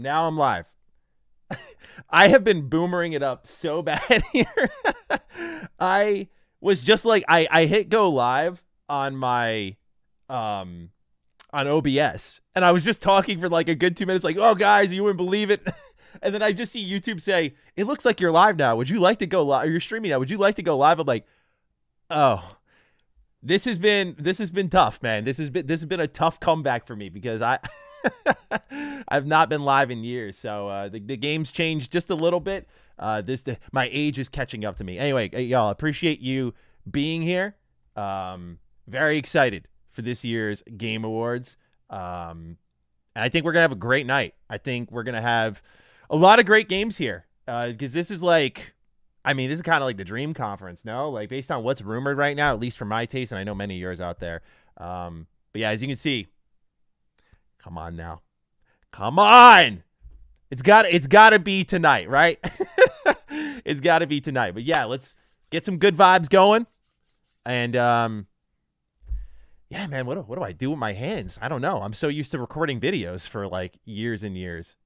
Now I'm live. I have been boomering it up so bad here. I was just like I hit go live on my um on OBS and I was just talking for like a good 2 minutes like, "Oh guys, you wouldn't believe it." And then I just see YouTube say, "It looks like you're live now. Would you like to go live? Or you're streaming now. Would you like to go live?" I'm like, "Oh, this has been tough, man. This has been a tough comeback for me because I've not been live in years. So the game's changed just a little bit. My age is catching up to me. Anyway, y'all, appreciate you being here. Very excited for this year's Game Awards. And I think we're gonna have a great night. I think we're gonna have a lot of great games here because this is like, I mean, this is kind of like the dream conference, no? Like based on what's rumored right now, at least for my taste, and I know many of yours out there. But yeah, as you can see, come on now, come on, it's got to be tonight, right? It's got to be tonight. But yeah, let's get some good vibes going. And yeah, man, what do I do with my hands? I don't know. I'm so used to recording videos for like years and years.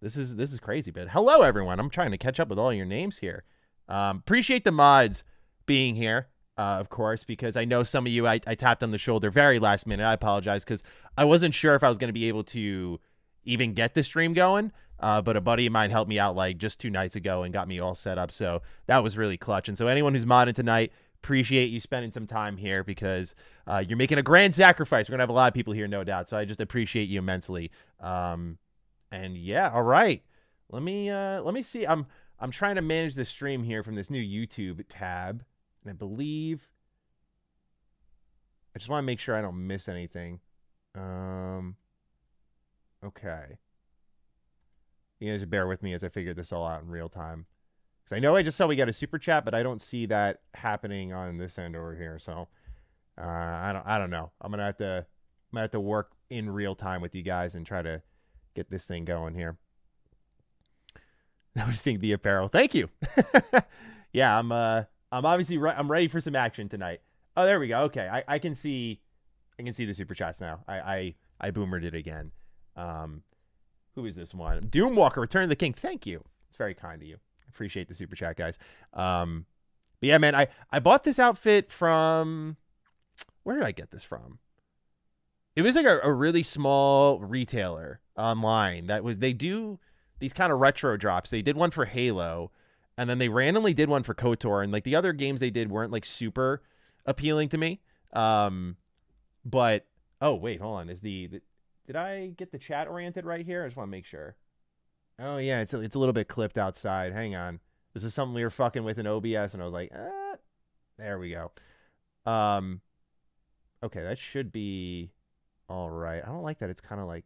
This is crazy, but hello everyone. I'm trying to catch up with all your names here. Appreciate the mods being here, of course, because I know some of you I tapped on the shoulder very last minute. I apologize because I wasn't sure if I was going to be able to even get the stream going. But a buddy of mine helped me out like just 2 nights ago and got me all set up. So that was really clutch. And so anyone who's modding tonight, appreciate you spending some time here because you're making a grand sacrifice. We're gonna have a lot of people here, no doubt. So I just appreciate you immensely. And yeah, all right. Let me see. I'm trying to manage the stream here from this new YouTube tab, and I believe I just want to make sure I don't miss anything. Okay. You guys bear with me as I figure this all out in real time. Because I know I just saw we got a super chat, but I don't see that happening on this end over here. So I don't know. I'm gonna have to work in real time with you guys and try to get this thing going here. Noticing the apparel. Thank you. Yeah, I'm obviously I'm ready for some action tonight. Oh, there we go. Okay, I can see the super chats now. I boomered it again. Who is this one? Doomwalker, Return of the King. Thank you. It's very kind of you. Appreciate the super chat, guys. But yeah, man, I bought this outfit from, where did I get this from? It was like a really small retailer online they do these kind of retro drops. They did one for Halo, and then they randomly did one for KOTOR, and like the other games they did weren't like super appealing to me. But oh wait, hold on. Did I get the chat oriented right here? I just want to make sure. Oh yeah, it's a little bit clipped outside. Hang on. This is something we were fucking with in OBS, and I was like, there we go. Okay, that should be all right. I don't like that. It's kind of like,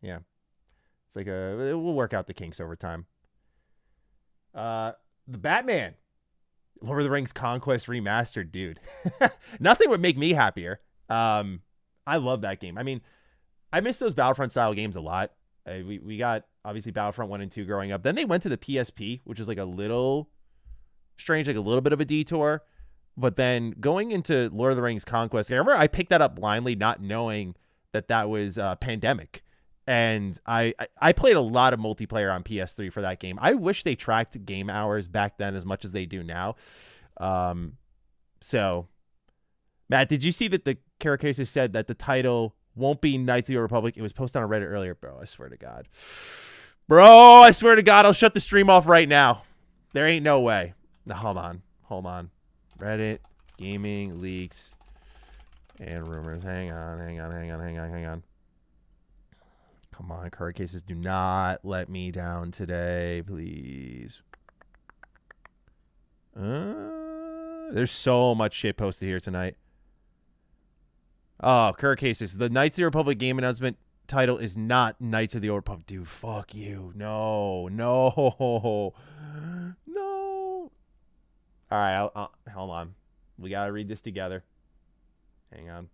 yeah. It's like we'll work out the kinks over time. The Batman, Lord of the Rings Conquest Remastered, dude. Nothing would make me happier. I love that game. I mean, I miss those Battlefront style games a lot. We got obviously Battlefront 1 and 2 growing up. Then they went to the PSP, which is like a little strange, like a little bit of a detour. But then going into Lord of the Rings Conquest, I remember I picked that up blindly, not knowing that was Pandemic. And I played a lot of multiplayer on PS3 for that game. I wish they tracked game hours back then as much as they do now. So, Matt, did you see that the Caracases said that the title won't be Knights of the Old Republic? It was posted on Reddit earlier. Bro, I swear to God. I'll shut the stream off right now. There ain't no way. No, hold on. Reddit, gaming, leaks, and rumors. Hang on. Come on, Caracases, do not let me down today, please. There's so much shit posted here tonight. Oh, Caracases, the Knights of the Republic game announcement title is not Knights of the Old Republic. Dude, fuck you. No. All right, hold on. We gotta read this together. Hang on.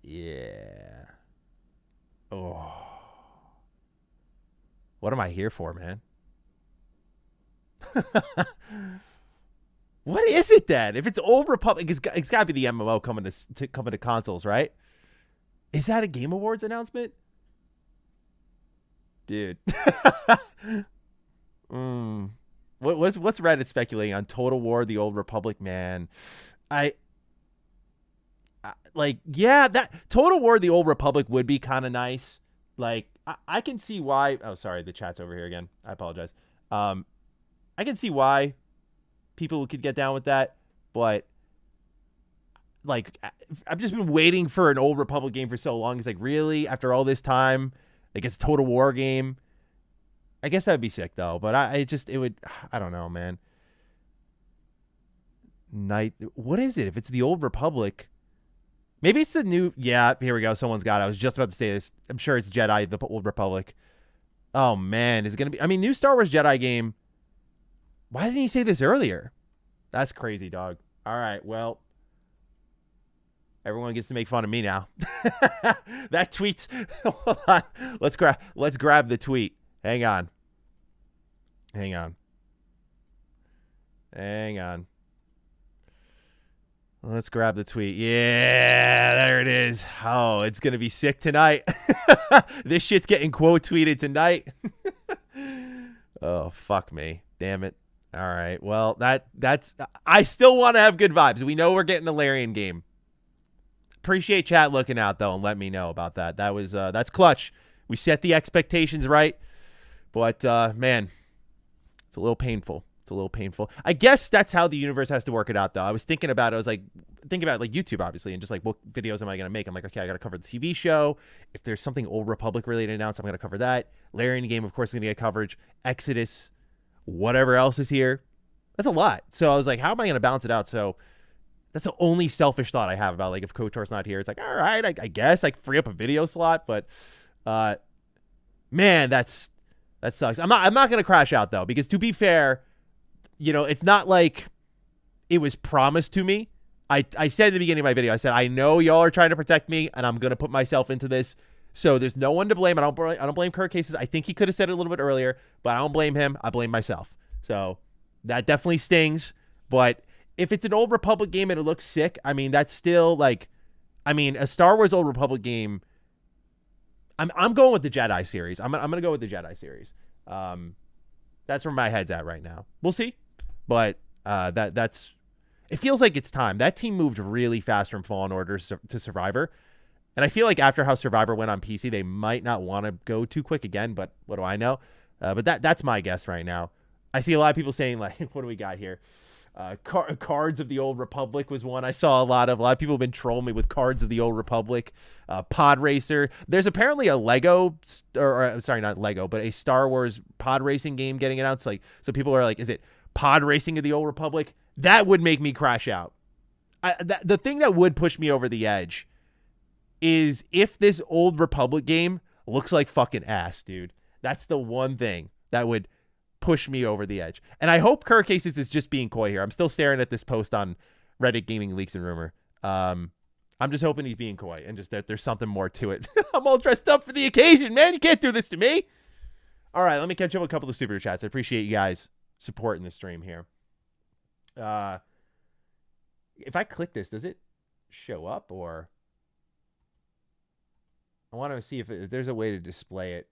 Yeah. Oh. What am I here for, man? What is it then? If it's Old Republic, it's got to be the MMO coming to consoles, right? Is that a Game Awards announcement? Dude. What's Reddit speculating on? Total War, the Old Republic, man. I like, yeah, that Total War, the Old Republic would be kind of nice. Like, I can see why. Oh, sorry, the chat's over here again. I apologize. I can see why people could get down with that, but like, I've just been waiting for an Old Republic game for so long. It's like, really, after all this time, like, it's a Total War game. I guess that'd be sick though, but it would. I don't know, man. What is it? If it's the Old Republic, maybe it's the new. Yeah, here we go. Someone's got it. I was just about to say this. I'm sure it's Jedi, the Old Republic. Oh man, is it gonna be? I mean, new Star Wars Jedi game. Why didn't he say this earlier? That's crazy, dog. All right, well, everyone gets to make fun of me now. That tweet's. Hold on. Let's grab the tweet. Hang on. Let's grab the tweet. Yeah, there it is. Oh, it's going to be sick tonight. This shit's getting quote tweeted tonight. Oh, fuck me. Damn it. All right. Well, that's I still want to have good vibes. We know we're getting a Larian game. Appreciate chat looking out though and let me know about that. That's clutch. We set the expectations right. But man, it's a little painful. I guess that's how the universe has to work it out, though. I was thinking about like YouTube, obviously, and just like, what videos am I going to make? I'm like, okay, I got to cover the TV show. If there's something Old Republic related announced, I'm going to cover that. Larian game, of course, is going to get coverage. Exodus, whatever else is here. That's a lot. So I was like, how am I going to balance it out? So that's the only selfish thought I have about, like, if KOTOR's not here. It's like, all right, I guess I free up a video slot, but man, that sucks. I'm not going to crash out, though, because to be fair, you know, it's not like it was promised to me. I said at the beginning of my video, I said, I know y'all are trying to protect me, and I'm going to put myself into this. So there's no one to blame. I don't blame Kirk Cases. I think he could have said it a little bit earlier, but I don't blame him. I blame myself. So that definitely stings. But if it's an Old Republic game and it looks sick, I mean, that's still like, I mean, a Star Wars Old Republic game. I'm going with the Jedi series. I'm going to go with the Jedi series. That's where my head's at right now. We'll see. But that's it feels like it's time. That team moved really fast from Fallen Order to Survivor. And I feel like after how Survivor went on PC, they might not want to go too quick again, but what do I know? But that's my guess right now. I see a lot of people saying, like, what do we got here? Cards of the Old Republic was one I saw a lot of. A lot of people have been trolling me with Cards of the Old Republic. Pod Racer. There's apparently a Lego, or sorry, not Lego, but a Star Wars pod racing game getting announced. Like, so people are like, is it pod racing of the Old Republic? That would make me crash out. The thing that would push me over the edge is if this Old Republic game looks like fucking ass, dude. That's the one thing that would push me over the edge. And I hope Kirk Cases is just being coy here. I'm still staring at this post on Reddit Gaming Leaks and Rumor. I'm just hoping he's being coy and just that there's something more to it. I'm all dressed up for the occasion, man. You can't do this to me. All right, let me catch up with a couple of super chats. I appreciate you guys supporting the stream here. If I click this, does it show up, or I want to see if there's a way to display it.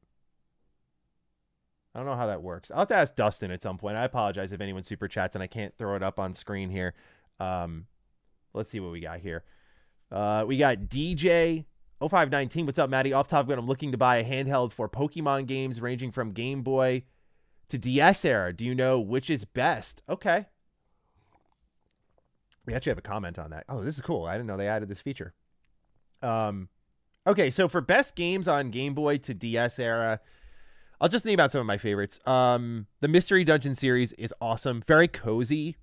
I don't know how that works. I'll have to ask Dustin at some point. I apologize if anyone super chats and I can't throw it up on screen here. Let's see what we got here. We got DJ 0519. What's up, Maddie? Off topic, I'm looking to buy a handheld for Pokemon games ranging from Game Boy to DS era. Do you know which is best? Okay. We actually have a comment on that. Oh, this is cool. I didn't know they added this feature. Okay, so for best games on Game Boy to DS era, I'll just name about some of my favorites. The Mystery Dungeon series is awesome. Very cozy.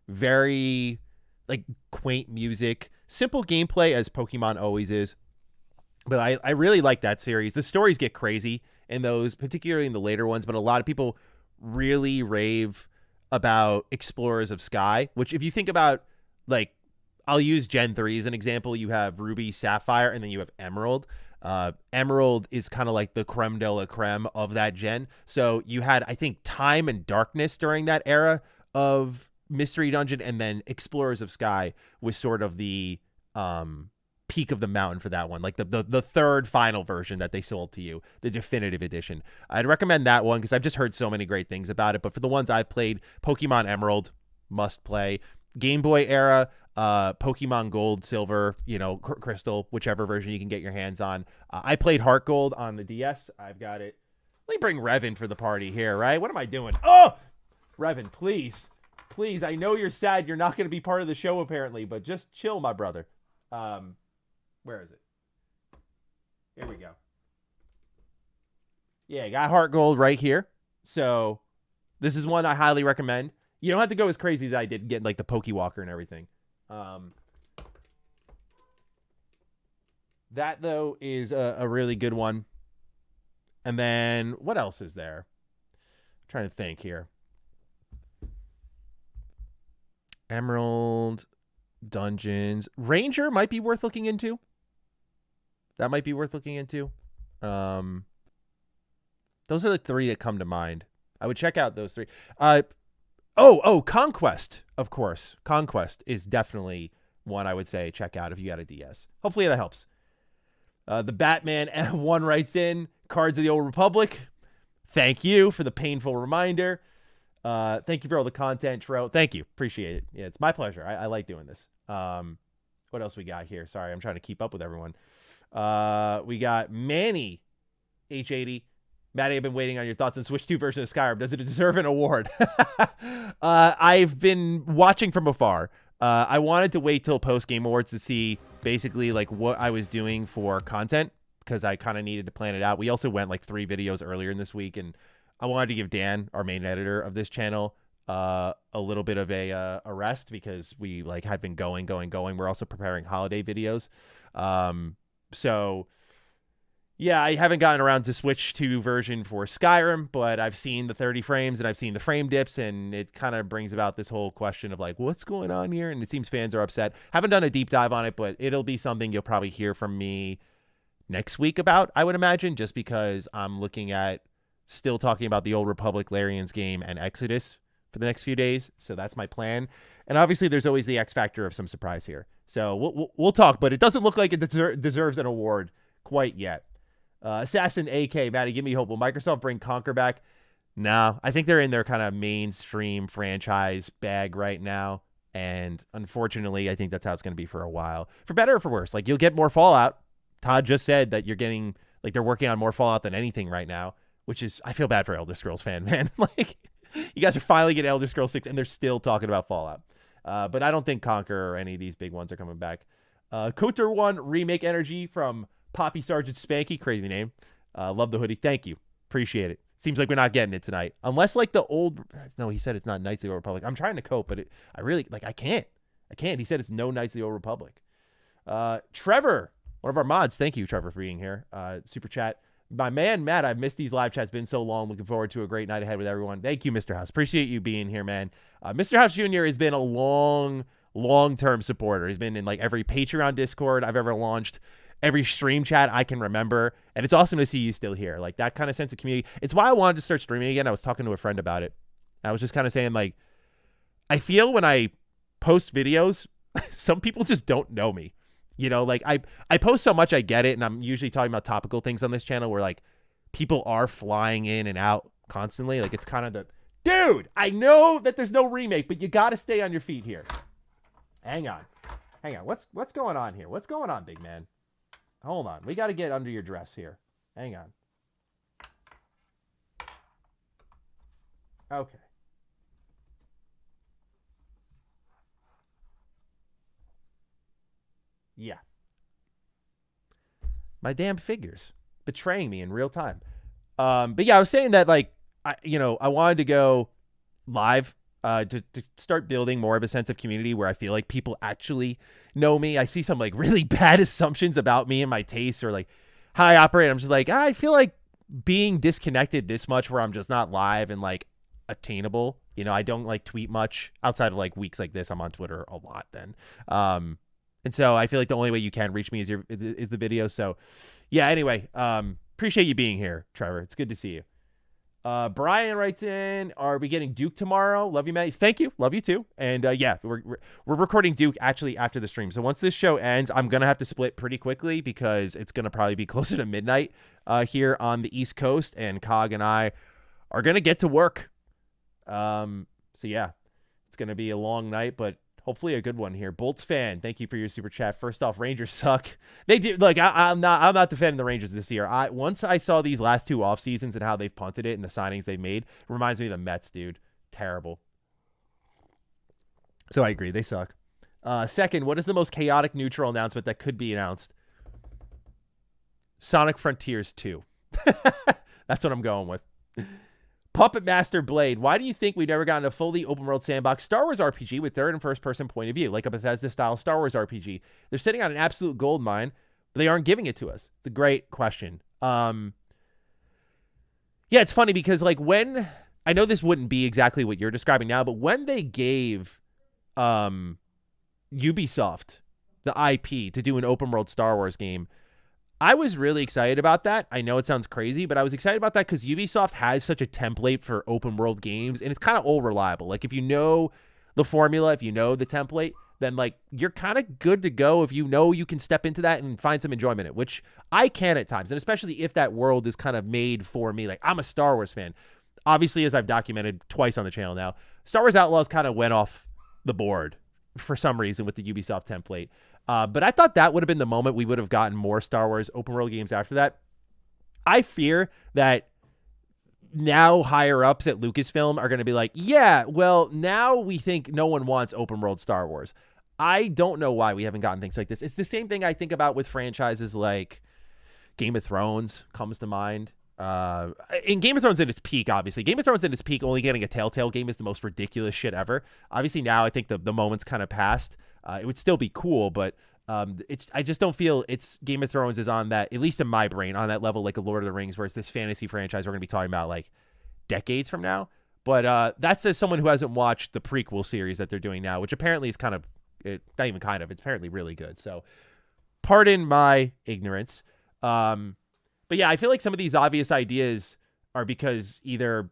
Very, like, quaint music. Simple gameplay, as Pokemon always is. But I really like that series. The stories get crazy in those, particularly in the later ones, but a lot of people really rave about Explorers of Sky, which if you think about, like, I'll use Gen 3 as an example. You have Ruby, Sapphire, and then you have Emerald. Emerald is kind of like the creme de la creme of that gen. So you had, I think, Time and Darkness during that era of Mystery Dungeon, and then Explorers of Sky was sort of the peak of the mountain for that one, like the third final version that they sold to you, the definitive edition. I'd recommend that one because I've just heard so many great things about it. But for the ones I've played, Pokemon Emerald, must play. Game Boy era, Pokemon Gold, Silver, Crystal, whichever version you can get your hands on. I played Heart Gold on the DS. I've got it. Let me bring Revan for the party here, right? What am I doing? Oh, Revan, please. Please, I know you're sad. You're not going to be part of the show, apparently, but just chill, my brother. Where is it? Here we go. Yeah, got Heart Gold right here. So this is one I highly recommend. You don't have to go as crazy as I did, getting like the Pokewalker and everything. That, though, is a really good one. And then what else is there? I'm trying to think here. Emerald, Dungeons. Ranger might be worth looking into. That might be worth looking into. Those are the three that come to mind. I would check out those three. Conquest, of course. Conquest is definitely one I would say check out if you got a DS. Hopefully that helps. The Batman one writes in, Cards of the Old Republic. Thank you for the painful reminder. Thank you for all the content, Tro. Thank you. Appreciate it. Yeah, it's my pleasure. I like doing this. What else we got here? Sorry, I'm trying to keep up with everyone. We got Manny, H80. Maddie, I've been waiting on your thoughts on Switch 2 version of Skyrim. Does it deserve an award? I've been watching from afar. I wanted to wait till post Game Awards to see basically like what I was doing for content because I kind of needed to plan it out. We also went like 3 videos earlier in this week, and I wanted to give Dan, our main editor of this channel, a little bit of a rest because we like had been going. We're also preparing holiday videos. So yeah, I haven't gotten around to Switch 2 version for Skyrim, but I've seen the 30 frames and I've seen the frame dips, and it kind of brings about this whole question of like, what's going on here? And it seems fans are upset. Haven't done a deep dive on it, but it'll be something you'll probably hear from me next week about, I would imagine, just because I'm looking at still talking about the Old Republic, Larian's game, and Exodus for the next few days. So that's my plan. And obviously there's always the X factor of some surprise here. So we'll talk, but it doesn't look like it deserves an award quite yet. Assassin AK, Maddie, give me hope. Will Microsoft bring Conquer back? No, I think they're in their kind of mainstream franchise bag right now. And unfortunately, I think that's how it's going to be for a while. For better or for worse. Like, you'll get more Fallout. Todd just said that you're getting, like, they're working on more Fallout than anything right now, which is, I feel bad for Elder Scrolls fan, man. Like, you guys are finally getting Elder Scrolls 6, and they're still talking about Fallout. But I don't think Conquer or any of these big ones are coming back. Kotor 1 remake energy from Poppy Sergeant Spanky, crazy name. Love the hoodie. Thank you. Appreciate it. Seems like we're not getting it tonight. Unless like the old, no, he said it's not Knights of the Old Republic. I'm trying to cope, but I really, like, I can't. He said it's no Knights of the Old Republic. Trevor, one of our mods. Thank you, Trevor, for being here. Super chat. My man, Matt, I've missed these live chats. Been so long. Looking forward to a great night ahead with everyone. Thank you, Mr. House. Appreciate you being here, man. Mr. House Jr. has been a long-term supporter. He's been in like every Patreon Discord I've ever launched, every stream chat I can remember, and it's awesome to see you still here. Like, that kind of sense of community. It's why I wanted to start streaming again. I was talking to a friend about it. I was just kind of saying, like, I feel when I post videos, some people just don't know me. You know, like, I post so much, I get it, and I'm usually talking about topical things on this channel where, like, people are flying in and out constantly. Like, it's kind of the, dude, I know that there's no remake, but you got to stay on your feet here. Hang on. What's going on here? What's going on, big man? Hold on. We got to get under your dress here. Hang on. Okay. Yeah. My damn figures betraying me in real time. But yeah, I was saying that, like, I wanted to go live to start building more of a sense of community where I feel like people actually know me. I see some like really bad assumptions about me and my tastes or like how I operate. I'm just like, I feel like being disconnected this much where I'm just not live and like attainable. You know, I don't like tweet much outside of like weeks like this. I'm on Twitter a lot then. And so I feel like the only way you can reach me is the video. So yeah, anyway, appreciate you being here, Trevor. It's good to see you. Brian writes in, are we getting Duke tomorrow? Love you, Matt. Thank you. Love you too. And yeah, we're recording Duke actually after the stream. So once this show ends, I'm going to have to split pretty quickly because it's going to probably be closer to midnight here on the East Coast. And Cog and I are going to get to work. So yeah, it's going to be a long night, but hopefully a good one here. Bolts fan, thank you for your super chat. First off, Rangers suck. They do. Like I'm not defending the Rangers this year. Once I saw these last two off seasons and how they've punted it and the signings they've made, it reminds me of the Mets, dude. Terrible. So I agree, they suck. Second, what is the most chaotic neutral announcement that could be announced? Sonic Frontiers 2. That's what I'm going with. Puppet Master Blade, why do you think we've never gotten a fully open world sandbox Star Wars RPG with third and first person point of view, like a Bethesda style Star Wars RPG? They're sitting on an absolute gold mine, but they aren't giving it to us. It's a great question. Yeah, it's funny because like when, I know this wouldn't be exactly what you're describing now, but when they gave Ubisoft the IP to do an open world Star Wars game, I was really excited about that. I know it sounds crazy, but I was excited about that because Ubisoft has such a template for open world games, and it's kind of all reliable. Like if you know the formula, if you know the template, then like you're kind of good to go if you know you can step into that and find some enjoyment in it, which I can at times. And especially if that world is kind of made for me. Like I'm a Star Wars fan. Obviously, as I've documented twice on the channel now, Star Wars Outlaws kind of went off the board for some reason with the Ubisoft template. But I thought that would have been the moment we would have gotten more Star Wars open world games after that. I fear that now higher ups at Lucasfilm are going to be like, yeah, well, now we think no one wants open world Star Wars. I don't know why we haven't gotten things like this. It's the same thing I think about with franchises like Game of Thrones comes to mind. In Game of Thrones at its peak, obviously. Game of Thrones at its peak, only getting a Telltale game is the most ridiculous shit ever. Obviously now I think the moment's kind of passed. It would still be cool, but I just don't feel it's Game of Thrones is on that, at least in my brain, on that level like a Lord of the Rings, where it's this fantasy franchise we're going to be talking about like decades from now. But that's as someone who hasn't watched the prequel series that they're doing now, which apparently is kind of, not even kind of, it's apparently really good. So pardon my ignorance. But yeah, I feel like some of these obvious ideas are because either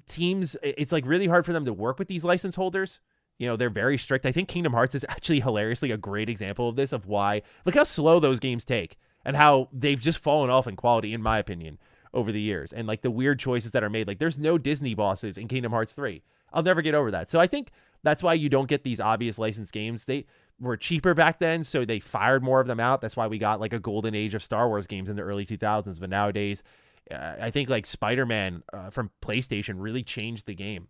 teams, it's like really hard for them to work with these license holders. You know, they're very strict. I think Kingdom Hearts is actually hilariously a great example of this, of why, look how slow those games take and how they've just fallen off in quality, in my opinion, over the years. And like the weird choices that are made, like there's no Disney bosses in Kingdom Hearts 3. I'll never get over that. So I think that's why you don't get these obvious licensed games. They were cheaper back then, so they fired more of them out. That's why we got like a golden age of Star Wars games in the early 2000s. But nowadays, I think like Spider-Man from PlayStation really changed the game.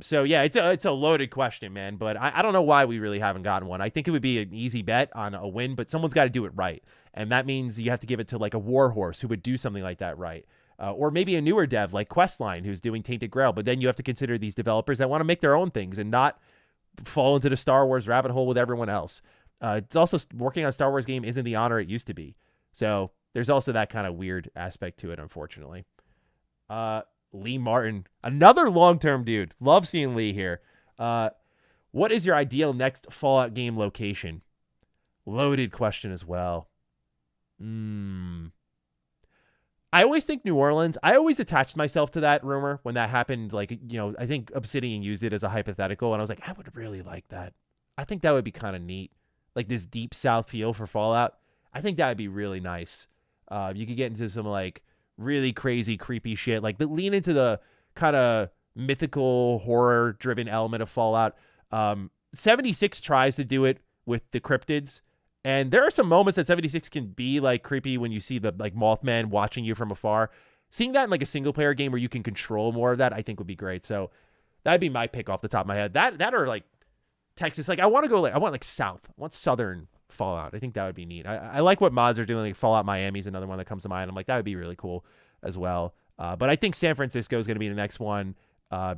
So yeah, it's a loaded question, man, but I don't know why we really haven't gotten one. I think it would be an easy bet on a win, but someone's got to do it right. And that means you have to give it to like a Warhorse who would do something like that right. Or maybe a newer dev like Questline who's doing Tainted Grail. But then you have to consider these developers that want to make their own things and not fall into the Star Wars rabbit hole with everyone else. It's also working on a Star Wars game isn't the honor it used to be. So there's also that kind of weird aspect to it, unfortunately. Lee Martin, another long-term dude. Love seeing Lee here. What is your ideal next Fallout game location? Loaded question as well. I always think New Orleans. I always attached myself to that rumor when that happened. Like, you know, I think Obsidian used it as a hypothetical, and I was like, I would really like that. I think that would be kind of neat. Like this deep South feel for Fallout. I think that would be really nice. You could get into some like really crazy, creepy shit. Like lean into the kind of mythical, horror-driven element of Fallout. 76 tries to do it with the cryptids. And there are some moments that 76 can be like creepy when you see the like Mothman watching you from afar. Seeing that in like a single player game where you can control more of that, I think would be great. So that'd be my pick off the top of my head. That or like Texas. Like I want like South. I want Southern Fallout. I think that would be neat. I like what mods are doing. Like Fallout Miami is another one that comes to mind. I'm like, that would be really cool as well. But I think San Francisco is going to be the next one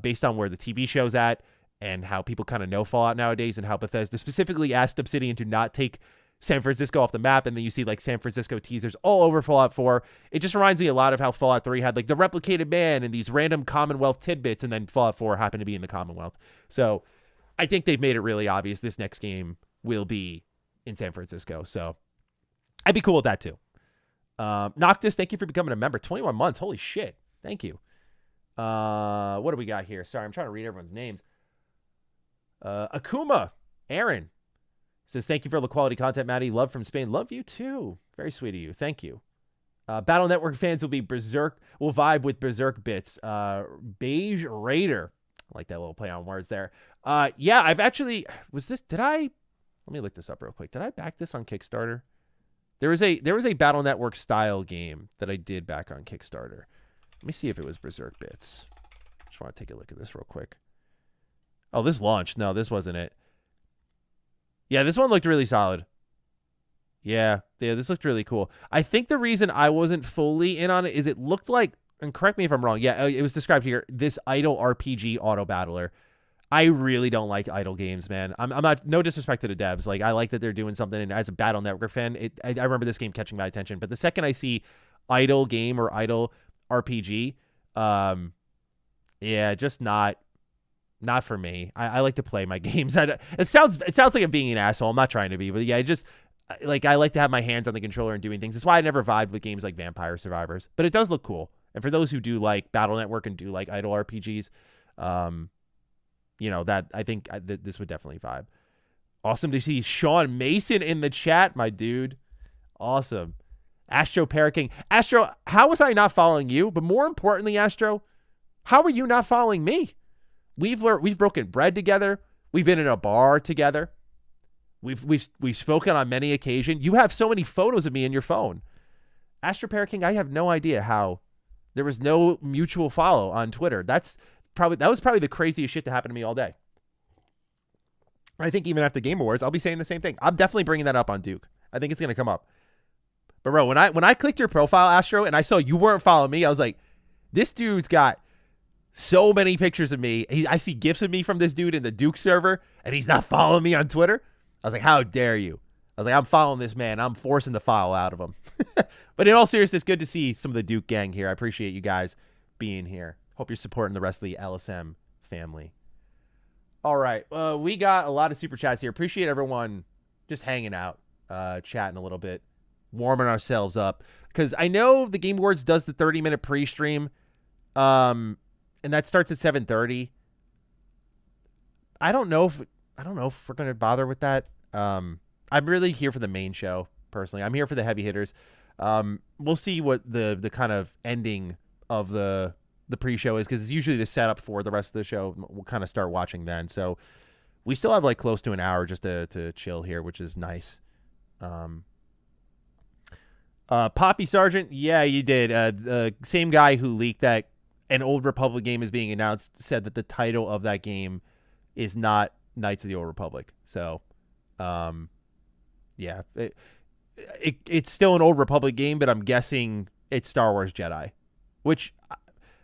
based on where the TV show's at and how people kind of know Fallout nowadays and how Bethesda specifically asked Obsidian to not take San Francisco off the map, and then you see like San Francisco teasers all over Fallout 4. It just reminds me a lot of how Fallout 3 had like the replicated man and these random Commonwealth tidbits, and then Fallout 4 happened to be in the Commonwealth. So I think they've made it really obvious this next game will be in San Francisco. So I'd be cool with that too. Noctis, thank you for becoming a member. 21 months. Holy shit. Thank you. What do we got here? Sorry, I'm trying to read everyone's names. Akuma, Aaron says, thank you for all the quality content, Maddie. Love from Spain. Love you too. Very sweet of you. Thank you. Battle Network fans will vibe with Berserk bits. Beige Raider. I like that little play on words there. Yeah, I've actually, let me look this up real quick. Did I back this on Kickstarter? There was a Battle Network style game that I did back on Kickstarter. Let me see if it was Berserk bits. Just want to take a look at this real quick. Oh, this launched. No, this wasn't it. Yeah, this one looked really solid. Yeah, this looked really cool. I think the reason I wasn't fully in on it is it looked like, and correct me if I'm wrong, yeah, it was described here, this idle RPG auto battler. I really don't like idle games, man. I'm not, no disrespect to the devs. Like, I like that they're doing something, and as a Battle Network fan, I remember this game catching my attention. But the second I see idle game or idle RPG, yeah, just not for me. I like to play my games. It sounds like I'm being an asshole. I'm not trying to be, but yeah, I like to have my hands on the controller and doing things. That's why I never vibed with games like Vampire Survivors. But it does look cool. And for those who do like Battle Network and do like idle RPGs, that I think this would definitely vibe. Awesome to see Sean Mason in the chat, my dude. Awesome. Astro Paraking. Astro, how was I not following you? But more importantly, Astro, how are you not following me? We've broken bread together. We've been in a bar together. We've spoken on many occasions. You have so many photos of me in your phone. Astro Paraking, I have no idea how there was no mutual follow on Twitter. That was probably the craziest shit to happen to me all day. I think even after Game Awards, I'll be saying the same thing. I'm definitely bringing that up on Duke. I think it's going to come up. But bro, when I clicked your profile, Astro, and I saw you weren't following me, I was like, this dude's got so many pictures of me. I see gifs of me from this dude in the Duke server, and he's not following me on Twitter. I was like, how dare you? I was like, I'm following this man. I'm forcing the follow out of him. But in all seriousness, good to see some of the Duke gang here. I appreciate you guys being here. Hope you're supporting the rest of the LSM family. All right. We got a lot of super chats here. Appreciate everyone just hanging out, chatting a little bit, warming ourselves up. Because I know the Game Awards does the 30-minute pre-stream, and that starts at 7:30. I don't know if we're going to bother with that. I'm really here for the main show, personally. I'm here for the heavy hitters. We'll see what the kind of ending of the pre-show is, because it's usually the setup for the rest of the show. We'll kind of start watching then. So we still have like close to an hour just to chill here, which is nice. Poppy Sargent, yeah, you did. The same guy who leaked that an Old Republic game is being announced said that the title of that game is not Knights of the Old Republic. So, yeah, it's still an Old Republic game, but I'm guessing it's Star Wars Jedi, which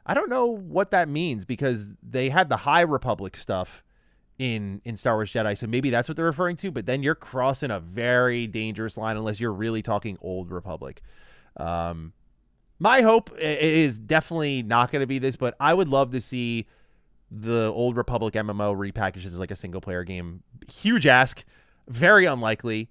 I don't know what that means, because they had the High Republic stuff in Star Wars Jedi, so maybe that's what they're referring to, but then you're crossing a very dangerous line unless you're really talking Old Republic. My hope is definitely not going to be this, but I would love to see the Old Republic MMO repackaged as like a single-player game. Huge ask, very unlikely.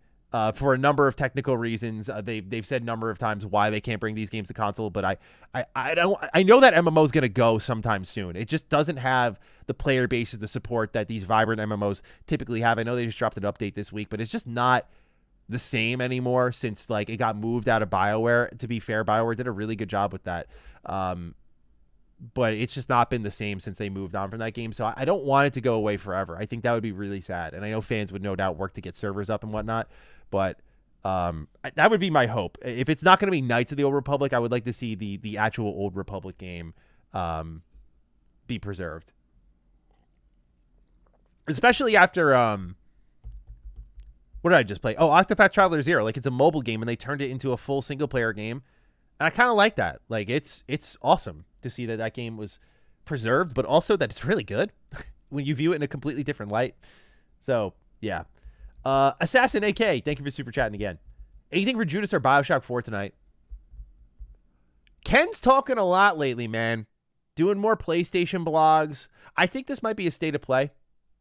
For a number of technical reasons, they've said a number of times why they can't bring these games to console. But I know that MMO is going to go sometime soon. It just doesn't have the player bases, the support that these vibrant MMOs typically have. I know they just dropped an update this week, but it's just not the same anymore since like it got moved out of BioWare. To be fair, BioWare did a really good job with that. But it's just not been the same since they moved on from that game. So I don't want it to go away forever. I think that would be really sad. And I know fans would no doubt work to get servers up and whatnot. But that would be my hope. If it's not going to be Knights of the Old Republic, I would like to see the actual Old Republic game be preserved. Especially after... what did I just play? Oh, Octopath Traveler 0. Like, it's a mobile game, and they turned it into a full single-player game. And I kind of like that. Like, it's awesome to see that game was preserved, but also that it's really good when you view it in a completely different light. So, yeah. Assassin AK, thank you for super chatting again. Anything for Judas or Bioshock 4 tonight? Ken's talking a lot lately, man. Doing more PlayStation blogs. I think this might be a state of play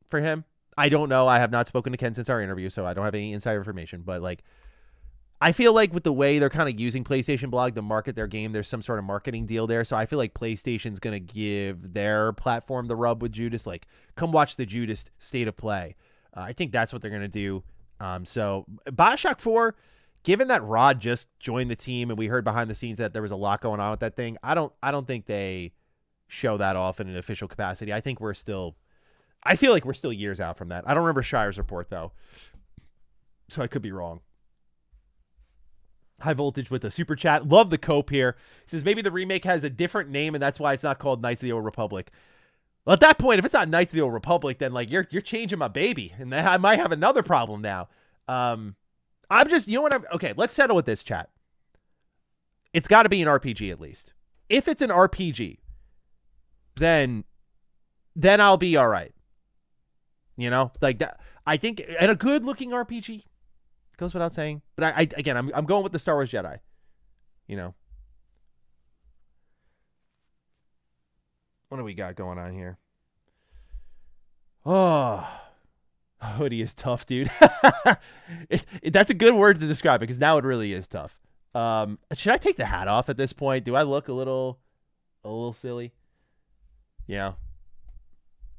for him. I don't know. I have not spoken to Ken since our interview, so I don't have any inside information. But, like, I feel like with the way they're kind of using PlayStation Blog to market their game, there's some sort of marketing deal there. So I feel like PlayStation's going to give their platform the rub with Judas. Like, come watch the Judas State of Play. I think that's what they're going to do. So BioShock 4, given that Rod just joined the team and we heard behind the scenes that there was a lot going on with that thing, I don't think they show that off in an official capacity. I feel like we're still years out from that. I don't remember Shire's report though, so I could be wrong. High Voltage with a super chat. Love the cope here. He says maybe the remake has a different name and that's why it's not called Knights of the Old Republic. Well, at that point, if it's not Knights of the Old Republic, then like you're changing my baby, and I might have another problem now. I'm just, you know what? Okay, let's settle with this, chat. It's got to be an RPG at least. If it's an RPG, then I'll be all right. You know, like that. I think, and a good looking RPG goes without saying. But I'm going with the Star Wars Jedi. You know, what do we got going on here? Oh, hoodie is tough, dude. That's a good word to describe it because now it really is tough. Should I take the hat off at this point? Do I look a little silly? Yeah.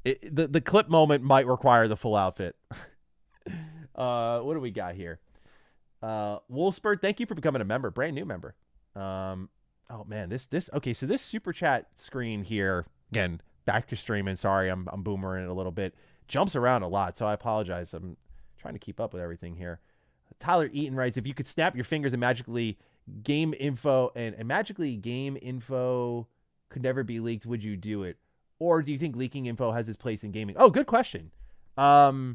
The clip moment might require the full outfit. What do we got here? Wolfspurt, thank you for becoming a member, brand new member. Oh man, this okay. So this super chat screen here again. Back to streaming. Sorry, I'm boomering it a little bit. Jumps around a lot, so I apologize. I'm trying to keep up with everything here. Tyler Eaton writes, if you could snap your fingers and magically game info could never be leaked, would you do it? Or do you think leaking info has its place in gaming? Oh, good question. That's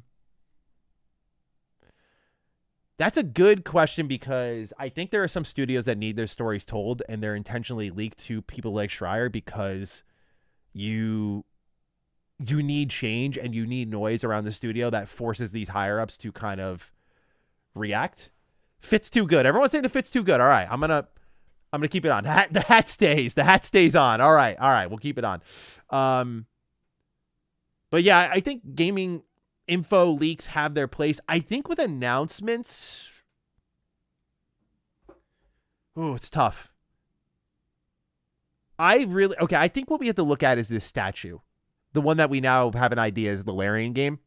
a good question because I think there are some studios that need their stories told and they're intentionally leaked to people like Schreier because you need change and you need noise around the studio that forces these higher ups to kind of react. Fit's too good. Everyone's saying the fit's too good. All right, I'm gonna keep it on. The hat stays on. All right, we'll keep it on. But yeah, I think gaming info leaks have their place. I think with announcements, it's tough. I think what we have to look at is this statue. The one that we now have an idea is the Larian game.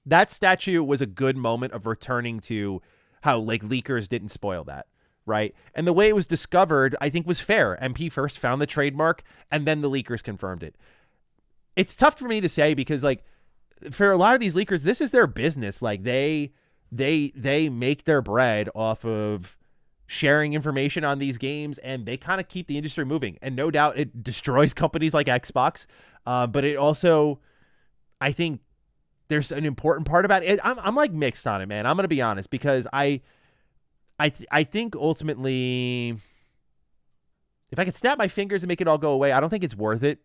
That statue was a good moment of returning to how like leakers didn't spoil that, right? And the way it was discovered, I think was fair. MP first found the trademark and then the leakers confirmed it. It's tough for me to say because like for a lot of these leakers, this is their business. Like they make their bread off of sharing information on these games and they kind of keep the industry moving. And no doubt it destroys companies like Xbox. But it also, I think there's an important part about it. I'm like mixed on it, man. I'm going to be honest because I think ultimately if I could snap my fingers and make it all go away, I don't think it's worth it.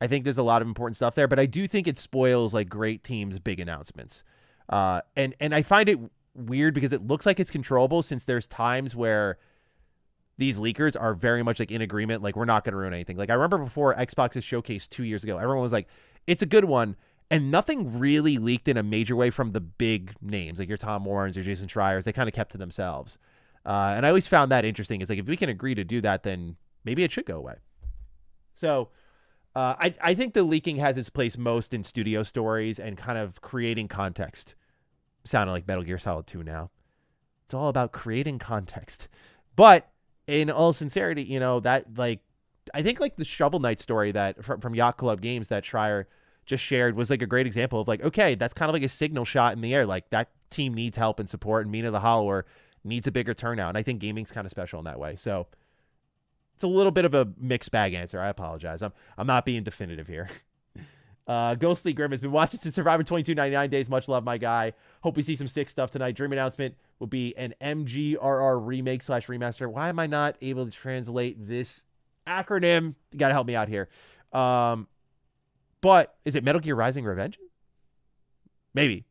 I think there's a lot of important stuff there, but I do think it spoils like great teams' big announcements. And I find it weird because it looks like it's controllable since there's times where these leakers are very much like in agreement. Like we're not going to ruin anything. Like I remember before Xbox's showcase 2 years ago, everyone was like, it's a good one. And nothing really leaked in a major way from the big names, like your Tom Warrens or Jason Schreiers. They kind of kept to themselves. And I always found that interesting. It's like, if we can agree to do that, then maybe it should go away. So I think the leaking has its place most in studio stories and kind of creating context. Sounding like Metal Gear Solid 2 now. It's all about creating context. But in all sincerity, you know, that like, I think like the Shovel Knight story that from Yacht Club Games that Schreier just shared was like a great example of like, okay, that's kind of like a signal shot in the air. Like that team needs help and support and Mina the Hollower needs a bigger turnout. And I think gaming's kind of special in that way. So it's a little bit of a mixed bag answer. I apologize. I'm not being definitive here. Ghostly Grim has been watching since Survivor 2299 days. Much love, my guy. Hope we see some sick stuff tonight. Dream announcement will be an MGRR remake / remaster. Why am I not able to translate this acronym? You got to help me out here. But is it Metal Gear Rising Revenge? Maybe.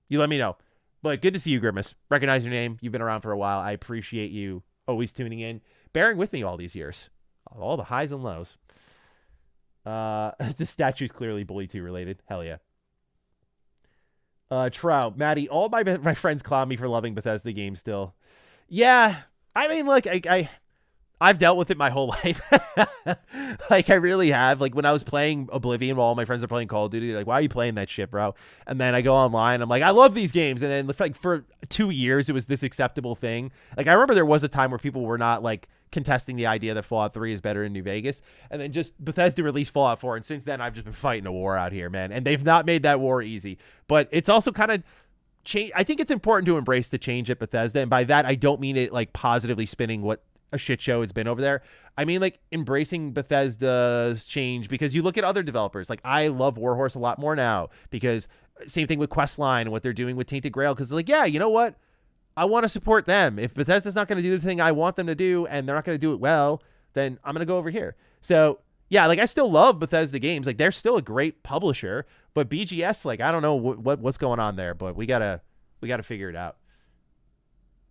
You let me know. But good to see you, Grimace. Recognize your name. You've been around for a while. I appreciate you always tuning in, bearing with me all these years. All the highs and lows. The statue's clearly Bully 2 related. Hell yeah. Trout, Maddie, all my friends clown me for loving Bethesda games still. Yeah, I mean, look, I've dealt with it my whole life. Like, I really have. Like, when I was playing Oblivion while all my friends are playing Call of Duty, like, why are you playing that shit, bro? And then I go online, I'm like, I love these games. And then, like, for 2 years, it was this acceptable thing. Like, I remember there was a time where people were not, like, contesting the idea that Fallout 3 is better in New Vegas. And then just Bethesda released Fallout 4. And since then, I've just been fighting a war out here, man. And they've not made that war easy. But it's also kind of change. I think it's important to embrace the change at Bethesda. And by that, I don't mean it, like, positively spinning what a shit show it's been over there. I mean, like, embracing Bethesda's change, because you look at other developers. Like, I love Warhorse a lot more now, because same thing with Questline and what they're doing with Tainted Grail, because, like, yeah, you know what? I want to support them. If Bethesda's not going to do the thing I want them to do, and they're not going to do it well, then I'm going to go over here. So, yeah, like, I still love Bethesda games. Like, they're still a great publisher, but BGS, like, I don't know what's going on there, but we gotta figure it out.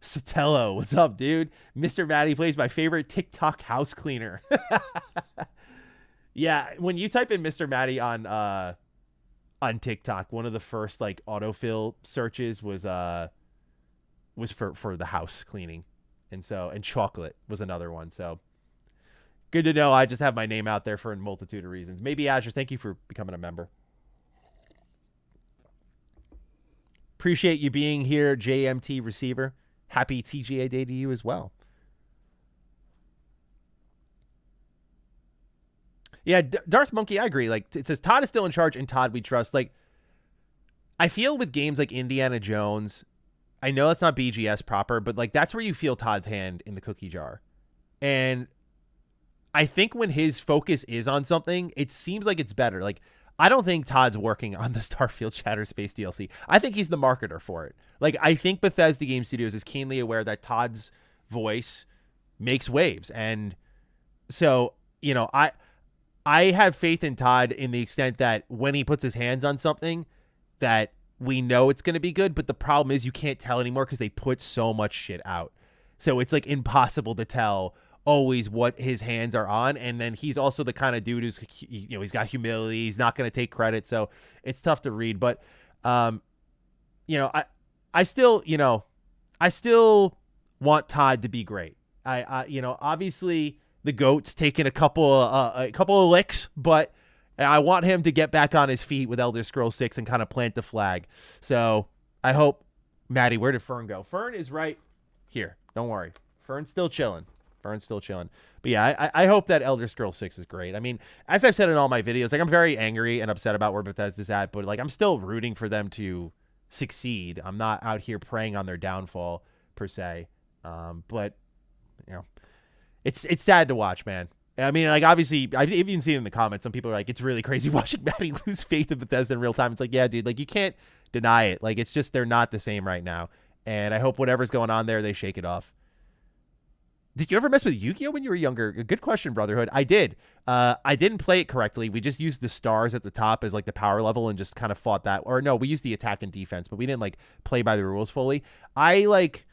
Sotelo, what's up, dude? Mr. Matty plays my favorite TikTok house cleaner. Yeah, when you type in Mr. Matty on TikTok, one of the first, like, autofill searches was for the house cleaning. And chocolate was another one. So good to know I just have my name out there for a multitude of reasons. Maybe Azure, thank you for becoming a member. Appreciate you being here, JMT Receiver. Happy TGA Day to you as well. Yeah, Darth Monkey, I agree. Like, it says Todd is still in charge, and Todd we trust. Like, I feel with games like Indiana Jones, I know that's not BGS proper, but, like, that's where you feel Todd's hand in the cookie jar. And I think when his focus is on something, it seems like it's better. Like, I don't think Todd's working on the Starfield Shatterspace DLC. I think he's the marketer for it. Like, I think Bethesda Game Studios is keenly aware that Todd's voice makes waves. And so, you know, I have faith in Todd in the extent that when he puts his hands on something, that we know it's going to be good. But the problem is you can't tell anymore because they put so much shit out. So it's, like, impossible to tell always what his hands are on. And then he's also the kind of dude who's, you know, he's got humility. He's not going to take credit. So it's tough to read. But, you know, I still want Todd to be great. You know, obviously the GOAT's taken a couple of licks, but I want him to get back on his feet with Elder Scrolls 6 and kind of plant the flag. So I hope, Maddie, where did Fern go? Fern is right here. Don't worry. Fern's still chilling. But yeah, I hope that Elder Scrolls 6 is great. I mean, as I've said in all my videos, like, I'm very angry and upset about where Bethesda's at, but, like, I'm still rooting for them to succeed. I'm not out here preying on their downfall per se. But, you know, it's sad to watch, man. I mean, like, obviously, I've even seen in the comments, some people are like, it's really crazy watching Maddie lose faith in Bethesda in real time. It's like, yeah, dude, like, you can't deny it. Like, it's just, they're not the same right now. And I hope whatever's going on there, they shake it off. Did you ever mess with Yu-Gi-Oh when you were younger? Good question, Brotherhood. I did. I didn't play it correctly. We just used the stars at the top as, like, the power level and just kind of fought that. Or no, we used the attack and defense, but we didn't, like, play by the rules fully. I, like,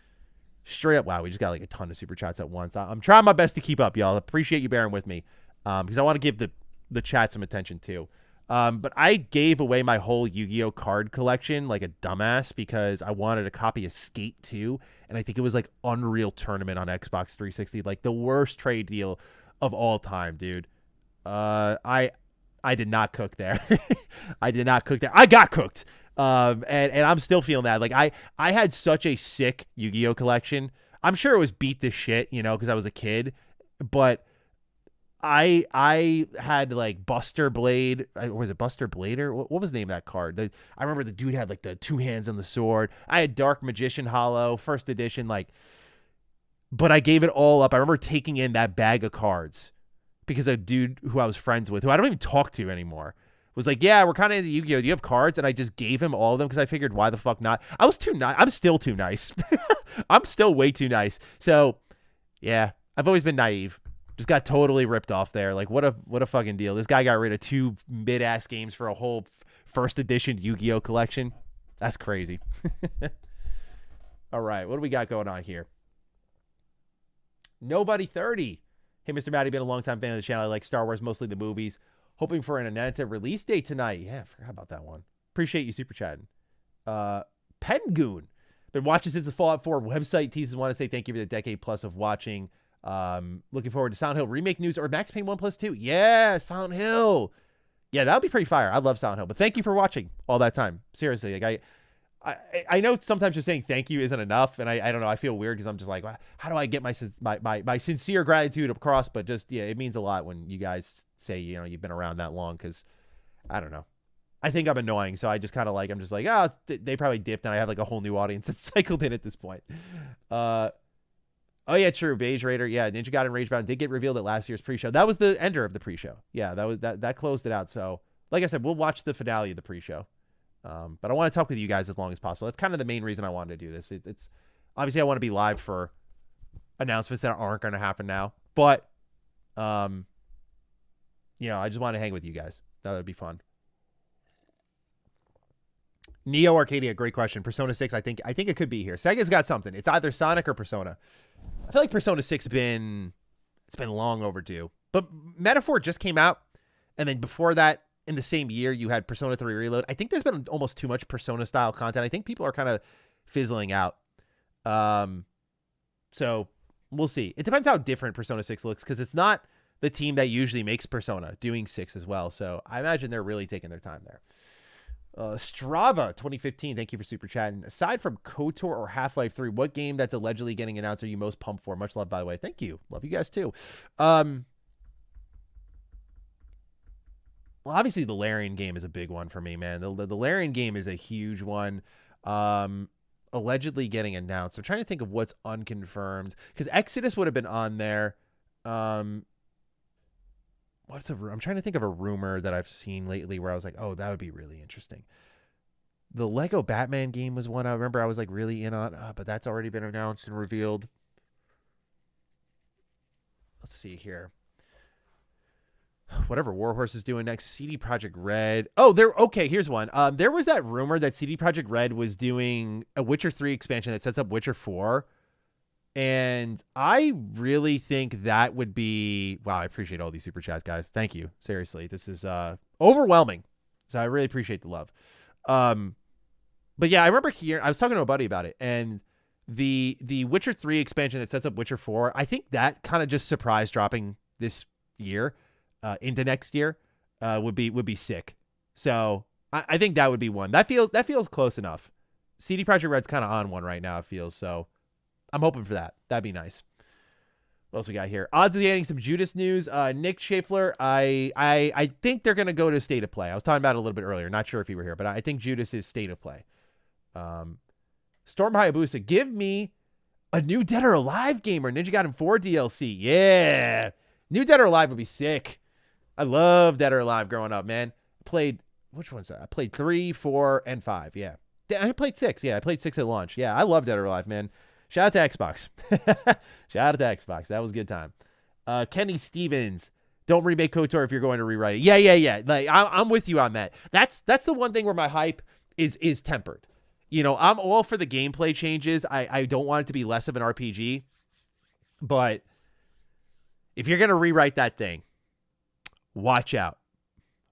straight up, wow, we just got, like, a ton of super chats at once. I'm trying my best to keep up, y'all. Appreciate you bearing with me, because I want to give the chat some attention too. But I gave away my whole Yu-Gi-Oh card collection like a dumbass because I wanted a copy of Skate 2, and I think it was like Unreal Tournament on Xbox 360, like the worst trade deal of all time, dude. I did not cook there. I did not cook there. I got cooked. And I'm still feeling that. Like, I had such a sick Yu-Gi-Oh collection. I'm sure it was beat to shit, you know, because I was a kid, but I had like Buster Blade. Was it Buster Blader? What was the name of that card? I remember the dude had like the two hands on the sword. I had Dark Magician Hollow, first edition, like, but I gave it all up. I remember taking in that bag of cards because a dude who I was friends with, who I don't even talk to anymore, was like, yeah, we're kind of into Yu-Gi-Oh. Do you have cards? And I just gave him all of them because I figured, why the fuck not? I was too nice. I'm still too nice. I'm still way too nice. So, yeah, I've always been naive. Just got totally ripped off there. Like, what a fucking deal. This guy got rid of 2 mid-ass games for a whole first edition Yu-Gi-Oh collection. That's crazy. All right, what do we got going on here? Nobody 30. Hey, Mr. Matty, been a long-time fan of the channel. I like Star Wars, mostly the movies. Hoping for an Ananta release date tonight. Yeah, I forgot about that one. Appreciate you super chatting. Pengoon. Been watching since the Fallout 4 website teases. Want to say thank you for the decade plus of watching. Looking forward to Silent Hill remake news or Max Payne 1+2. Yeah, Silent Hill. Yeah, that would be pretty fire. I love Silent Hill. But thank you for watching all that time. Seriously, like I know sometimes just saying thank you isn't enough, and I don't know. I feel weird because I'm just like, how do I get my sincere gratitude across? But just it means a lot when you guys say you've been around that long, because I don't know. I think I'm annoying, so I just kind of I'm just like, they probably dipped, and I have like a whole new audience that's cycled in at this point. Oh yeah, true. Beige Raider. Yeah, Ninja Gaiden Ragebound did get revealed at last year's pre-show. That was the ender of the pre-show. Yeah, that closed it out. So, like I said, we'll watch the finale of the pre-show. But I want to talk with you guys as long as possible. That's kind of the main reason I wanted to do this. It's obviously I want to be live for announcements that aren't going to happen now. But, I just want to hang with you guys. That would be fun. Neo Arcadia, great question. Persona 6, I think it could be here. Sega's got something. It's either Sonic or Persona. I feel like Persona 6 it's been long overdue. But Metaphor just came out, and then before that, in the same year, you had Persona 3 Reload. I think there's been almost too much Persona-style content. I think people are kind of fizzling out. So we'll see. It depends how different Persona 6 looks, because it's not the team that usually makes Persona doing 6 as well. So I imagine they're really taking their time there. Strava 2015, thank you for super chatting. Aside from KOTOR or Half-Life 3, what game that's allegedly getting announced are you most pumped for? Much love, by the way. Thank you. Love you guys too. Well, obviously the Larian game is a big one for me, man. The Larian game is a huge one. Allegedly getting announced. I'm trying to think of what's unconfirmed, because Exodus would have been on there. I'm trying to think of a rumor that I've seen lately where I was like, oh, that would be really interesting. The Lego Batman game was one I remember I was like really in on, but that's already been announced and revealed. Let's see here. Whatever Warhorse is doing next. CD Projekt Red. Oh, here's one. There was that rumor that CD Projekt Red was doing a Witcher 3 expansion that sets up Witcher 4. And I really think that would be... Wow, I appreciate all these super chats, guys. Thank you. Seriously, this is overwhelming. So I really appreciate the love. But yeah, I remember I was talking to a buddy about it, and the Witcher 3 expansion that sets up Witcher 4, I think that kind of just surprise dropping this year into next year would be sick. So I think that would be one. That feels close enough. CD Projekt Red's kind of on one right now, it feels, so I'm hoping for that. That'd be nice. What else we got here? Odds of getting some Judas news. Nick Schaeffler, I think they're going to go to State of Play. I was talking about it a little bit earlier. Not sure if you were here, but I think Judas is State of Play. Storm Hayabusa, give me a new Dead or Alive game or Ninja Gaiden 4 DLC. Yeah. New Dead or Alive would be sick. I love Dead or Alive growing up, man. Which one's that? I played 3, 4, and 5. Yeah. I played 6. Yeah, I played 6 at launch. Yeah, I love Dead or Alive, man. Shout out to Xbox. Shout out to Xbox. That was a good time. Kenny Stevens, don't remake KOTOR if you're going to rewrite it. Yeah. Like I'm with you on that. That's the one thing where my hype is tempered. I'm all for the gameplay changes. I don't want it to be less of an RPG. But if you're going to rewrite that thing, watch out.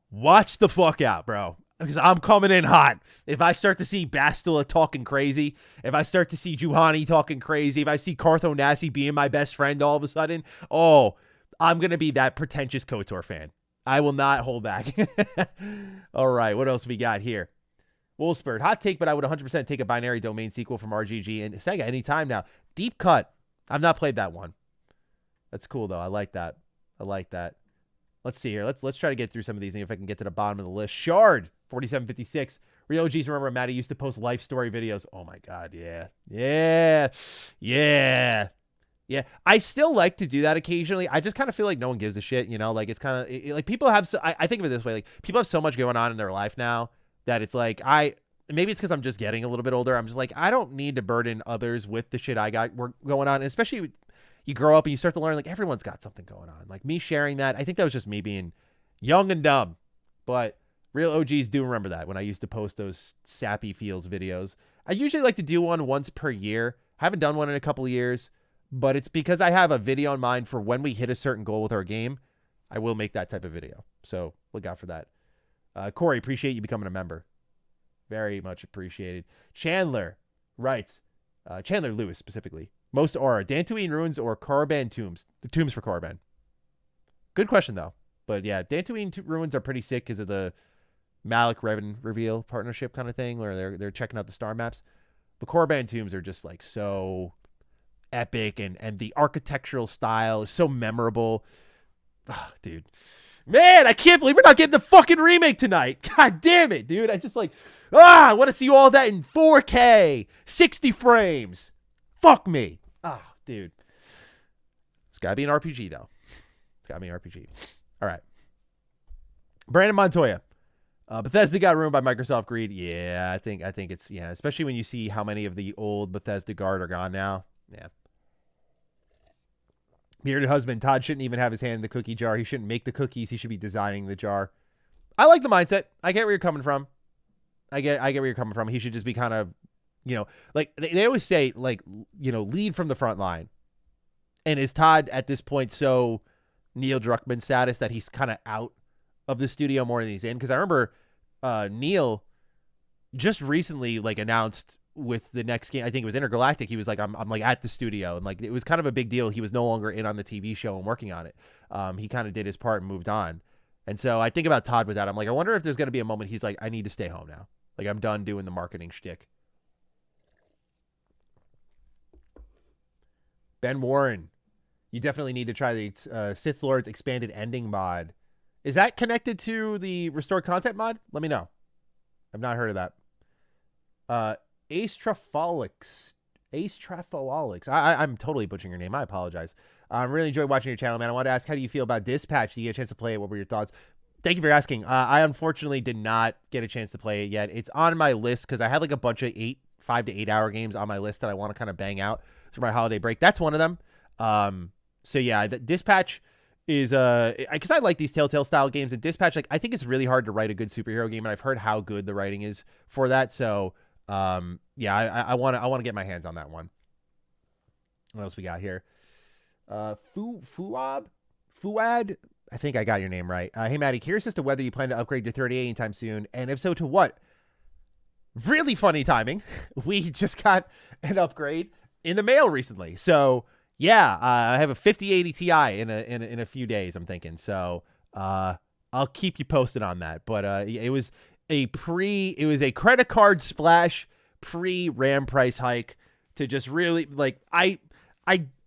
Watch the fuck out, bro. Because I'm coming in hot. If I start to see Bastila talking crazy, if I start to see Juhani talking crazy, if I see Cartho Nassi being my best friend all of a sudden, I'm going to be that pretentious KOTOR fan. I will not hold back. All right, what else we got here? Wolfspurd, hot take, but I would 100% take a binary domain sequel from RGG and Sega anytime now. Deep Cut. I've not played that one. That's cool, though. I like that. Let's see here. Let's try to get through some of these and if I can get to the bottom of the list. Shard, 4756. Real OGs remember Maddie used to post life story videos. Oh my God, yeah. I still like to do that occasionally. I just kind of feel like no one gives a shit, like it's kind of like people have, I think of it this way, like people have so much going on in their life now that it's like, maybe it's because I'm just getting a little bit older. I'm just like, I don't need to burden others with the shit I got going on, and especially you grow up and you start to learn like everyone's got something going on. Like me sharing that, I think that was just me being young and dumb. But real OGs do remember that when I used to post those sappy feels videos. I usually like to do one once per year. I haven't done one in a couple of years, but it's because I have a video in mind for when we hit a certain goal with our game. I will make that type of video. So look out for that. Corey, appreciate you becoming a member. Very much appreciated. Chandler writes, Chandler Lewis specifically. Most aura, Dantooine ruins or Korriban tombs? The tombs for Korriban. Good question though. But yeah, Dantooine ruins are pretty sick because of the Malik Revan reveal partnership kind of thing, where they're checking out the star maps. The Korriban tombs are just like so epic, and the architectural style is so memorable. Oh, dude. Man, I can't believe we're not getting the fucking remake tonight. God damn it, dude. I just I want to see all that in 4K, 60 frames. Fuck me. Dude. It's got to be an RPG, though. It's got to be an RPG. All right. Brandon Montoya. Bethesda got ruined by Microsoft greed. Yeah, I think it's, especially when you see how many of the old Bethesda guard are gone now. Yeah. Bearded husband, Todd shouldn't even have his hand in the cookie jar. He shouldn't make the cookies. He should be designing the jar. I like the mindset. I get where you're coming from. I get where you're coming from. He should just be kind of, like they always say, lead from the front line. And is Todd at this point so Neil Druckmann status that he's kind of out of the studio more than he's in? Because I remember Neil just recently announced with the next game, I think it was Intergalactic, he was like, I'm at the studio, and it was kind of a big deal. He was no longer in on the TV show and working on it. He kind of did his part and moved on. And so I think about Todd with that. I'm like, I wonder if there's going to be a moment he's like, I need to stay home now. I'm done doing the marketing shtick. Ben Warren, you definitely need to try the Sith Lord's expanded ending mod. Is that connected to the restored content mod? Let me know. I've not heard of that. Ace Trafalix. I'm totally butchering your name. I apologize. I really enjoyed watching your channel, man. I wanted to ask, how do you feel about Dispatch? Did you get a chance to play it? What were your thoughts? Thank you for asking. I unfortunately did not get a chance to play it yet. It's on my list because I had a bunch of 5 to 8 hour games on my list that I want to kind of bang out for my holiday break. That's one of them. So yeah, the Dispatch is because I like these Telltale style games, and Dispatch, I think it's really hard to write a good superhero game, and I've heard how good the writing is for that. So yeah, I want to get my hands on that one. What else we got here? Fuad, I think I got your name right. Hey Maddie, curious as to whether you plan to upgrade to 3080 anytime soon, and if so, to what? Really funny timing. We just got an upgrade in the mail recently, so yeah, I have a 5080 Ti in a few days, I'm thinking. So I'll keep you posted on that. But it was a credit card splash pre-RAM price hike to just really I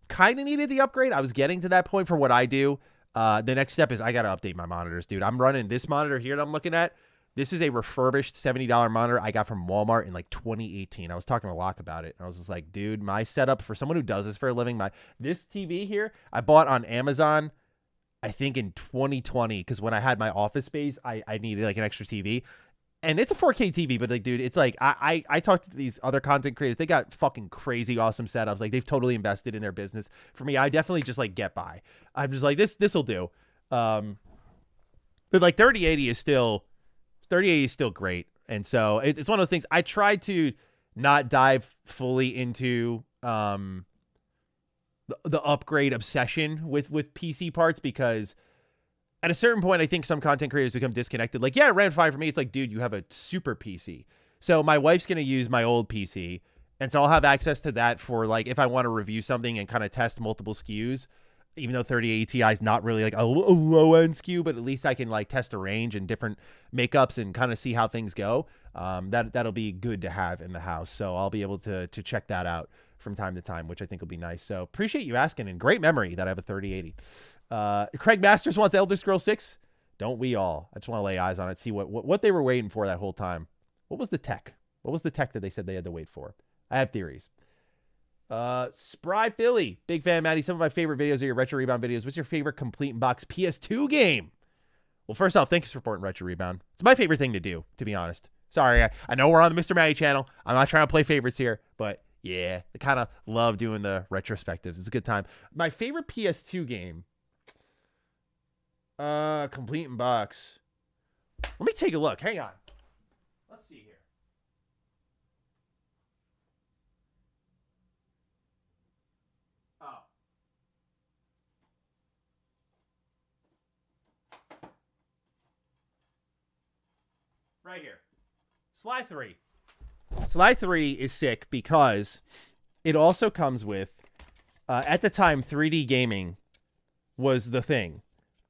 kind of needed the upgrade. I was getting to that point for what I do. The next step is I got to update my monitors, dude. I'm running this monitor here that I'm looking at. This is a refurbished $70 monitor I got from Walmart in 2018. I was talking to Locke about it. I was just like, dude, my setup for someone who does this for a living, this TV here, I bought on Amazon, I think in 2020, because when I had my office space, I needed an extra TV. And it's a 4K TV, but dude, it's I talked to these other content creators. They got fucking crazy awesome setups. They've totally invested in their business. For me, I definitely just get by. I'm just this'll do. But 3080 is still great. And so it's one of those things. I tried to not dive fully into the upgrade obsession with PC parts, because at a certain point, I think some content creators become disconnected. Yeah, it ran fine for me. It's dude, you have a super PC. So my wife's going to use my old PC. And so I'll have access to that for if I want to review something and kind of test multiple SKUs, even though 3080 Ti is not really a low end SKU, but at least I can test a range and different makeups and kind of see how things go. That'll be good to have in the house. So I'll be able to check that out from time to time, which I think will be nice. So appreciate you asking, and great memory that I have a 3080. Craig Masters wants Elder Scrolls 6. Don't we all? I just want to lay eyes on it, see what they were waiting for that whole time. What was the tech? What was the tech that they said they had to wait for? I have theories. Spry Philly, big fan, Maddie. Some of my favorite videos are your Retro Rebound videos. What's your favorite complete in box PS2 game? Well, first off, thank you for supporting Retro Rebound. It's my favorite thing to do, to be honest. Sorry, I know we're on the Mr. Maddie channel. I'm not trying to play favorites here, but yeah, I kind of love doing the retrospectives. It's a good time. My favorite PS2 game, complete in box. Let me take a look. Hang on. Let's see here. Oh. Right here. Sly 3. Sly 3 is sick because it also comes with, at the time, 3D gaming was the thing.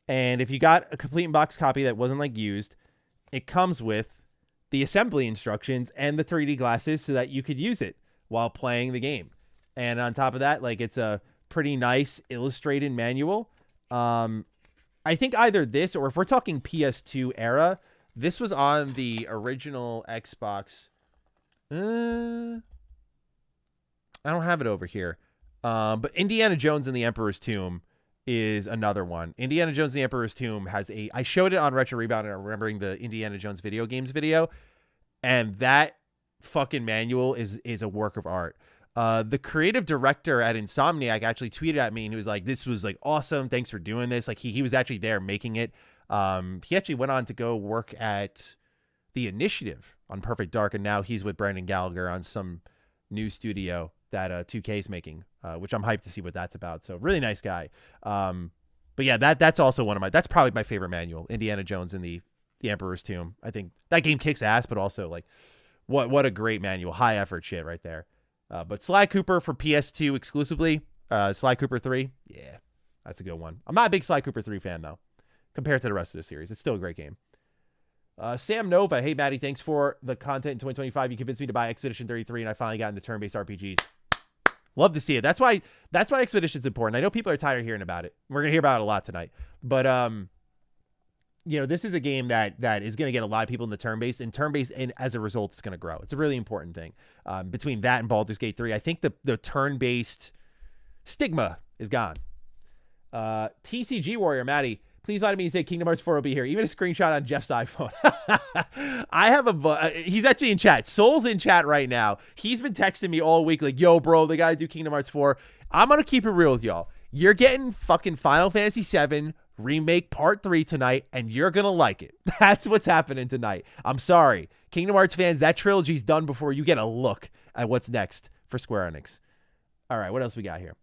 And if you got a complete in-box copy that wasn't like used, it comes with the assembly instructions and the 3D glasses so that you could use it while playing the game. And on top of that, like, it's a pretty nice illustrated manual. I think either this, or if we're talking PS2 era, this was on the original Xbox. I don't have it over here. But Indiana Jones and the Emperor's Tomb is another one. Indiana Jones and the Emperor's Tomb has I showed it on Retro Rebound, and I'm remembering the Indiana Jones video games video, and that fucking manual is a work of art. The creative director at Insomniac actually tweeted at me, and he was like, "This was like awesome. Thanks for doing this." Like he was actually there making it. He actually went on to go work at The Initiative on Perfect Dark, and now he's with Brandon Gallagher on some new studio that 2K's making, which I'm hyped to see what that's about. So really nice guy. But yeah, that's also that's probably my favorite manual, Indiana Jones and the Emperor's Tomb. I think that game kicks ass, but also like what a great manual, high effort shit right there. But Sly Cooper for PS2 exclusively, Sly Cooper 3, yeah, that's a good one. I'm not a big Sly Cooper 3 fan though, compared to the rest of the series. It's still a great game. Sam Nova, hey Maddie, thanks for the content in 2025. You convinced me to buy Expedition 33, and I finally got into turn-based RPGs. Love to see it. That's why Expedition's important. I know people are tired of hearing about it. We're gonna hear about it a lot tonight. But this is a game that is gonna get a lot of people in the turn-based, and as a result, it's gonna grow. It's a really important thing. Between that and Baldur's Gate 3, I think the turn-based stigma is gone. TCG Warrior, Maddie, please let me say Kingdom Hearts 4 will be here. Even a screenshot on Jeff's iPhone. I have he's actually in chat. Soul's in chat right now. He's been texting me all week like, yo, bro, they got to do Kingdom Hearts 4. I'm going to keep it real with y'all. You're getting fucking Final Fantasy VII Remake Part 3 tonight, and you're going to like it. That's what's happening tonight. I'm sorry. Kingdom Hearts fans, that trilogy's done before you get a look at what's next for Square Enix. All right, what else we got here?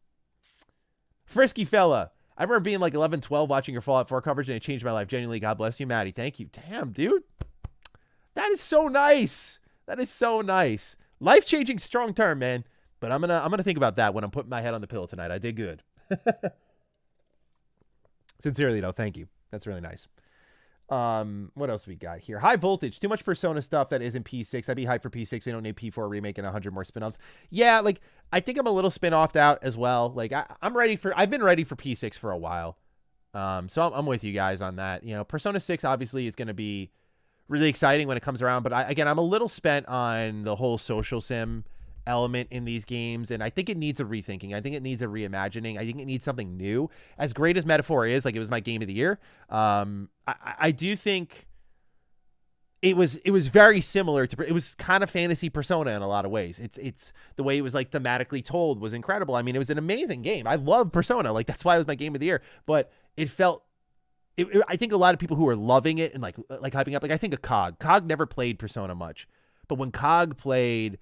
Frisky Fella. I remember being like 11, 12 watching your Fallout 4 coverage, and it changed my life. Genuinely, God bless you, Maddie. Thank you. Damn, dude. That is so nice. That is so nice. Life-changing strong term, man. But I'm gonna think about that when I'm putting my head on the pillow tonight. I did good. Sincerely, though, thank you. That's really nice. What else we got here? High Voltage. Too much Persona stuff that isn't P6. I'd be hyped for P6. We don't need P4 remake and 100 more spin-offs. Yeah, like, I think I'm a little spin-offed out as well. Like, I've been ready for P6 for a while. So I'm with you guys on that. Persona 6 obviously is going to be really exciting when it comes around. But I'm a little spent on the whole social sim element in these games, and I think it needs a rethinking. I think it needs a reimagining. I think it needs something new. As great as Metaphor is, like, it was my game of the year. I do think it was very similar to, it was kind of fantasy Persona in a lot of ways. It's the way it was like thematically told was incredible. I mean, it was an amazing game. I love Persona. Like, that's why it was my game of the year. But it felt, I think a lot of people who are loving it and like hyping up, like, I think of Cog never played Persona much, but when Cog played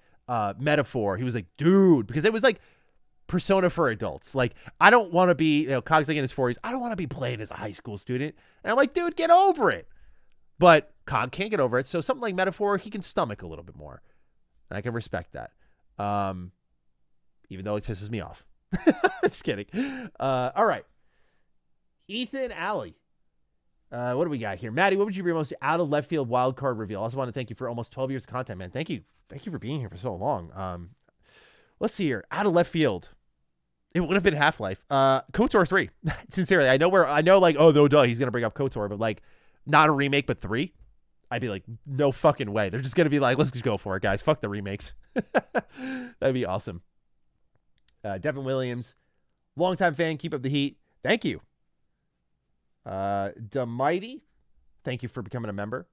Metaphor, he was like, dude, because it was like Persona for adults. Like, I don't want to be, Cog's like in his 40s. I don't want to be playing as a high school student. And I'm like, dude, get over it. But Cog can't get over it. So something like Metaphor, he can stomach a little bit more. And I can respect that. Even though it pisses me off. Just kidding. All right. Ethan Alley. What do we got here? Maddie, what would you be most out of left field wild card reveal? I also want to thank you for almost 12 years of content, man. Thank you. Thank you for being here for so long. Let's see here. Out of left field. It would have been Half-Life. KOTOR 3. Sincerely, I know like, oh, no, duh, he's going to bring up KOTOR, but like, not a remake, but 3. I'd be like, no fucking way. They're just going to be like, let's just go for it, guys. Fuck the remakes. That'd be awesome. Devin Williams, longtime fan. Keep up the heat. Thank you. Demighty, thank you for becoming a member.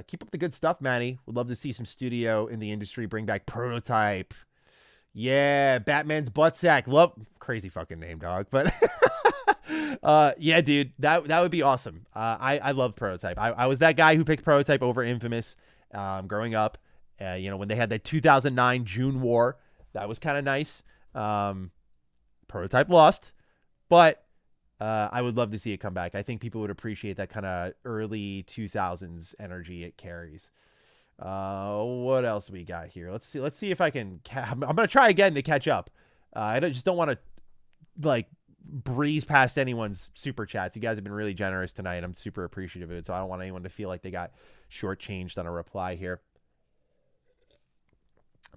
Keep up the good stuff, Manny. Would love to see some studio in the industry bring back Prototype. Yeah, Batman's butt sack. Love, crazy fucking name, dog. But yeah, dude, that would be awesome. I love Prototype. I was that guy who picked Prototype over Infamous growing up. When they had that 2009 June War, that was kind of nice. Prototype lost, but I would love to see it come back. I think people would appreciate that kind of early 2000s energy it carries. What else we got here? Let's see. Let's see if I can. I'm gonna try again to catch up. Just don't want to like breeze past anyone's super chats. You guys have been really generous tonight. I'm super appreciative of it. So I don't want anyone to feel like they got shortchanged on a reply here.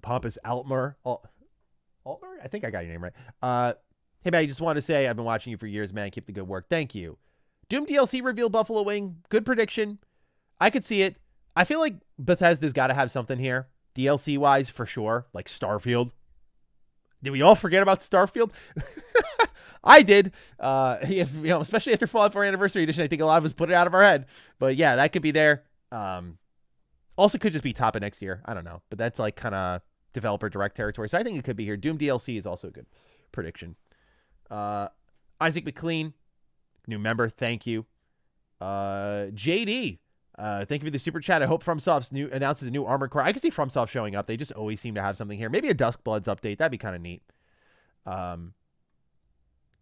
Pompous Altmer. Altmer? I think I got your name right. Hey, man, I just want to say I've been watching you for years, man. Keep the good work. Thank you. Doom DLC revealed Buffalo Wing. Good prediction. I could see it. I feel like Bethesda's got to have something here. DLC-wise, for sure. Like Starfield. Did we all forget about Starfield? I did. Especially after Fallout 4 Anniversary Edition, I think a lot of us put it out of our head. But yeah, that could be there. Also could just be top of next year. I don't know. But that's like kind of developer direct territory. So I think it could be here. Doom DLC is also a good prediction. Isaac McLean, new member. Thank you. JD, thank you for the super chat. I hope FromSoft announces a new Armored Core. I can see FromSoft showing up. They just always seem to have something here. Maybe a Duskbloods update. That'd be kind of neat.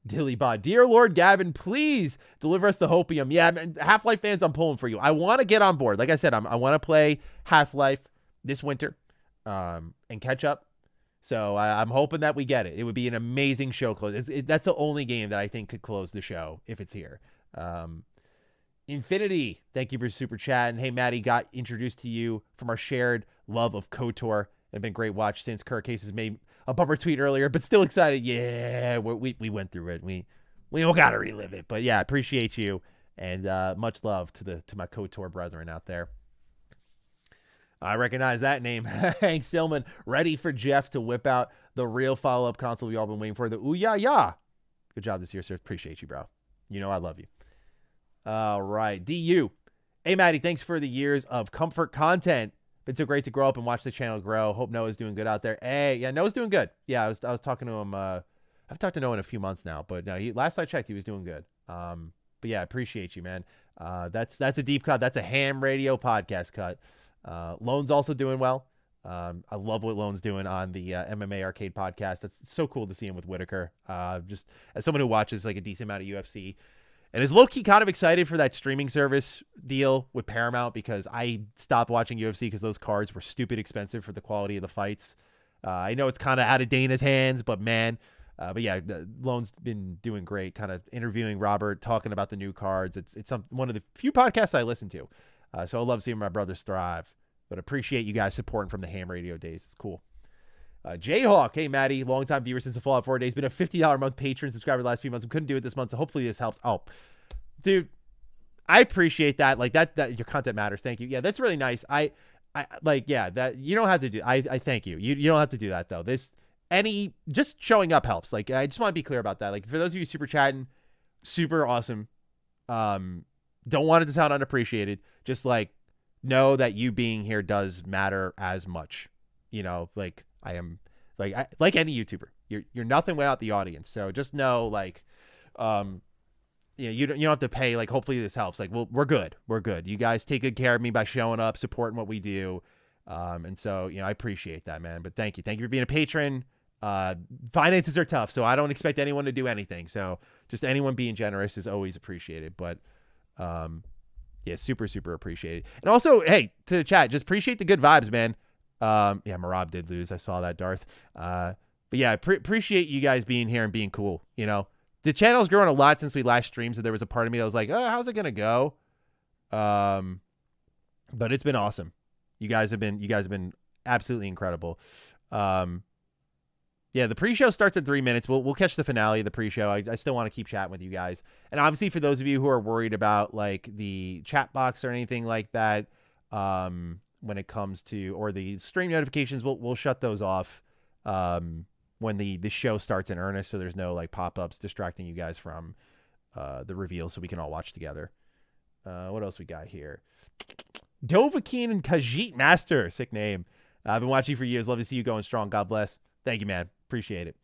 Dillybot, dear Lord Gavin, please deliver us the Hopium. Yeah, man, Half-Life fans, I'm pulling for you. I want to get on board. Like I said, I want to play Half-Life this winter and catch up. So I'm hoping that we get it. It would be an amazing show close. That's the only game that I think could close the show if it's here. Infinity, thank you for super chat. And hey, Maddie, got introduced to you from our shared love of KOTOR. It's been a great watch since Kirk Cases made a bumper tweet earlier, but still excited. Yeah, we went through it. We all got to relive it. But yeah, appreciate you. And much love to my KOTOR brethren out there. I recognize that name. Hank Stillman, ready for Jeff to whip out the real follow-up console we all been waiting for. The Ooh-Ya-Ya. Good job this year, sir. Appreciate you, bro. You know I love you. All right. DU. Hey, Maddie, thanks for the years of comfort content. Been so great to grow up and watch the channel grow. Hope Noah's doing good out there. Hey, yeah, Noah's doing good. Yeah, I was talking to him. I've talked to Noah in a few months now, but no, last I checked, he was doing good. But yeah, I appreciate you, man. That's a deep cut. That's a ham radio podcast cut. Lone's also doing well. I love what Lone's doing on the MMA Arcade podcast. That's so cool to see him with Whitaker. Just as someone who watches like a decent amount of UFC and is low-key kind of excited for that streaming service deal with Paramount, because I stopped watching UFC because those cards were stupid expensive for the quality of the fights. I know it's kind of out of Dana's hands, but man, but yeah, Lone's been doing great, kind of interviewing Robert, talking about the new cards. It's one of the few podcasts I listen to. So I love seeing my brothers thrive, but appreciate you guys supporting from the ham radio days. It's cool. Jayhawk, hey, Maddie, longtime viewer since the Fallout 4 days. Been a $50 a month patron subscriber the last few months. We couldn't do it this month, so hopefully this helps. Oh, dude, I appreciate that. Like that your content matters. Thank you. Yeah, that's really nice. I like, yeah, that you don't have to do. I thank you. You don't have to do that though. Just showing up helps. Like, I just want to be clear about that. Like, for those of you super chatting, super awesome. Don't want it to sound unappreciated. Just like know that you being here does matter as much. You know, like I am, like any YouTuber, you're nothing without the audience. So just know, like, you don't have to pay. Like, hopefully this helps. Like, well, we're good. You guys take good care of me by showing up, supporting what we do. And so, I appreciate that, man. But thank you for being a patron. Finances are tough, so I don't expect anyone to do anything. So just anyone being generous is always appreciated. But yeah, super, super appreciated. And also, hey, to the chat, just appreciate the good vibes, man. Yeah, Marab did lose. I saw that, Darth. But yeah, appreciate you guys being here and being cool. The channel's grown a lot since we last streamed, so there was a part of me that was like, oh, how's it gonna go? But it's been awesome. You guys have been absolutely incredible. Yeah, the pre-show starts in 3 minutes. We'll catch the finale of the pre-show. I still want to keep chatting with you guys. And obviously, for those of you who are worried about like the chat box or anything like that, when it comes to, or the stream notifications, we'll shut those off when the show starts in earnest, so there's no like pop-ups distracting you guys from the reveal, so we can all watch together. What else we got here? Dovahkiin and Khajiit Master, sick name. I've been watching you for years. Love to see you going strong. God bless. Thank you, man. Appreciate it.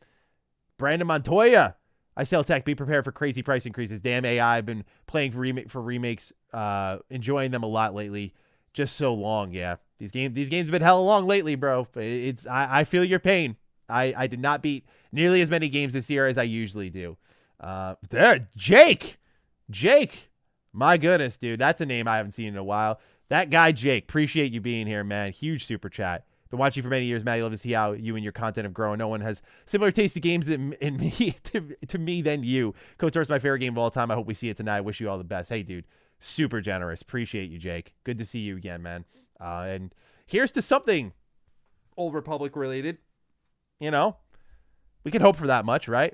Brandon Montoya. I sell tech. Be prepared for crazy price increases. Damn AI. I've been playing for remakes. Enjoying them a lot lately. Just so long. Yeah. These games have been hella long lately, bro. I feel your pain. I did not beat nearly as many games this year as I usually do. Jake. My goodness, dude. That's a name I haven't seen in a while. That guy, Jake, appreciate you being here, man. Huge super chat. Been watching you for many years, Matt. I love to see how you and your content have grown. No one has similar tasty games in me to me than you. KOTOR is my favorite game of all time. I hope we see it tonight. I wish you all the best. Hey, dude, super generous. Appreciate you, Jake. Good to see you again, man. And here's to something Old Republic related. You know, we can hope for that much, right?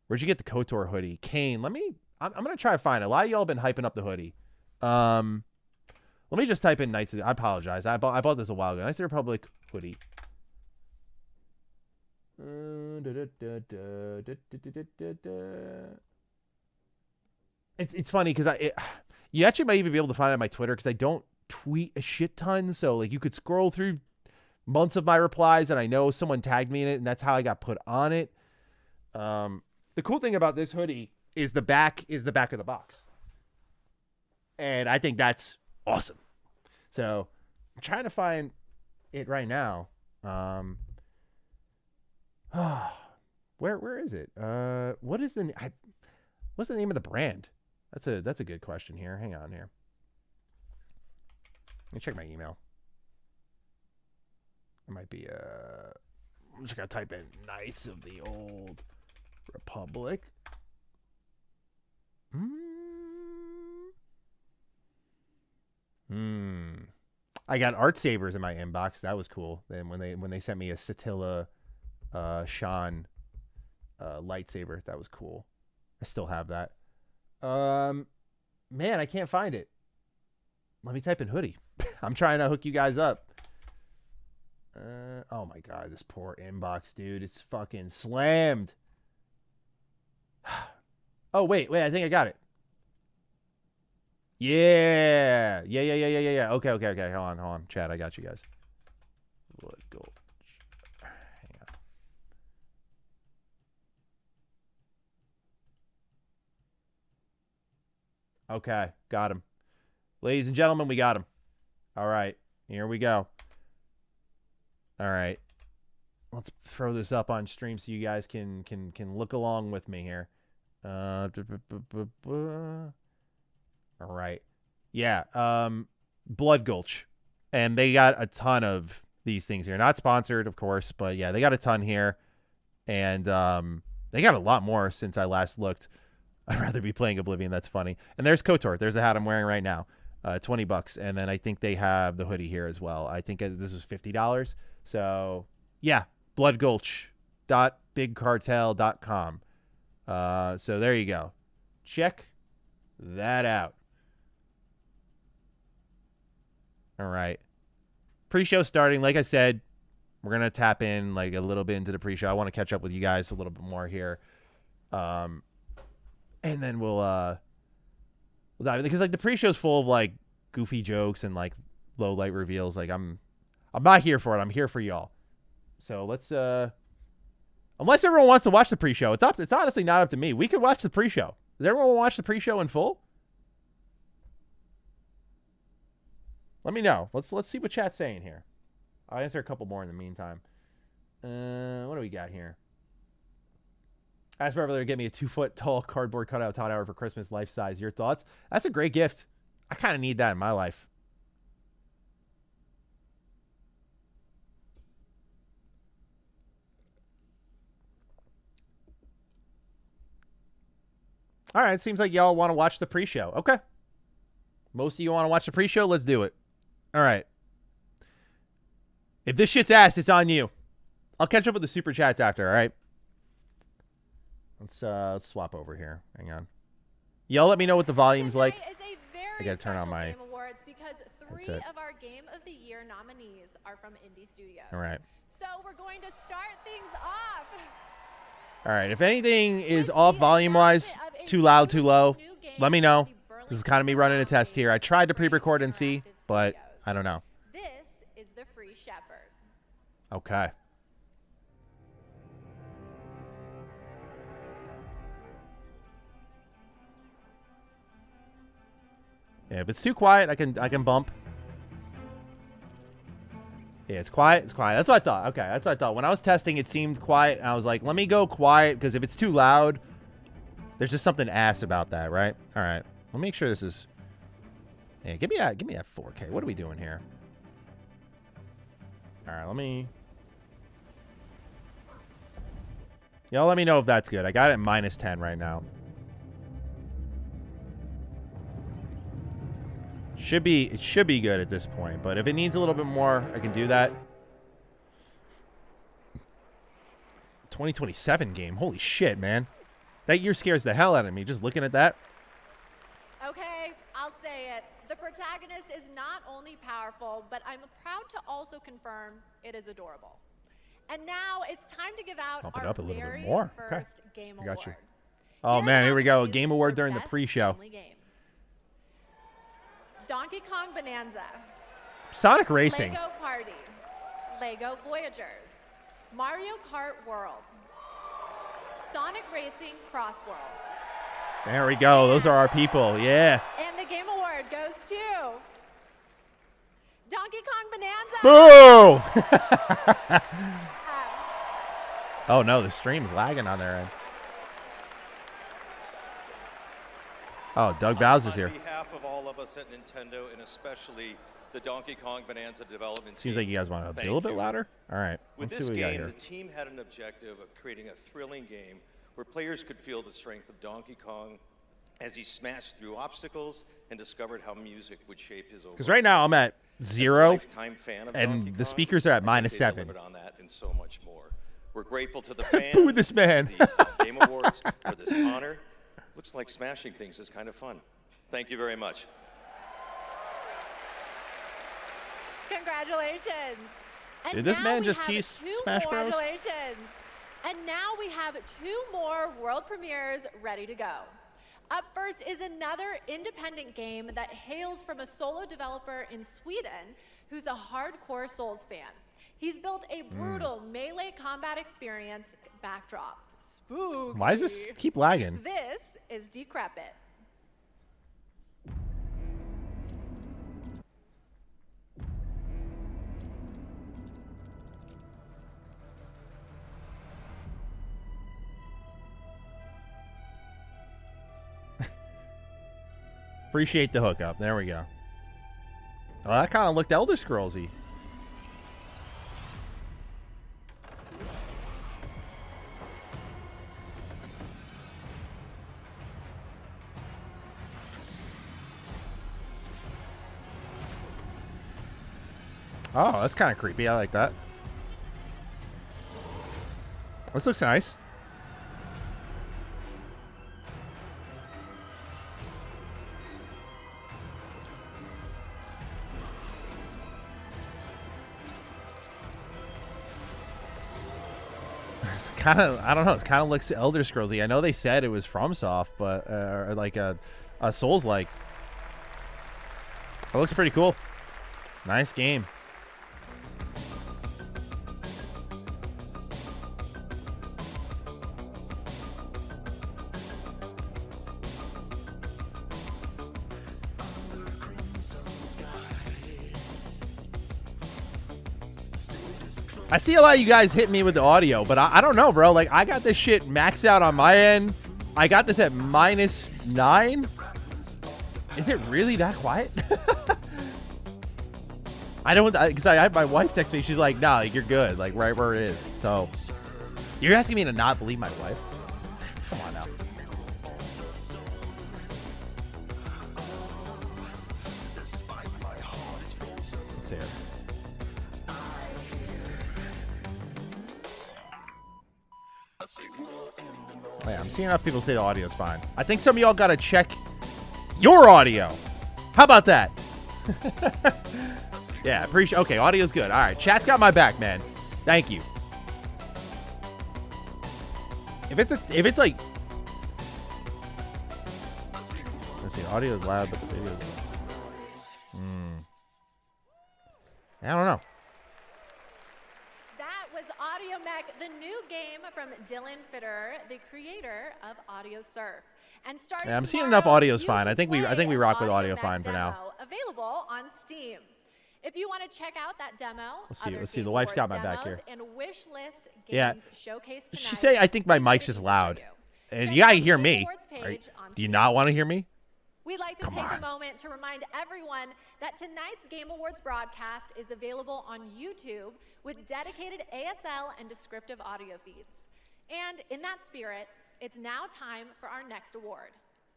Where'd you get the KOTOR hoodie? Kane, I'm going to try to find it. A lot of y'all have been hyping up the hoodie. Let me just type in Knights of the... I apologize. I bought this a while ago. Knights of the Republic hoodie. It's funny because you actually might even be able to find it on my Twitter because I don't tweet a shit ton. So like you could scroll through months of my replies and I know someone tagged me in it and that's how I got put on it. The cool thing about this hoodie is the back of the box. And I think that's awesome. So I'm trying to find it right now. Where is it? What's the name of the brand? That's a good question here. Hang on here. Let me check my email. It might be I'm just gonna type in Knights of the Old Republic. I got Art Sabers in my inbox. That was cool. Then when they sent me a Satilla Shan lightsaber, that was cool. I still have that. Man, I can't find it. Let me type in hoodie. I'm trying to hook you guys up. Oh my god, this poor inbox, dude. It's fucking slammed. Oh wait, I think I got it. Yeah. Okay. Hold on. Chat, I got you guys. Blood Gulch. Hang on. Okay, got him. Ladies and gentlemen, we got him. All right, here we go. All right. Let's throw this up on stream so you guys can look along with me here. All right. Yeah. Blood Gulch. And they got a ton of these things here. Not sponsored, of course, but yeah, they got a ton here. And they got a lot more since I last looked. I'd rather be playing Oblivion. That's funny. And there's KOTOR. There's a hat I'm wearing right now. $20. And then I think they have the hoodie here as well. I think this was $50. So, yeah. bloodgulch.bigcartel.com. So there you go. Check that out. All right. Pre-show starting. Like I said, we're going to tap in like a little bit into the pre-show. I want to catch up with you guys a little bit more here. And then we'll dive in because like the pre-show's full of like goofy jokes and like low light reveals. Like I'm not here for it. I'm here for y'all. So let's unless everyone wants to watch the pre-show, it's honestly not up to me. We could watch the pre-show. Does everyone watch the pre-show in full? Let me know. Let's see what chat's saying here. I'll answer a couple more in the meantime. What do we got here? Ask my brother to get me a 2-foot tall cardboard cutout Todd Howard for Christmas, life size. Your thoughts? That's a great gift. I kind of need that in my life. All right, it seems like y'all want to watch the pre-show. Okay. Most of you want to watch the pre-show? Let's do it. All right. If this shit's ass, it's on you. I'll catch up with the super chats after, all right? Let's swap over here. Hang on. Y'all let me know what the volume's like. I gotta turn on my because 3 of our Game of the Year nominees are from Indie Studios. All right. So we're going to start things off. All right. If anything is off volume-wise, too loud, too low, let me know. This is kind of me running a test here. I tried to pre-record and see, but I don't know. This is the Free Shepherd. Okay. Yeah, if it's too quiet, I can bump. Yeah, it's quiet. It's quiet. That's what I thought. Okay, that's what I thought. When I was testing, it seemed quiet, and I was like, let me go quiet, because if it's too loud, there's just something ass about that, right? All right. Let me make sure this is Yeah, give me that 4K. What are we doing here? All right, let me. Y'all let me know if that's good. I got it at -10 right now. It should be good at this point, but if it needs a little bit more, I can do that. 2027 game. Holy shit, man. That year scares the hell out of me just looking at that. Okay, I'll say it. The protagonist is not only powerful, but I'm proud to also confirm it is adorable. And now it's time to give out our very first game award. Got you. Oh man, here we go. Game award during the pre-show. Donkey Kong Bonanza. Sonic Racing. Lego Party. Lego Voyagers. Mario Kart World. Sonic Racing Crossworlds. There we go. Those are our people. Yeah. And the game award goes to Donkey Kong Bonanza. Boo! Oh no, the stream's lagging on their end. Oh, Doug Bowser's here. On behalf of all of us at Nintendo, and especially the Donkey Kong Bonanza development team. Seems like you guys want to be a little bit louder. All right, let's see what we got game, here. the team had an objective of creating a thrilling game where players could feel the strength of Donkey Kong as he smashed through obstacles and discovered how music would shape his overall. Because right now I'm at 0, fan of and the speakers are at -7. On that and so much more. We're grateful to the fans. Boo this man. The Game Awards for this honor. Looks like smashing things is kind of fun. Thank you very much. Congratulations. And Did this man just have tease two Smash more Bros? Congratulations. And now we have 2 more world premieres ready to go. Up first is another independent game that hails from a solo developer in Sweden who's a hardcore Souls fan. He's built a brutal melee combat experience backdrop. Spooky. Why does this keep lagging? This is Decrepit. Appreciate the hookup. There we go. Well, that kind of looked Elder Scrolls-y. Oh, that's kind of creepy. I like that. This looks nice. It's kind of, I don't know, it kind of looks Elder Scrolls-y. I know they said it was FromSoft, but like a Souls-like. It looks pretty cool. Nice game. I see a lot of you guys hit me with the audio, but I don't know, bro. Like, I got this shit maxed out on my end. I got this at -9. Is it really that quiet? I don't, because I had my wife text me. She's like, nah, like, you're good. Like, right where it is. So, you're asking me to not believe my wife? Come on now. Let's see it. Oh, yeah, I'm seeing enough people say the audio's fine. I think some of y'all gotta check your audio. How about that? Yeah, appreciate. Okay, audio's good. All right, chat's got my back, man. Thank you. If it's like, let's see, audio's loud, but the video's. I don't know. That was Audio Mech, the new game from Dylan Fitter, the creator of Audio Surf. And starting I'm seeing tomorrow, enough audio's you fine. can I think we play rock with an audio Mech fine for now. demo available on Steam. If you want to check out that demo, Let's see. other Let's see. The Game wife's got Awards my back demos, here. and wish list games Yeah. showcased She tonight, say I think my we made mic's it just for loud, you. and Check you gotta out the hear Game me. Awards page Right? on Do you Steam. not want to hear me? We'd like to take a moment to remind everyone that tonight's Game Awards broadcast is available on YouTube with dedicated ASL and descriptive audio feeds. And in that spirit, it's now time for our next award.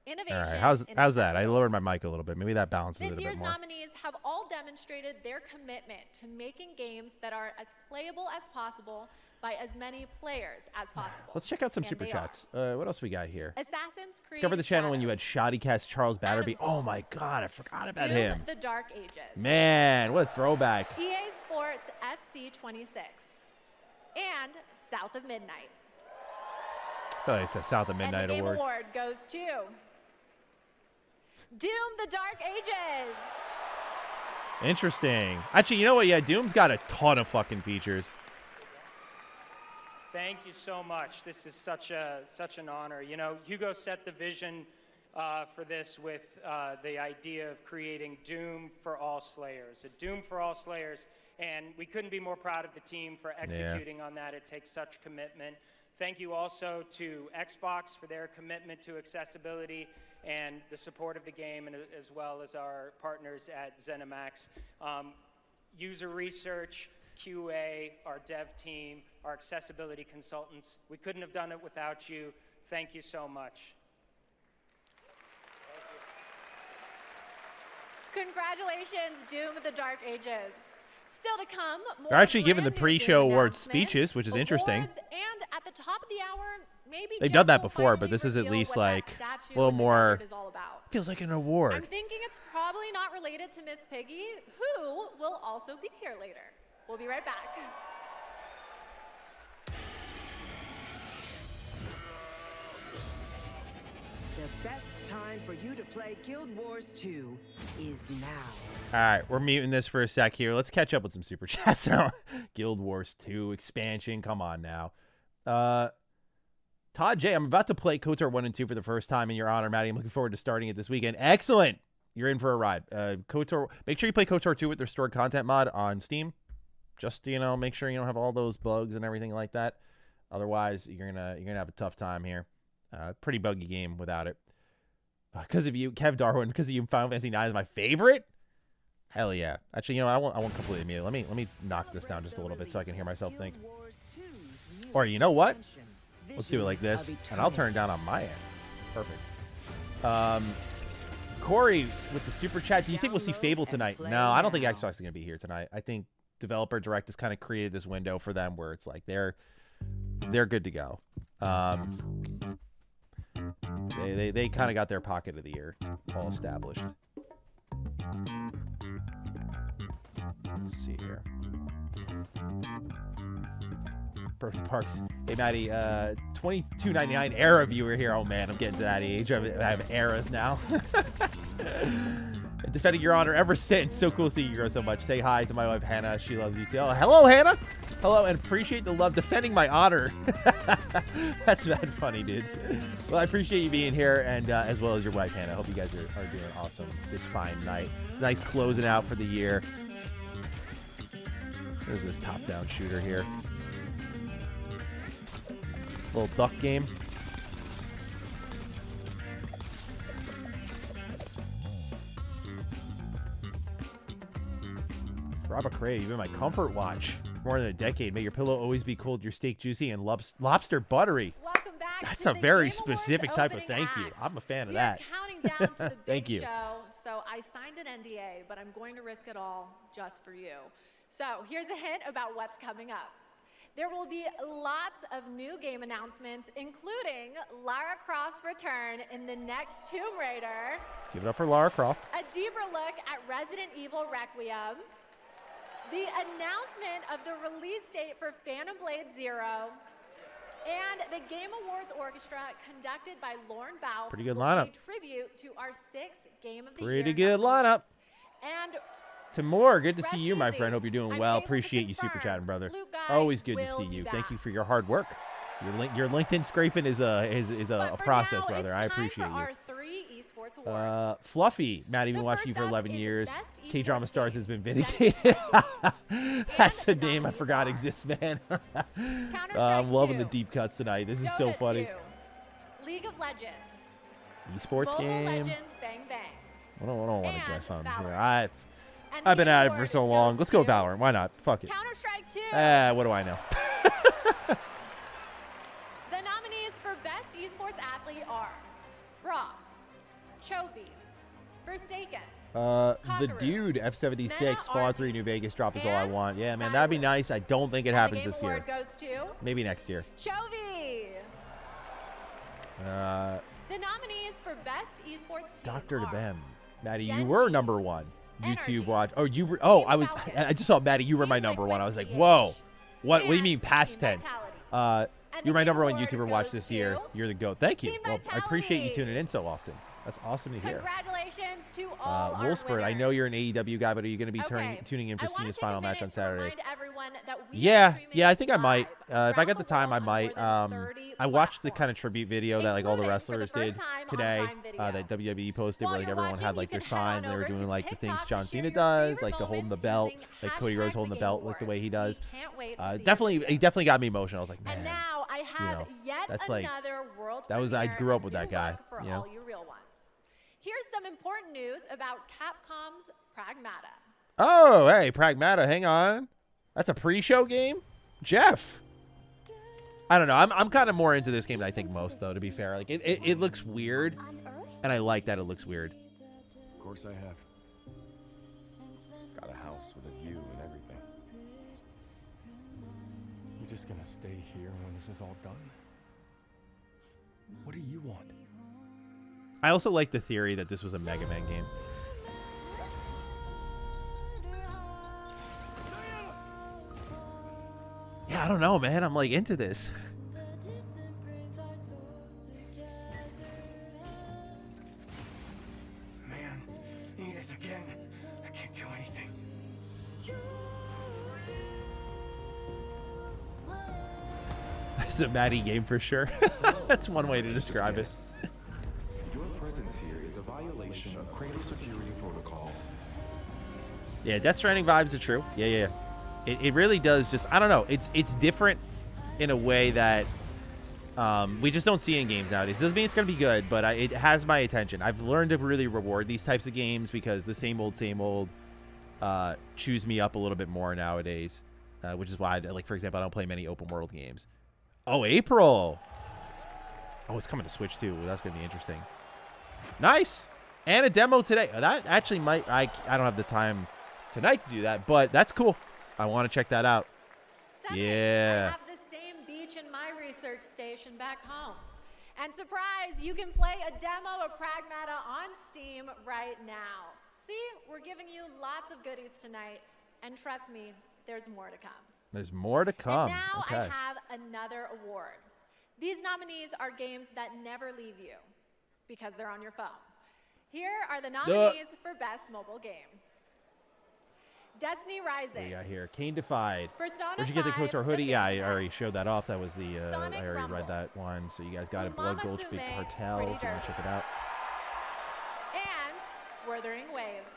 Innovation. All right, how's that? I lowered my mic a little bit. Maybe that balances it a bit more. This year's nominees have all demonstrated their commitment to making games that are as playable as possible by as many players as possible. Let's check out some And super they chats. What else we got here? Assassin's Creed Discover the channel when you had Shadows, Shoddycast Charles Batterby. Anthem, Oh my God, I forgot about Doom: him. The Dark Ages, Man, what a throwback. EA Sports FC 26, and South of Midnight. Oh, it's a South of Midnight and the Game Award. Award goes to Doom: The Dark Ages. Interesting. Actually, you know what? Yeah, Doom's got a ton of fucking features. Thank you so much. This is such an honor. You know, Hugo set the vision for this with the idea of creating Doom for all Slayers, a Doom for all Slayers, and we couldn't be more proud of the team for executing on that. It takes such commitment. Thank you also to Xbox for their commitment to accessibility and the support of the game, and as well as our partners at ZeniMax. User research, QA, our dev team, our accessibility consultants. We couldn't have done it without you. Thank you so much. Congratulations, Doom: The Dark Ages. Still to come, more They're actually giving the brand new pre-show game awards announcements, speeches, which is interesting. awards, and at the top of the hour, maybe They've Jeff done that will before, but finally this is at reveal least what that like statue a little in the more. desert is all about. Feels like an I'm award. thinking it's probably not related to Miss Piggy, who will also be here later. We'll be right back. The best time for you to play Guild Wars 2 is now. All right, we're muting this for a sec here. Let's catch up with some super chats now. Guild Wars 2 expansion. Come on now. Todd J, I'm about to play KOTOR 1 and 2 for the first time in your honor, Maddie. I'm looking forward to starting it this weekend. Excellent. You're in for a ride. KOTOR. Make sure you play KOTOR 2 with their stored content mod on Steam. Just, you know, make sure you don't have all those bugs and everything like that. Otherwise, you're gonna have a tough time here. Pretty buggy game without it. Because of you, Kev Darwin. Because of you, Final Fantasy 9 is my favorite. Hell yeah. Actually, you know, I won't completely mute it. Let me knock this down just a little bit so I can hear myself think. Or you know what? Let's do it like this, and I'll turn it down on my end. Perfect. Corey with the super chat. Do you think we'll see Fable tonight? No, I don't think Xbox is going to be here tonight. I think Developer Direct has kind of created this window for them where it's like they're good to go. They kind of got their pocket of the year all established. Let's see here. Person Parks. Hey, Maddie, $22.99 era viewer here. Oh, man, I'm getting to that age. I have eras now. Defending your honor ever since. So cool to see you grow so much. Say hi to my wife, Hannah. She loves you, too. Oh, hello, Hannah. Hello, and appreciate the love. Defending my honor. That's mad funny, dude. Well, I appreciate you being here, and as well as your wife, Hannah. I hope you guys are doing awesome this fine night. It's nice closing out for the year. There's this top-down shooter here. Little duck game. Robert Cray, you've been my comfort watch for more than a decade. May your pillow always be cold, your steak juicy, and lobster buttery. Welcome back. That's to a the very Game specific Awards type of opening thank you. act. I'm a fan of We that. are counting down to the Thank big you. show, so I signed an NDA, but I'm going to risk it all just for you. So here's a hint about what's coming up. There will be lots of new game announcements, including Lara Croft's return in the next Tomb Raider, Give it up for Lara Croft. a deeper look at Resident Evil Requiem, the announcement of the release date for Phantom Blade Zero, and the Game Awards Orchestra, conducted by Lauren Baugh, Pretty good will lineup. pay tribute to our 6th Game of the Year. Pretty good lineup. And Timur, good to Rest see you, my easy. friend. Hope you're doing I'm well. able to Appreciate you super confirm chatting, brother. Flute Guy Always good to will see be you. back. Thank you for your hard work. Your LinkedIn scraping is a But for process, now, brother. it's I time appreciate for you. our 3 esports awards. Fluffy, Maddie, been The watching you first for up 11 is years. Best K-Drama Esports Stars Game has been presented vindicated. by That's a And the name I nominees forgot are exists, man. Counter-Strike I'm loving 2, the deep cuts tonight. This is Dota so funny. 2, League of Legends, Esports Mobile game. Legends Bang Bang. I don't want to And guess on here. Valorant. And I've the been at it for award so long. goes Let's go with to Valorant. Why not? Fuck it. Counter-Strike 2. What do I know? The nominees for Best Esports Athlete are Brock, Chovy, Forsaken, The Kakaroon, dude F76 Mena Fallout 3 RP, New Vegas drop is all I and want. Yeah, man, that'd be Cyrus. nice. I don't think it And happens the Game this year. Award goes to Maybe next year. Chovy. Uh, The nominees for Best Esports Team Dr. are Debem. Maddie, you Gen were G, number one. Energy, YouTube watch. Oh, you were. Oh, Team I was. Falcon, I just saw Maddie. You were my Team number one. I was Liquid like, PH, whoa. What do you and mean past Team tense? Vitality. And You're the my Game number one Award YouTuber watch goes this year. to You're the GOAT. Thank you. Team Well, I appreciate you Vitality. tuning in so often. That's awesome to hear. Congratulations to all our Wolfsburg, I know you're an winners. AEW guy, but are you going to be Okay, tuning in for I wanna Cena's take final a match on minute to Saturday? remind everyone that we are Yeah, streaming yeah, I think I might. live If I got around the the time, I world on might. more than 30 I watched the kind of platforms, tribute video that like all the including, for the wrestlers did first time on today. Prime Video. That WWE posted, While where like you're everyone watching, had like you their can head on signs, and they were over to doing like the things TikTok John to share Cena your does, favorite like the holding the moments belt, using like Cody Rhodes holding the #TheGameAwards. belt, like the way he does. We can't wait to see your Definitely, video. he definitely got me emotional. I was like, man. And now I have know, yet that's like- another world that was- I premiere grew up and with that new guy, look for you know? all you real ones. Here's some important news about Capcom's Pragmata. Oh, hey, Pragmata, hang on. That's a pre-show game? Jeff. I don't know. I'm kind of more into this game than I think most, though, to be fair. Like, it looks weird, and I like that it looks weird. Of course I have. Got a house with a view and everything. You just gonna stay here when this is all done? What do you want? I also like the theory that this was a Mega Man game. Yeah, I don't know, man. I'm like into this. Man, need us again. I can't do anything. This is a Maddie game for sure. That's one way to describe it. Your presence here is a violation of Cradle Security Protocol. Yeah, Death Stranding vibes are true. Yeah. It really does just, I don't know. It's different in a way that we just don't see in games nowadays. Doesn't mean it's going to be good, but it has my attention. I've learned to really reward these types of games because the same old chews me up a little bit more nowadays, which is why, like, for example, I don't play many open world games. Oh, April. Oh, it's coming to Switch too. That's going to be interesting. Nice. And a demo today. That actually might, I don't have the time tonight to do that, but that's cool. I want to check that out. Stunning. Yeah. I have the same beach in my research station back home. And surprise, you can play a demo of Pragmata on Steam right now. See, we're giving you lots of goodies tonight, and trust me, there's more to come. There's more to come. And now Okay. I have another award. These nominees are games that never leave you because they're on your phone. Here are the nominees for Best Mobile Game. Destiny What do Rising. we got here? Kane Defied. Persona Where'd you get the 5, KOTOR hoodie? Yeah, I Phantom already X. showed that off. That was the, Sonic I already Rumble. read that one. So you guys got it. Blood Umama Gulch Big Sume, Cartel. Pretty If you want to Dirt. check it out. And Wuthering Waves.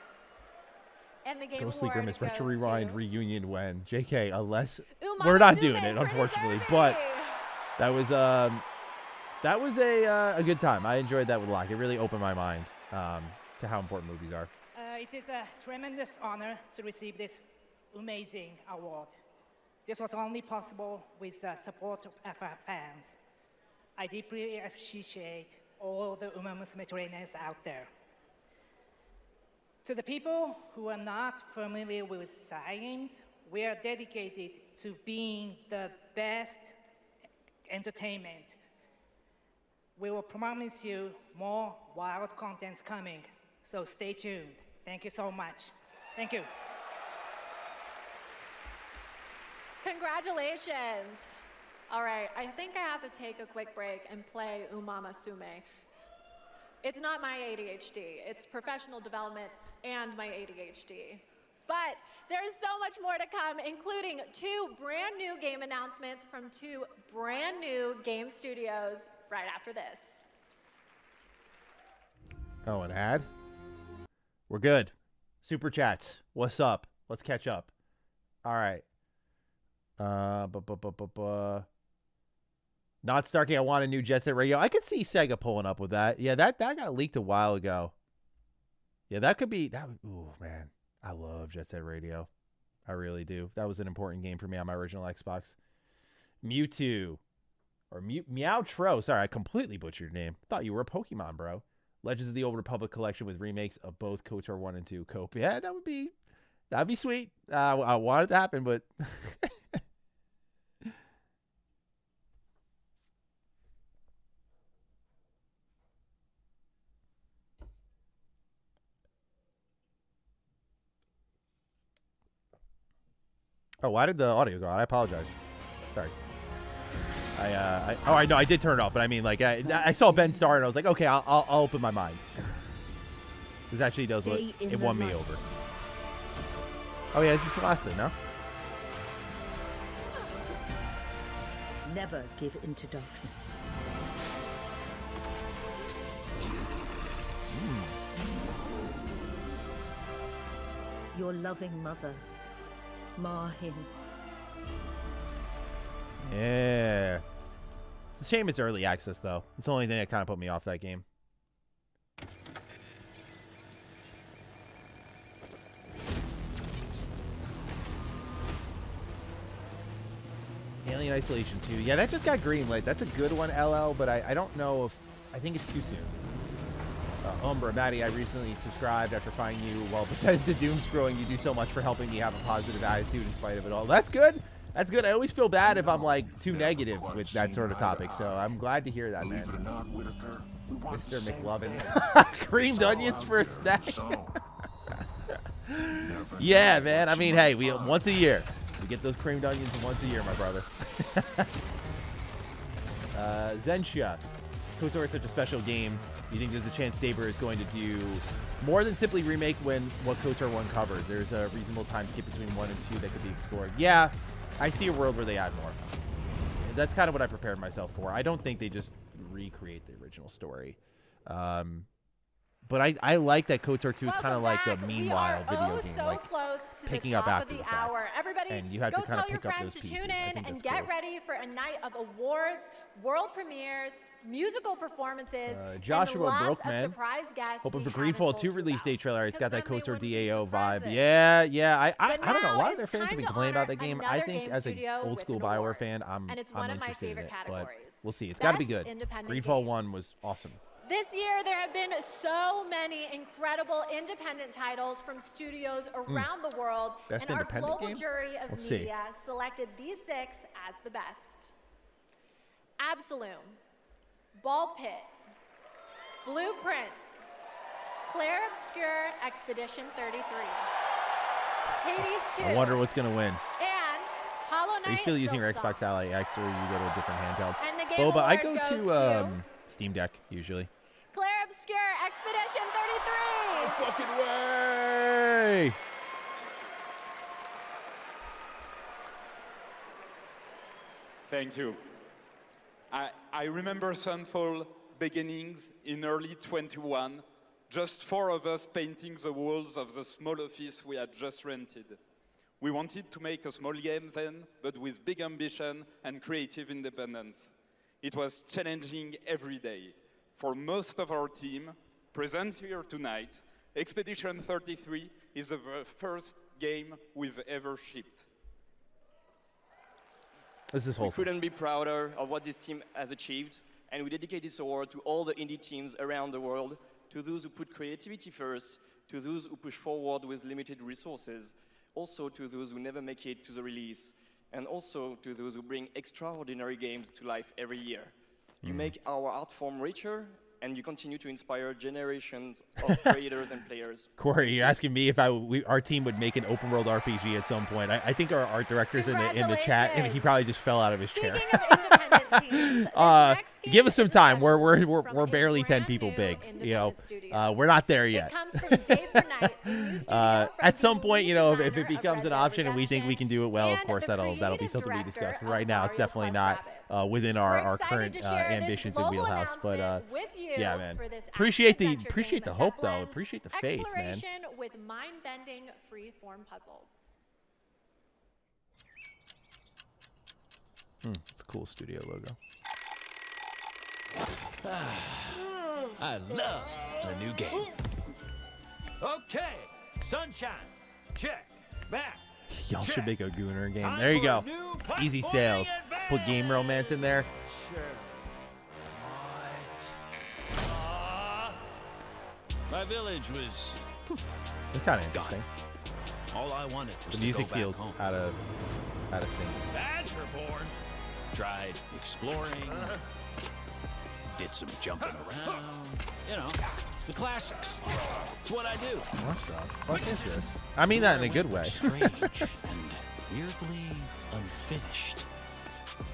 And the Game Ghostly Award Grimace goes Retro Rewind to Reunion when. JK, unless Umama we're not Sume, doing it, Pretty unfortunately. Derby. But that was a good time. I enjoyed that with Locke. It really opened my mind to how important movies are. It is a tremendous honor to receive this amazing award. This was only possible with the support of our fans. I deeply appreciate all the Uma Musume trainers out there. To the people who are not familiar with science, we are dedicated to being the best entertainment. We will promise you more wild contents coming, so stay tuned. Thank you so much. Thank you. Congratulations. All right, I think I have to take a quick break and play Umama Sume. It's not my ADHD, it's professional development and my ADHD. But there's so much more to come, including 2 brand new game announcements from 2 brand new game studios right after this. Oh, an ad? We're good. Super chats. What's up? Let's catch up. All right. Not Starkey, I want a new Jet Set Radio. I could see Sega pulling up with that. Yeah, that got leaked a while ago. Yeah, that could be that. Ooh, man, I love Jet Set Radio. I really do. That was an important game for me on my original Xbox. Mewtwo. Or Meowtro. Sorry, I completely butchered your name. Thought you were a Pokemon, bro. Legends of the Old Republic collection with remakes of both KOTOR 1 and 2. Cope. Yeah, that'd be sweet. I want it to happen, but oh, why did the audio go out? I apologize. Sorry. I know I did turn it off, but I mean, like, I saw Ben start, and I was like, okay, I'll open my mind. This actually does look, it won me over. Oh yeah, this is Celeste, no? Never give into darkness. Your loving mother, Marhin. Yeah. It's a shame it's early access, though. It's the only thing that kind of put me off that game. Alien Isolation 2. Yeah, that just got greenlit. That's a good one, LL, but I don't know if... I think it's too soon. Umbra, Maddie, I recently subscribed after finding you while Bethesda doom-scrolling. You do so much for helping me have a positive attitude in spite of it all. That's good. That's good. I always feel bad if I'm, like, too negative with that sort of topic, so I'm glad to hear that, man. Mr. McLovin. Creamed onions for a snack. Yeah, man. I mean, hey, once a year. We get those creamed onions once a year, my brother. Zenshia. KOTOR is such a special game. Do you think there's a chance Saber is going to do more than simply remake what KOTOR 1 covered? There's a reasonable time skip between 1 and 2 that could be explored. Yeah, I see a world where they add more. That's kind of what I prepared myself for. I don't think they just recreate the original story. But I like that KOTOR 2 is kind of like the meanwhile video game, so like close to picking the up top after of the the hour. fact. Everybody, And you have go to kind tell of your pick up friends those to pieces. tune I in think and that's get cool. ready for a night of awards, world premieres, musical performances, Joshua and lots Brokeman. of surprise guests. Hoping we for haven't Greedfall told 2 you release about. date trailer. It's got that Because then KOTOR they wouldn't be DAO vibe. surprises. Yeah. I don't know. A lot of their But fans have now been it's complaining time about to that game. honor I another think game as an studio old with school an BioWare award. fan, I'm And it's one of my interested in favorite it. But categories. we'll see. It's got to be Best good. independent Greedfall game. 1 was awesome. This year, there have been so many incredible independent titles from studios around the world, Best and our independent global game? jury of Let's see. media selected these 6 as the best. Absolum, Ball Pit, Blueprints, Clair Obscur Expedition 33, Hades 2, I wonder what's going to win. and Hollow Knight. Are you still using your Silksong. Xbox Ally X, or you go to a different handheld? And the Game Boba, I Award go goes to Steam Deck usually. Clair Obscur Expedition 33. Fucking way! Thank you. I remember Sunfall beginnings in early 21, just 4 of us painting the walls of the small office we had just rented. We wanted to make a small game then, but with big ambition and creative independence. It was challenging every day. For most of our team, present here tonight, Expedition 33 is the first game we've ever shipped. This is We wholesome. couldn't be prouder of what this team has achieved, and we dedicate this award to all the indie teams around the world, to those who put creativity first, to those who push forward with limited resources, also to those who never make it to the release, and also to those who bring extraordinary games to life every year. You make our art form richer, and you continue to inspire generations of creators and players. Corey, you're asking me if our team would make an open world RPG at some point. I think our art director's in the chat, and he probably just fell out of his chair. Speaking of independent teams, this next game Give us some is a time. special We're one from barely a 10 brand people new big. independent studio. We're not there It yet. comes from Day for Night, a new studio from At some the point, lead if designer it becomes of an Red Dead option and we think we can do it well, of and course the that'll be creative something to be director discussed. But of right now, it's Mario definitely Plus not within our We're excited current to share this ambitions and global wheelhouse. But announcement with you yeah, man, for this appreciate action-adventure the game hope that though. blends Appreciate the faith, man. exploration with mind-bending free-form puzzles. It's a cool studio logo. I love a new game. Okay, Sunshine, check. Back. Y'all should check. make a Gooner game. Time There you for go. a new Easy platforming sales. Put Game Romance in there. Sure. My village was It's kind of interesting. all I wanted was The to music go back feels home. out of sync. Badgerborn. Tried exploring. Did some jumping around. You know, the classics. It's what I do. What is this? I mean that in a good way. Strange and weirdly unfinished.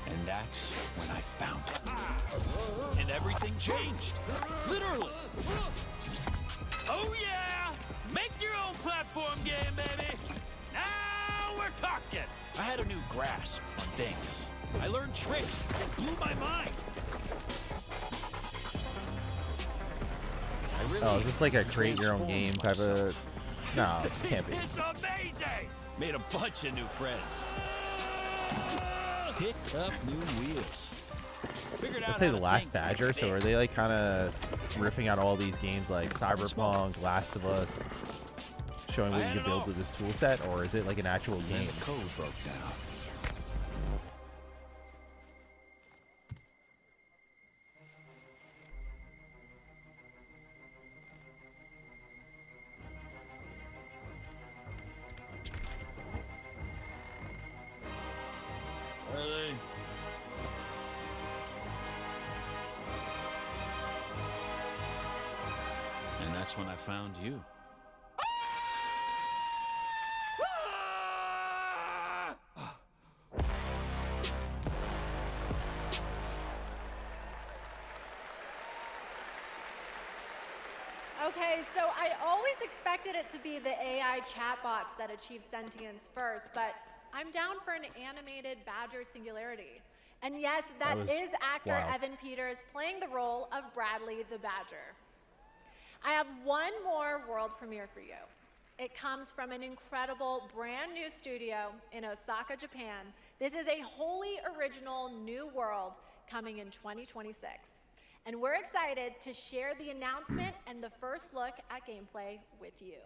And that's when I found it. And everything changed. Literally. Oh yeah! Make your own platform game, baby! Now we're talking! I had a new grasp on things. I learned tricks that blew my mind. I really Oh, is this like a create your own game type of? No, it can't be. It's amazing! Made a bunch of new friends. Picked up new wheels. Figured out Let's say how the to last think Badger. So are they like kind of riffing on all these games like Cyberpunk, Last of Us, showing what you can build with this tool set, or is it like an actual game? The code broke down. Are they? And that's when I found you. Okay, so I always expected it to be the AI chatbots that achieve sentience first, but I'm down for an animated Badger Singularity. And yes, that was is actor wild. Evan Peters playing the role of Bradley the Badger. I have one more world premiere for you. It comes from an incredible brand new studio in Osaka, Japan. This is a wholly original new world coming in 2026. And we're excited to share the announcement and the first look at gameplay with you.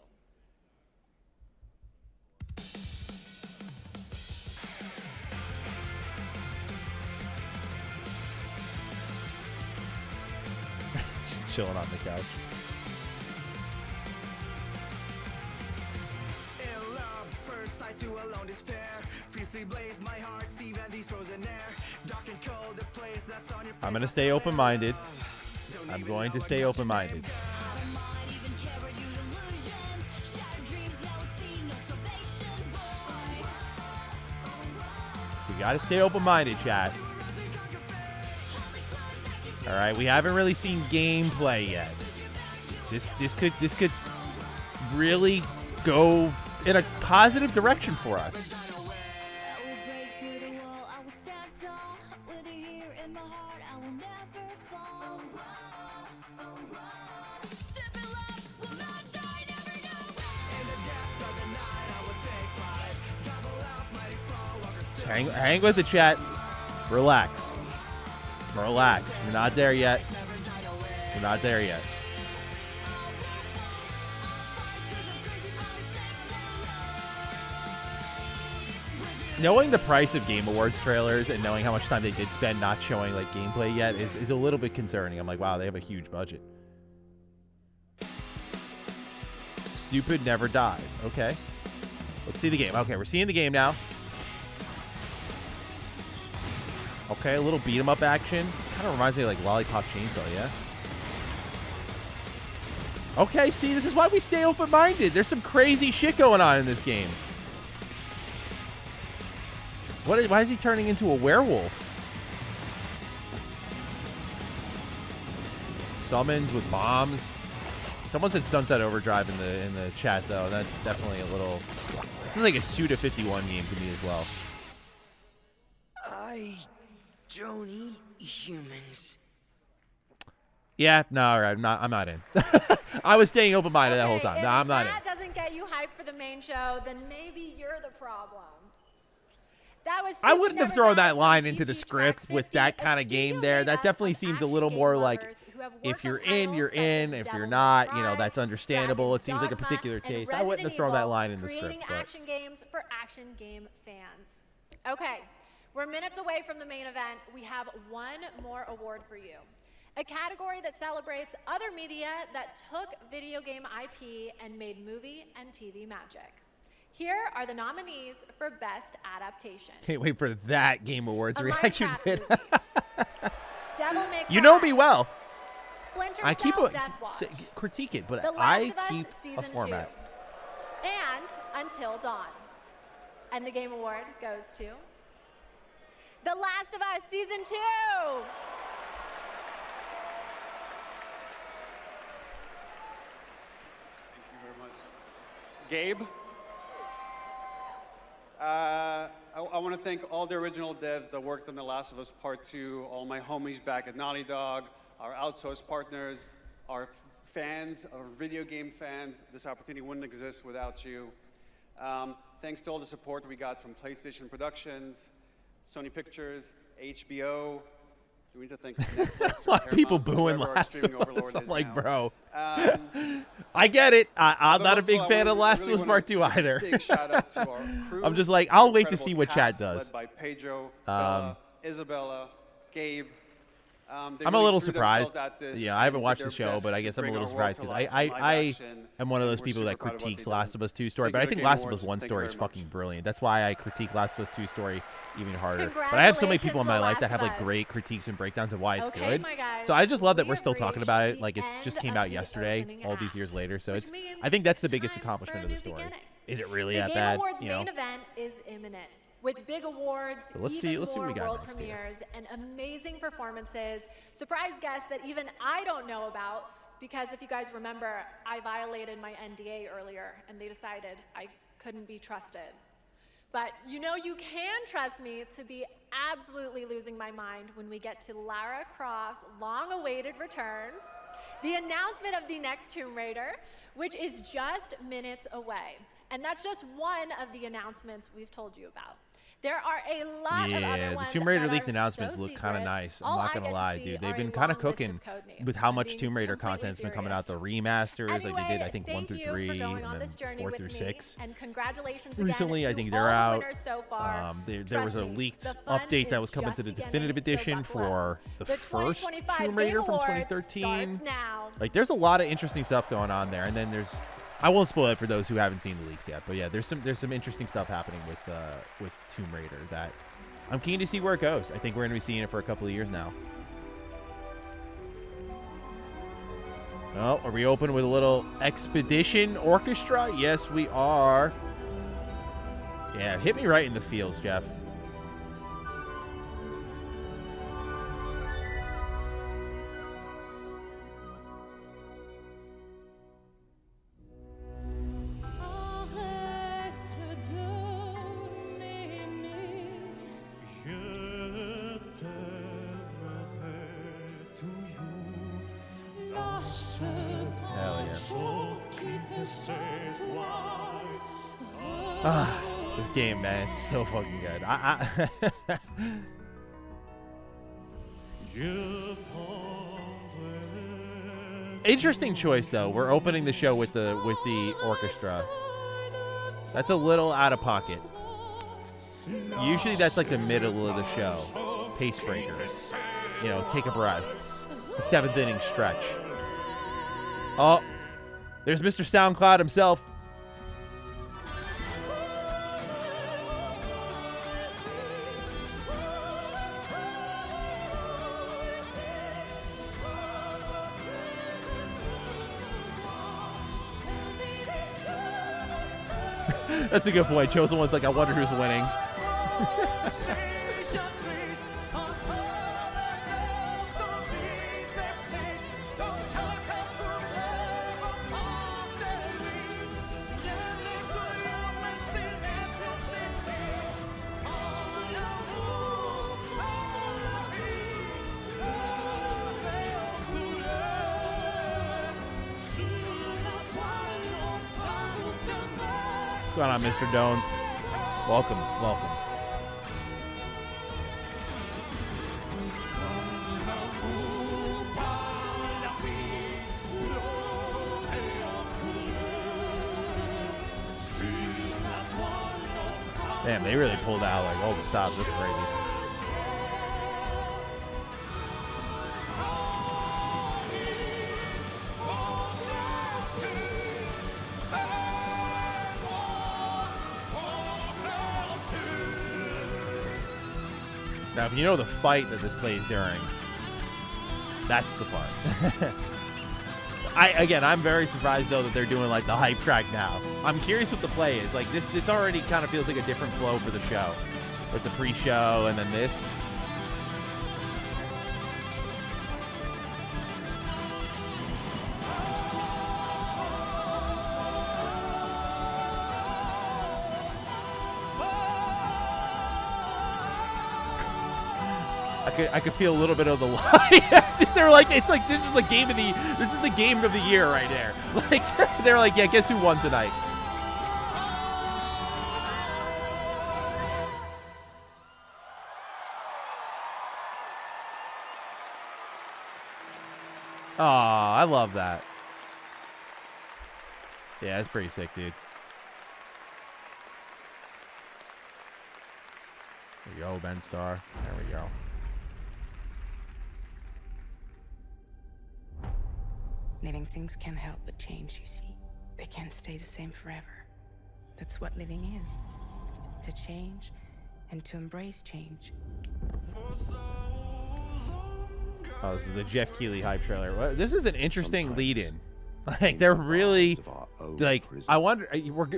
Chilling on the couch. In love, first sight to alone despair. Fiercely blaze my heart, even these frozen air. Dark and cold, the place that's on your face. I'm gonna stay open-minded. I'm going to stay open-minded. We gotta stay open-minded, chat. All right, we haven't really seen gameplay yet. This could really go in a positive direction for us. Hang with the chat. Relax. Relax. We're not there yet. We're not there yet. Knowing the price of Game Awards trailers and knowing how much time they did spend not showing like gameplay yet is a little bit concerning. I'm like, wow, they have a huge budget. Stupid never dies. Okay. Let's see the game. Okay, we're seeing the game now. Okay, a little beat 'em up action. Kind of reminds me of like Lollipop Chainsaw, yeah? Okay, see, this is why we stay open-minded. There's some crazy shit going on in this game. Why is he turning into a werewolf? Summons with bombs. Someone said Sunset Overdrive in the chat though. That's definitely a little. This is like a Suda 51 game to me as well. I don't eat humans. Yeah, no, all right, I'm not in. I was staying open-minded that whole time. No, I'm not in. If that doesn't get you hyped for the main show, then maybe you're the problem. That was I Stupid wouldn't have Never thrown Dies that from line into the GP script Track with 50, that a kind of game studio there. That made up definitely of seems a action little game more like lovers who have if worked you're on in, titles you're such in. as If Devil you're May not, Cry, that's understandable. It Dragon's seems like a Dogma, particular and case. I wouldn't have Resident thrown that Evil, line in the creating script. But action games for action game fans. Okay, we're minutes away from the main event. We have one more award for you. A category that celebrates other media that took video game IP and made movie and TV magic. Here are the nominees for Best Adaptation. can't wait for that Game Awards A reaction Minecraft vid. movie. Devil May Cry. You know me well. Splinter I keep Cell a Deathwatch. critique it, but The Last I of Us keep Season a format. 2. And Until Dawn. And the Game Award goes to The Last of Us Season 2. Gabe. I want to thank all the original devs that worked on The Last of Us Part 2, all my homies back at Naughty Dog, our outsourced partners, our fans, our video game fans. This opportunity wouldn't exist without you. Thanks to all the support we got from PlayStation Productions, Sony Pictures, HBO. Do we need to thank Netflix? A lot of people booing Last of Us. I'm like, bro. I get it. I'm not a big fan of Last of Us Part 2 either. Big shout out to our crew. I'm just like, I'll wait to Incredible see what chat cast does. Led by Pedro, Bella, Isabella, Gabe. I'm a little surprised. Yeah, I haven't watched the show, but I guess I'm a little surprised because I am one of those people that critiques Last of Us 2 story, but I think Last of Us 1 story is fucking brilliant. That's why I critique Last of Us 2 story even harder. But I have so many people in my life that have like great critiques and breakdowns of why it's good. my guys, So I just love that we we're have still talking reached about it. the Like it's just end came of out the yesterday, opening all these act, years later. So which it's means I think that's the it's biggest time accomplishment for of a the new story. beginning. Is it really the that Game bad? Awards You know? main event is imminent. With big awards, So let's even see what more we got world next year. premieres, and amazing performances, surprise guests that even I don't know about, because if you guys remember, I violated my NDA earlier, and they decided I couldn't be trusted. But you know you can trust me to be absolutely losing my mind when we get to Lara Croft's long-awaited return, the announcement of the next Tomb Raider, which is just minutes away. And that's just one of the announcements we've told you about. There are a lot of other Yeah, ones the Tomb Raider that leaked are announcements so look kind of secret. nice. I'm All not I gonna get to lie, see dude. are They've a been kind of long list cooking code names. with how I'm much being Tomb Raider completely content's been coming serious. out. The remasters, like they did, Anyway, I think 1 thank through you for 3, going and on then this journey 4 with through me, 6. and congratulations Recently, again I to think all they're the out. winners so far. There Trust was a me, leaked the fun update that is was coming just to the beginning, definitive so edition buckle for up. the The first 2025 Tomb Raider Game from Awards 2013. starts now. Like, there's a lot of interesting stuff going on there, and then there's. I won't spoil it for those who haven't seen the leaks yet, but yeah, there's some interesting stuff happening with Tomb Raider that I'm keen to see where it goes. I think we're going to be seeing it for a couple of years now. Oh, are we open with a little Expedition Orchestra? Yes, we are. Yeah, hit me right in the feels, Jeff. Hell yeah. Ah, this game, man, it's so fucking good. Interesting choice, though. We're opening the show with the orchestra. That's a little out of pocket. Usually that's like the middle of the show. Pace breaker. You know, take a breath. The 7th inning stretch. Oh, there's Mr. SoundCloud himself. That's a good point. Chosen One's like, I wonder who's winning. What's going on, Mr. Dones? Welcome, welcome. Damn, they really pulled out like all the stops. That's crazy. Now, if you know the fight that this plays during, that's the part. I'm very surprised though that they're doing like the hype track now. I'm curious what the play is. Like this already kind of feels like a different flow for the show, with the pre-show and then this. I could feel a little bit of the lie. They're like, it's like this is the game of the year right there. Like they're like, yeah, guess who won tonight? Oh, I love that. Yeah, it's pretty sick, dude. There we go, Ben Starr. There we go. Living things can't help but change, you see. They can't stay the same forever. That's what living is. To change and to embrace change. Oh, this is the Jeff Keighley hype trailer. This is an interesting lead-in. Like they're really like. I wonder.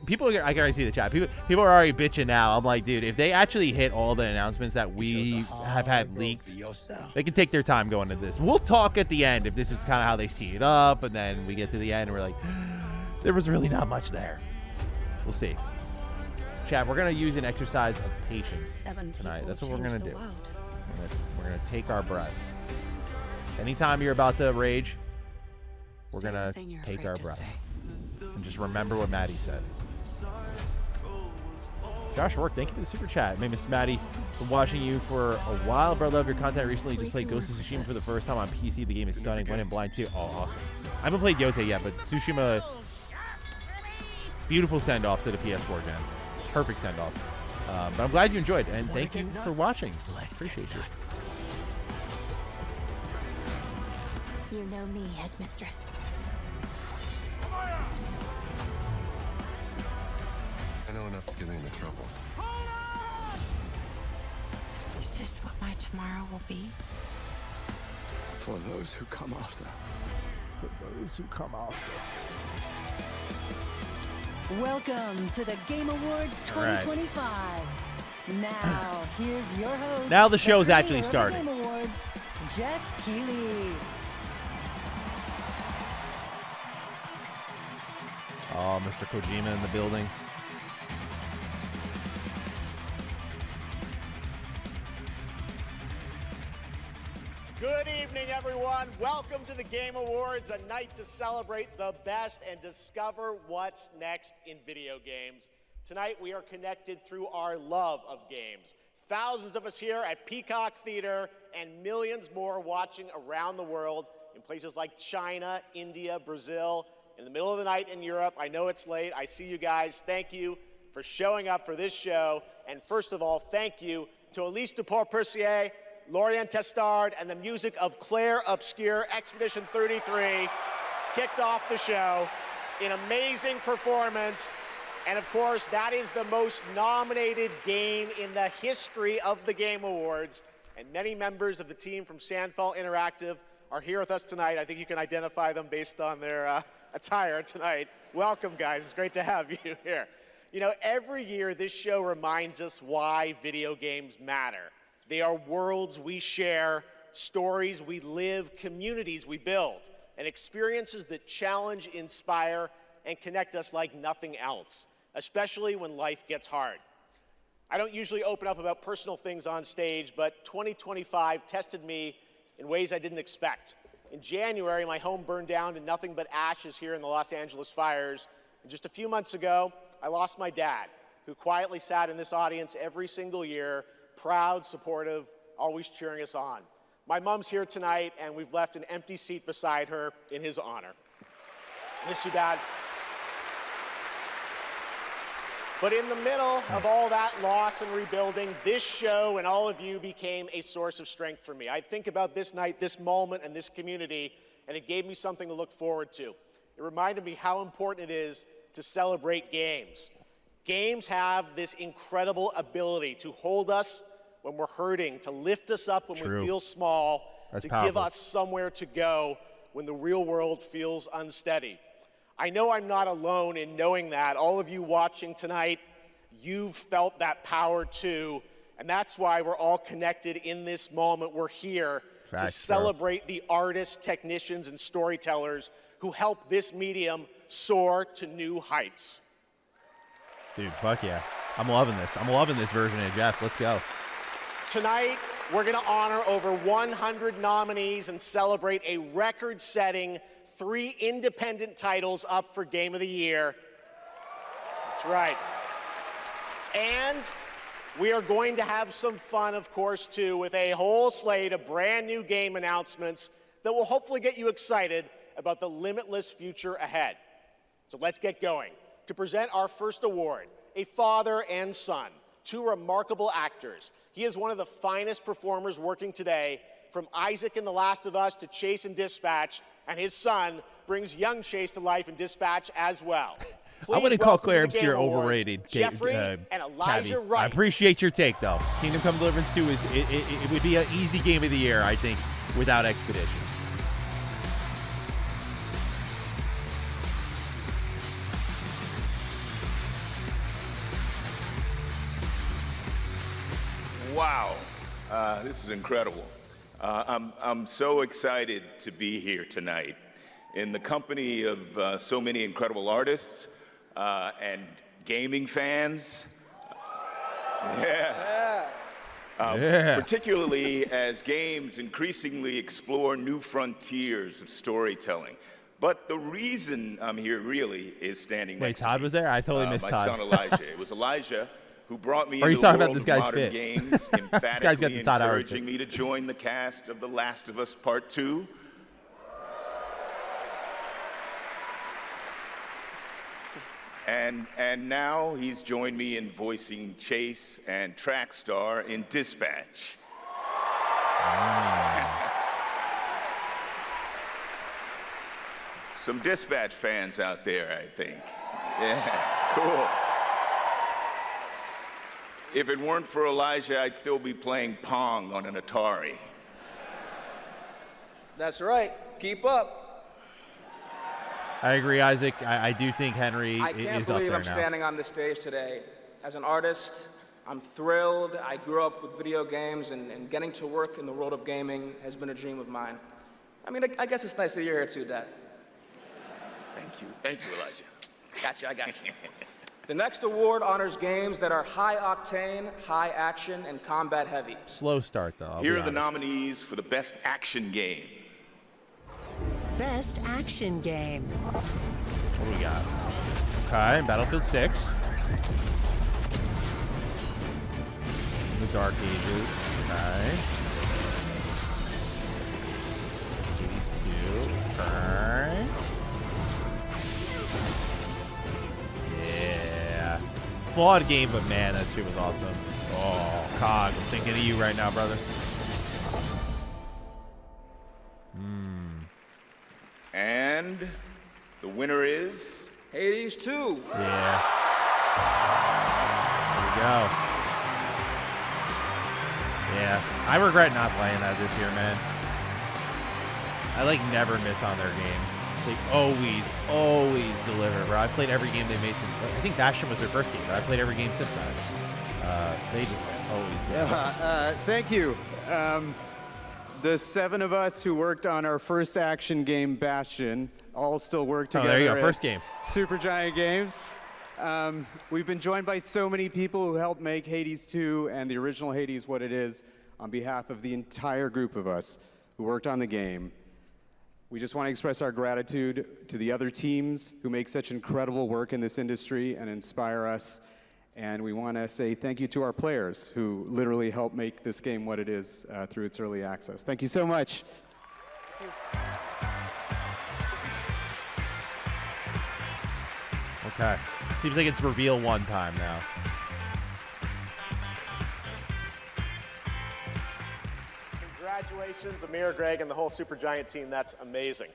People. I can already see the chat. People are already bitching now. I'm like, dude, if they actually hit all the announcements that we have had leaked, they can take their time going to this. We'll talk at the end if this is kind of how they see it up, and then we get to the end and we're like, there was really not much there. We'll see. Chat. We're gonna use an exercise of patience tonight. That's what we're gonna do. We're gonna take our breath. Anytime you're about to rage, we're gonna take our breath and just remember what Maddie said. Josh Work, thank you for the super chat. Hey, Mr. Maddie, been watching you for a while, bro. Love your content. Recently just played Ghost of Tsushima for the first time on PC. The game is stunning. Went in blind too. Oh, awesome. I haven't played Yote yet, but Tsushima, beautiful send-off to the PS4 gen. Perfect send-off. But I'm glad you enjoyed, and thank you for watching. Appreciate you. You know me, Headmistress. I know enough to get me into trouble. Is this what my tomorrow will be? For those who come after. For those who come after. Welcome to the Game Awards 2025. Now, here's your host. Now the show's actually starting. Game Awards, Jeff Keighley. Oh, Mr. Kojima in the building. Good evening, everyone. Welcome to the Game Awards, a night to celebrate the best and discover what's next in video games. Tonight, we are connected through our love of games. Thousands of us here at Peacock Theater and millions more watching around the world in places like China, India, Brazil, in the middle of the night in Europe. I know it's late. I see you guys. Thank you for showing up for this show. And first of all, thank you to Elise Duport-Percier, Lorian Testard, and the music of Claire Obscure. Expedition 33 kicked off the show. An amazing performance. And of course, that is the most nominated game in the history of the Game Awards. And many members of the team from Sandfall Interactive are here with us tonight. I think you can identify them based on their attire tonight. Welcome, guys. It's great to have you here. You know, every year this show reminds us why video games matter. They are worlds we share, stories we live, communities we build, and experiences that challenge, inspire, and connect us like nothing else, especially when life gets hard. I don't usually open up about personal things on stage, but 2025 tested me in ways I didn't expect. In January, my home burned down to nothing but ashes here in the Los Angeles fires. And just a few months ago, I lost my dad, who quietly sat in this audience every single year, proud, supportive, always cheering us on. My mom's here tonight, and we've left an empty seat beside her in his honor. Miss you, Dad. But in the middle of all that loss and rebuilding, this show and all of you became a source of strength for me. I think about this night, this moment, and this community, and it gave me something to look forward to. It reminded me how important it is to celebrate games. Games have this incredible ability to hold us when we're hurting, to lift us up when we feel small, to give us somewhere to go when the real world feels unsteady. I know I'm not alone in knowing that. All of you watching tonight, you've felt that power too, and that's why we're all connected in this moment. We're here to celebrate the artists, technicians, and storytellers who help this medium soar to new heights. Dude, fuck yeah. I'm loving this. I'm loving this version of Jeff. Let's go. Tonight, we're going to honor over 100 nominees and celebrate a record-setting 3 independent titles up for Game of the Year. That's right. And we are going to have some fun, of course, too, with a whole slate of brand new game announcements that will hopefully get you excited about the limitless future ahead. So let's get going. To present our first award, a father and son, 2 remarkable actors. He is one of the finest performers working today, from Isaac in The Last of Us to Chase in Dispatch, and his son brings young Chase to life in Dispatch as well. I wouldn't call Claire Obscure overrated. Jeffrey and Elijah Wright. I appreciate your take, though. Kingdom Come Deliverance 2 is it would be an easy Game of the Year, I think, without Expedition. Wow, this is incredible. I'm so excited to be here tonight in the company of so many incredible artists and gaming fans. Particularly as games increasingly explore new frontiers of storytelling. But the reason I'm here really is standing next to Todd me. was there? I totally missed my Todd. son Elijah. It was Elijah who brought me Are you into the talking about world this of guy's modern fit? games, This guy's got emphatically the Todd Howard encouraging fit. me to join the cast of The Last of Us Part 2. And now he's joined me in voicing Chase and Trackstar in Dispatch. Some Dispatch fans out there, I think. Yeah, cool. If it weren't for Elijah, I'd still be playing Pong on an Atari. That's right. Keep up. I agree, Isaac. I do think Henry I can't is up believe there I'm now. standing on this stage today. As an artist, I'm thrilled. I grew up with video games, and getting to work in the world of gaming has been a dream of mine. I mean, I guess it's nice that you're here too, Dad. Thank you, Elijah. Gotcha, I got you. The next award honors games that are high octane, high action, and combat heavy. Slow start, though. I'll Here be are the honest. nominees for the Best Action Game. Best action game. What do we got? Okay, Battlefield 6. The Dark Ages. Okay. Hades 2. Okay. Yeah. Flawed game, but man, that shit was awesome. Oh, COG. I'm thinking of you right now, brother. And the winner is Hades 2. Yeah. There we go. Yeah. I regret not playing that this year, man. I never miss on their games. They always deliver, bro. I played every game they made since. I think Bastion was their first game, but I played every game since then. They just always deliver. Thank you. The 7 of us who worked on our first action game, Bastion, all still work together. Oh, there you go. at First game. Supergiant Games. We've been joined by so many people who helped make Hades 2 and the original Hades what it is on behalf of the entire group of us who worked on the game. We just want to express our gratitude to the other teams who make such incredible work in this industry and inspire us. And we want to say thank you to our players who literally helped make this game what it is through its early access. Thank you so much. Okay. Seems like it's reveal one time now. Congratulations, Amir, Greg, and the whole Supergiant team. That's amazing.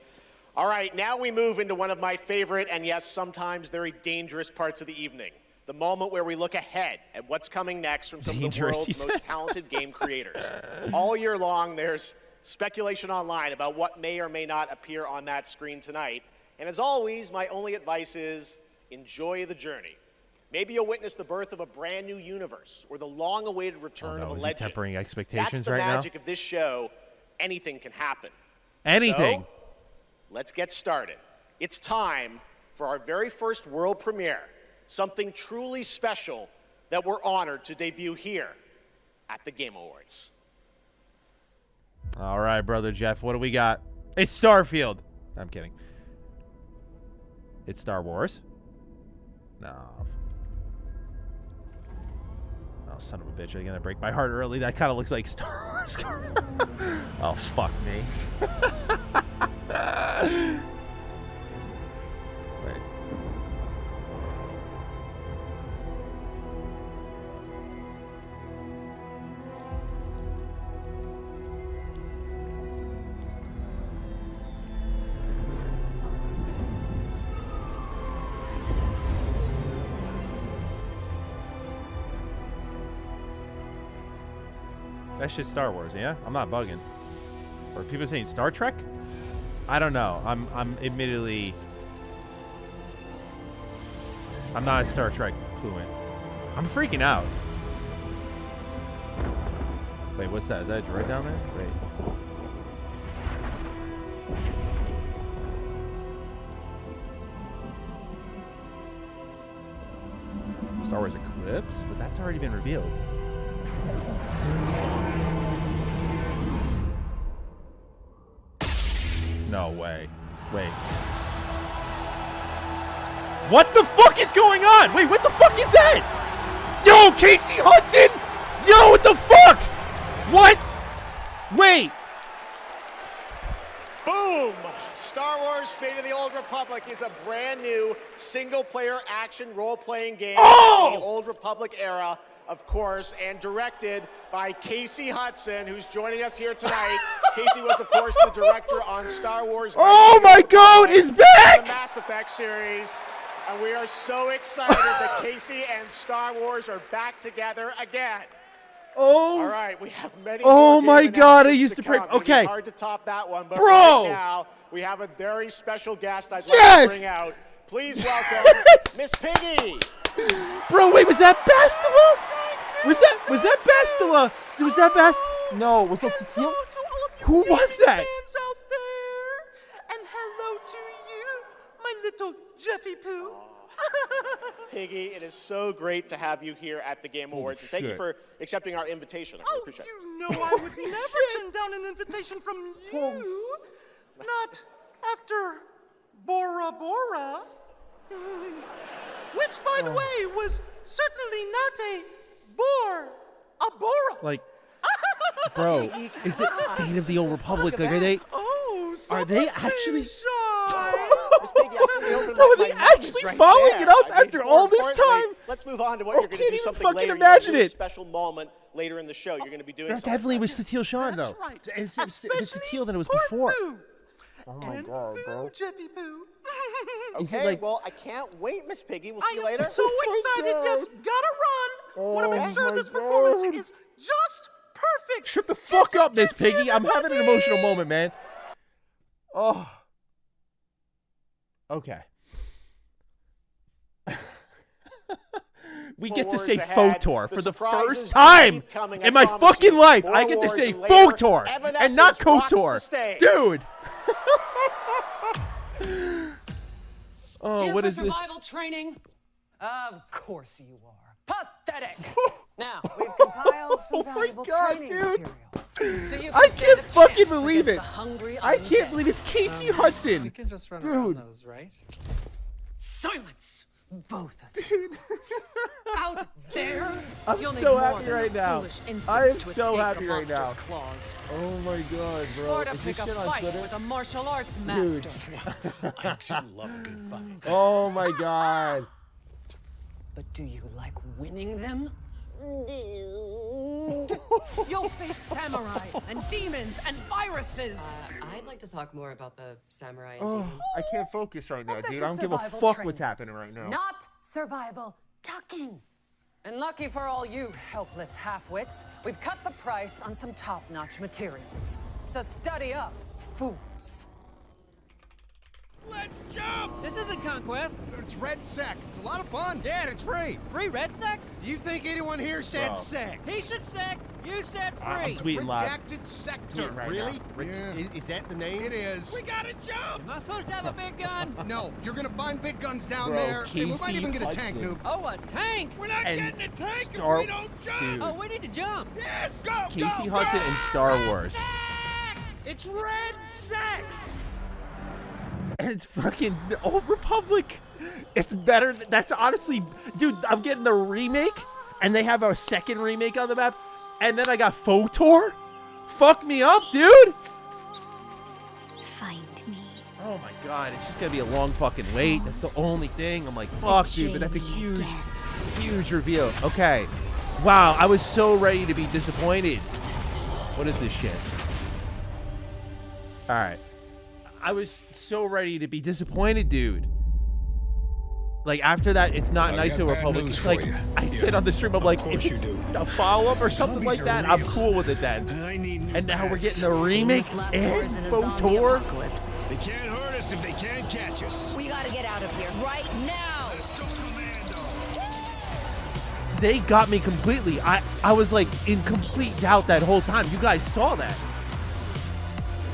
All right, now we move into one of my favorite and, yes, sometimes very dangerous parts of the evening. The moment where we look ahead at what's coming next from some of the world's most talented game creators. All year long, there's speculation online about what may or may not appear on that screen tonight. And as always, my only advice is enjoy the journey. Maybe you'll witness the birth of a brand new universe or the long-awaited return of a Is he legend. tempering expectations That's the right now? magic of this show. Anything can happen. Anything. So, let's get started. It's time for our very first world premiere, something truly special that we're honored to debut here at the Game Awards. All right, brother Jeff, what do we got? It's Starfield. I'm kidding. It's Star Wars? No. Oh, son of a bitch. Are you going to break my heart early? That kind of looks like Star Wars. Oh, fuck me. Wait. That's just Star Wars, yeah? I'm not bugging. Or people saying Star Trek? I don't know. I'm admittedly, I'm not a Star Trek fluent. I'm freaking out. Wait, what's that? Is that a droid down there? Wait. Star Wars Eclipse? But that's already been revealed. No way. Wait. What the fuck is going on? Wait, what the fuck is that? Yo, Casey Hudson! Yo, what the fuck? What? Wait. Boom! Star Wars Fate of the Old Republic is a brand new single-player action role-playing game from the Old Republic era, of course, and directed by Casey Hudson, who's joining us here tonight. Casey was, of course, the director on Star Wars. Oh my God, he's back! The Mass Effect series. And we are so excited that Casey and Star Wars are back together again. Oh. All right, we have many. Oh more my game God, I announcements used to pray. come. It'll be Okay. hard to top that one, but Bro. right now we have a very special guest I'd like Yes. to bring out. Please welcome Miss Piggy. Bro, wait, was that Bastila? Was that Bastila? Was that No, was that Satine? Who was that? Out there, and hello to you, my little Jeffy Poo. Piggy, it is so great to have you here at the Game Awards, and thank you shit. for accepting our invitation. I really appreciate it. You know I would never turn down an invitation from you. Not after Bora Bora. Which, by the way, was certainly not a bore, a Bora. Like, bro, is it Fate of the Old Republic? Like, are they? Are they actually? Bro, are they actually following it up after all this time? Let's move on to what you're going to do something fucking later. imagine You're gonna do a it. special moment later in the show. You're going to be doing That something. definitely was Satine Sean, though. Right. It's Satine than it was before. Oh my God, bro. Jeffy Poo. Is it Okay, like- well, I can't wait, Miss Piggy. We'll see you later. I'm so excited. Yes, gotta run. Want to make sure this performance is just perfect. Shut the fuck up, Miss Piggy. I'm having an emotional moment, man. Oh. Okay. We get to say Photor for the first time in my fucking life. I get to say Photor and not KOTOR. Dude. Oh, Here what for is this? survival training? Of course you are. Pathetic. Now, we've compiled some valuable training materials. So you can I stand can't a fucking chance believe against it. the hungry I can't undead. believe it's Casey Hudson. You can just run Dude. around those, right? Silence! Both of you. Out there, I'm you'll so need more happy than right the now. foolish I am instincts to so escape happy your right now. monster's claws. Oh my god, bro. Or to Is pick this a shit on fight Twitter? with a martial arts Dude. master. I do love a good fight. Oh my god. But do you like winning them? You'll face samurai and demons and viruses. I'd like to talk more about the samurai and Oh, demons. I can't focus right now, But this dude. I is don't give a survival fuck training. what's happening right now. Not survival tucking. And lucky for all you helpless half-wits, we've cut the price on some top-notch materials. So study up, fools. Let's jump! This isn't Conquest. It's Red Sec. It's a lot of fun. Yeah, and it's free. Free red sex? Do you think anyone here said Bro. sex? He said sex, you said free. I'm tweeting live. Redacted sector. Tweeting right really? now. Yeah. Is that the name? It is. We gotta jump! Am I supposed to have a big gun? No, you're gonna find big guns down Bro, there. And we might Casey even get a tank, Hudson. noob. Oh, a tank? We're not And getting a tank Star- if we don't jump! Dude. Oh, we need to jump! Yes! Go, Casey go, Hudson go! and Star Wars. It's Red Sec. And it's fucking the Old Republic. It's better. That's honestly, dude, I'm getting the remake, and they have a second remake on the map, and then I got FOTOR. Fuck me up, dude. Find me. Oh my god, it's just gonna be a long fucking wait. That's the only thing. I'm like, fuck, dude, but that's a huge, huge reveal. Okay. Wow, I was so ready to be disappointed. What is this shit? All right. I was so ready to be disappointed, dude. Like, after that, it's not nice to Republic. It's like, I said on the stream, I'm like, if it's a follow-up or something like that, I'm cool with it then. And now we're getting the remake and FOTOR. They can't hurt us if they can't catch us. We gotta get out of here right now. Let's go, Commando. They got me completely. I was like in complete doubt that whole time. You guys saw that.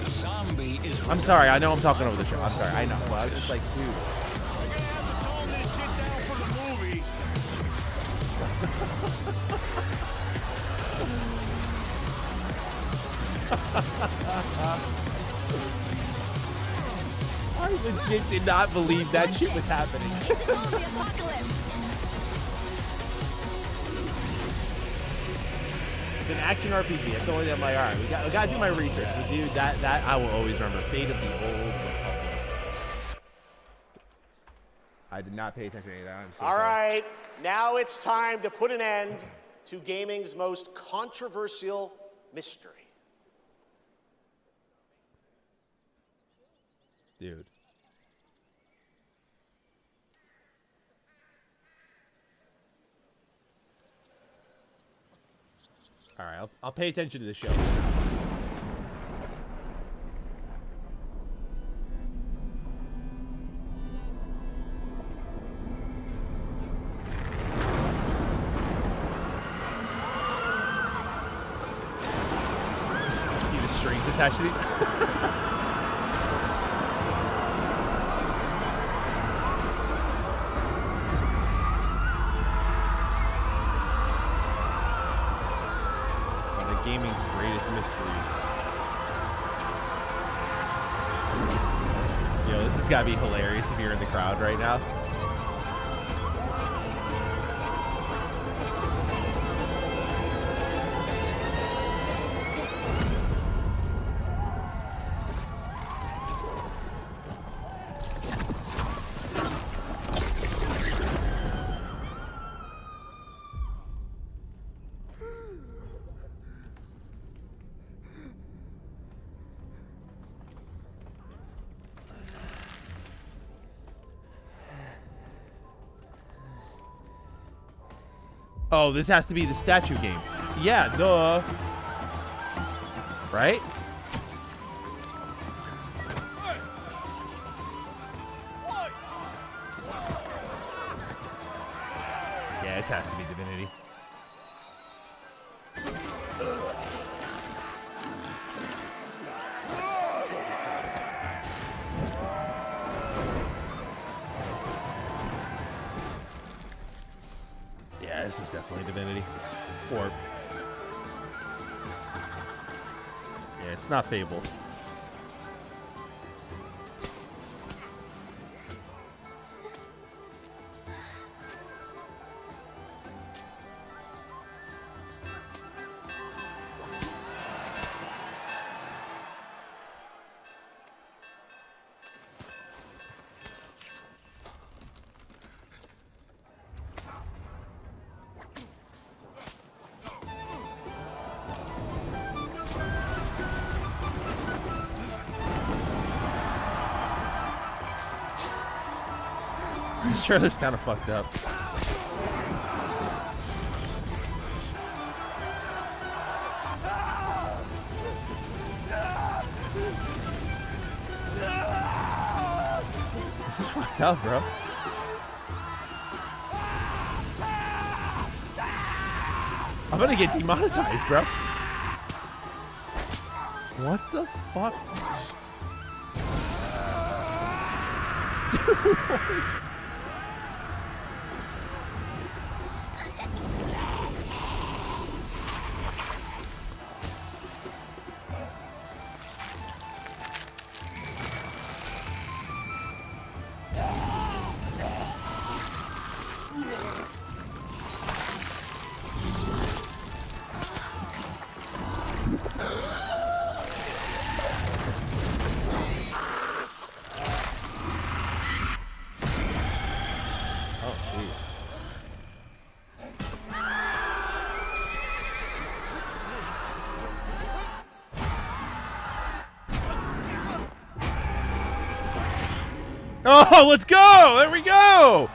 Zombie is. I'm sorry. I know I'm talking over the show. I'm sorry. I know. Well, I was just like, dude. Tone this shit down for the movie. I legit did not believe that shit was happening. It's a zombie apocalypse. It's an action RPG. That's the only thing I'm like, all right, we got to do my research. But dude, that I will always remember. Fate of the Old Republic. I did not pay attention to any of that. I'm so All sorry. right, now it's time to put an end to gaming's most controversial mystery. Dude. All right, I'll pay attention to the show. See the strings attached to the. One of gaming's greatest mysteries. Yo, this has got to be hilarious if you're in the crowd right now. Oh, this has to be the statue game. Yeah, duh. Right? Yeah, this has to be Divinity. Yeah, this is definitely Divinity. Or... yeah, it's not Fable. This trailer's kind of fucked up. This is fucked up, bro. I'm gonna get demonetized, bro. What the fuck? Oh, let's go! There we go!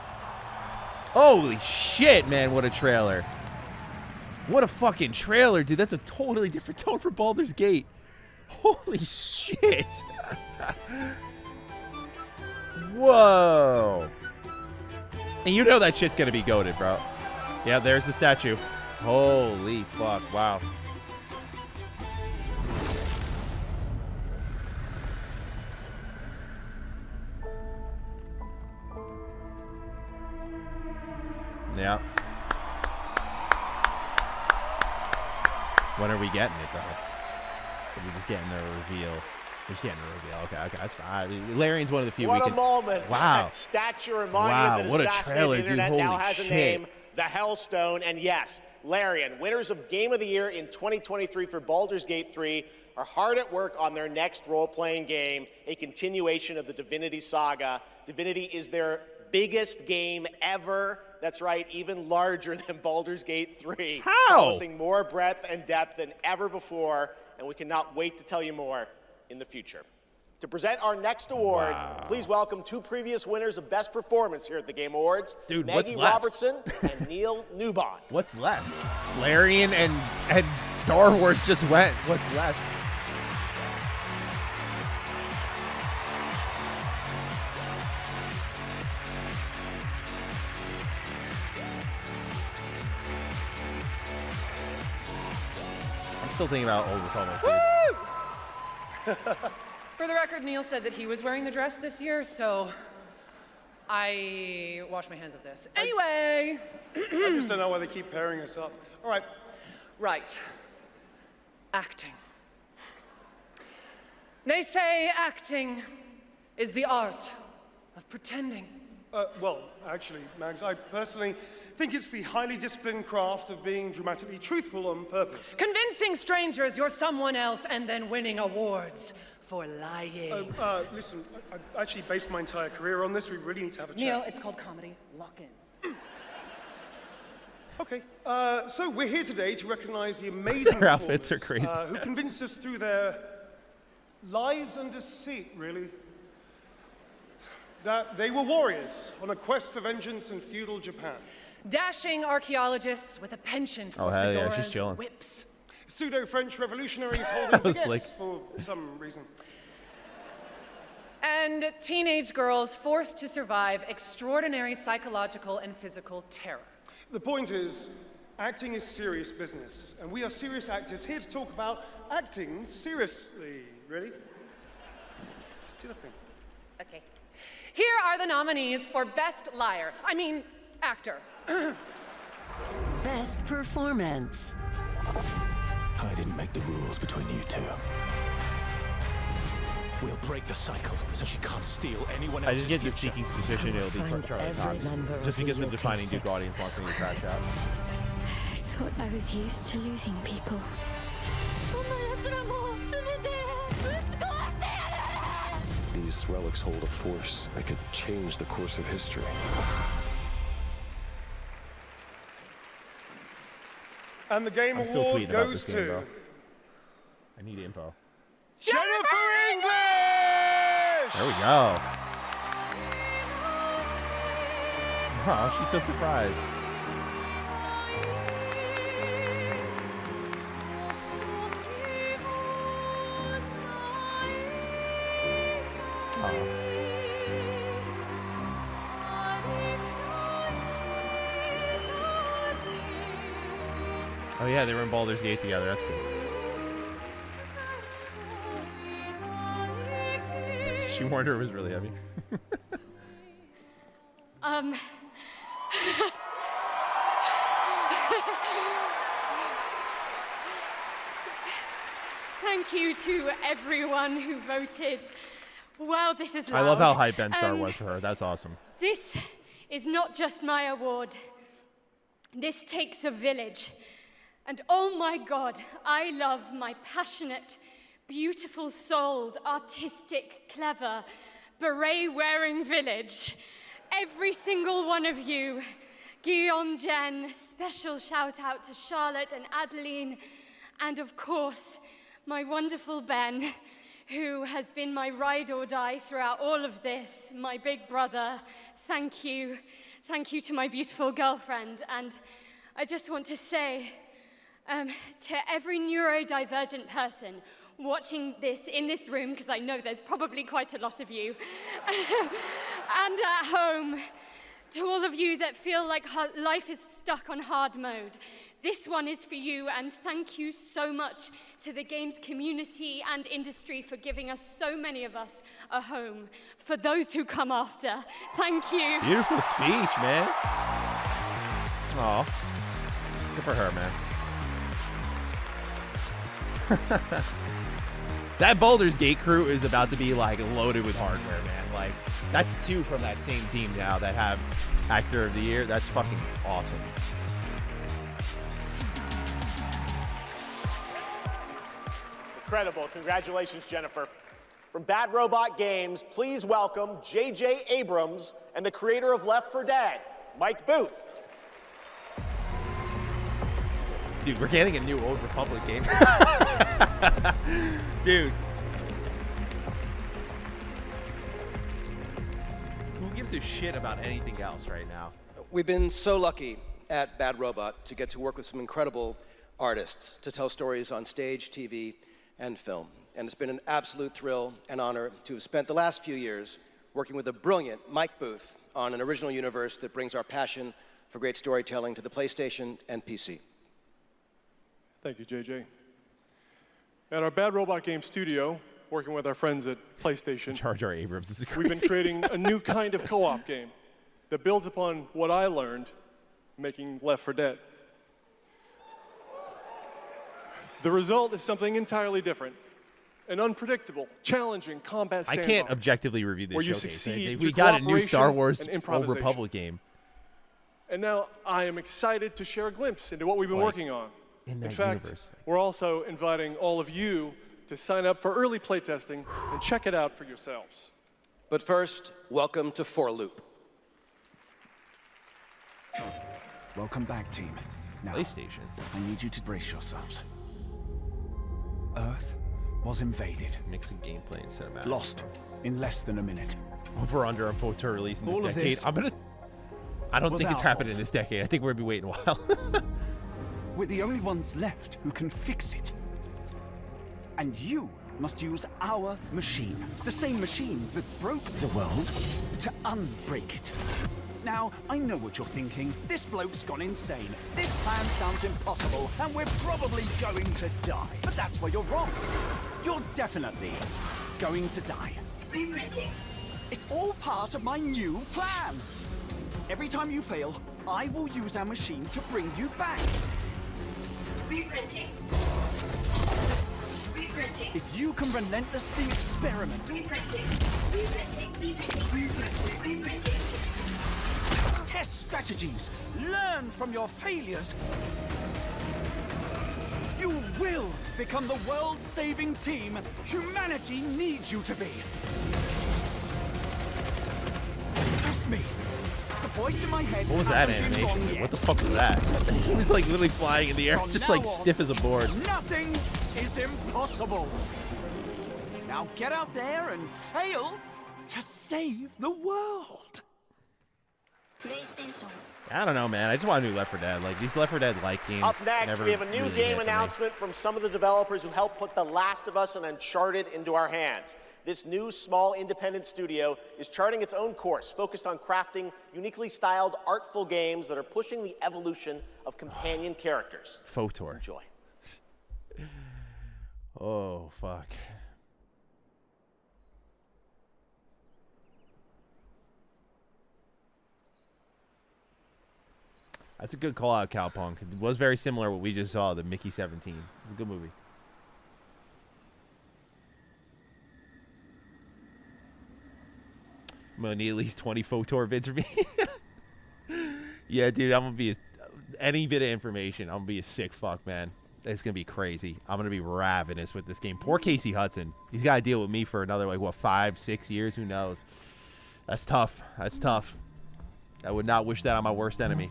Holy shit, man, what a trailer. What a fucking trailer, dude. That's a totally different tone for Baldur's Gate. Holy shit. Whoa. And you know that shit's gonna be goated, bro. Yeah, there's the statue. Holy fuck, wow. Yeah. When are we getting it, though? Are we just getting the reveal? We're just getting the reveal. Okay, that's fine. Larian's one of the few we What can... a moment. Wow. That statue reminded Wow, that what his a fascinating trailer, dude. internet now Holy has a shit. name, the Hellstone. And yes, Larian, winners of Game of the Year in 2023 for Baldur's Gate 3, are hard at work on their next role-playing game, a continuation of the Divinity saga. Divinity is their biggest game ever. That's right, even larger than Baldur's Gate 3. How? Promising more breadth and depth than ever before, and we cannot wait to tell you more in the future. To present our next award, please welcome two previous winners of Best Performance here at the Game Awards, Dude, Maggie what's left? Robertson and Neil Newbon. What's left? Larian and Star Wars just went. What's left? I'm still thinking about Old Republic. Dude. For the record, Neil said that he was wearing the dress this year, so I wash my hands of this. Anyway. I just don't know why they keep pairing us up. All right. Right. Acting. They say acting is the art of pretending. Well, actually, Mags, I personally think it's the highly disciplined craft of being dramatically truthful on purpose. Convincing strangers you're someone else and then winning awards for lying. Listen, I actually based my entire career on this. We really need to have a chat. Neil, it's called comedy. Lock in. Okay, so we're here today to recognize the amazing Their outfits are performers, crazy. who convinced us through their lies and deceit, really, that they were warriors on a quest for vengeance in feudal Japan. Dashing archaeologists with a penchant for Oh, hell yeah, fedoras she's chilling. and whips. Pseudo-French revolutionaries holding was baguettes slick. for some reason. And teenage girls forced to survive extraordinary psychological and physical terror. The point is, acting is serious business, and we are serious actors here to talk about acting seriously. Ready? Let's do the thing. Okay. Here are the nominees for Best Actor. Best Performance. I didn't make the rules between you two. We'll break the cycle so she can't steal anyone I else's just get the future. seeking suspicion it'll be Find Charlie every Cox. member of Just the because the Guilty defining Duke Six. audience wants me to crash out. I thought I was used to losing people. These relics hold a force that could change the course of history. And the Game I'm still Award tweeting about goes this game, to bro. I need info. Jennifer English! There we go. Oh, she's so surprised. Oh. Oh yeah, they were in Baldur's Gate together. That's cool. She warned her it was really heavy. Thank you to everyone who voted. Wow, this is loud. I love how hype Ben Star was for her. That's awesome. This is not just my award. This takes a village. And oh my God, I love my passionate, beautiful-souled, artistic, clever, beret-wearing village. Every single one of you. Guillaume, Jen, special shout out to Charlotte and Adeline, and of course, my wonderful Ben, who has been my ride or die throughout all of this, my big brother. Thank you. Thank you to my beautiful girlfriend. And I just want to say, to every neurodivergent person watching this in this room, because I know there's probably quite a lot of you, and at home, to all of you that feel like life is stuck on hard mode, this one is for you, and thank you so much to the games community and industry for giving us, so many of us, a home. For those who come after, thank you. Beautiful speech, man. Aw. Good for her, man. That Baldur's Gate crew is about to be like loaded with hardware, man. Like, that's 2 from that same team now that have Actor of the Year. That's fucking awesome. Incredible. Congratulations, Jennifer. From Bad Robot Games, please welcome J.J. Abrams and the creator of Left 4 Dead, Mike Booth. Dude, we're getting a new Old Republic game. Dude. Who gives a shit about anything else right now? We've been so lucky at Bad Robot to get to work with some incredible artists to tell stories on stage, TV, and film. And it's been an absolute thrill and honor to have spent the last few years working with the brilliant Mike Booth on an original universe that brings our passion for great storytelling to the PlayStation and PC. Thank you, JJ. At our Bad Robot Game studio, working with our friends at PlayStation, Jar Jar Abrams is crazy. We've been creating a new kind of co-op game that builds upon what I learned making Left 4 Dead. The result is something entirely different. An unpredictable, challenging combat sandbox. I can't objectively review this where you showcase. succeed We through got a new cooperation Star Wars and Old improvisation. Republic game. And now I am excited to share a glimpse into what we've been working on. In that fact, universe. we're also inviting all of you to sign up for early playtesting and check it out for yourselves. But first, welcome to 4 Loop. Welcome back, team. Now, PlayStation. I need you to brace yourselves. Earth was invaded. Mixing gameplay and cinematic. Lost in less than a minute. Over under on photo release in this All of decade. this I don't was think it's our happening fault. this decade. I think we're gonna be waiting a while. We're the only ones left who can fix it. And you must use our machine, the same machine that broke the world, to unbreak it. Now, I know what you're thinking. This bloke's gone insane. This plan sounds impossible, and we're probably going to die. But that's where you're wrong. You're definitely going to die. Reprinting. It's all part of my new plan. Every time you fail, I will use our machine to bring you back. Reprinting. Reprinting. If you can relentlessly experiment. Reprinting. Reprinting. Reprinting. Reprinting. Test strategies. Learn from your failures. You will become the world-saving team humanity needs you to be. Trust me. The voice in my head. What was that hasn't been wrong animation? yet. What the fuck was that? He was like literally flying in the air, From just now like on, stiff as a board. Nothing is impossible. Now get out there and fail to save the world. I don't know, man. I just want a new Left 4 Dead. Like, these Left 4 Dead-like games. Up next, never we have a new really game hit for me. announcement from some of the developers who helped put The Last of Us and Uncharted into our hands. This new, small, independent studio is charting its own course, focused on crafting uniquely styled, artful games that are pushing the evolution of companion characters. Photor. Enjoy. Oh, fuck. That's a good call out, Cowpunk. It was very similar to what we just saw, the Mickey 17. It's a good movie. I'm gonna need at least 20 Photor vids for me. Yeah, dude, I'm gonna be any bit of information. I'm gonna be a sick fuck, man. It's gonna be crazy. I'm gonna be ravenous with this game. Poor Casey Hudson. He's got to deal with me for another, like, what, 5-6 years? Who knows? That's tough. That's tough. I would not wish that on my worst enemy.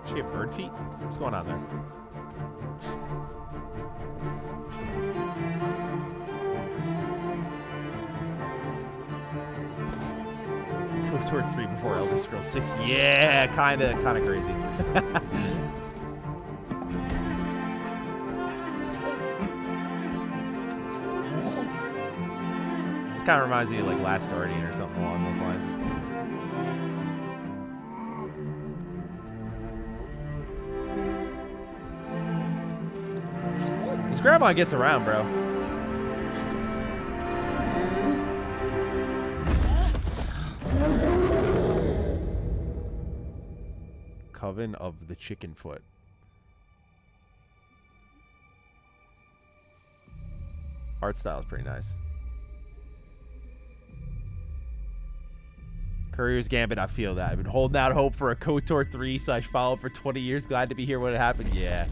Does she have bird feet? What's going on there? KOTOR 3 before Elder Scrolls 6. Yeah, kind of crazy. This kind of reminds me of like Last Guardian or something along those lines. This grandma gets around, bro. Coven of the Chicken Foot. Art style is pretty nice. Courier's Gambit, I feel that. I've been holding out hope for a KOTOR 3 / follow-up for 20 years. Glad to be here when it happened. Yeah.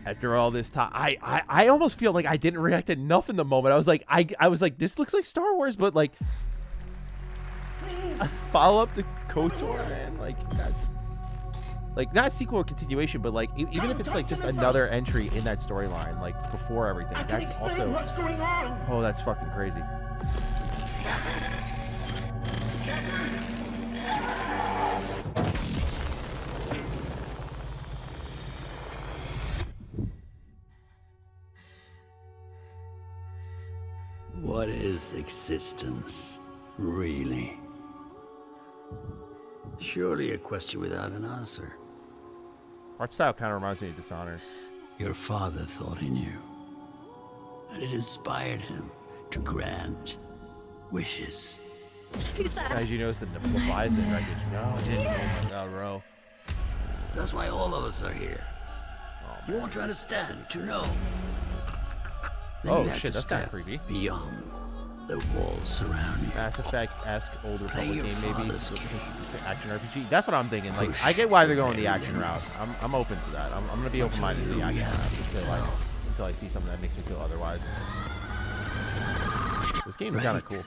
After all this time, I almost feel like I didn't react enough in the moment. I was like, I was like, this looks like Star Wars, but like, follow up to KOTOR, man. Like, that's like not sequel or continuation, but like even if it's like just another entry in that storyline, like before everything. That's also what's going on. Oh, that's fucking crazy. What is existence, really? Surely a question without an answer. Art style kind of reminds me of Dishonored. Your father thought he knew, and it inspired him to grant wishes. As you notice the Leviathan wreckage. No, I didn't. Oh my god, bro. That's why all of us are here. You want to understand, to know. Then Oh you have shit, to that's kind of step creepy. beyond the walls surround you. Mass Effect-esque older Play public your game, maybe. father's Since game. it's an action RPG. That's what I'm thinking. Like, Push I get why they're going the the action route. limits. I'm open to that. I'm gonna be open-minded to the action route until I see something that makes me feel otherwise. This game's kind of cool.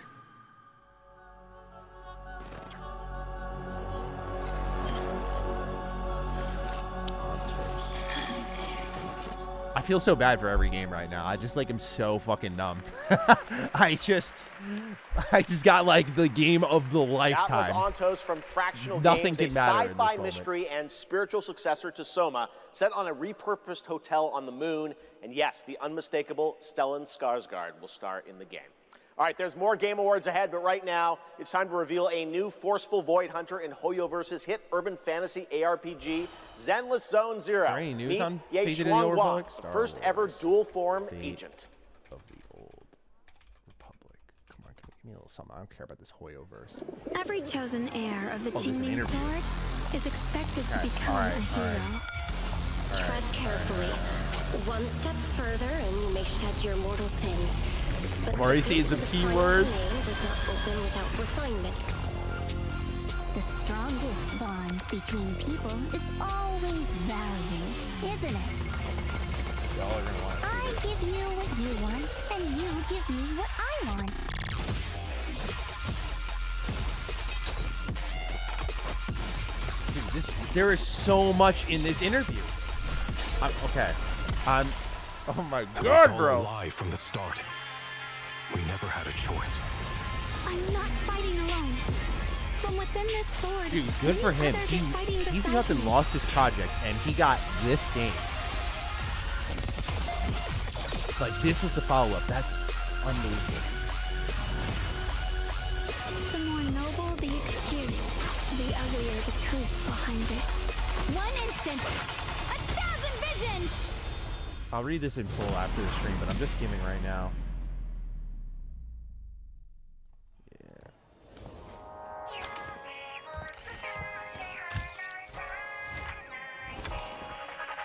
I feel so bad for every game right now. I just like am so fucking numb. I just got like the game of the lifetime. That was Ontos from Fractional Nothing Games, can a matter in this sci-fi moment. mystery and spiritual successor to Soma, set on a repurposed hotel on the moon. And yes, the unmistakable Stellan Skarsgård will star in the game. All right, there's more Game Awards ahead, but right now it's time to reveal a new forceful Void Hunter in Hoyoverse's hit urban fantasy ARPG, Zenless Zone Zero. Is there any news Meet on Ye Fate of the Old Xuanhua, Republic? the Star first ever Wars. dual-form Fate agent. of the Old Republic. Come on, give me a little something. I don't care about this Hoyoverse. Every chosen heir of the Oh, there's an Qingming interview. sword is expected to Okay, become alright, a hero. alright. Tread carefully. One step further and you may shed your mortal sins. But I'm already the seeing gate some to the final keywords. domain does not open without refinement. The strongest bond between people is always value, isn't it? Y'all are gonna want to I see this. give you what you want, and you give me what I want. There is so much in this interview. Okay. Oh my God, bro. It was all a lie from the start. We never had a choice. I'm not fighting alone. From within this sword, Dude, good for him. He's up and lost his project, and he got this game. Like, this was the follow-up. That's unbelievable. The more noble the excuse, the uglier the truth behind it. One instant, 1,000 visions! I'll read this in full after the stream, but I'm just skimming right now.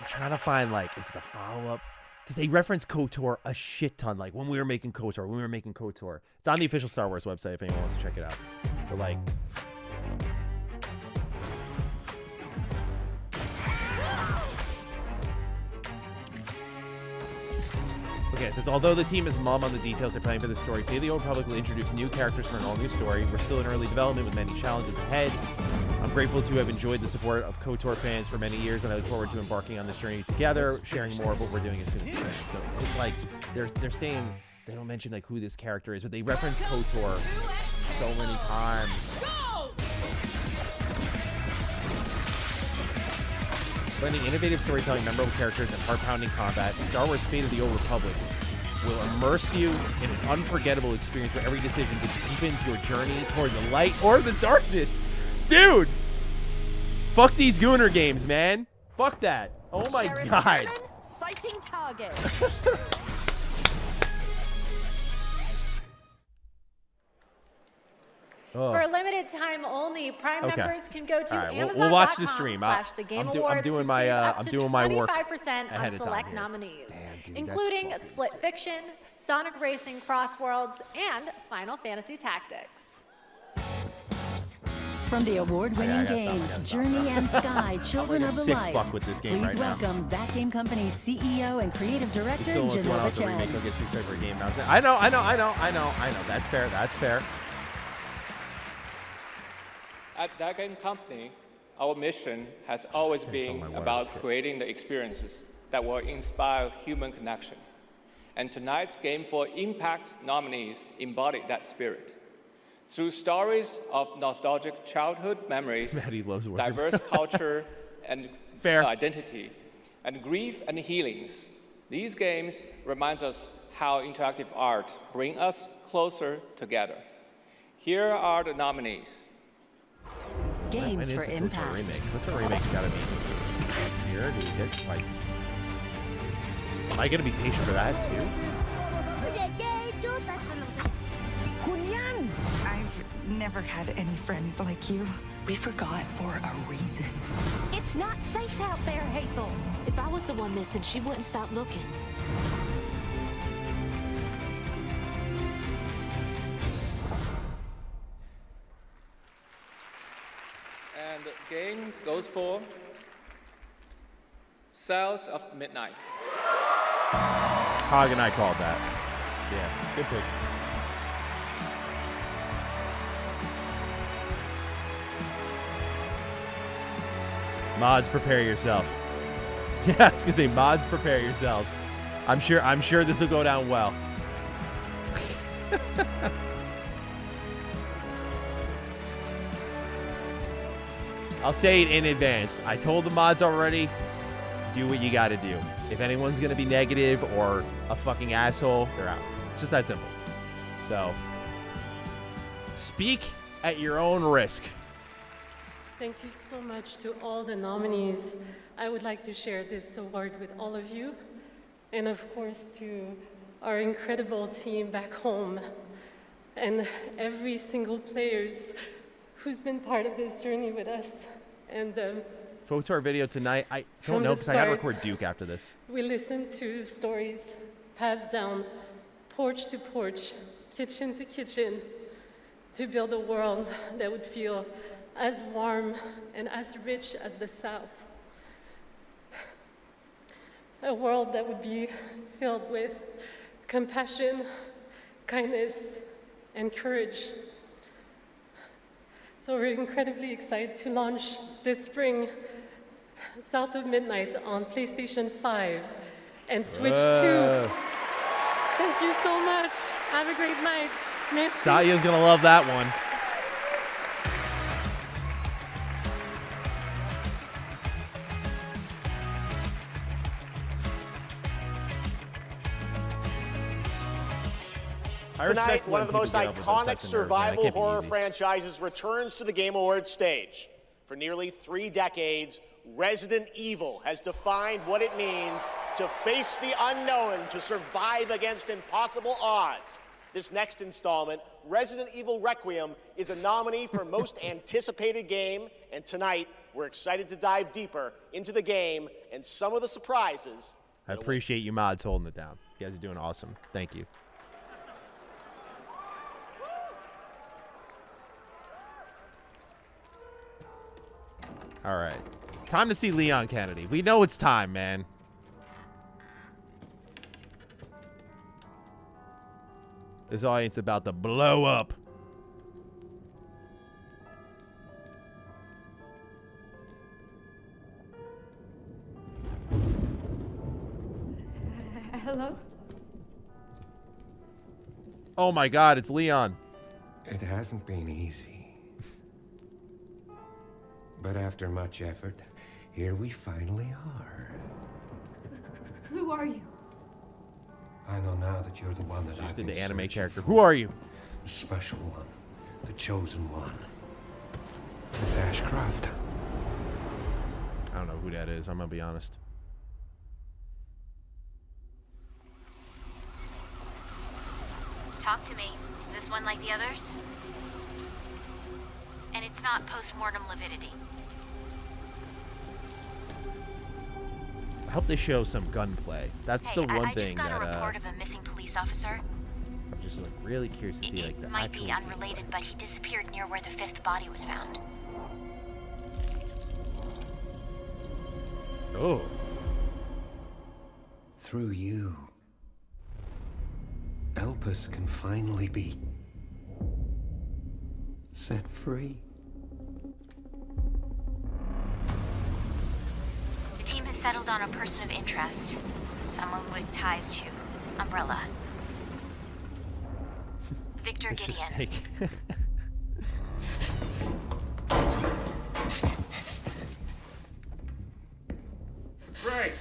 I'm trying to find, like, is the follow-up? Because they reference KOTOR a shit ton, like, when we were making KOTOR. It's on the official Star Wars website if anyone wants to check it out. But, like... Okay, it says, although the team is mum on the details they're planning for the story, Fate of the Old Republic will introduce new characters for an all-new story. We're still in early development with many challenges ahead. I'm grateful to have enjoyed the support of KOTOR fans for many years, and I look forward to embarking on this journey together, sharing more of what we're doing as soon as we can. So it's like, they're saying, they don't mention like who this character is, but they reference KOTOR so many times. Blending innovative storytelling, memorable characters, and heart-pounding combat, Star Wars Fate of the Old Republic will immerse you in an unforgettable experience where every decision deepens your journey toward the light or the darkness. Dude! Fuck these Gooner games, man. Fuck that. Oh my Sheriff God. Cannon, sighting target. Oh. For a limited time only, Prime Okay. members can go to All right, Amazon.com we'll watch the stream. /The Game I'm Awards doing to my, save up I'm to doing my work 25% ahead on of time select here. nominees, Dude, including Split Fiction, Sonic Racing Crossworlds, and Final Fantasy Tactics. From the award-winning I gotta stop, games I gotta Journey stop. and Sky, Children I'm of like a the sick Light, fuck with this game please right now. welcome That Game Company's CEO and creative director, Still wants to go out Genova with the remake. Chen. He'll get too excited for a game now. I know. That's fair. That's fair. At That Game Company, our mission has always been about creating the experiences that will inspire human connection. And tonight's Game for Impact nominees embody that spirit. Through stories of nostalgic childhood memories, Maddie loves work. diverse culture and Fair. identity, and grief and healings, these games remind us how interactive art brings us closer together. Here are the nominees. Games When for is the KOTOR Impact. remake? KOTOR remake's gotta be this year. Do we get like? Am I gonna be patient for that too? Julian! I've never had any friends like you. We forgot for a reason. It's not safe out there, Hazel. If I was the one missing, she wouldn't stop looking. And the game goes for Cells of Midnight. Hog and I called that. Yeah, good pick. Mods, prepare yourself. Yeah, I was gonna say, mods, prepare yourselves. I'm sure this will go down well. I'll say it in advance. I told the mods already, do what you gotta do. If anyone's gonna be negative or a fucking asshole, they're out. It's just that simple. So, speak at your own risk. Thank you so much to all the nominees. I would like to share this award with all of you, and of course to our incredible team back home, and every single players who's been part of this journey with us. And KOTOR video tonight. I From don't know the because I gotta start, record Duke after this. we listened to stories passed down porch to porch, kitchen to kitchen, to build a world that would feel as warm and as rich as the South. A world that would be filled with compassion, kindness, and courage. So we're incredibly excited to launch this spring South of Midnight on PlayStation 5 and Switch 2. Thank you so much. Have a great night. Merci. Saya's gonna love that one. Tonight, one of the most iconic survival horror franchises returns to the Game Awards stage. For nearly 3 decades, Resident Evil has defined what it means to face the unknown, to survive against impossible odds. This next installment, Resident Evil Requiem, is a nominee for Most Anticipated Game, and tonight, we're excited to dive deeper into the game and some of the surprises. I appreciate you mods holding it down. You guys are doing awesome. Thank you. All right. Time to see Leon Kennedy. We know it's time, man. This audience about to blow up. Hello? Oh my God, it's Leon. It hasn't been easy. But after much effort, here we finally are. Who are you? I know now that you're the one that I've been the anime searching character. for. Who are you? The special one. The chosen one. Miss Ashcroft. I don't know who that is. I'm gonna be honest. Talk to me. Is this one like the others? And it's not post-mortem lividity. I hope they show some gunplay. That's the one I thing just got that a report of a missing police officer. I'm just like really curious to see like the It might actual be unrelated, but he disappeared near where the 5th body was found. Oh. Through you, Elpis can finally be set free. The team has settled on a person of interest. Someone with ties to Umbrella. Victor Vicious Gideon. Snake. Grace!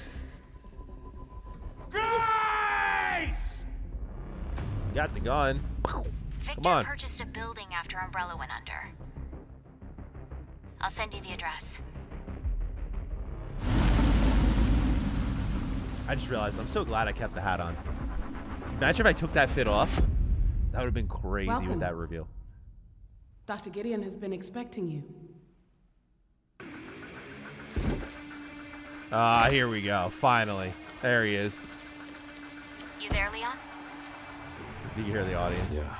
Grace! Got the gun. Victor Come on. purchased a building after Umbrella went under. I'll send you the address. I just realized I'm so glad I kept the hat on. Imagine if I took that fit off. That would have been crazy Welcome. with that reveal. Dr. Gideon has been expecting you. Ah, here we go. Finally. There he is. You there, Leon? Did you hear the audience? Yeah.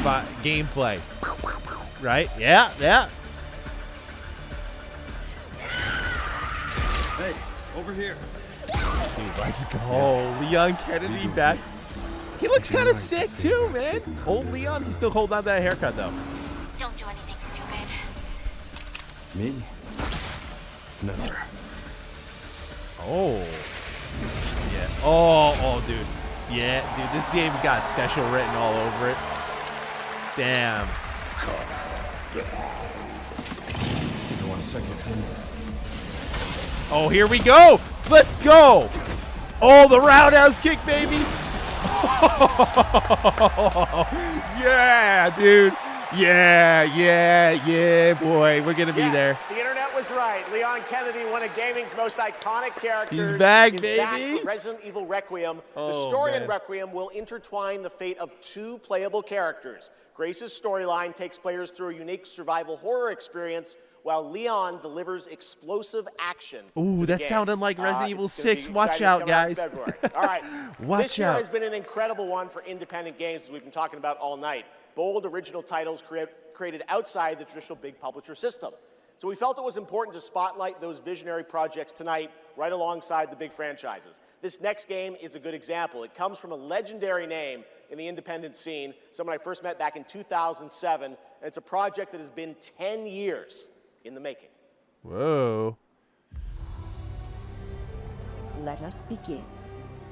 Alright, gameplay. Right? Yeah, yeah. Hey, over here. Dude, let's go. Leon Kennedy back. He looks kind of sick too, man. Old Leon, he's still holding on to that haircut though. Don't do anything stupid. Me? Never. Oh. Yeah. Oh, dude. Yeah, dude, this game's got special written all over it. Damn. Didn't want a second. Oh, here we go. Let's go. Oh, the roundhouse kick, baby. Yeah, dude. Yeah, boy. We're going to be there. The internet was right. Leon Kennedy, one of gaming's most iconic characters, He's back, is baby. back for Resident Evil Requiem. Oh, the story man. in Requiem will intertwine the fate of 2 playable characters. Grace's storyline takes players through a unique survival horror experience, while Leon delivers explosive action. Ooh, to the that game. sounded like Resident Evil It's gonna be 6. Watch exciting. out, Coming out in guys. February. All right. Watch this year out. has been an incredible one for independent games, as we've been talking about all night. Bold original titles created outside the traditional big publisher system. So we felt it was important to spotlight those visionary projects tonight, right alongside the big franchises. This next game is a good example. It comes from a legendary name in the independent scene, someone I first met back in 2007, and it's a project that has been 10 years in the making. Whoa. Let us begin.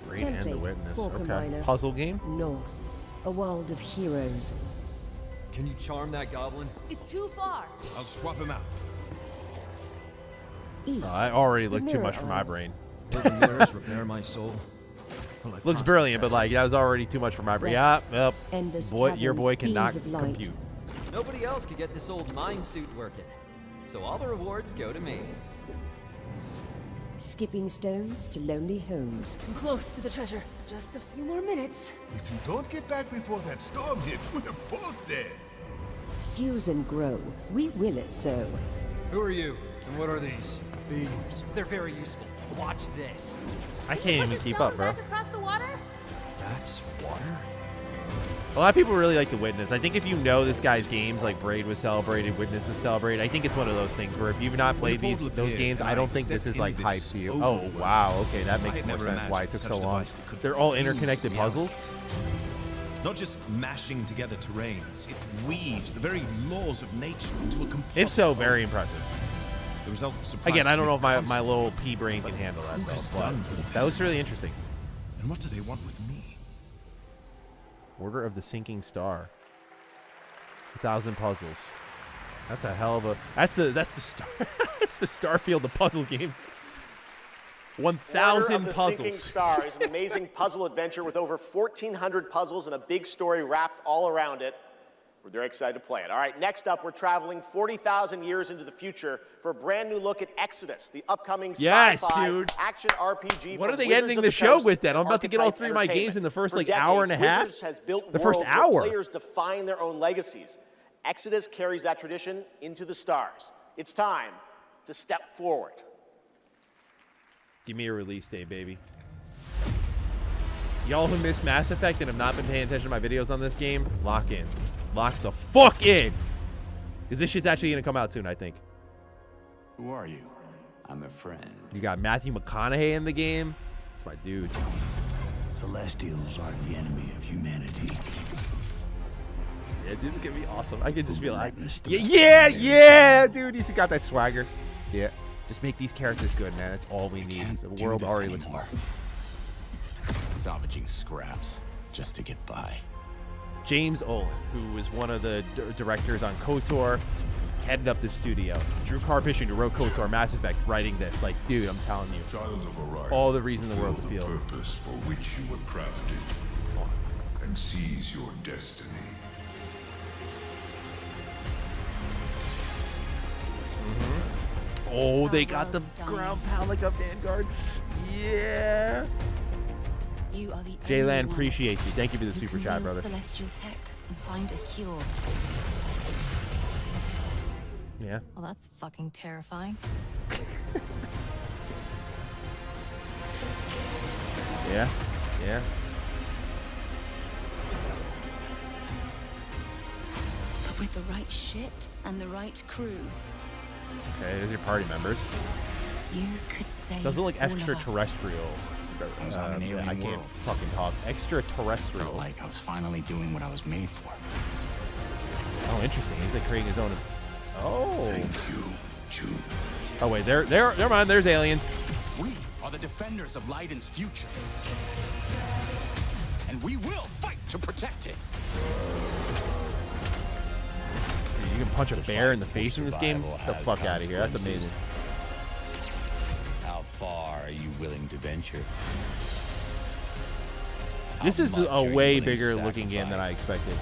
Braid and the Template, Witness. Falcon Okay. Miner. Puzzle game? North. A world of heroes. Can you charm that goblin? It's too far. I'll swap him out. East. I already the look too Mirror much for my Isles. brain. Will the mirrors repair my soul? Will I Looks pass the brilliant, but test? like that was already too much for my brain. Yeah, West. yep. Endless Boy, your boy caverns, cannot beams of light. compute. Nobody else could get this old mind suit working. So all the rewards go to me. Skipping stones to lonely homes. I'm close to the treasure. Just a few more minutes. If you don't get back before that storm hits, we're both dead. Fuse and grow. We will it so. Who are you? And what are these? Beams. They're very useful. Watch this. I can't even keep up, bro. Across the water? That's water? A lot of people really like The Witness. I think if you know this guy's games, like Braid was celebrated, Witness was celebrated, I think it's one of those things where if you've not played those games, I don't think this is like hype to you. Oh, wow. Okay, that makes more sense why it took so long. They're all interconnected puzzles. Not just mashing together terrains, it weaves the very laws of nature into a complete. If so, very impressive. The result surprises Again, I don't me know if my constantly. little pea brain can handle that, Who has though. done But all that this? looks really interesting. And what do they want with me? Order of the Sinking Star. 1,000 puzzles. That's a hell of a. That's the star. That's the Starfield of puzzle games. 1,000 Order of the Sinking puzzles. Star is an amazing puzzle adventure with over 1,400 puzzles and a big story wrapped all around it. We're very excited to play it. All right, next up, we're traveling 40,000 years into the future for a brand new look at Exodus, the upcoming Yes, sci-fi dude. action RPG. What from are they Wizards ending of the show Coast with then? I'm and about to get all Archetype 3 of my games Entertainment. in the first For like decades, hour and a half. Wizards has built The first worlds hour. where players define their own legacies. Exodus carries that tradition into the stars. It's time to step forward. Give me a release date, baby. Y'all who missed Mass Effect and have not been paying attention to my videos on this game, lock in. Lock the fuck in. Because this shit's actually going to come out soon, I think. Who are you? I'm a friend. You got Matthew McConaughey in the game. That's my dude. Celestials are the enemy of humanity. Yeah, this is going to be awesome. I can just feel like... Yeah, dude. He's got that swagger. Yeah. Just make these characters good, man. That's all we need. The world already looks awesome. Salvaging scraps just to get by. James Olin, who was one of the directors on KOTOR, headed up the studio. Drew Karpyshyn, who wrote KOTOR, Mass Effect, writing this. Like, dude, I'm telling you. Child of Orion, all the reason the world to feel. The purpose for which you were crafted, and seize your destiny. Oh, they got the ground pound like a Vanguard. Yeah. You are the Jaylan, appreciate you. Thank you for the super chat, brother. Celestial tech and find a cure. Yeah. Well, that's fucking terrifying. Yeah. Yeah. But with the right ship and the right crew, Okay, there's your party members. you could save Doesn't look all of us. extraterrestrial. I was on an alien I can't world. fucking talk. Extraterrestrial. Felt like I was finally doing what I was made for. Oh, interesting. He's like creating his own. Oh. Thank you, June. Oh wait, never mind. There's aliens. We are the defenders of Leiden's future. And we will fight to protect it. Dude, you can punch a bear in the face in this game. Get the fuck out of here. That's amazing. How far are you willing to venture? This is a way bigger looking game than I expected.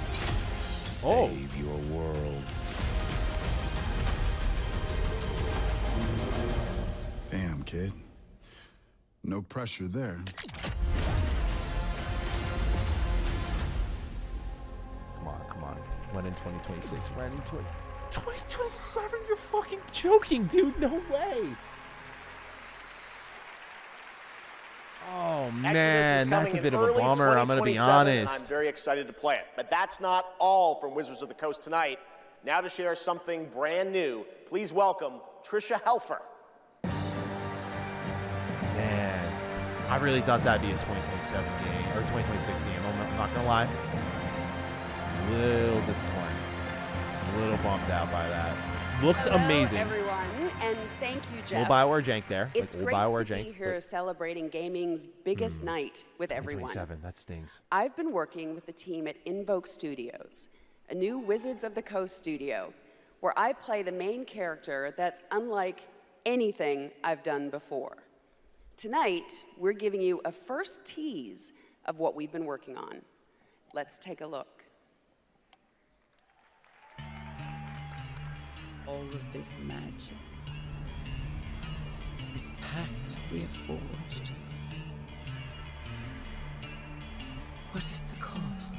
Oh. Save your world. Damn, kid. No pressure there. Come on. When in 2026? When in 2027? You're fucking joking, dude. No way. Oh, man. That's a bit of a bummer. I'm going to be honest. I'm very excited to play it. But that's not all from Wizards of the Coast tonight. Now to share something brand new, please welcome Tricia Helfer. Man, I really thought that'd be a 2027 game or 2026 game. I'm not gonna lie. A little disappointed. A little bummed out by that. Looks amazing. Hello, everyone. And thank you, Jeff. Old Bioware jank there. It's like great old Bioware to jank, be here but- celebrating gaming's biggest night with everyone. 27, that stings. I've been working with the team at Invoke Studios, a new Wizards of the Coast studio, where I play the main character that's unlike anything I've done before. Tonight, we're giving you a first tease of what we've been working on. Let's take a look. All of this magic, this pact we have forged. What is the cost?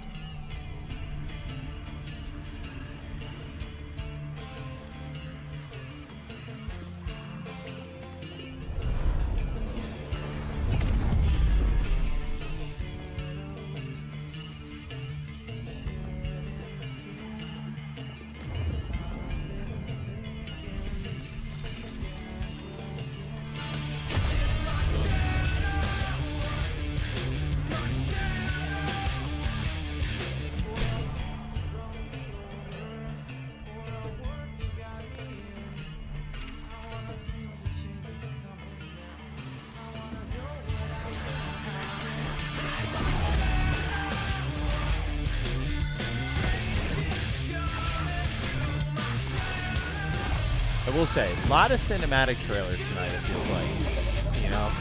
I will say, a lot of cinematic trailers tonight, it feels like. You know?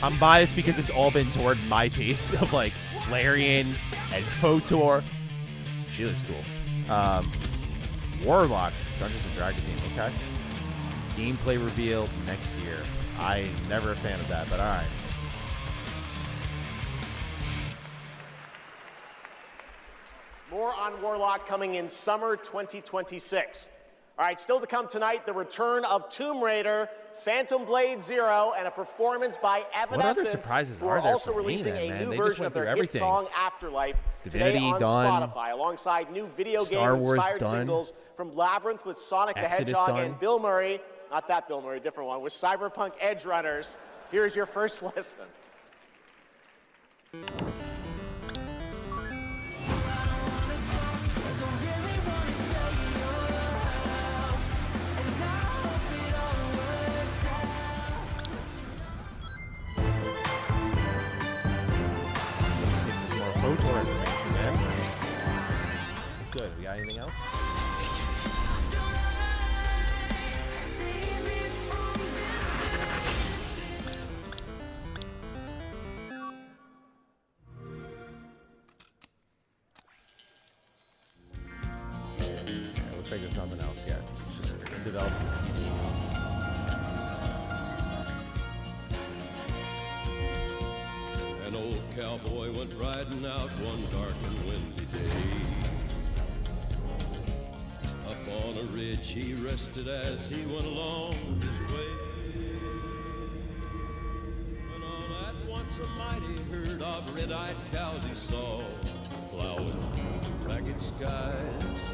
I'm biased because it's all been toward my taste of, like, Larian and KOTOR. She looks cool. Warlock, Dungeons & Dragons game, okay. Gameplay reveal next year. I'm never a fan of that, but alright. More on Warlock coming in summer 2026. All right, still to come tonight, the return of Tomb Raider, Phantom Blade Zero, and a performance by Evanescence, other surprises who are are there also for me releasing then, a man? new They just version went of their through hit everything. song Afterlife Divinity today on done. Spotify, alongside new video Star Wars game-inspired done. singles from Labyrinth with Sonic the Exodus Hedgehog done. and Bill Murray, not that Bill Murray, different one, with Cyberpunk Edge Runners. Here's your first listen. More KOTOR information, man. That's good. We got anything else? Yeah, looks like there's nothing else yet. It's just in development. An old cowboy went riding out one dark and windy day. Up on a ridge he rested as he went along his way. When all at once a mighty herd of red-eyed cows he saw plowing through the ragged skies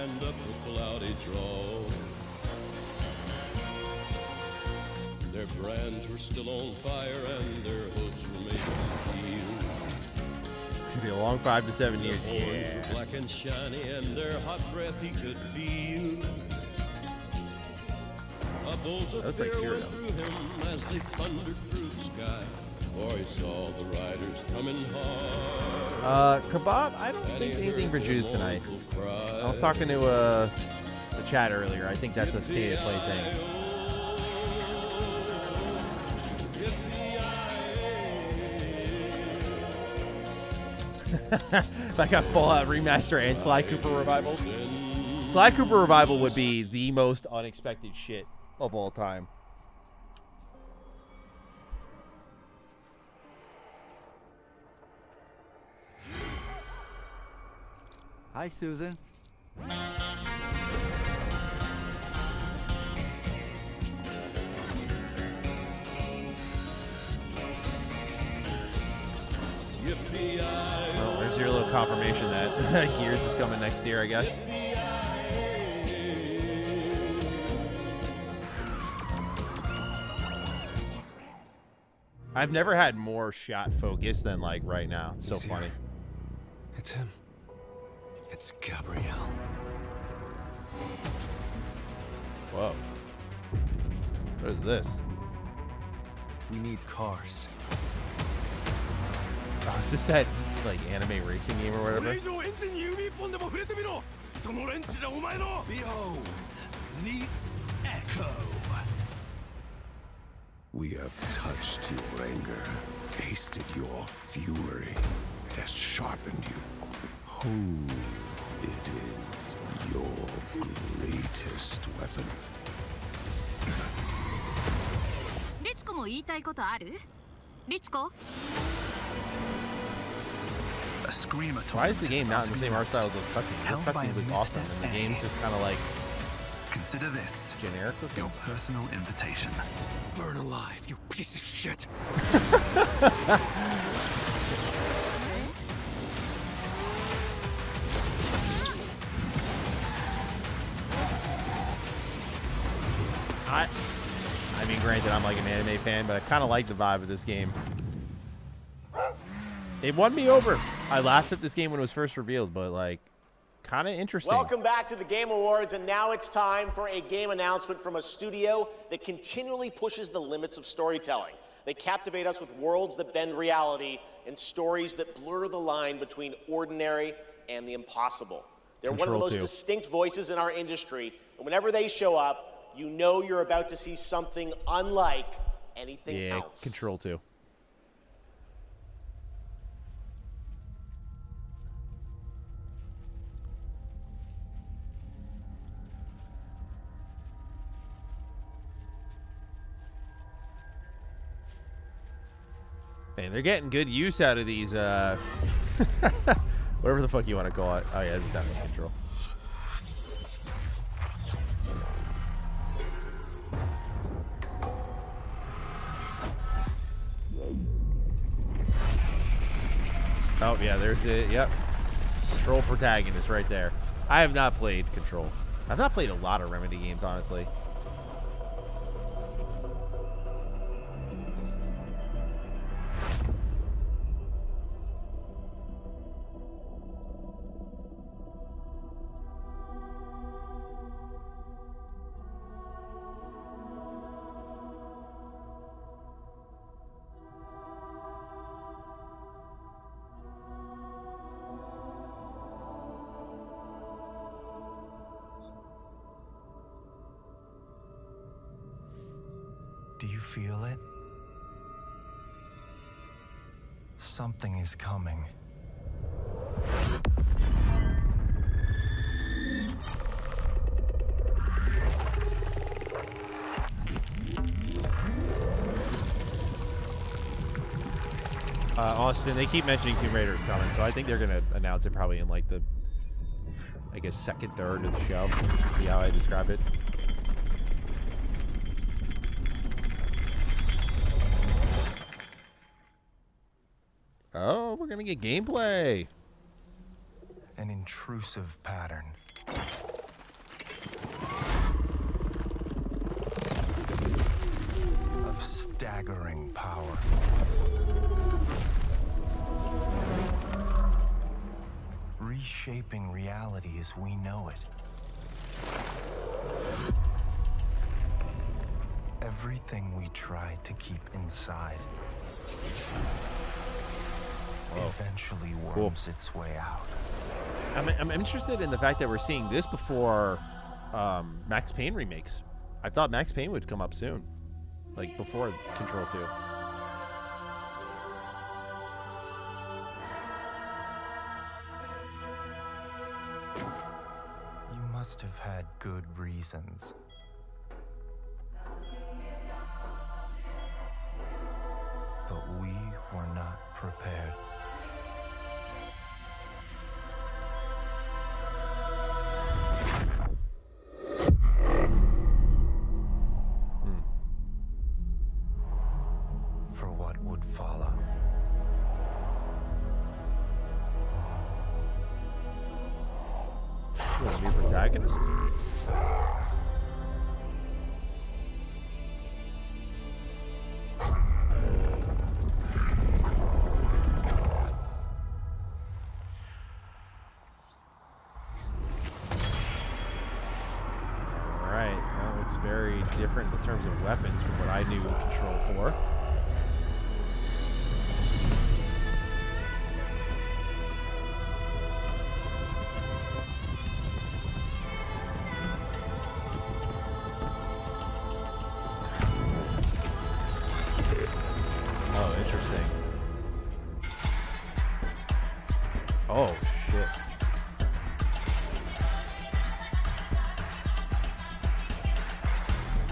and up a cloudy draw. Their brands were still on fire and their hooves were made of steel. It's gonna be a long 5 to 7 years. Their horns were black and shiny and their hot breath he could feel. A bolt of That looks like fear went cereal. through him as they thundered through the sky. For he saw the riders coming hard. Kebab, I don't think anything produced tonight. I was talking to the chat earlier. I think that's a state of play thing. That got Fallout Remaster and Sly Cooper Revival. Sly Cooper Revival would be the most unexpected shit of all time. Hi, Susan. Well, there's your little confirmation that Gears is coming next year, I guess. I've never had more shot focus than like right now. It's so He's here. funny. It's him. It's Gabrielle. Whoa. What is this? We need cars. Oh, is this that like anime racing game or whatever? Behold, the Echo. We have touched your anger, tasted your fury. It has sharpened you. Who it is your greatest weapon. リツコも言いたいことある？リツコ? A screamer. Why is the game not in the same art style as those cutscenes? Those cutscenes look awesome, and the game's just kind of like Consider this generic looking. your personal invitation. Burn alive, you piece of shit. I mean, granted, I'm like an anime fan, but I kind of like the vibe of this game. It won me over. I laughed at this game when it was first revealed, but like, kind of interesting. Welcome back to the Game Awards, and now it's time for a game announcement from a studio that continually pushes the limits of storytelling. They captivate us with worlds that bend reality and stories that blur the line between ordinary and the impossible. They're one of the most distinct voices in our industry, and whenever they show up, you know you're about to see something unlike anything else. Control 2. Man, they're getting good use out of these, whatever the fuck you want to call it. Oh yeah, this is definitely Control. Oh yeah, there's it. Yep. Control protagonist right there. I have not played Control. I've not played a lot of Remedy games, honestly. Do you feel it? Something is coming. Austin, they keep mentioning Tomb Raider is coming, so I think they're going to announce it probably in like the, I guess, second third of the show. See how I describe it? Oh, we're going to get gameplay. An intrusive pattern. Of staggering power. Reshaping reality as we know it. Everything we tried to keep inside eventually worms its way out. I'm interested in the fact that we're seeing this before Max Payne remakes. I thought Max Payne would come up soon, like before Control 2. You must have had good reasons. But we were not prepared. For what would follow. You want to be a protagonist? different in terms of weapons from what I knew Control for. Oh, interesting. Oh, shit.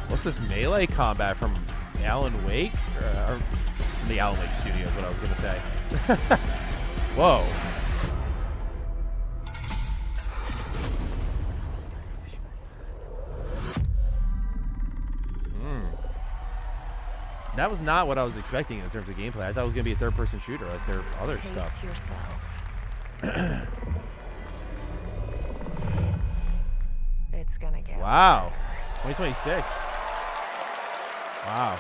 What's this melee combat from Alan Wake? Or from the Alan Wake Studios, what I was going to say. Whoa. That was not what I was expecting in terms of gameplay. I thought it was going to be a third-person shooter like their other stuff. It's gonna get Wow. 2026. Wow.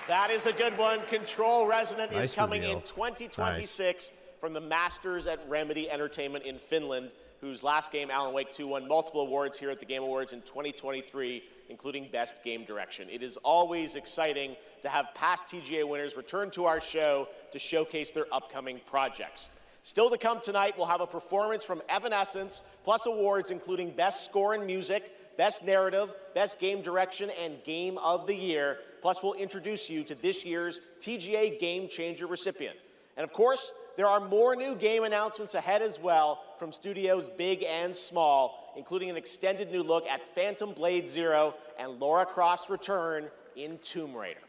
That is a good one. Control Resonant Nice is coming reveal. in 2026 from the Masters at Remedy Entertainment in Finland, whose last game, Alan Wake 2, won multiple awards here at the Game Awards in 2023, including Best Game Direction. It is always exciting to have past TGA winners return to our show to showcase their upcoming projects. Still to come tonight, we'll have a performance from Evanescence, plus awards including Best Score in Music, Best Narrative, Best Game Direction, and Game of the Year. Plus, we'll introduce you to this year's TGA Game Changer recipient. And of course, there are more new game announcements ahead as well from studios big and small, including an extended new look at Phantom Blade Zero and Lara Croft's return in Tomb Raider.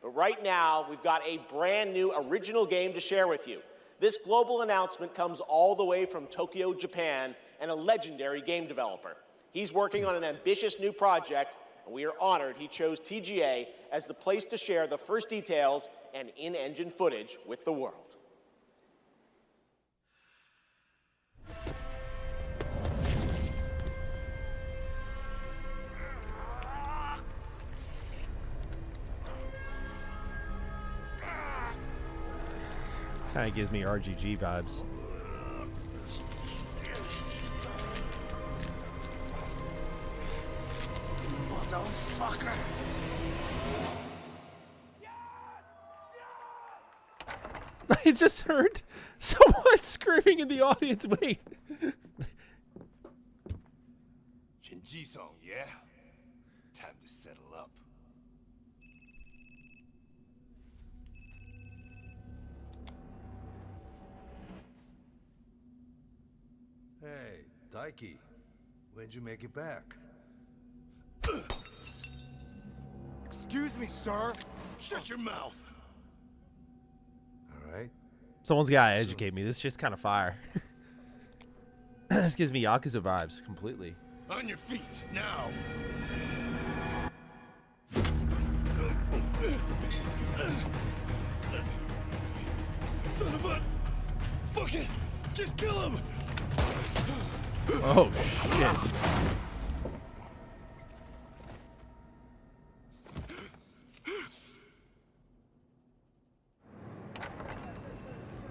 But right now, we've got a brand new original game to share with you. This global announcement comes all the way from Tokyo, Japan, and a legendary game developer. He's working on an ambitious new project, and we are honored he chose TGA as the place to share the first details and in-engine footage with the world. Kind of gives me RGG vibes. Motherfucker! I just heard someone screaming in the audience. Wait. Shinji-san, yeah? Time to settle up. Hey, Daiki, when'd you make it back? Excuse me, sir. Shut your mouth. All right. Someone's got to educate me. This shit's kind of fire. This gives me Yakuza vibes completely. On your feet, now. Son of a... Fuck it! Just kill him! Oh, shit.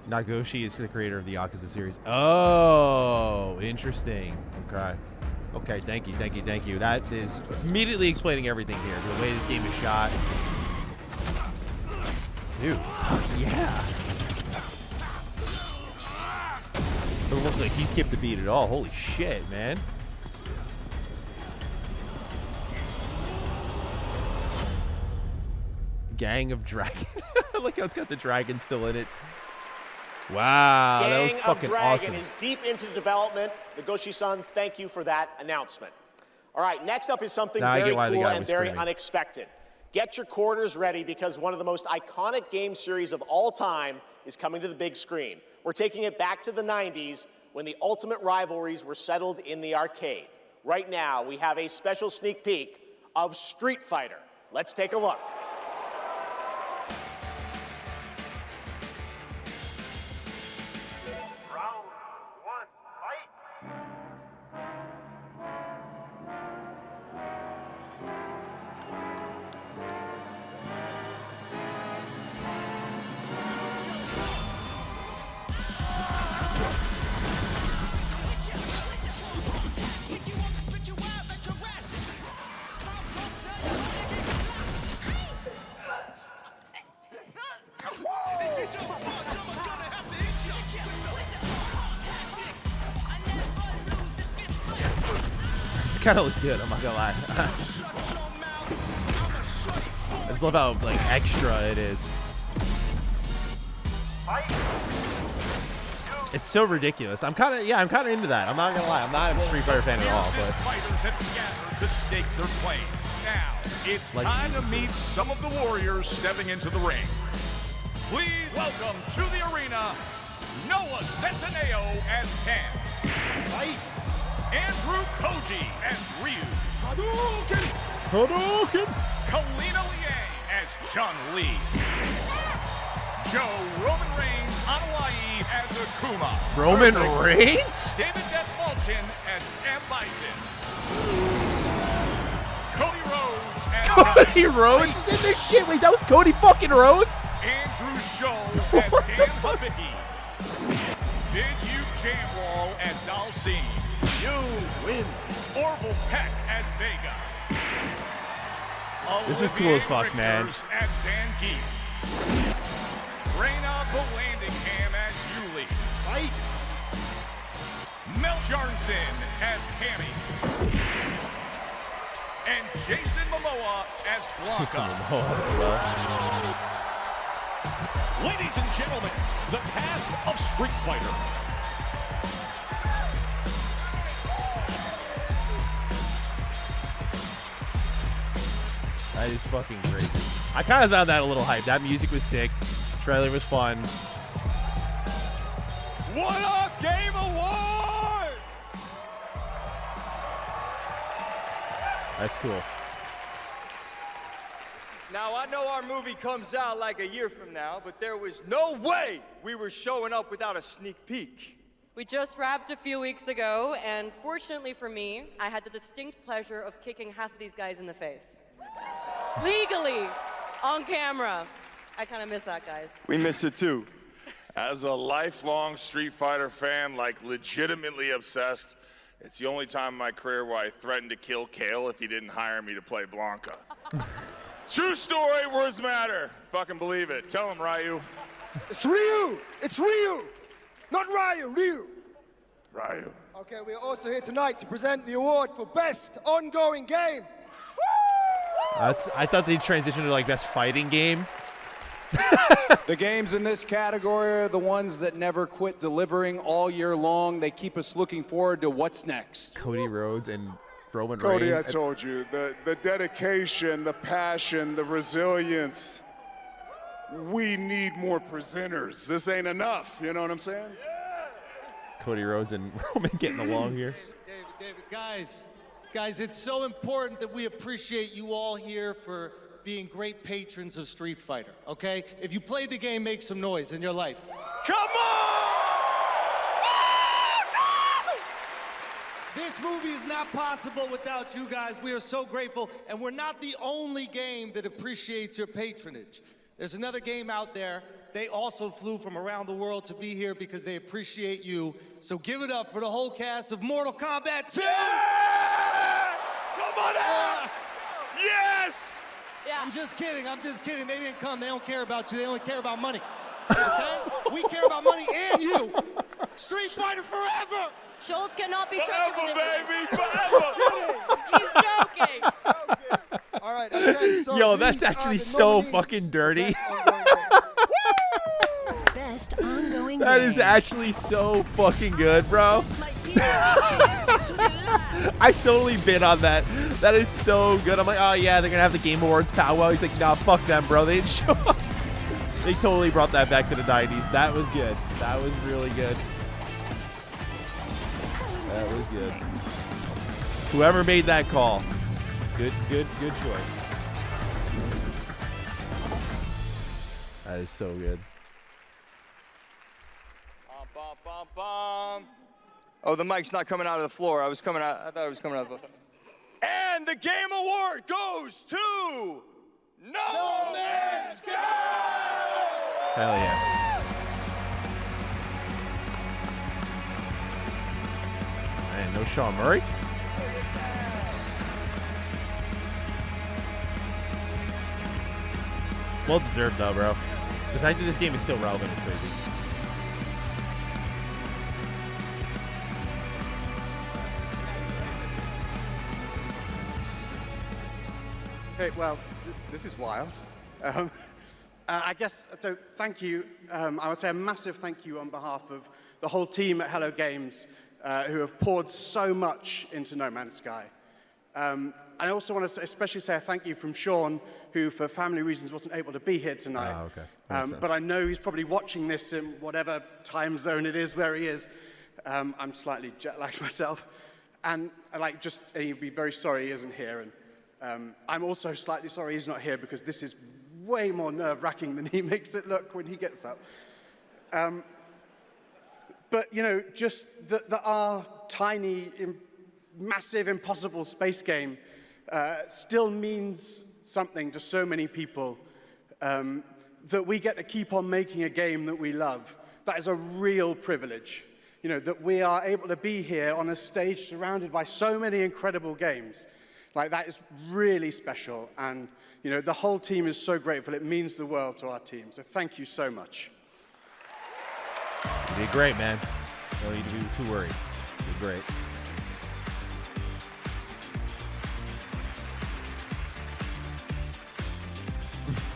Nagoshi is the creator of the Yakuza series. Oh, interesting. Okay. Okay, thank you, thank you, thank you. That is immediately explaining everything here. The way this game is shot. Dude, fuck yeah. Doesn't look like he skipped the beat at all. Holy shit, man. Gang of Dragon. I like how it's got the dragon still in it. Wow, that was Gang of fucking Dragon awesome. is deep into development. Nagoshi-san, thank you for that announcement. All right, next up is something Now I very get why the cool guy and was very screaming. unexpected. Get your quarters ready because one of the most iconic game series of all time is coming to the big screen. We're taking it back to the 90s when the ultimate rivalries were settled in the arcade. Right now, we have a special sneak peek of Street Fighter. Let's take a look. This kind of looks good. I'm not gonna lie. I just love how like extra it is. It's so ridiculous. I'm kind of into that. I'm not gonna lie. I'm not a Street Fighter fan at all, but fighters have gathered to stake their claim. Now it's time to meet some of the warriors stepping into the ring. Please welcome to the arena Noah Centineo as Ken, Andrew Koji as Ryu, Hadouken! Kalina Liang as Chun-Li, Joe Roman Reigns on Hawaii as Akuma. Roman Reigns? David Despalchin as M. Bison. Cody Rhodes as Cody Rhodes is in this shit. Wait, that was Cody fucking Rhodes? Andrew Scholes as Dan Hibicki. Big U Jamwall as Dalcine. You win. Orville Peck as Vega. This is cool as fuck, man. As Zangief. Reyna Vallandigham as Yuli. Mel Jarnson as Cammy. And Jason Momoa as Blanca. Jason Momoa as well. Ladies and gentlemen, the cast of Street Fighter. That is fucking crazy. I kind of found that a little hype. That music was sick. Trailer was fun. What up, Game Award? That's cool. Now, I know our movie comes out like a year from now, but there was no way we were showing up without a sneak peek. We just wrapped a few weeks ago, and fortunately for me, I had the distinct pleasure of kicking half of these guys in the face. Legally, on camera. I kind of miss that, guys. We miss it too. As a lifelong Street Fighter fan, like legitimately obsessed, it's the only time in my career where I threatened to kill Kale if he didn't hire me to play Blanca. True story, words matter. Fucking believe it. Tell him, Ryu. It's Ryu! It's Ryu! Not Ryu, Ryu! Ryu. Okay, we're also here tonight to present the award for Best Ongoing Game. I thought they'd transition to like best fighting game. The games in this category are the ones that never quit delivering all year long. They keep us looking forward to what's next. Cody Rhodes and Roman Cody, I Reigns. told you, the dedication, the passion, the resilience. We need more presenters. This ain't enough, you know what I'm saying? Cody Rhodes and Roman getting along here. David, guys, it's so important that we appreciate you all here for being great patrons of Street Fighter, okay? If you played the game, make some noise in your life. Come on! This movie is not possible without you guys. We are so grateful, and we're not the only game that appreciates your patronage. There's another game out there. They also flew from around the world to be here because they appreciate you. So give it up for the whole cast of Mortal Kombat 2! Yeah! Come on out! Yes! Yeah. I'm just kidding. They didn't come. They don't care about you. They only care about money. Okay? We care about money and you. Street Fighter forever! Schultz cannot be Forever, trusted with baby, this. forever! He's joking. All right, okay, so Yo, that's these are actually the so nominees fucking dirty. Best ongoing That game. is actually so fucking good, bro. I totally bid on that. That is so good. I'm like, oh yeah, they're gonna have the Game Awards powwow. He's like, nah, fuck them, bro. They didn't show up. They totally brought that back to the 90s. That was good. That was really good. That was good. Whoever made that call, good choice. That is so good. Bum, bum, bum. Oh, the mic's not coming out of the floor. I thought it was coming out of the floor. And the Game Award goes to No Man's Sky! Hell yeah. Man, no Sean Murray? Well deserved though, bro. The fact that this game is still relevant is crazy. Okay, well, this is wild. I guess, so thank you. I would say a massive thank you on behalf of the whole team at Hello Games who have poured so much into No Man's Sky. I also want to especially say a thank you from Sean, who for family reasons wasn't able to be here tonight. Oh, okay. But I know he's probably watching this in whatever time zone it is where he is. I'm slightly jet-lagged myself. And he'd be very sorry he isn't here. And I'm also slightly sorry he's not here because this is way more nerve-wracking than he makes it look when he gets up. But, you know, just that our tiny, massive, impossible space game still means something to so many people, that we get to keep on making a game that we love. That is a real privilege. You know, that we are able to be here on a stage surrounded by so many incredible games. Like, that is really special. And, you know, the whole team is so grateful. It means the world to our team. So thank you so much. You did great, man. No need to be too worried. You did great.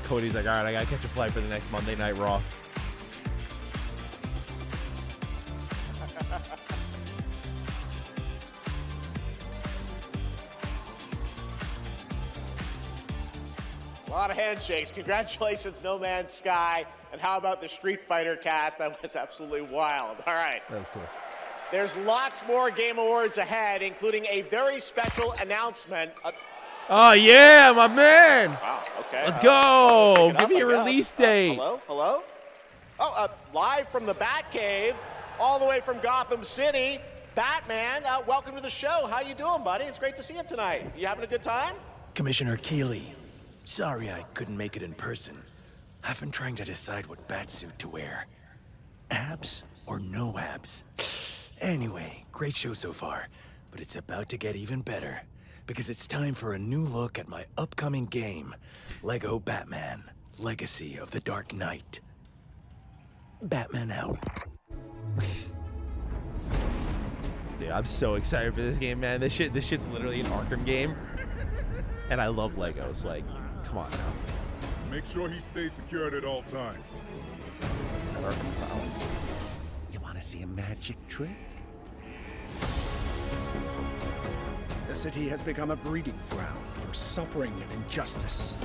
Cody's like, all right, I gotta catch a flight for the next Monday Night Raw. A lot of handshakes. Congratulations, No Man's Sky. And how about the Street Fighter cast? That was absolutely wild. All right. That was cool. There's lots more Game Awards ahead, including a very special announcement. Oh, yeah, my man. Wow, okay. Let's go. Pick it Give up, me a I guess. release date. Hello? Hello? Oh, live from the Batcave, all the way from Gotham City, Batman, welcome to the show. How you doing, buddy? It's great to see you tonight. You having a good time? Commissioner Keeley, sorry I couldn't make it in person. I've been trying to decide what batsuit to wear. Abs or no abs? Anyway, great show so far, but it's about to get even better. Because it's time for a new look at my upcoming game, Lego Batman, Legacy of the Dark Knight. Batman out. Dude, I'm so excited for this game, man. This shit's literally an Arkham game. And I love Legos. Like, come on now. Make sure he stays secured at all times. It's that Arkham style. You want to see a magic trick? The city has become a breeding ground for suffering and injustice.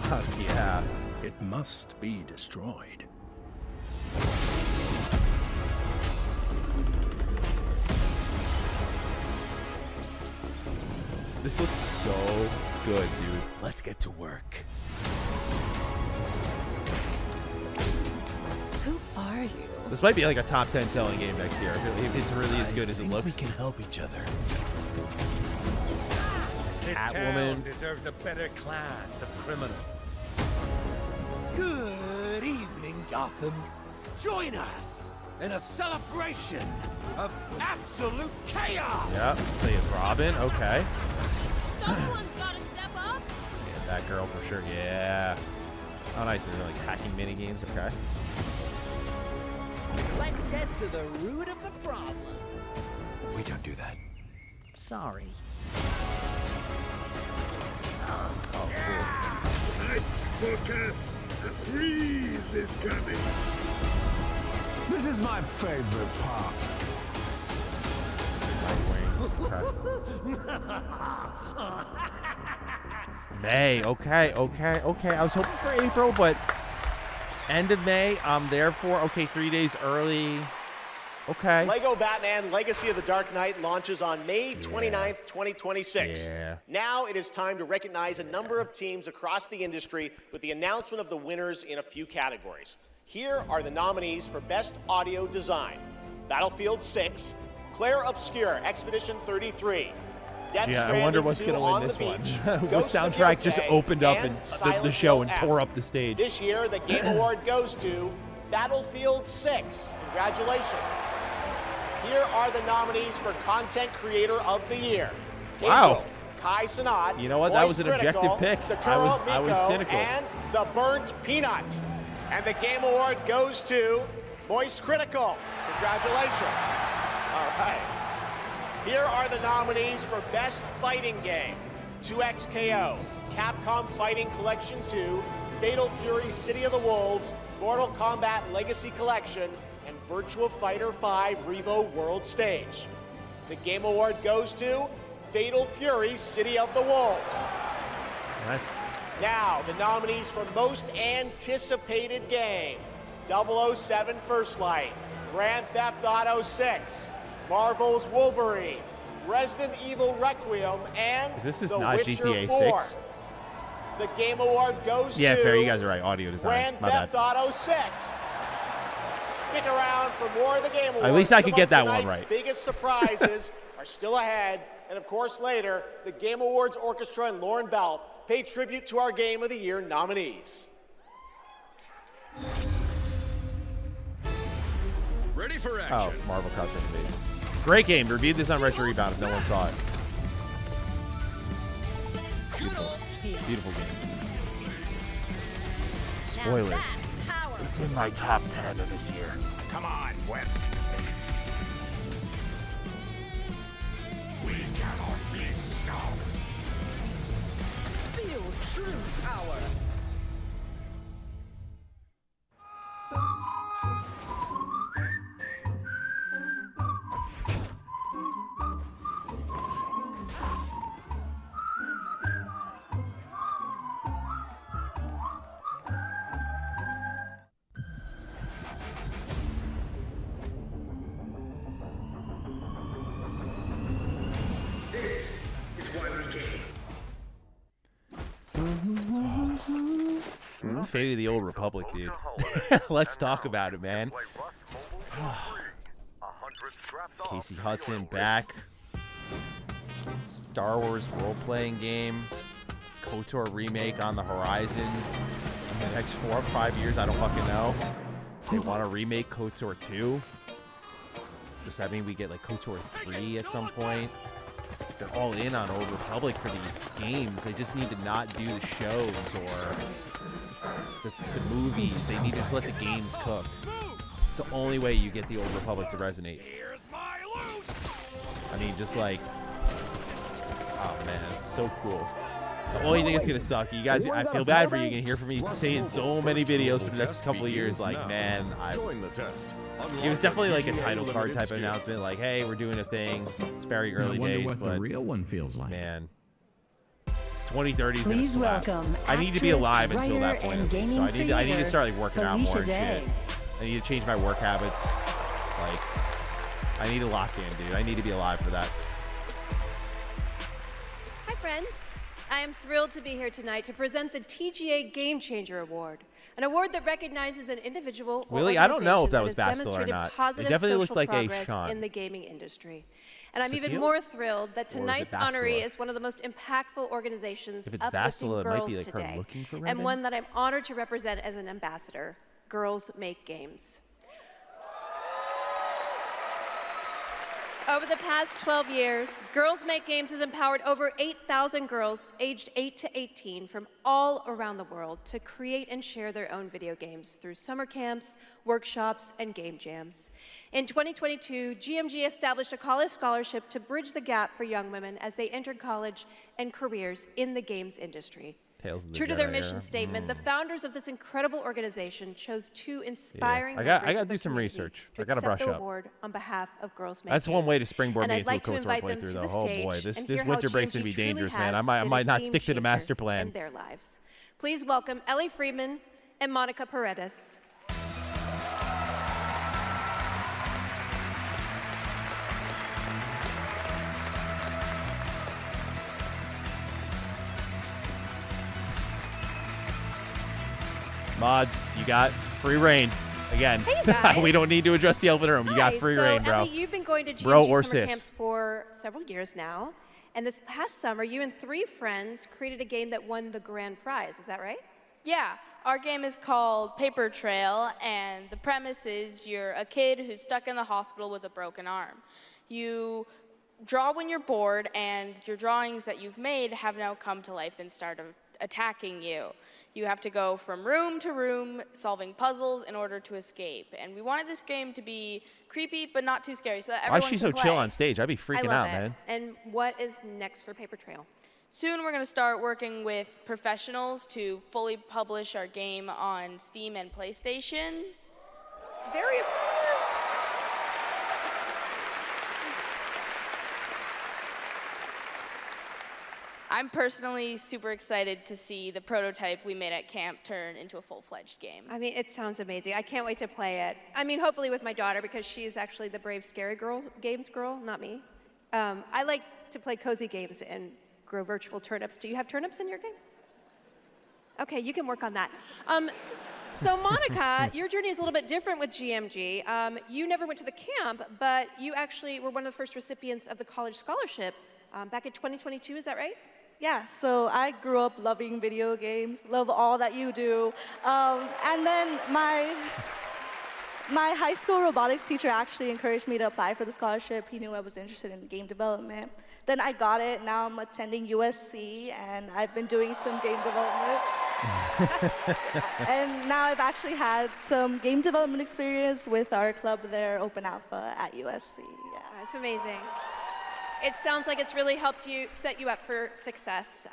Fuck yeah. It must be destroyed. This looks so good, dude. Let's get to work. Who are you? This might be like a top 10 selling game next year if it's really as good as it looks. We can help each other. This Catwoman. town deserves a better class of criminal. Good evening, Gotham. Join us in a celebration of absolute chaos. Yep, play as Robin. Okay. Someone's gotta step up. Yeah, that girl for sure. Yeah. Oh, nice. They're like hacking mini games. Okay. Let's get to the root of the problem. We don't do that. Sorry. Oh, cool. Let's forecast. A freeze is coming. This is my favorite part. May. Okay. I was hoping for April, but end of May. I'm there for. Okay, 3 days early. Okay. Lego Batman Legacy of the Dark Knight launches on May 29th, 2026. Yeah. Now it is time to recognize a number of teams across the industry with the announcement of the winners in a few categories. Here are the nominees for Best Audio Design: Battlefield 6, Claire Obscure, Expedition 33, Death Yeah, I Stranding wonder what's 2 going to on win the this one. Beach, What Ghost of soundtrack just Yotei, opened up and the Silent show Hill and F. tore up the stage? This year, the Game Award goes to Battlefield 6. Congratulations. Here are the nominees for Content Creator of the Year: Wow. Gabriel, Kai Cenat. You know what? That Moist was an objective Critical, pick. Sakura I was Miko, cynical. And the Burnt Peanut. And the Game Award goes to Moist Critical. Congratulations. All right. Here are the nominees for Best Fighting Game. 2XKO, Capcom Fighting Collection 2, Fatal Fury City of the Wolves, Mortal Kombat Legacy Collection, and Virtua Fighter 5 Revo World Stage. The Game Award goes to Fatal Fury City of the Wolves. Nice. Now, the nominees for Most Anticipated Game. 007 First Light, Grand Theft Auto 6, Marvel's Wolverine, Resident Evil Requiem, and This is The not Witcher GTA 4. 6. The Game Award goes Yeah, to fair. You guys are right. Audio design. Grand My Theft bad. Auto 6. Stick around for more of the Game Awards. At least I Some could get of that one tonight's right. biggest surprises are still ahead. And of course, later, the Game Awards Orchestra and Lauren Balfe pay tribute to our Game of the Year nominees. Ready for Oh, action. Marvel Cosmic Invasion. Great game. Reviewed this on Retro Rebound if no one saw it. Beautiful game. Spoilers. It's in my top 10 of this year. Come on, Wet. We cannot be stopped. Feel true power. Fate of the Old Republic, dude. Let's talk about it, man. Casey Hudson back. Star Wars role-playing game. KOTOR remake on the horizon. In the next 4 or 5 years, I don't fucking know. They want to remake KOTOR 2. Does that mean we get like KOTOR 3 at some point? They're all in on Old Republic for these games. They just need to not do the shows or the movies. They need to just let the games cook. It's the only way you get the Old Republic to resonate. I mean, just like, oh man, it's so cool. The only thing that's gonna suck, you guys, I feel bad for you. You're gonna hear from me saying so many videos for the next couple of years, like, man, it was definitely like a title card type of announcement, like, hey, we're doing a thing. It's very early days, what but the real one feels like. man, 2030 is gonna Please slap. welcome I need to be actress, alive until that writer, point, and at least. So gaming I need to start like working out more Felicia and shit. I need to change my work habits. Like, I need to lock in, dude. I need to be alive for that. Hi, friends. I am thrilled to be here tonight to present the TGA Game Changer Award, an award that recognizes an individual or Really? I don't know if that organization was has Bastille or demonstrated not. It positive definitely looked social like a progress Sean. in the gaming industry. And I'm Satile? even more thrilled that Or is it tonight's Bastille? honoree is one of the most impactful organizations If it's uplifting Bastille, it might girls be like her today, looking for and Revan? one that I'm honored to represent as an ambassador, Girls Make Games. Over the past 12 years, Girls Make Games has empowered over 8,000 girls aged 8 to 18 from all around the world to create and share their own video games through summer camps, workshops, and game jams. In 2022, GMG established a college scholarship to bridge the gap for young women as they enter college and careers in the games industry. Tales of the True to their Jedi mission era. statement, the founders of this incredible organization chose two inspiring I members gotta of the do some community research. to I gotta accept brush the up. award on behalf of Girls Make That's one way to Games. springboard And me I'd into a like to KOTOR invite them playthrough, to though. the Oh stage boy, this and hear how winter break's GMG gonna be truly dangerous, has man. I been might a not game stick to the changer master plan. in their lives. Please welcome Ellie Freeman and Monica Paredes. Mods, you got free reign. Again, Hey, guys. we don't need to address the elephant room. You got Hi, free so reign, bro. Ellie, you've been going to GMG Bro or summer sis. camps for several years now. And this past summer, you and 3 friends created a game that won the grand prize. Is that right? Yeah, our game is called Paper Trail, and the premise is you're a kid who's stuck in the hospital with a broken arm. You draw when you're bored, and your drawings that you've made have now come to life and start attacking you. You have to go from room to room solving puzzles in order to escape. And we wanted this game to be creepy but not too scary, so that Why everyone is she can so play. chill on stage? I'd be I freaking love out, it. man. And what is next for Paper Trail? Soon we're going to start working with professionals to fully publish our game on Steam and PlayStation. Very impressive. I'm personally super excited to see the prototype we made at camp turn into a full-fledged game. I mean, it sounds amazing. I can't wait to play it. I mean, hopefully with my daughter, because she is actually the brave, scary games girl, not me. I like to play cozy games and grow virtual turnips. Do you have turnips in your game? Okay, you can work on that. So Monica, your journey is a little bit different with GMG. You never went to the camp, but you actually were one of the first recipients of the college scholarship back in 2022, is that right? Yeah, so I grew up loving video games, love all that you do. And then my high school robotics teacher actually encouraged me to apply for the scholarship. He knew I was interested in game development. Then I got it. Now I'm attending USC, and I've been doing some game development. And now I've actually had some game development experience with our club there, Open Alpha at USC. Yeah. That's amazing. It sounds like it's really helped you, set you up for success.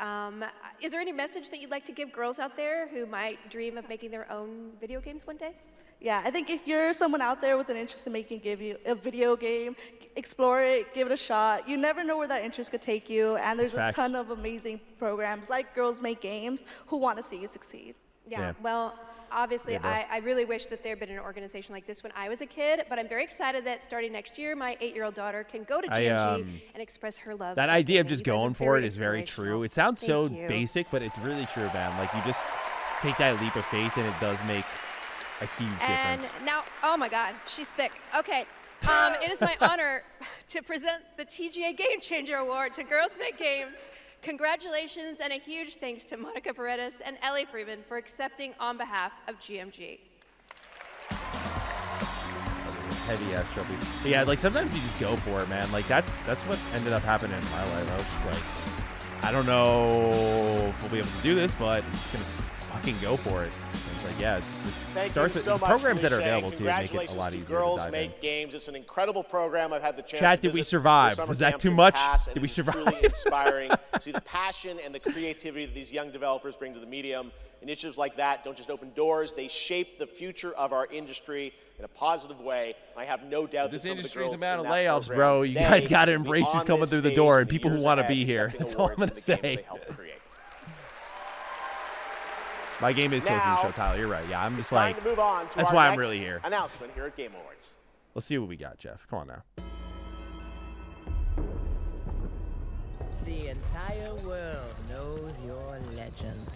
Is there any message that you'd like to give girls out there who might dream of making their own video games one day? Yeah, I think if you're someone out there with an interest in making a video game, explore it, give it a shot. You never know where that interest could take you, and there's a ton of amazing programs like Girls Make Games who want to see you succeed. Yeah, well, obviously, Yeah, I really wish that there had been an organization like this when I was a kid, but I'm very excited that starting next year, my 8-year-old daughter can go to GMG and express her love. That for idea of gaming. just You guys are going for it very is very inspirational. true. It sounds so Thank you. basic, but it's really true, man. Like, you just take that leap of faith, and it does make a huge And difference. now, oh my God, she's thick. Okay, it is my honor to present the TGA Game Changer Award to Girls Make Games. Congratulations and a huge thanks to Monica Paredes and Ellie Freeman for accepting on behalf of GMG. Heavy ass trophy. But yeah, like sometimes you just go for it, man. Like that's what ended up happening in my life. I was just like, I don't know if we'll be able to do this, but I'm just gonna fucking go for it. And it's like, yeah, it just Thank starts you with so much, programs that are Felicia, available and to make it a congratulations lot to easier Girls to dive Make in. Games. It's an incredible program. I've had the chance Chat, to did we visit survive? their Was summer that camps too in the much? past, and Did we it is survive? truly inspiring to see the passion and the creativity that these young developers bring to the medium. Initiatives like that don't just open doors, they shape the future of our industry in a positive way. I have no doubt This that some of the industry's girls about in of that layoffs, program bro. You today guys got to will be embrace who's on coming this through the stage door in and the people who years want to ahead be here. accepting That's all I'm awards going to for the games say. they helped create. My game is close to the Now, show, Tyler. You're right. Yeah, I'm It's just time like, to move on to that's our why I'm next really here. announcement here at Game Awards. Let's see what we got, Jeff. Come on now. The entire world knows your legend.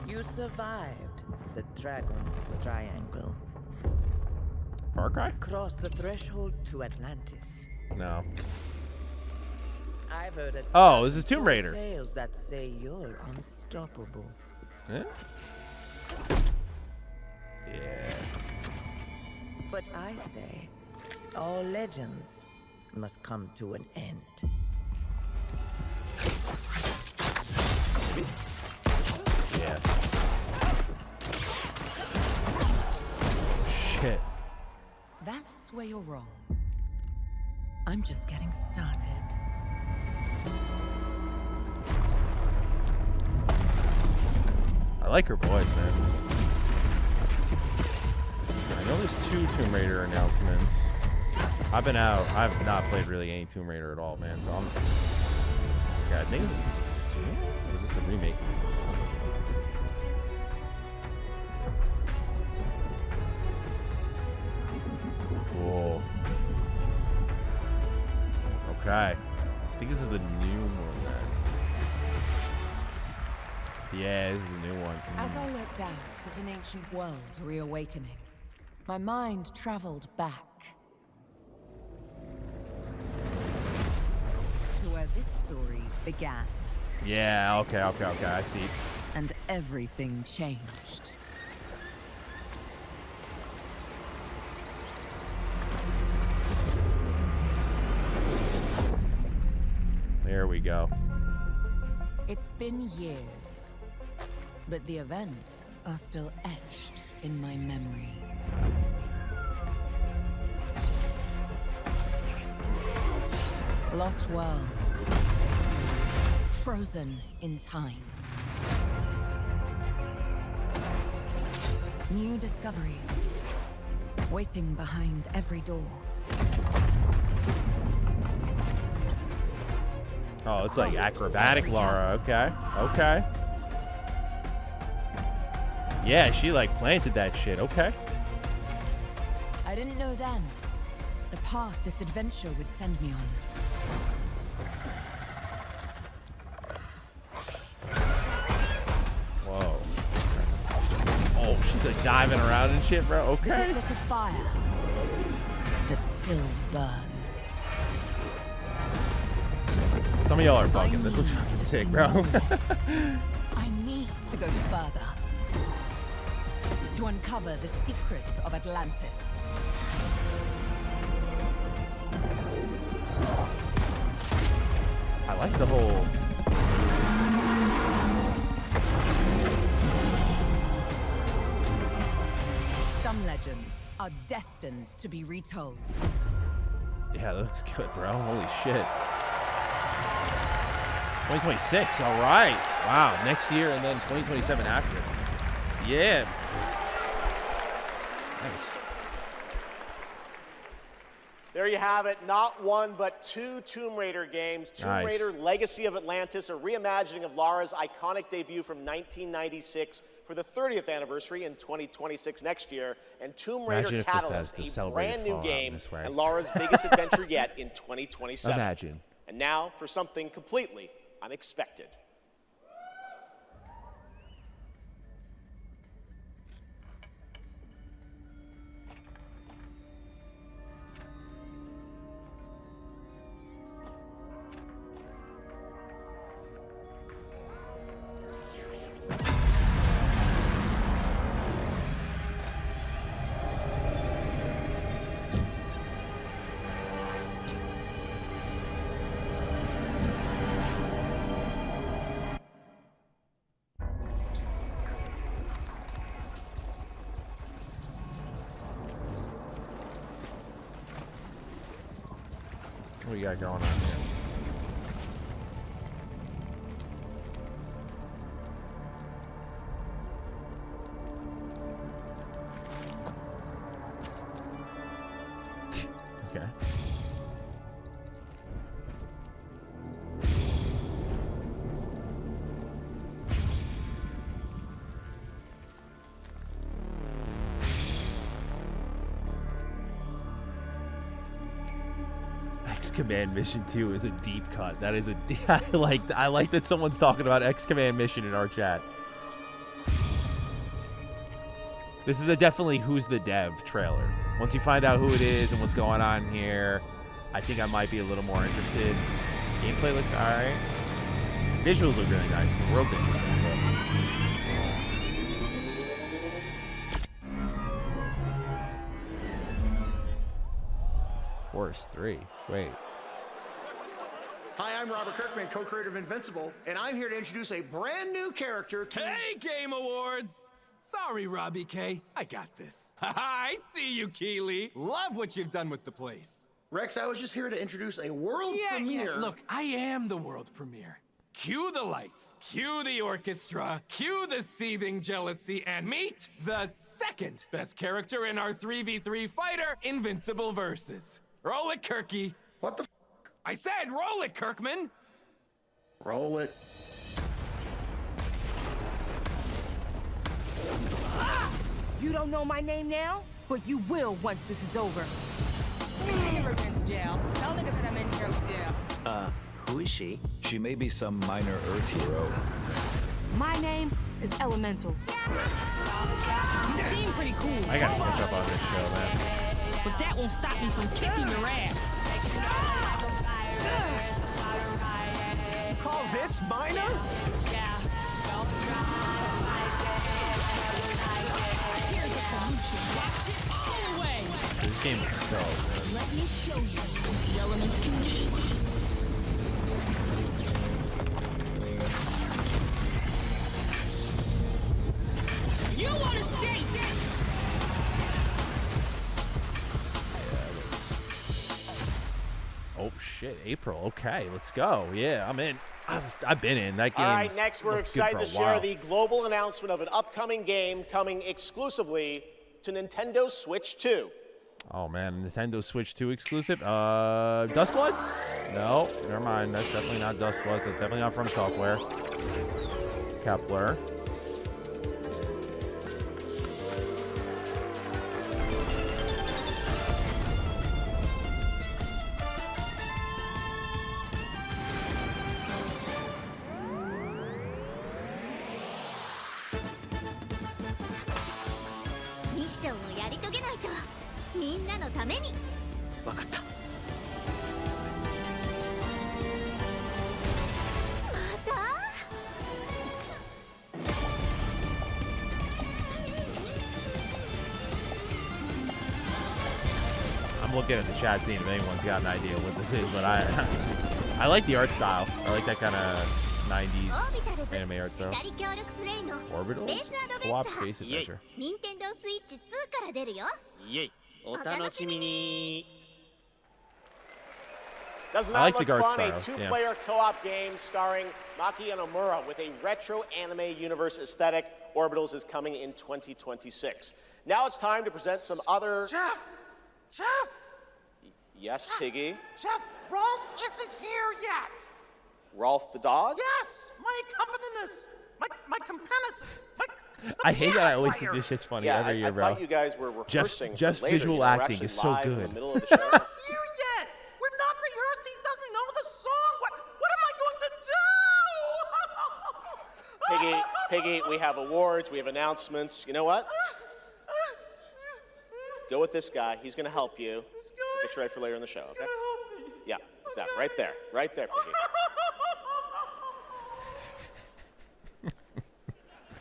You survived the Dragon's Triangle. Far Cry? Crossed the threshold to Atlantis. No. I've heard Oh, this is Tomb Raider. tales that say you're unstoppable. Yeah. Yeah. But I say, all legends must come to an end. Yeah. Shit. That's where you're wrong. I'm just getting started. I like her voice, man. I know there's 2 Tomb Raider announcements. I've been out. I've not played really any Tomb Raider at all, man. So I'm. Okay, I think this is. Or is this the remake? Cool. Okay. I think this is the new one, then. Yeah, this is the new one. As I looked out at an ancient world reawakening, my mind traveled back to where this story began, Yeah, okay, I see. and everything changed. we go. It's been years, but the events are still etched in my memory. Lost worlds, frozen in time. New discoveries, waiting behind every door. Oh, it's like acrobatic Lara. Okay. Okay. Yeah, she like planted that shit. Okay. I didn't know then the path this adventure would send me on. Whoa. Oh, she's like diving around and shit, bro. Okay. But it lit a fire that still burns. Some of y'all are bugging. This looks fucking sick, bro. I need to go further to uncover the secrets of Atlantis. I like the whole. Some legends are destined to be retold. Yeah, that looks good, bro. Holy shit. 2026. All right. Wow. Next year and then 2027 after. Yeah. Nice. There you have it. Not one, but two Tomb Raider games. Tomb Raider Legacy of Atlantis, a reimagining of Lara's iconic debut from 1996 for the 30th anniversary in 2026 next year. And Tomb Raider Catalyst, a brand new game and Lara's biggest adventure yet in 2027. Imagine. And now for something completely unexpected. What we got going on here? Okay. X-Command Mission 2 is a deep cut. That is a I like that someone's talking about X-Command Mission in our chat. This is a definitely Who's the Dev trailer. Once you find out who it is and what's going on here, I think I might be a little more interested. Gameplay looks alright. Visuals look really nice. The world's interesting. Force 3. Wait. Hi, I'm Robert Kirkman, co-creator of Invincible, and I'm here to introduce a brand new character to... Hey, Game Awards! Sorry, Robbie K. I got this. I see you, Keeley. Love what you've done with the place. Rex, I was just here to introduce a world premiere. Yeah, look, I am the world premiere. Cue the lights, cue the orchestra, cue the seething jealousy, and meet the second best character in our 3v3 fighter, Invincible Versus. Roll it, Kirky. What the f? I said roll it, Kirkman. Roll it. You don't know my name now, but you will once this is over. Never been to jail. Tell niggas that I'm in here with jail. Who is she? She may be some minor Earth hero. My name is Elemental. You seem pretty cool. I gotta catch up on this show, man. But that won't stop me from kicking your ass. You call this minor? Here's a solution. Watch it all away. This game is so good. Let me show you what the elements can do. shit. April. Okay, let's go. Yeah, I'm in. I've been in. That game. All right, next we're excited to share the global announcement of an upcoming game coming exclusively to Nintendo Switch 2. Oh man, Nintendo Switch 2 exclusive. Dustbloods? No, never mind. That's definitely not Dustbloods. That's definitely not From Software. Kepler. I'm looking at the chat seeing if anyone's got an idea what this is, but I like the art style. I like that kind of 90s anime art style. Orbitals? Co-op space adventure. Doesn't I like that the look art fun? style, A yeah. two-player co-op game starring Maki and Omura with a retro anime universe aesthetic. Orbitals is coming in 2026. Now it's time to present some other... Chef! Yes, Piggy? Chef, Rolf isn't here yet. Rolf the dog? Yes, my accompanist, my companion, I hate that I always think this shit's funny every year, I bro. thought you guys were rehearsing Just for later. visual We're acting actually is so live in good. the middle of the show. Here yet. We're not rehearsed. He doesn't know the song. What am I going to do? Piggy, we have awards, we have announcements. You know what? Go with this guy. He's going to help you. Get you ready for later in the show, okay? Yeah, exactly. Right there, Piggy.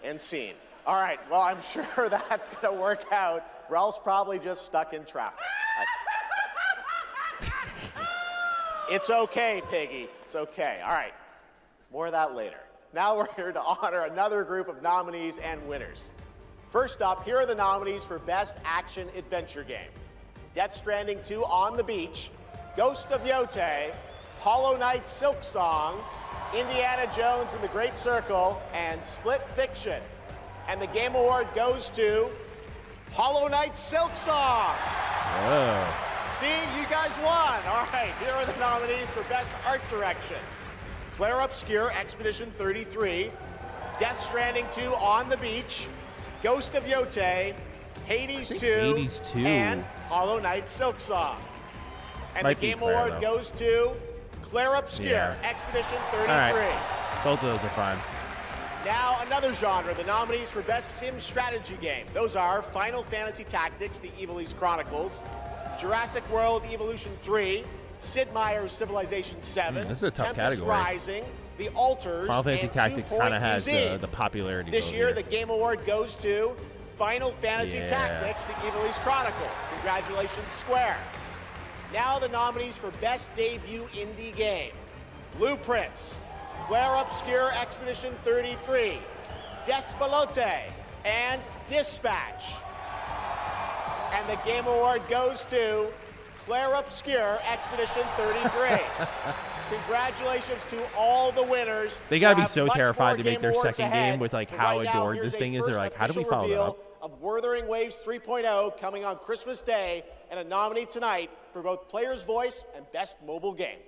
And scene. All right, well, I'm sure that's going to work out. Ralph's probably just stuck in traffic. It's okay, Piggy. It's okay. All right, more of that later. Now we're here to honor another group of nominees and winners. First up, here are the nominees for Best Action Adventure Game. Death Stranding 2 On the Beach, Ghost of Yote, Hollow Knight Silk Song, Indiana Jones and the Great Circle, and Split Fiction. And the Game Award goes to Hollow Knight Silk Song. Whoa. See, you guys won. All right, here are the nominees for Best Art Direction. Claire Obscure, Expedition 33, Death Stranding 2 On the Beach, Ghost of Yote, Hades 2, Hades 2. and Hollow Knight Silk Song. And Might the be Game Claire, Award though. goes to Claire Obscure, Yeah. Expedition 33. All right. Both of those are fine. Now, another genre, the nominees for Best Sim Strategy Game. Those are Final Fantasy Tactics, The Evilise Chronicles, Jurassic World Evolution 3, Sid Meier's Civilization 7, this is a tough Tempest category. Rising, The Alters, Final Fantasy and Tactics 2 kind Point of has Museum. the popularity. This vote year, here. the Game Award goes to Final Fantasy Yeah. Tactics, The Evilise Chronicles. Congratulations, Square. Now the nominees for Best Debut Indie Game. Blueprints, Claire Obscure Expedition 33, Despalote, and Dispatch. And the Game Award goes to Claire Obscure Expedition 33. Congratulations to all the winners. They gotta We'll be have so much terrified more to make Game their Awards second ahead, game with, like, but how right now, adored here's this a thing is. They're first like, how do we official follow that reveal up? of Wuthering Waves 3.0 coming on Christmas Day, and a nominee tonight for both Player's Voice and Best Mobile Game.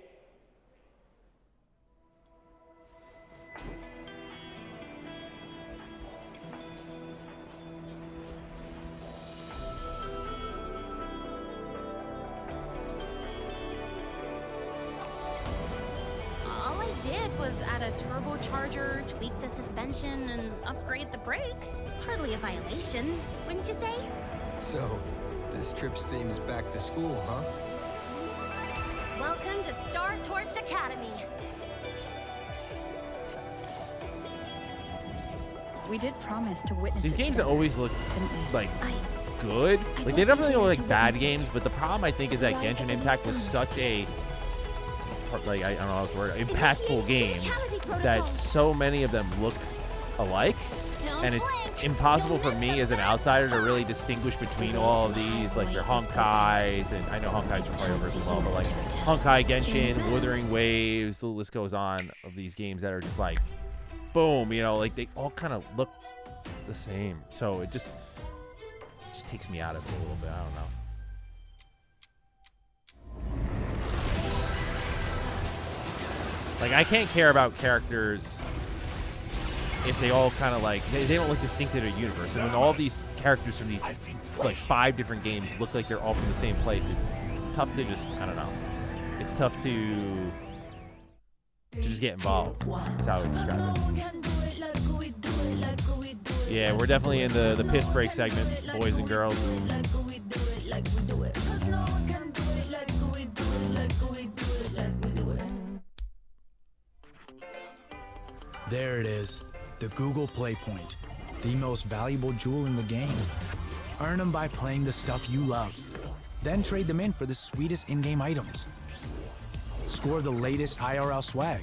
All I did was add a turbocharger, tweak the suspension, and upgrade the brakes. Hardly a violation, wouldn't you say? So, this trip's theme is back to school, huh? Welcome to Star Torch Academy. We did promise to witness These it games together, always look didn't we? like good. Like they definitely look like bad games, but the problem I think is that Rise of Genshin the Impact was Sun. such a like I don't know how to word impactful game that so many of them look alike, and it's impossible for me as an outsider to really distinguish between all of these, like your Honkais, and I know Honkai's from Fightverse as well, but like Honkai, Genshin, Wuthering Waves, the list goes on of these games that are just like, boom, you know, like they all kind of look the same. So it just takes me out of it a little bit. I don't know. Like, I can't care about characters if they all kind of like, they don't look distinct in a universe. And when all these characters from these, like, 5 different games look like they're all from the same place, it's tough to just, I don't know. It's tough to just get involved. That's how I would describe it. Yeah, we're definitely in the piss break segment, boys and girls. There it is, the Google Play Point, the most valuable jewel in the game. Earn them by playing the stuff you love. Then trade them in for the sweetest in-game items. Score the latest IRL swag.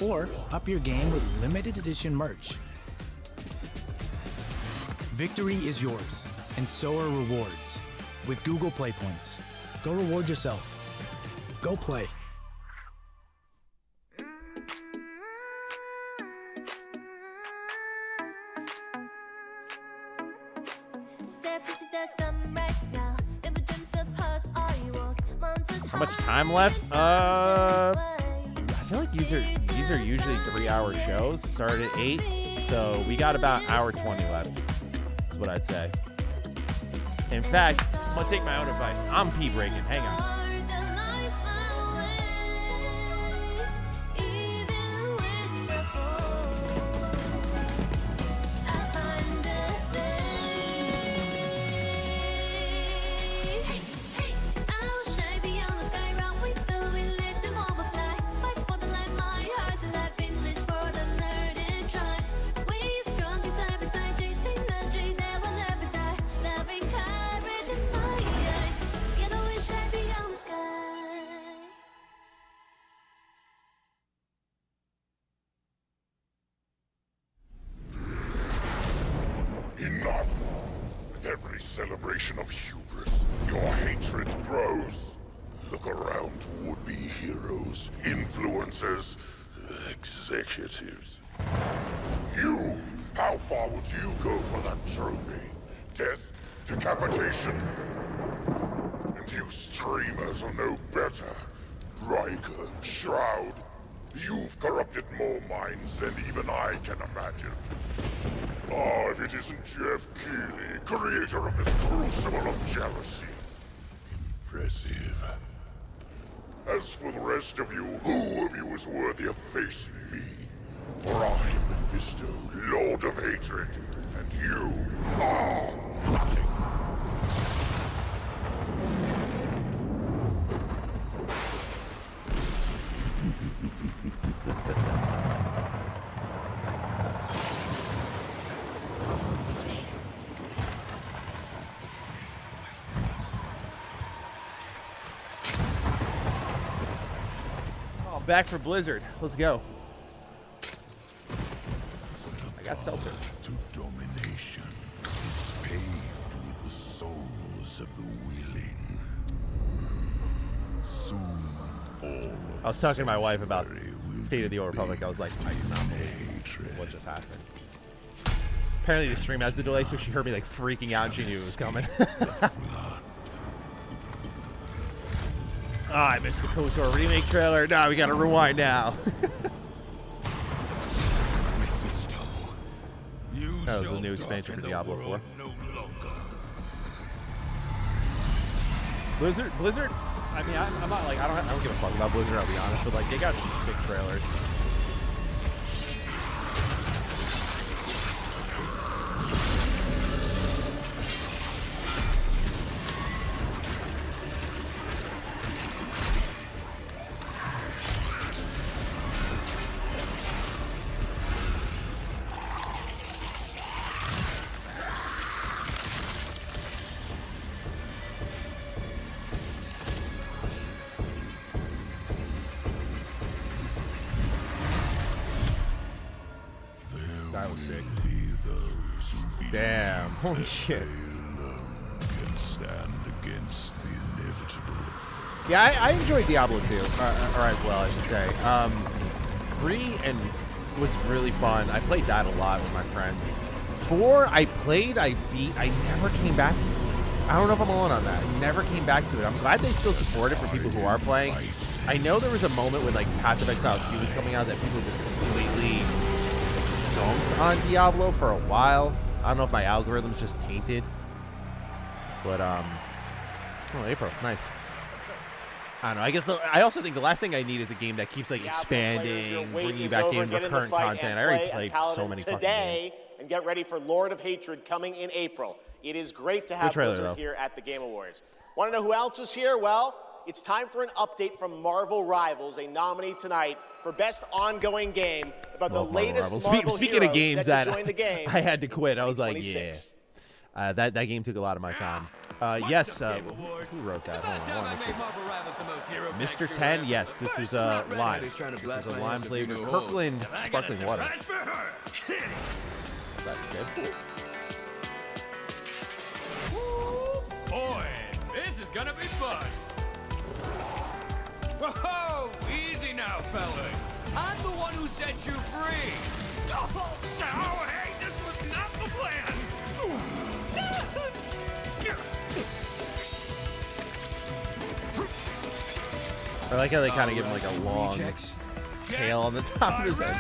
Or up your game with limited edition merch. Victory is yours, and so are rewards. With Google Play Points, go reward yourself. Go play. How much time left? I feel like these are usually 3-hour shows. It started at 8, so we got about hour 20 left. That's what I'd say. In fact, I'm gonna take my own advice. I'm pee breaking. Hang on. Enough! With every celebration of hubris, your hatred grows. Look around to would-be heroes, influencers, executives. You! How far would you go for that trophy? Death? Decapitation? And you streamers are no better. Riker, Shroud, you've corrupted more minds than even I can imagine. Oh, if it isn't Jeff Keighley, creator of this crucible of jealousy. Impressive. As for the rest of you, who of you is worthy of facing me? For I am Mephisto, Lord of Hatred, and you are nothing. Back for Blizzard. Let's go. I got seltzer. To domination is paved with the souls of the willing. Soon all I was talking to my wife about Fate of the Old Republic. I was like, I cannot believe what just happened. Apparently the stream has a delay, so she heard me like freaking out and she knew it was coming. Oh, I missed the KOTOR remake trailer. No, we gotta rewind now. That was the new expansion for Diablo 4. Blizzard. I mean, I'm not like I don't give a fuck about Blizzard. I'll be honest, but like they got some sick trailers. That was sick. Damn. Holy shit. Can stand against the inevitable. Yeah, I enjoyed Diablo 2, or as well, I should say. 3 and was really fun. I played that a lot with my friends. 4, I played, I beat, I never came back to it. I don't know if I'm alone on that. I never came back to it. I'm glad they still support it for people who are playing. I know there was a moment when like Path of Exile 2 was coming out that people just completely dumped on Diablo for a while. I don't know if my algorithm's just tainted. But, oh, April, nice. I don't know. I guess I also think the last thing I need is a game that keeps like expanding, bringing you back in recurrent content. I already played so many fucking games. And get ready for Lord of Hatred coming in April. It is great to have Blizzard here at the Game Awards. Want to know who else is here? Well, it's time for an update from Marvel Rivals, a nominee tonight for Best Ongoing Game about the latest Marvel Speaking of games that game I had to quit, I was like, yeah. That game took a lot of my time. Yes, who wrote that? Hold on, Mr. 10, yes, this is a lime. This is a lime flavored Kirkland sparkling water. Is that good? Boy, this is gonna be fun. Whoa, easy now, fellas. I'm the one who set you free. Oh, hey, this was not the plan. I like how they kind of give him like a long tail on the top of his head.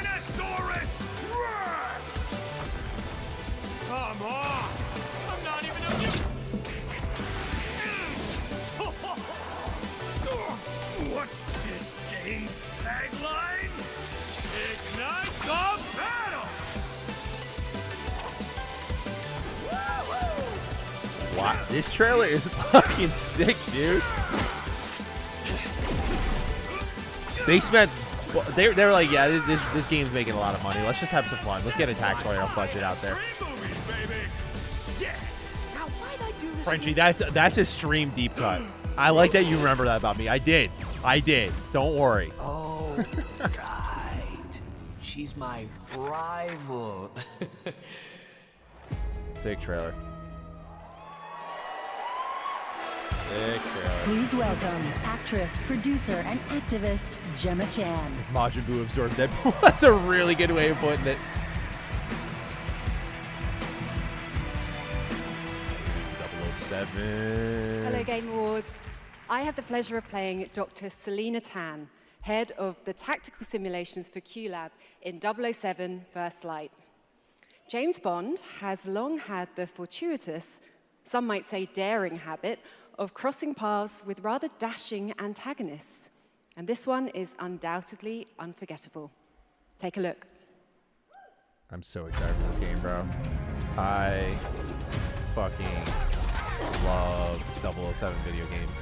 Come on! I'm not even a... What's this game's tagline? Ignite the battle! Wow, this trailer is fucking sick, dude. They spent, they were like, yeah, this game's making a lot of money. Let's just have some fun. Let's get a tax royale budget out there. Frenchie, that's a stream deep cut. I like that you remember that about me. I did. Don't worry. Oh, right. She's my rival. Sick trailer. Sick trailer. Please welcome actress, producer, and activist Gemma Chan. Majin Buu absorbed Deadpool. That's a really good way of putting it. Hello, Game Awards. I have the pleasure of playing Dr. Selena Tan, head of the tactical simulations for QLab in 007 First Light. James Bond has long had the fortuitous, some might say daring habit, of crossing paths with rather dashing antagonists. And this one is undoubtedly unforgettable. Take a look. I'm so excited for this game, bro. I fucking love 007 video games.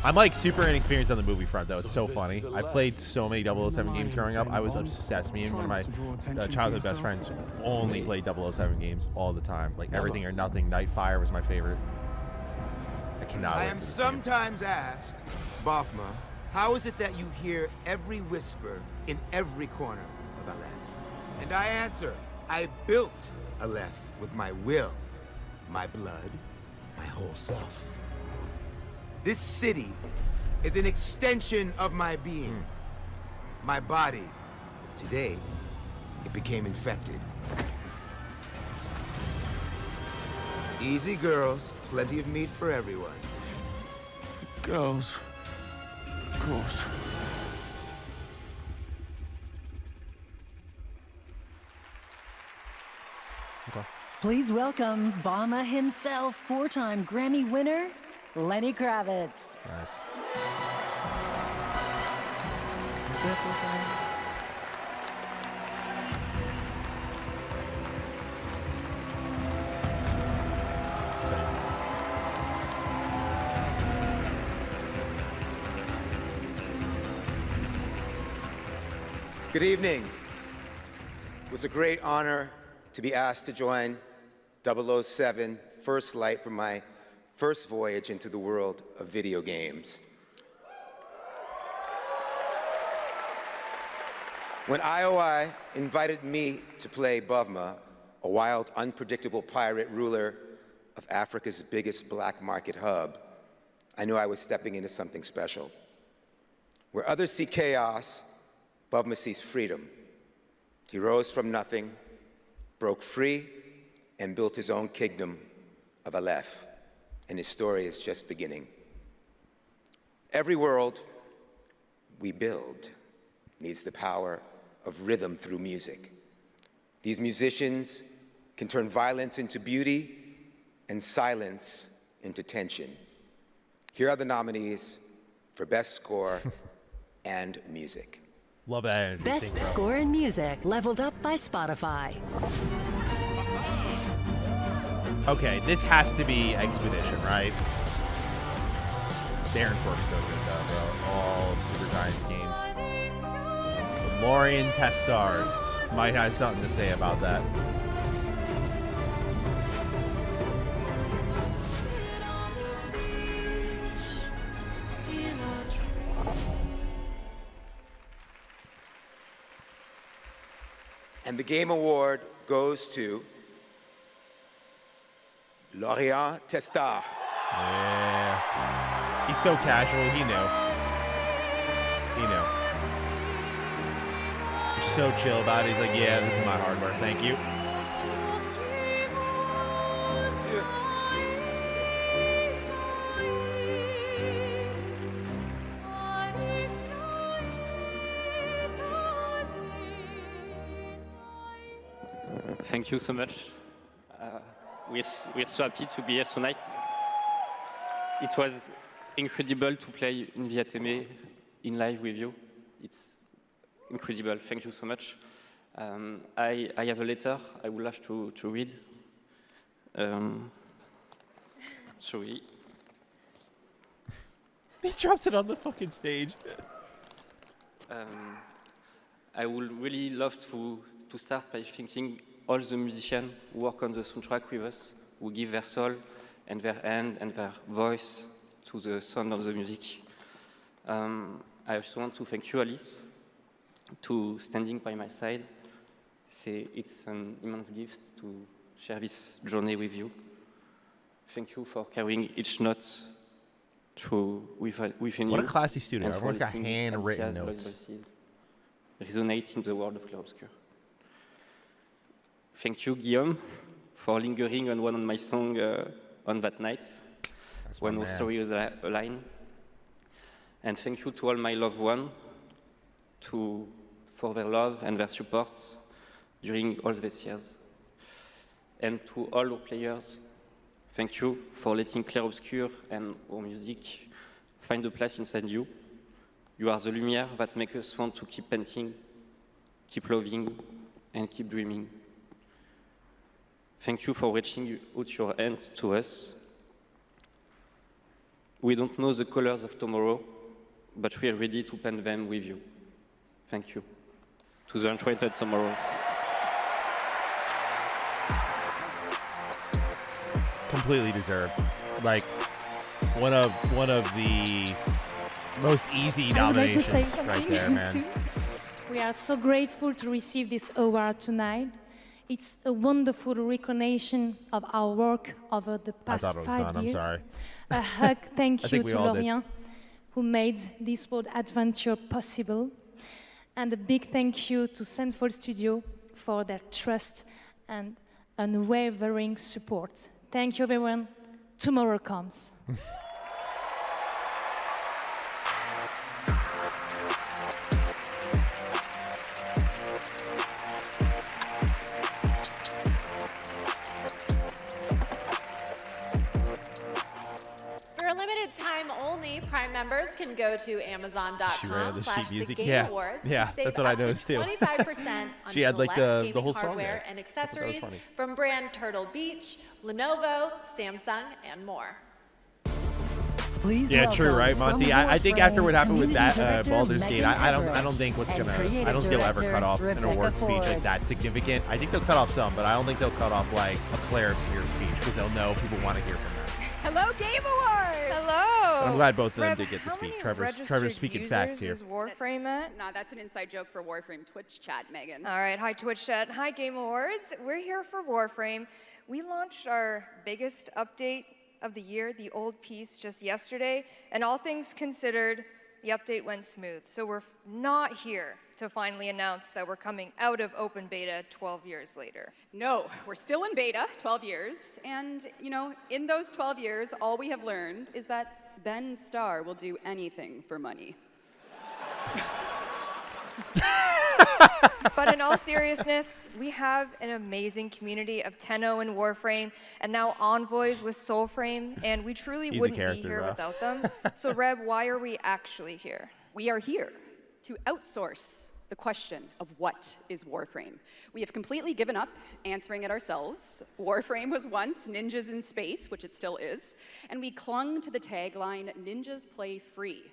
I'm like super inexperienced on the movie front though. It's so funny. I played so many 007 games growing up. I was obsessed. Me and one of my childhood best friends only played 007 games all the time. Like Everything or Nothing, Nightfire was my favorite. I cannot wait. I am sometimes asked, Bophma, how is it that you hear every whisper in every corner of Aleph? And I answer, I built Aleph with my will, my blood, my whole self. This city is an extension of my being. My body, today, it became infected. Easy, girls. Plenty of meat for everyone. Girls. Of course. Okay. Please welcome Obama himself, four-time Grammy winner, Lenny Kravitz. Nice. Good evening. It was a great honor to be asked to join 007 First Light for my first voyage into the world of video games. When IOI invited me to play Bavma, a wild, unpredictable pirate ruler of Africa's biggest black market hub, I knew I was stepping into something special. Where others see chaos, Bavma sees freedom. He rose from nothing, broke free, and built his own kingdom of Aleph, and his story is just beginning. Every world we build needs the power of rhythm through music. These musicians can turn violence into beauty and silence into tension. Here are the nominees for Best Score and Music. Love that energy. Best Score in Music, leveled up by Spotify. Okay, this has to be Expedition, right? Darren Corp's so good though, bro. All of Super Giants games. Lorian Testard might have something to say about that. And the Game Award goes to Lorian Testard. Yeah. He's so casual, he knew. He knew. He's so chill about it. He's like, yeah, this is my hardware. Thank you. Thank you so much. We're so happy to be here tonight. It was incredible to play in Viateme in live with you. It's incredible. Thank you so much. I have a letter I would love to read. Sorry. He drops it on the fucking stage. I would really love to start by thanking all the musicians who work on the soundtrack with us, who give their soul and their hand and their voice to the sound of the music. I also want to thank you, Alice, to standing by my side. It's an immense gift to share this journey with you. Thank you for carrying each note through within you. What a classy studio. And Everyone's got letting handwritten Alicia's notes. voices resonate in the world of Clair-Obscur. Thank you, Guillaume, for lingering on one of my songs on that night when our story was aligned. And thank you to all my loved ones for their love and their support during all these years. And to all our players, thank you for letting Clair-Obscur and our music find a place inside you. You are the lumière that makes us want to keep painting, keep loving, and keep dreaming. Thank you for reaching out your hands to us. We don't know the colors of tomorrow, but we are ready to paint them with you. Thank you. To the Enchanted Tomorrows. Completely deserved. Like one of the most easy I would like to nominations say something right there, man. too. We are so grateful to receive this award tonight. It's a wonderful recognition of our work over the past thought it was 5 done, I'm years. sorry. A hug thank I you think we to all did. Lorient, who made this world adventure possible. And a big thank you to Sandford Studio for their trust and unwavering support. Thank you, everyone. Tomorrow comes. For a limited time only, Prime members can go to She ran the sheet Amazon.com/The music. Game Yeah. Awards Yeah, to save that's what I up to noticed too. 25% on She had, like, select the gaming whole song hardware there. and I thought that was accessories funny. from brand Turtle Beach, Lenovo, Samsung, and more. Please Yeah, true, welcome right, from Monty? I Award think after what Frame, happened with Community that Director Baldur's Gate, Megan I don't Everett think what's and gonna. I Creative don't think they'll ever Director cut off an Rebecca award speech Ford. like that significant. I think they'll cut off some, but I don't think they'll cut off like a Clair Obscur speech because they'll know people want to hear from them. Hello, Game Awards! Hello! I'm glad both of them Reb, did get to how speak. many Trevor's registered speaking facts here. users is Warframe at? Nah, that's an inside joke for Warframe Twitch chat, Megan. All right, hi Twitch chat, hi Game Awards. We're here for Warframe. We launched our biggest update of the year, the old piece, just yesterday, and all things considered, the update went smooth. So we're not here to finally announce that we're coming out of open beta 12 years later. No, we're still in beta, 12 years, and, you know, in those 12 years, all we have learned is that Ben Starr will do anything for money. But in all seriousness, we have an amazing community of Tenno and Warframe, and now Envoys with Soulframe, and we truly wouldn't be here without them. So Reb, why are we actually here? We are here to outsource the question of what is Warframe. We have completely given up answering it ourselves. Warframe was once Ninjas in Space, which it still is, and we clung to the tagline, Ninjas Play Free.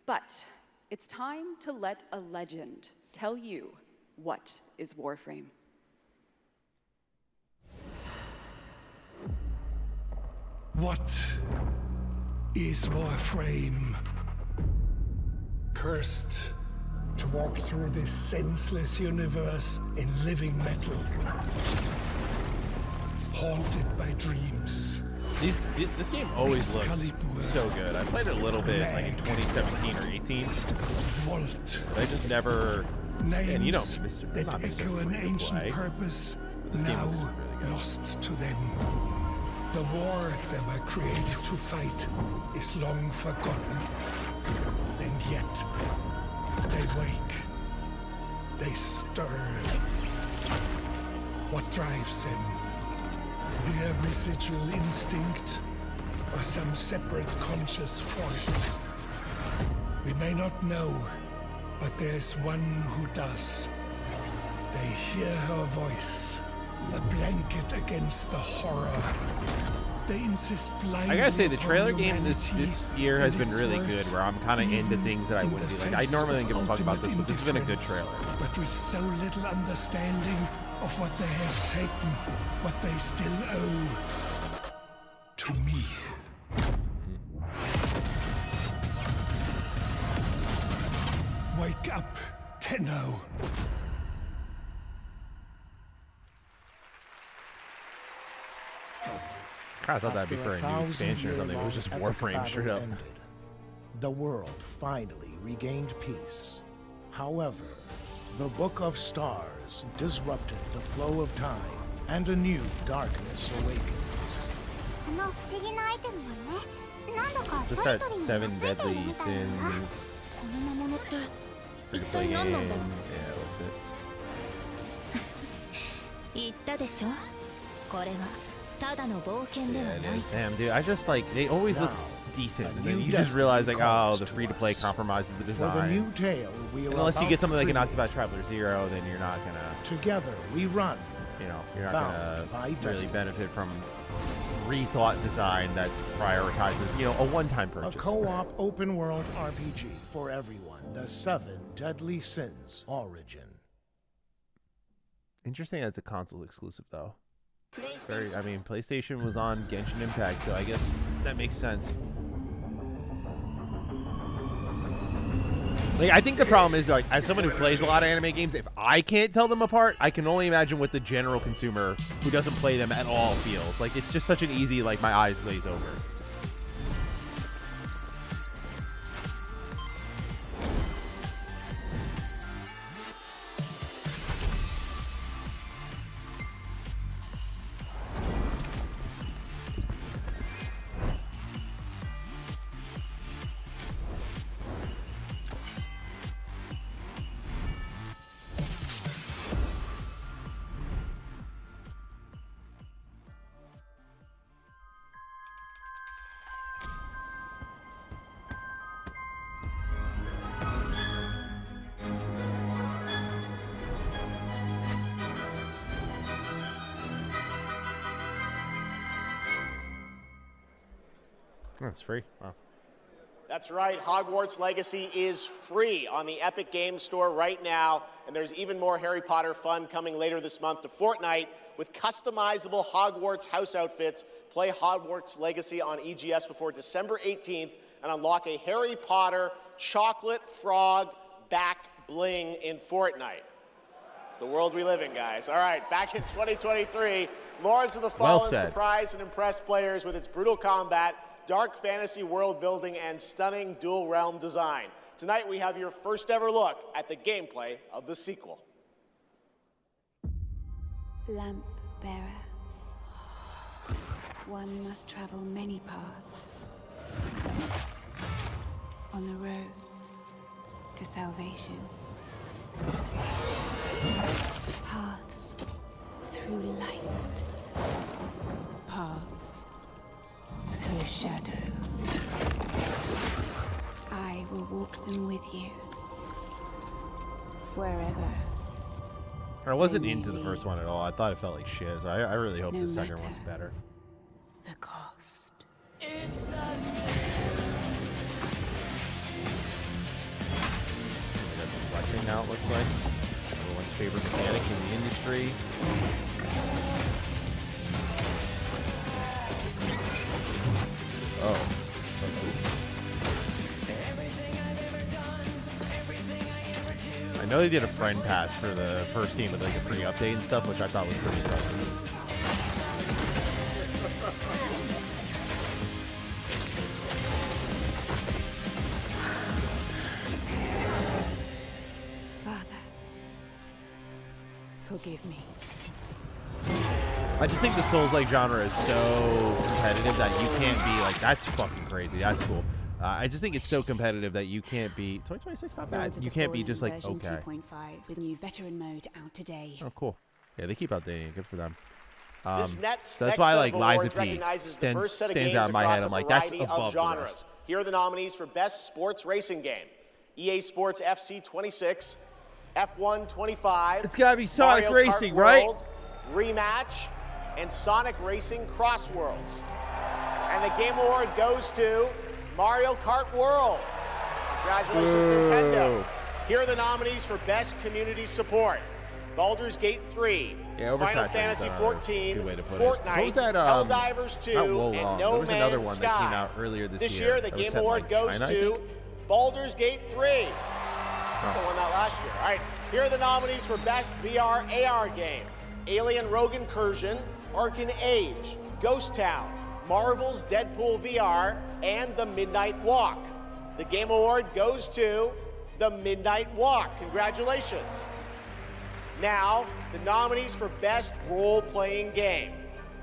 But it's time to let a legend tell you what is Warframe. What is Warframe? Cursed to walk through this senseless universe in living metal. Haunted by dreams. This game always looks so good. I played it a little bit like in 2017 or 18. Vault. I just never. And you know, Mr. That Not Mr. echo an Free to ancient Play. purpose, This game now looks really good. lost to them. The war they were created to fight is long forgotten. And yet, they wake. They stir. What drives them? Their residual instinct or some separate conscious force? We may not know, but there's one who does. They hear her voice, a blanket against the horror. They insist blindly I gotta say, the upon trailer game this humanity year has and been its really worth, good, where I'm kind of into even things that I in wouldn't the be like. I face normally of don't give a fuck about ultimate this, but this has been a good indifference. trailer. But with so little understanding of what they have taken, what they still owe to me. Wake up, Tenno. I thought that'd be for a new expansion or something. It was just Warframe straight up. Ended. The world finally regained peace. However, the Book of Stars disrupted the flow of time, and a new darkness awakens. Just that 7 Deadly Sins. Free to play game. Yeah, what's it? 言ったでしょこれはただの冒険では Yeah, な it い is. Damn, dude, I just like they always look decent, and then you just realize like, oh, the free to play compromises the For the new design. tale we are Unless you about get to something like an create. Octopath Traveler 0, then you're not gonna, Together we run. you know, you're not Bound by gonna really destiny. benefit from rethought design that prioritizes, you know, a one-time A purchase. co-op open-world RPG for everyone. The 7 Deadly Sins Origin. Interesting that it's a console exclusive though. Very, I mean, PlayStation was on Genshin Impact, so I guess that makes sense. Like, I think the problem is, like, as someone who plays a lot of anime games, if I can't tell them apart, I can only imagine what the general consumer who doesn't play them at all feels. Like, it's just such an easy, like, my eyes glaze over. That's free. Wow. That's right, Hogwarts Legacy is free on the Epic Games Store right now, and there's even more Harry Potter fun coming later this month to Fortnite with customizable Hogwarts house outfits. Play Hogwarts Legacy on EGS before December 18th and unlock a Harry Potter chocolate frog back bling in Fortnite. It's the world we live in, guys. All right, back in 2023, Lords of the Fallen surprised and impressed players with its brutal combat, dark fantasy world building, and stunning dual realm design. Tonight, we have your first ever look at the gameplay of the sequel. Lamp bearer. One must travel many paths on the road to salvation. Paths through light. Paths through shadow. I will walk them with you. Wherever. I wasn't into the first one at all. I thought it felt like shit. So I really hope the second one's better. The cost. It's a Reflecting now, it looks like. Everyone's favorite mechanic in the industry. Oh. I know they did a friend pass for the first game with like a free update and stuff, which I thought was pretty impressive. Forgive me. I just think the Souls-like genre is so competitive that you can't be like, that's fucking crazy. That's cool. I just think it's so competitive that you can't be 2026. Not bad. You can't be just like okay. 2.5 with new veteran mode out today. Oh, cool. Yeah, they keep updating it. Good for them. So that's why like Liza P stands out in my head. I'm like, that's above the rest. Here are the nominees for Best Sports Racing Game: EA Sports FC 26, F1 25. It's gotta be Sonic Mario Racing, Kart right? World, Rematch, and Sonic Racing Cross Worlds. And the Game Award goes to Mario Kart World. Congratulations, Nintendo. Here are the nominees for Best Community Support: Baldur's Gate 3, Final Fantasy 14, Fortnite, Helldivers 2, and No Man's Sky. That came out earlier this year, the Game Award goes to Baldur's Gate 3. I won that last year. All right, here are the nominees for Best VR AR Game: Alien Rogue Incursion, Arcane Age, Ghost Town, Marvel's Deadpool VR, and The Midnight Walk. The Game Award goes to The Midnight Walk. Congratulations. Now, the nominees for Best Role-Playing Game: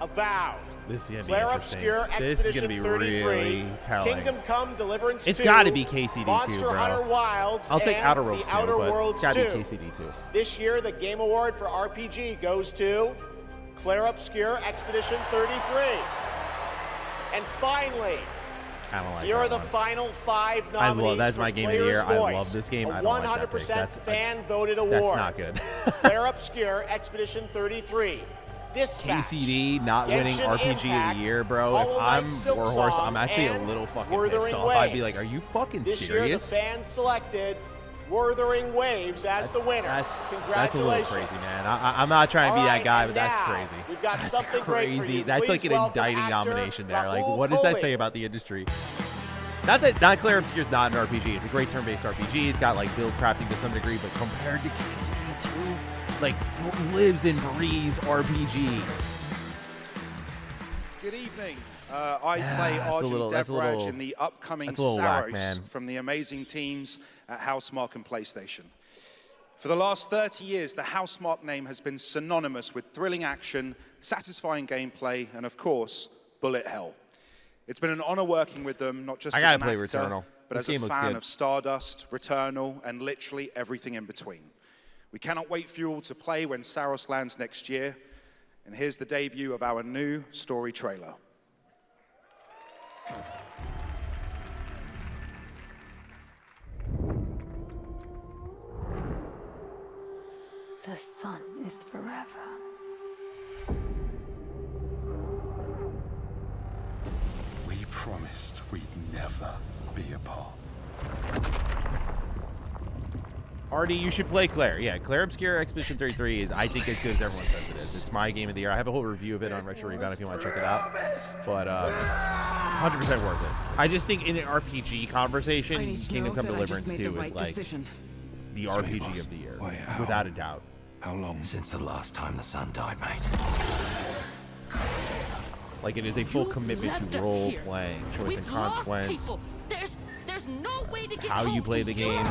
Avowed, This is gonna be Claire interesting. Obscure This is Expedition gonna be 33, really telling. Kingdom Come Deliverance It's 2, got to be KCD2, Monster bro. Hunter Wilds, I'll take and Outer Worlds The 2, Outer but Worlds it's got to 2. be KCD2. This year, the Game Award for RPG goes to Claire Obscure Expedition 33. And finally, I don't like here that are the one. final 5 nominees that's for my game of the Player's year. I Voice, love this game. a I don't like that 100% pick. That's fan-voted That's award. not good. Claire Obscure Expedition 33. Dispatch, KCD not winning Genshin RPG Impact, of the year, bro. If Hollow I'm Knight Silk Warhorse, Song, I'm actually a and little fucking Wuthering pissed off. I'd be Waves. like, are you fucking This serious? year, the fans selected Wuthering Waves as the winner. That's a Congratulations. little crazy, man. I'm not trying to be All that right, guy, and but that's now, crazy. We've got That's something great for crazy. you. That's like Please an welcome indicting actor nomination there. Like, Rahul what does that Kohli. say about the industry? Not Claire Obscure's not an RPG. It's a great turn-based RPG. It's got like build crafting to some degree, but compared to KCD2, like lives and breathes RPG. Good evening. I play Arjun Devraj in the upcoming whack, man. Saros from the amazing teams at Housemarque and PlayStation. For the last 30 years, the Housemarque name has been synonymous with thrilling action, satisfying gameplay, and of course, bullet hell. It's been an honor working with them, not just I as gotta an play actor, Returnal. but This as a game looks fan good. of Stardust, Returnal, and literally everything in between. We cannot wait for you all to play when Saros lands next year. And here's the debut of our new story trailer. The sun is forever. We promised we'd never be apart. Artie, you should play Claire. Yeah, Claire Obscure Expedition 33 is, I think, as good as everyone says it is. It's my game of the year. I have a whole review of it on Retro Rebound if you want to check it out. But 100% worth it. I just think in an RPG conversation, Kingdom Come Deliverance 2 is like the RPG of the year, without a doubt. How long? Since the last time the sun died, mate. Like, it is a full commitment to role playing, choice and consequence, There's no way to get how you home. play the game.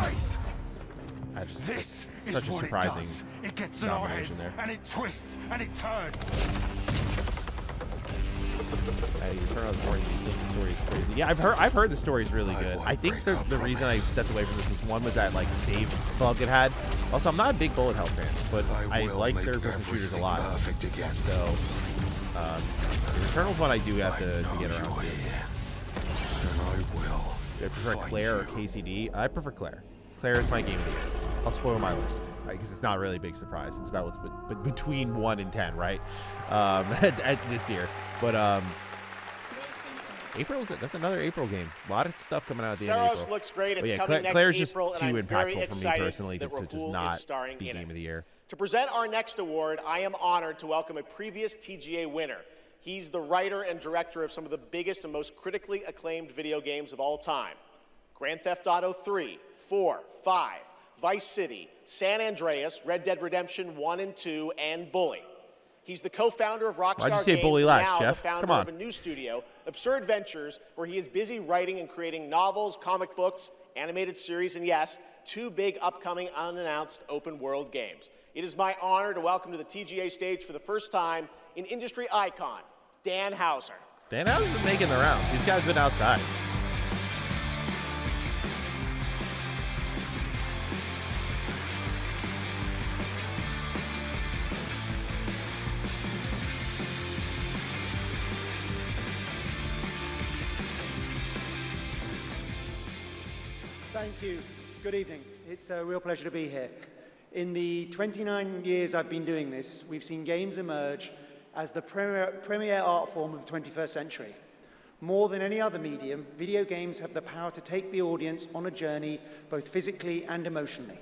I just This is such a what surprising it does. It gets in our combination heads, there. and it twists, and it turns. Hey, Returnal is boring. You think the story is crazy? Yeah, I've heard the story is really good. I think the reason I stepped away from this was one was that like save bug it had. Also, I'm not a big bullet hell fan, but I like third-person shooters a lot. Perfect again. So, the Returnal's one I do have to get around to. And I will. Do I prefer Claire or KCD? I prefer Claire. Claire is my game of the year. I'll spoil my list because it's not really a big surprise. It's about what's between 1 and 10, right? At this year, but that's another April game. A lot of stuff coming out at the end of Saros April. looks great. It's But yeah, coming next Claire's April, just and too I'm very impactful for me excited personally that to just Rahul not is starring be in game it. of the year. To present our next award, I am honored to welcome a previous TGA winner. He's the writer and director of some of the biggest and most critically acclaimed video games of all time. Grand Theft Auto 3, 4, 5, Vice City, San Andreas, Red Dead Redemption 1 and 2, and Bully. He's the co-founder of Rockstar Why'd you say Games, Bully and last, now Jeff? the founder Come on. of a new studio, Absurd Ventures, where he is busy writing and creating novels, comic books, animated series, and yes, 2 big upcoming unannounced open-world games. It is my honor to welcome to the TGA stage for the first time an industry icon, Dan Houser. Dan Houser's been making the rounds. These guys been outside. Thank you. Good evening. It's a real pleasure to be here. In the 29 years I've been doing this, we've seen games emerge as the premier art form of the 21st century. More than any other medium, video games have the power to take the audience on a journey, both physically and emotionally.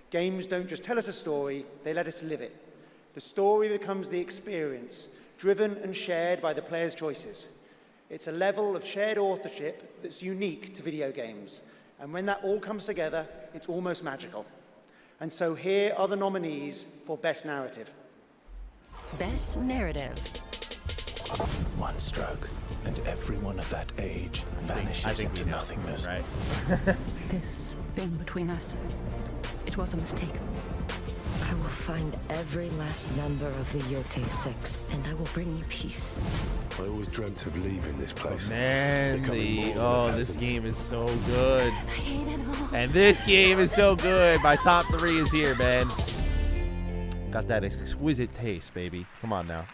Games don't just tell us a story, they let us live it. The story becomes the experience, driven and shared by the player's choices. It's a level of shared authorship that's unique to video games. And when that all comes together, it's almost magical. And so here are the nominees for Best Narrative. Best Narrative. One stroke, and everyone of that age vanishes I think into we know, nothingness. right? This thing between us, it was a mistake. I will find every last member of the Yote Six, and I will bring you peace. I always dreamt of leaving this place. Man, Becoming more than a this peasant. game is so good. I hate it all. And this game is so good. My top 3 is here, man. Got that exquisite taste, baby. Come on now.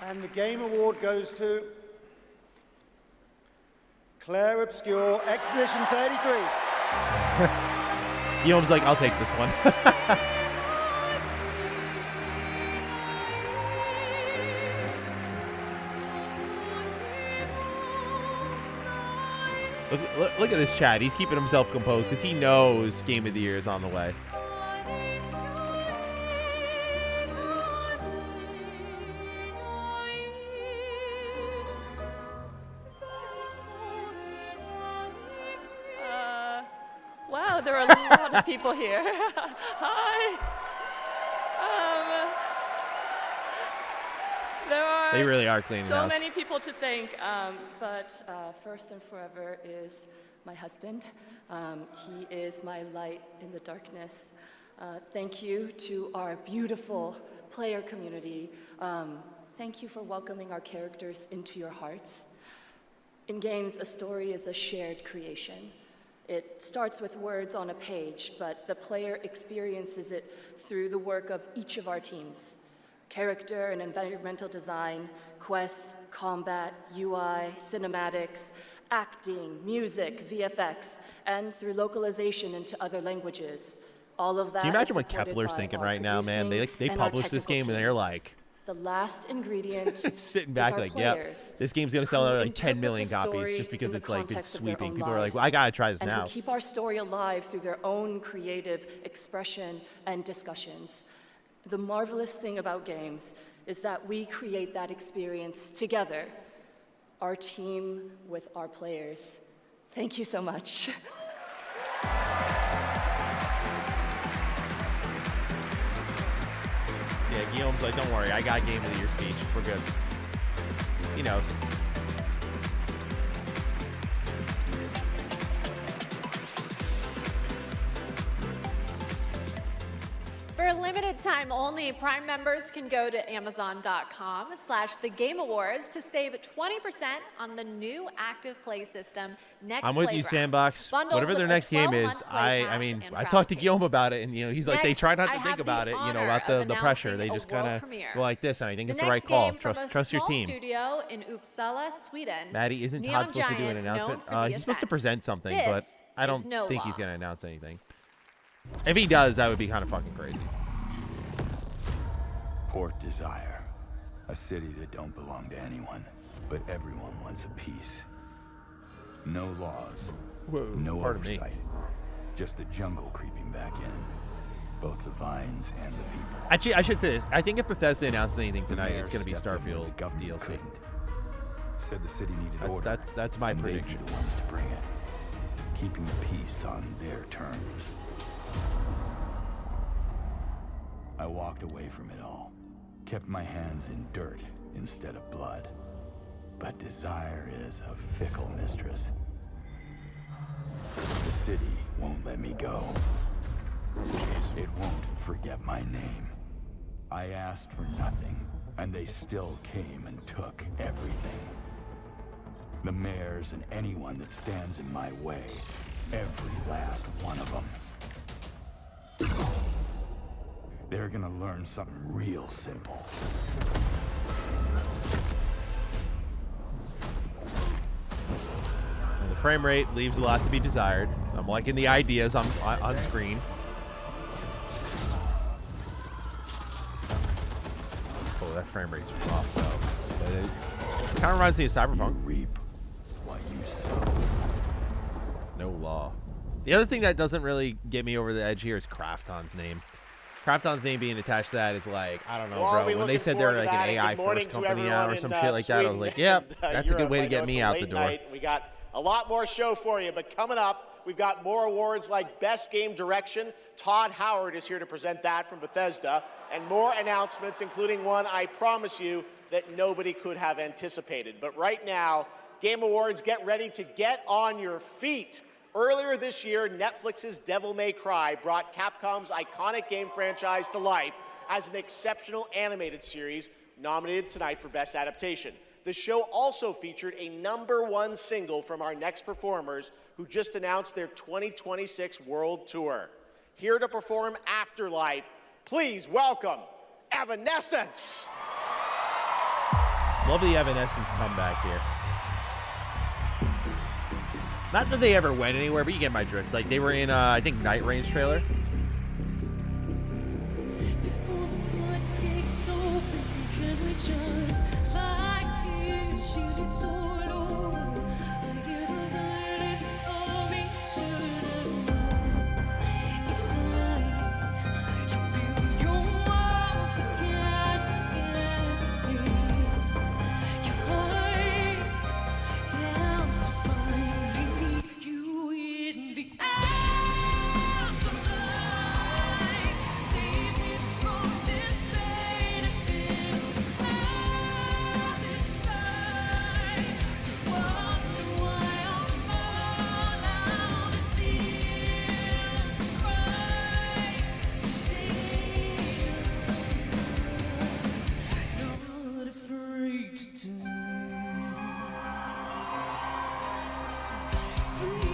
And the Game Award goes to Claire Obscure, Expedition 33. Guillaume's like, I'll take this one. Look at this chat. He's keeping himself composed because he knows Game of the Year is on the way. Wow, there are a lot of people here. Hi. There are They really are cleaning so house. many people to thank, but first and forever is my husband. He is my light in the darkness. Thank you to our beautiful player community. Thank you for welcoming our characters into your hearts. In games, a story is a shared creation. It starts with words on a page, but the player experiences it through the work of each of our teams. Character and environmental design, quests, combat, UI, cinematics, acting, music, VFX, and through localization into other languages. All of that Can you imagine is what supported Kepler's by thinking our right now, man? They producing and our published this technical game and they're teams. like The last ingredient sitting is back our like, yep, players, this game's gonna sell who like 10 interpret million the copies story just because in the it's like been context of their sweeping. own People are like, lives, well, I gotta try this and now. who keep our story alive through their own creative expression and discussions. The marvelous thing about games is that we create that experience together. our team with our players. Thank you so much. Yeah, Guillaume's like, don't worry, I got game of the year speech. We're good. He knows. For a limited time only, Prime members can go to Amazon.com/thegameawards to save 20% on the new Active Play system, Next I'm with you, Playground. Sandbox. Bundled Whatever with their a next game 12-month is, play I pass mean, and I travel talked to case. Guillaume about it, and he's like, they Next, try not I to have think the about it, honor about of the pressure. announcing They a just world kind of premiere. go like this, and I think The it's the right next call. game from a Trust your small team. studio in Uppsala, Sweden. Maddie, isn't Neon Todd supposed to do an Giant, announcement? known for The He's supposed to Ascent. present something, This but I don't is no think law. he's going to announce anything. If he does, that would be kind of fucking crazy. Port Desire. A city that don't belong to anyone, but everyone wants a piece. No laws. Whoa, no pardon me. oversight. Just the jungle creeping back in. Both the vines and the people. Actually, I should say this. I think if Bethesda announces anything tonight, mayor it's going to be stepped in where Starfield the government DLC. couldn't. Said the city needed That's- order. that's my and prediction. They'd be the ones to bring it. Keeping the peace on their terms. I walked away from it all. Kept my hands in dirt instead of blood. But desire is a fickle mistress. The city won't let me go. It won't forget my name. I asked for nothing, and they still came and took everything. The mayors and anyone that stands in my way. Every last one of them. They're gonna learn something real simple. And the frame rate leaves a lot to be desired. I'm liking the ideas on screen. Oh, that frame rate's rough though. But it kind of reminds me of Cyberpunk. Reap what you sow. No law. The other thing that doesn't really get me over the edge here is Krafton's name. Krafton's name being attached to that is like, I don't know, Well, I'll be bro. When they looking said they're forward like to an that, and AI good morning first to company now everyone or in, some shit like that, I was Sweden like, yep, and, that's a good Europe. way I to get know me it's a out the late door. night. We got a lot more show for you, but coming up, we've got more awards like Best Game Direction. Todd Howard is here to present that from Bethesda, and more announcements, including one I promise you that nobody could have anticipated. But right now, Game Awards, get ready to get on your feet. Earlier this year, Netflix's Devil May Cry brought Capcom's iconic game franchise to life as an exceptional animated series nominated tonight for Best Adaptation. The show also featured a #1 single from our next performers who just announced their 2026 World Tour. Here to perform Afterlife, please welcome Evanescence. Love the Evanescence comeback here. Not that they ever went anywhere, but you get my drift. Like, they were in, I think, Night Range trailer.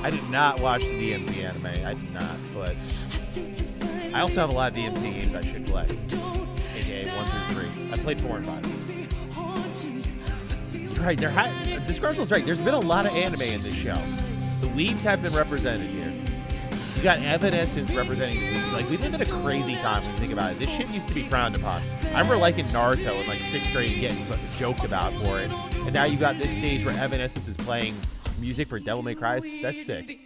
I did not watch the DMC anime. I did not, but I also have a lot of DMC games I should play. AKA 1 through 3. I played 4 and 5. You're right, Disgruntled's right. There's been a lot of anime in this show. The weebs have been represented here. You got Evanescence representing the weebs. Like, we live in a crazy time when you think about it. This shit used to be frowned upon. I remember liking Naruto in like 6th grade and getting joked about for it. And now you got this stage where Evanescence is playing music for Devil May Cry. That's sick.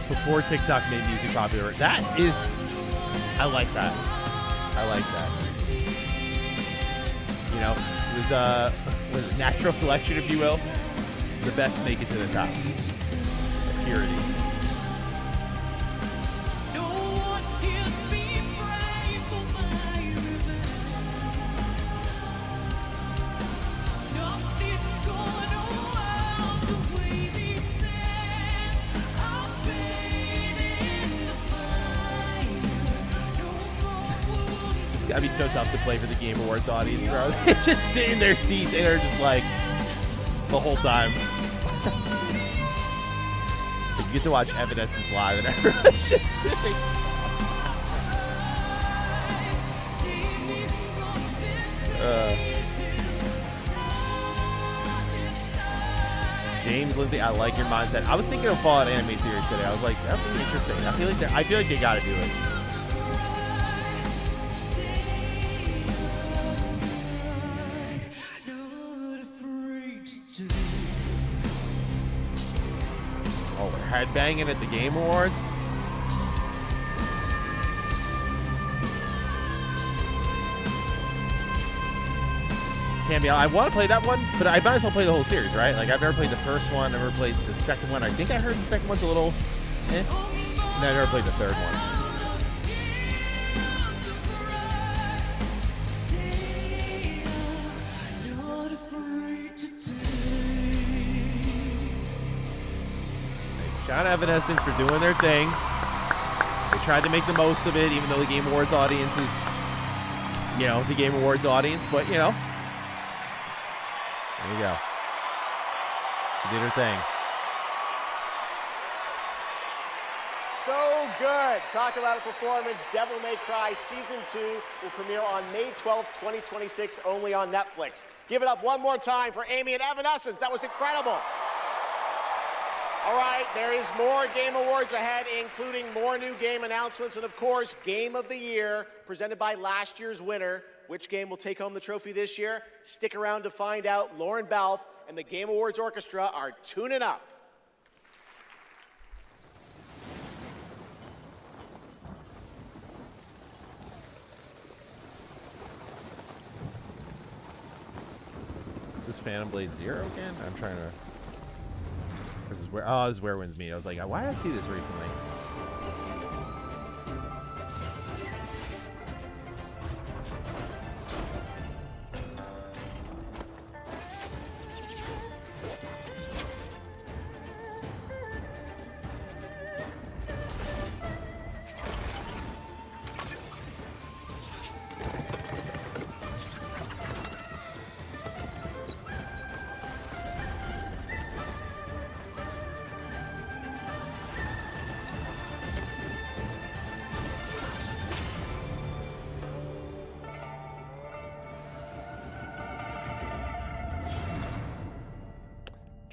before TikTok made music popular. That is, I like that. I like that. You know, it was natural selection, if you will. The best make it to the top. Purity. That'd be so tough to play for the Game Awards audience, bro. They're just sitting in their seats and they're just like the whole time. You get to watch Evanescence live and everyone's just sitting. James Lindsay, I like your mindset. I was thinking of Fallout anime series today. I was like, that'd be interesting. I feel like they gotta do it. Oh, we're headbanging at the Game Awards. Can't be. I want to play that one, but I might as well play the whole series, right? Like, I've never played the first one, never played the second one. I think I heard the second one's a little and I never played the third one. Shout out Evanescence for doing their thing. They tried to make the most of it, even though the Game Awards audience is, you know, the Game Awards audience, but, you know. There you go. She did her thing. So good. Talk about a performance. Devil May Cry Season 2 will premiere on May 12th, 2026, only on Netflix. Give it up one more time for Amy and Evanescence. That was incredible. All right, there is more Game Awards ahead, including more new game announcements and, of course, Game of the Year, presented by last year's winner. Which game will take home the trophy this year? Stick around to find out. Lauren Balfe and the Game Awards Orchestra are tuning up. Is this Phantom Blade Zero again? I'm trying to... This is where... Oh, this is Where Winds Meet. I was like, why did I see this recently?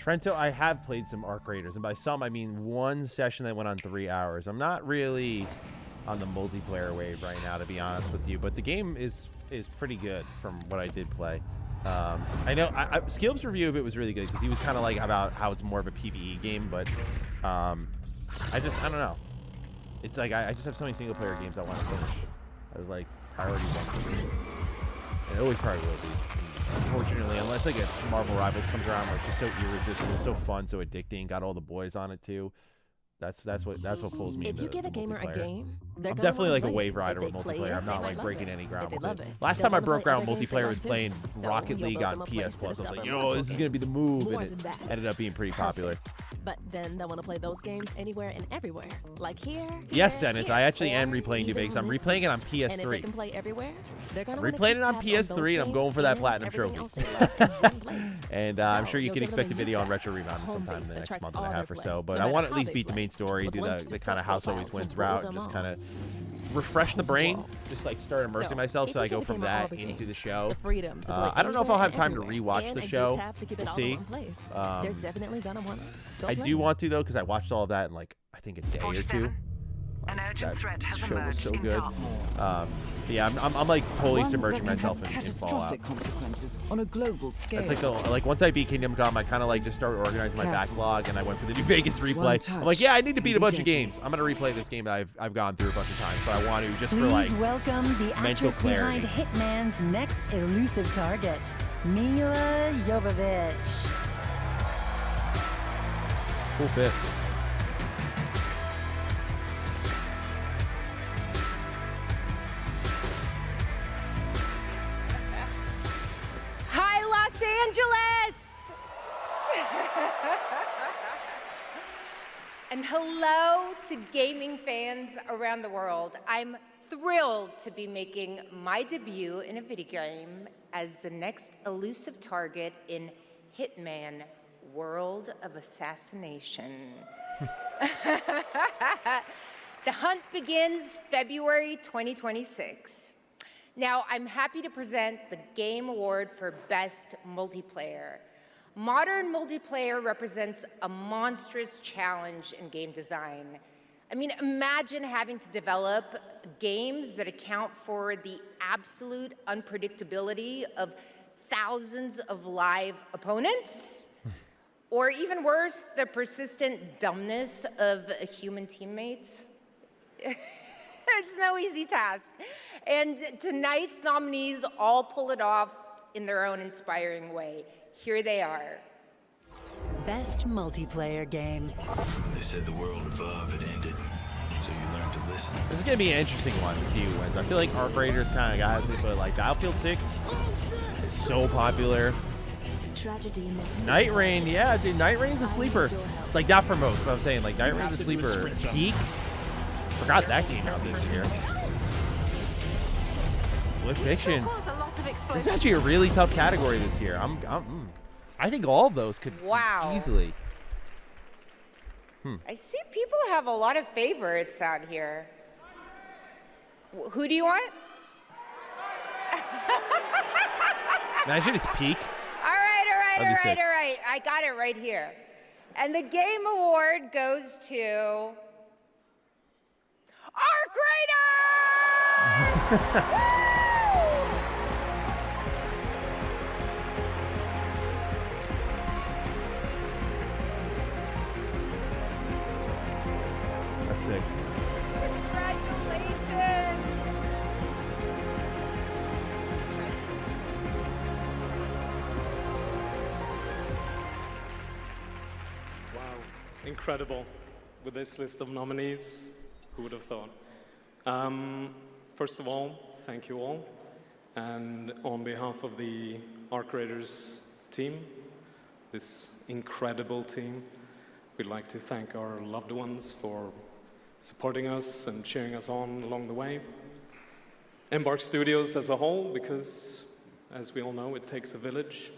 Trento, I have played some Arc Raiders, and by some I mean one session that went on 3 hours. I'm not really on the multiplayer wave right now, to be honest with you, but the game is pretty good from what I did play. I know Skilb's review of it was really good because he was kind of like about how it's more of a PvE game, but I don't know. It's like I just have so many single player games I want to finish. I was like priority one for me, and it always probably will be. Unfortunately, unless like a Marvel Rivals comes around where it's just so irresistible, so fun, so addicting, got all the boys on it too. That's what pulls me. If you give a gamer a game, I'm definitely like a wave rider with multiplayer. I'm not like breaking any ground with it. Last time I broke ground with multiplayer was playing Rocket League on PS Plus. I was like, yo, this is gonna be the move, and it ended up being pretty popular. But then they want to play those games anywhere and everywhere, like here. Yes, Zenith, I actually am replaying New Vegas. I'm replaying it on PS3. And if they can play everywhere, they're gonna replaying it on PS3, and I'm going for that platinum trophy. And I'm sure you can expect a video on Retro Rebound sometime in the next month and a half or so. But I want to at least beat the main story, do the kind of house always wins route, and just kind of refresh the brain, just like start immersing myself, so I go from that into the show. I don't know if I'll have time to rewatch the show. We'll see. They're definitely gonna want to. I do want to though, because I watched all of that in like I think a day or two. that show was so good. Yeah, I'm like totally submerging myself in Fallout. Consequences on a global scale. It's like once I beat Kingdom Come, I kind of like just started organizing my backlog, and I went for the New Vegas replay. I'm like, yeah, I need to beat a bunch of games. I'm gonna replay this game that I've gone through a bunch of times, but I want to just for like welcome the mental actress clarity. behind Hitman's next elusive target, Mila Jovovich. Cool fit. Hi, Los Angeles! And hello to gaming fans around the world. I'm thrilled to be making my debut in a video game as the next elusive target in Hitman: World of Assassination. The hunt begins February 2026. Now, I'm happy to present the Game Award for Best Multiplayer. Modern multiplayer represents a monstrous challenge in game design. I mean, imagine having to develop games that account for the absolute unpredictability of thousands of live opponents, or even worse, the persistent dumbness of a human teammate. It's no easy task. And tonight's nominees all pull it off in their own inspiring way. Here they are. Best multiplayer game. They said the world above had ended, so you learned to listen. This is gonna be an interesting one to see who wins. I feel like Arc Raiders kind of has it, but like Battlefield 6 is so popular. Night Rain, yeah, dude, Night Rain's a sleeper. Like not for most, but I'm saying like Night Rain's a sleeper. Peak. Forgot that came out this year. Split Fiction. This is actually a really tough category this year. I think all of those could easily. I see people have a lot of favorites out here. Who do you want? Imagine it's Peak. All right. I got it right here. And the Game Award goes to Arc Raiders! That's sick. Congratulations! Wow, incredible. With this list of nominees, who would have thought? First of all, thank you all. And on behalf of the Arc Raiders team, this incredible team, we'd like to thank our loved ones for supporting us and cheering us on along the way. Embark Studios as a whole, because as we all know, it takes a village,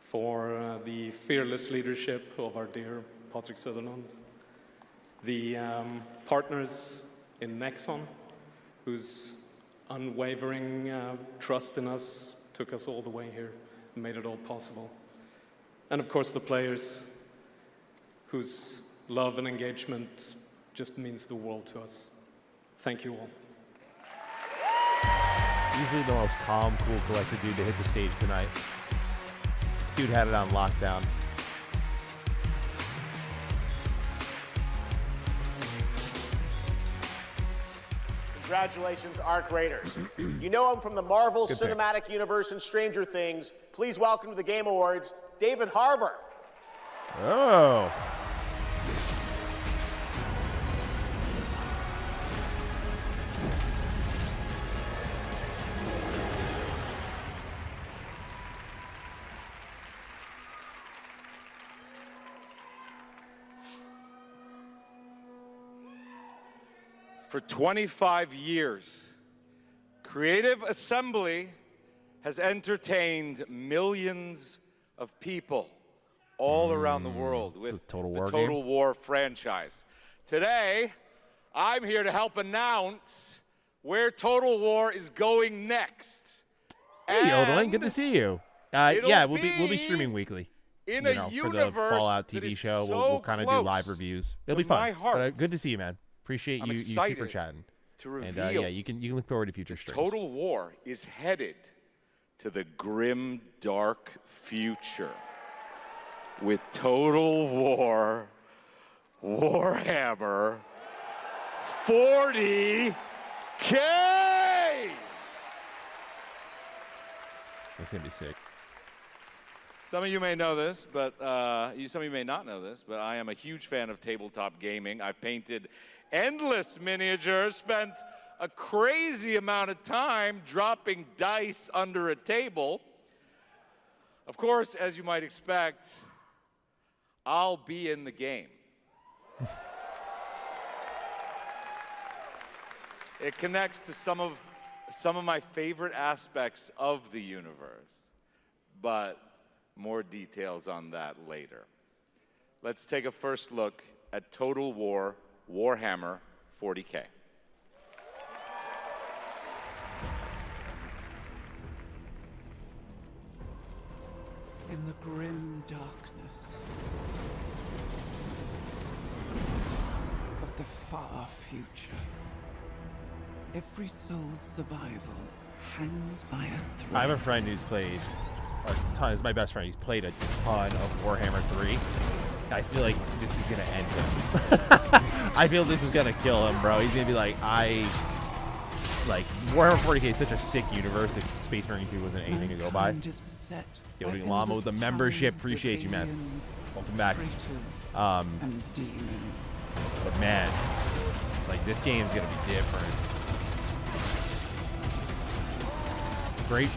for the fearless leadership of our dear Patrick Sutherland. The partners in Nexon, whose unwavering trust in us took us all the way here and made it all possible. And of course the players, whose love and engagement just means the world to us. Thank you all. Easily the most calm, cool, collected dude to hit the stage tonight. This dude had it on lockdown. Congratulations, Arc Raiders. You know him from the Marvel Good pick. Cinematic Universe and Stranger Things. Please welcome to the Game Awards, David Harbour. Oh. For 25 years, Creative Assembly has entertained millions of people all around the world with the Total War franchise. Today, I'm here to help announce where Total War is going next. Hey, Yodeling, good to see you. Yeah, we'll be streaming weekly. In for a the universe Fallout that TV is show, so we'll kind of do live close reviews. to It'll be fun. my heart. But, good to see you, man. Appreciate I'm you excited super chatting. to reveal. And yeah, you can look forward to future streams. Total War is headed to the grim, dark future with Total War Warhammer 40K. That's gonna be sick. Some of you may know this, but some of you may not know this, but I am a huge fan of tabletop gaming. I've painted endless miniatures, spent a crazy amount of time dropping dice under a table. Of course, as you might expect, I'll be in the game. It connects to some of my favorite aspects of the universe, but more details on that later. Let's take a first look at Total War Warhammer 40K. In the grim darkness of the far future, every soul's survival hangs by a thread. I have a friend who's played a ton. He's my best friend. He's played a ton of Warhammer 3. I feel like this is gonna end him. I feel this is gonna kill him, bro. He's gonna be like, Warhammer 40K is such a sick universe. If Space Marine 2 wasn't anything to go by. Yo, Llama with the membership. Appreciate you, man. Welcome back. But man, like this game's gonna be different.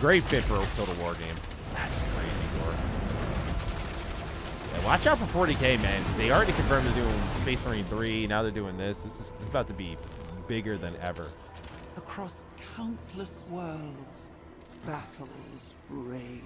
Great fit for a Total War game. That's crazy, War. Yeah, watch out for 40K, man. They already confirmed they're doing Space Marine 3. Now they're doing this. This is about to be bigger than ever. Across countless worlds, battles rage.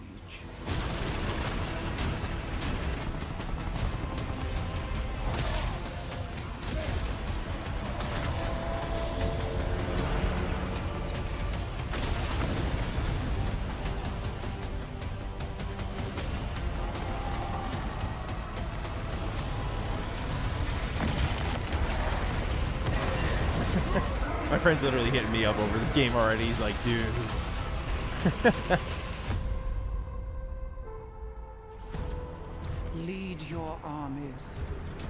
My friend's literally hitting me up over this game already. He's like, dude. Lead your armies.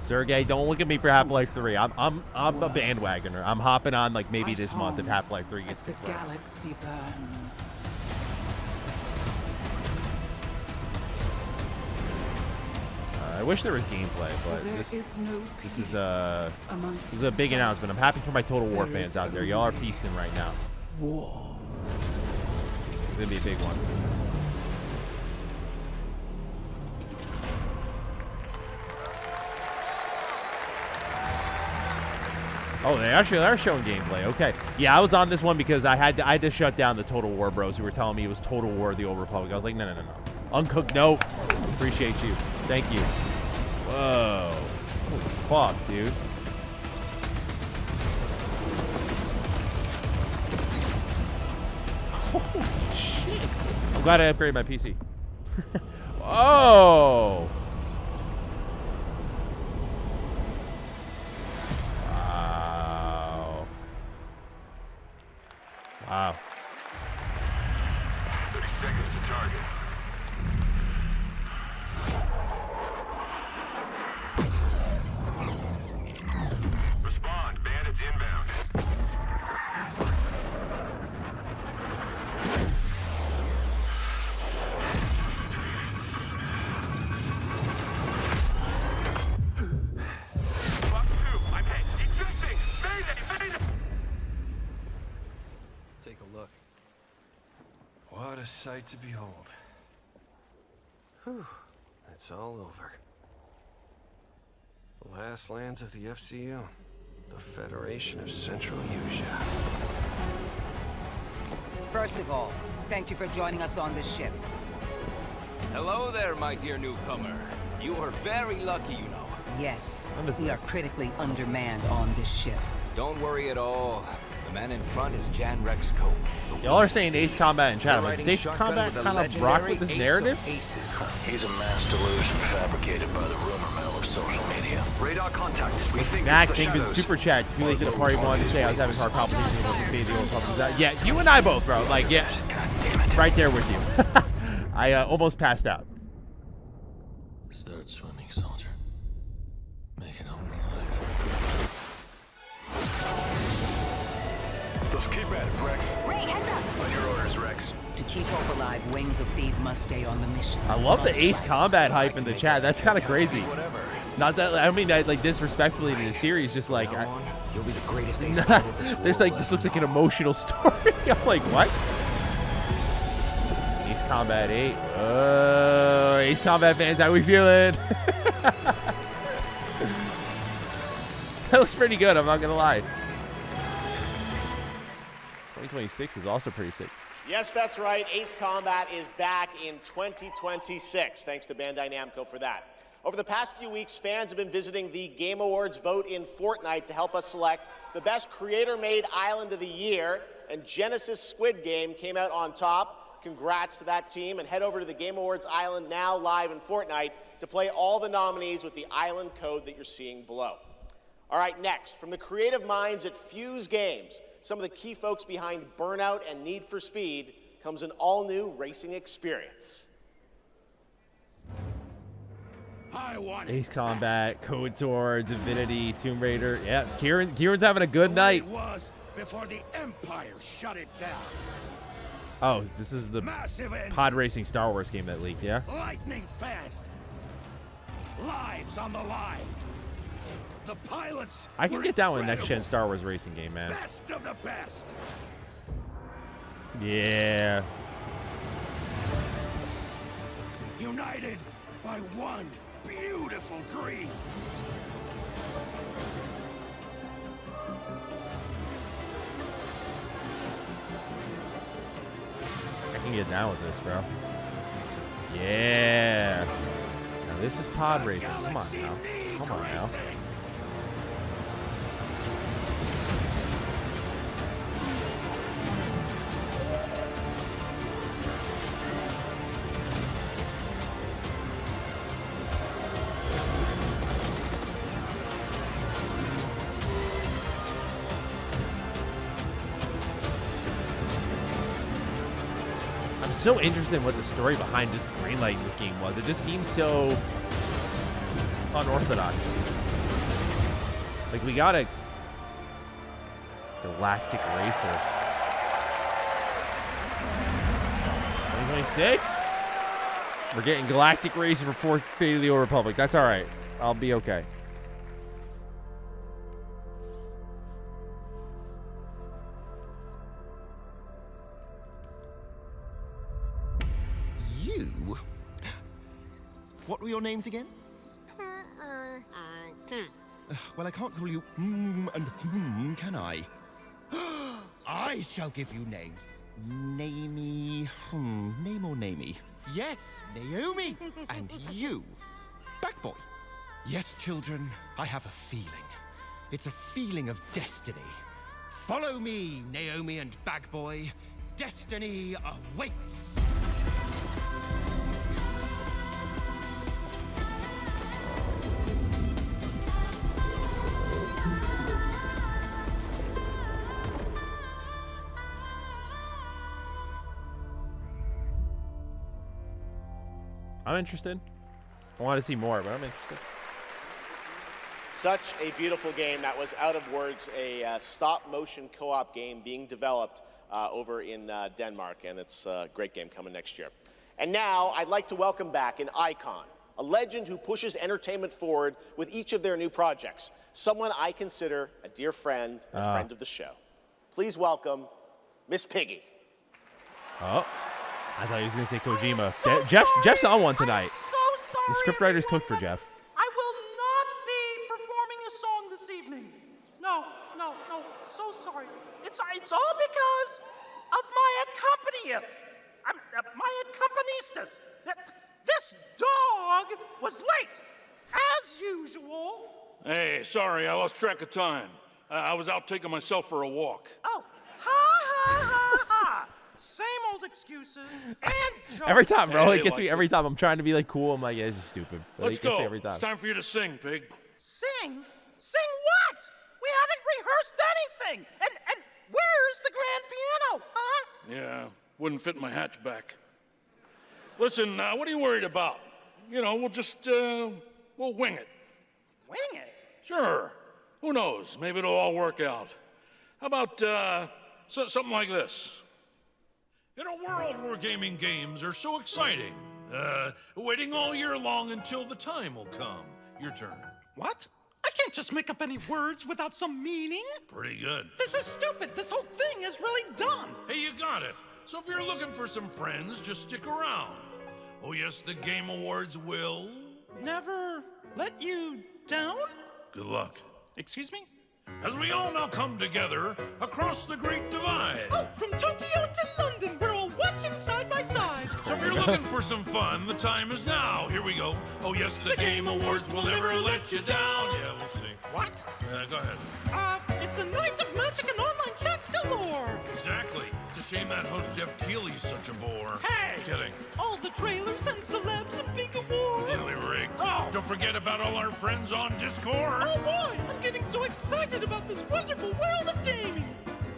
Sergey, don't look at me for Half-Life 3. I'm a bandwagoner. I'm hopping on like maybe this month if Half-Life 3 gets the confirmed. galaxy burns. I wish there was gameplay, but this is a big announcement. I'm happy for my Total War fans out there. Y'all are feasting right now. War. It's gonna be a big one. Oh, they actually are showing gameplay. Okay, yeah, I was on this one because I had to shut down the Total War bros who were telling me it was Total War: The Old Republic. I was like, no. Uncooked, no. Appreciate you. Thank you. Whoa. Holy fuck, dude. Holy shit. I'm glad I upgraded my PC. Oh. Wow. Wow. 30 seconds to target. Respond. Bandits inbound. Take a look. What a sight to behold. Whew, it's all over. The last lands of the FCU, the Federation of Central Usia. First of all, thank you for joining us on this ship. Hello there, my dear newcomer. You are very lucky, you know. Yes, What is we this? are critically undermanned on this ship. Don't worry at all. The man in front is Jan Rexco. Y'all are saying Ace Combat in chat. Like, is Ace Combat kind of rock with this narrative? He's a mass delusion fabricated by the rumor mill of social media. Radar contact. We think Max, it's the thank you for the shadows. super chat. Too late to the party. Wanted to say I was having heart palpitations with the baby old puppy. Yeah, you and I both, bro. Like, yeah, right there with you. I almost passed out. Start swimming, soldier. Make it home alive. Let's keep at it, Rex. Ray, heads up. On your orders, Rex. To keep Hope alive, Wings of Theed must stay on the mission. I love the Ace Combat hype in the chat. That's kind of crazy. Not that I mean that like disrespectfully to the series, just like You'll be the greatest Ace of this world. there's like this looks like an emotional story. I'm like, what? Ace Combat 8. Oh, Ace Combat fans, how we feeling? That looks pretty good. I'm not gonna lie. 2026 is also pretty sick. Yes, that's right. Ace Combat is back in 2026. Thanks to Bandai Namco for that. Over the past few weeks, fans have been visiting the Game Awards vote in Fortnite to help us select the best creator-made island of the year, and Genesis Squid Game came out on top. Congrats to that team, and head over to the Game Awards island now live in Fortnite to play all the nominees with the island code that you're seeing below. All right, next, from the creative minds at Fuse Games, some of the key folks behind Burnout and Need for Speed, comes an all-new racing experience. Ace Combat, KOTOR, Divinity, Tomb Raider. Yeah, Kieran's having a good night. It was before the Empire shut it down. Oh, this is the pod racing Star Wars game that leaked, yeah? Lightning fast. Lives on the line. The pilots. I can get down with next gen Star Wars racing game, man. Best of the best. Yeah. United by one beautiful dream. I can get down with this, bro. Yeah. Now this is pod racing. Come on now. Come on now. So interested in what the story behind just greenlighting this game was. It just seems so unorthodox. Like, we got a Galactic Racer. 2026? We're getting Galactic Racer before Fate of the Old Republic. That's all right. I'll be okay. What were your names again? Well, I can't call you and can I? I shall give you names. Namey, name or namey? Yes, Naomi. And you, Backboy. Yes, children, I have a feeling. It's a feeling of destiny. Follow me, Naomi and Backboy. Destiny awaits. I'm interested. I want to see more, but I'm interested. Such a beautiful game. That was Out of Words, a stop-motion co-op game being developed over in Denmark, and it's a great game coming next year. And now I'd like to welcome back an icon, a legend who pushes entertainment forward with each of their new projects, someone I consider a dear friend and a friend of the show. Please welcome Miss Piggy. Oh. I thought he was going to say Kojima. Jeff's on one tonight. The scriptwriters cooked for Jeff. I will not be performing a song this evening. No. So sorry. It's all because of my accompanist. This dog was late, as usual. Hey, sorry, I lost track of time. I was out taking myself for a walk. Oh, ha! Same old excuses and jokes. Every time, bro. Hey, It gets like me every time. I'm trying to be like cool. I'm like, yeah, this is stupid. But Let's it gets go. me every time. It's time for you to sing, pig. Sing? Sing what? We haven't rehearsed anything. And where's the grand piano, huh? Yeah, wouldn't fit in my hatchback. Listen, what are you worried about? You know, we'll just, we'll wing it. Wing it? Sure. Who knows? Maybe it'll all work out. How about, something like this? In a world where gaming games are so exciting, waiting all year long until the time will come. Your turn. What? I can't just make up any words without some meaning. Pretty good. This is stupid. This whole thing is really dumb. Hey, you got it. So if you're looking for some friends, just stick around. Oh yes, the Game Awards will... Never let you down? Good luck. Excuse me? As we all now come together across the Great Divide. Oh, from Tokyo to London, we're all watching side by side. So if you're looking for some fun, the time is now. Here we go. Oh yes, the Game Awards will never let you down. Yeah, we'll see. What? Go ahead. It's a night of magic and online chats galore. Exactly. It's a shame that host Jeff Keighley's such a bore. Hey! Kidding. All the trailers and celebs and big awards. Really rigged. Oh. Don't forget about all our friends on Discord. Oh boy, I'm getting so excited about this wonderful world of gaming.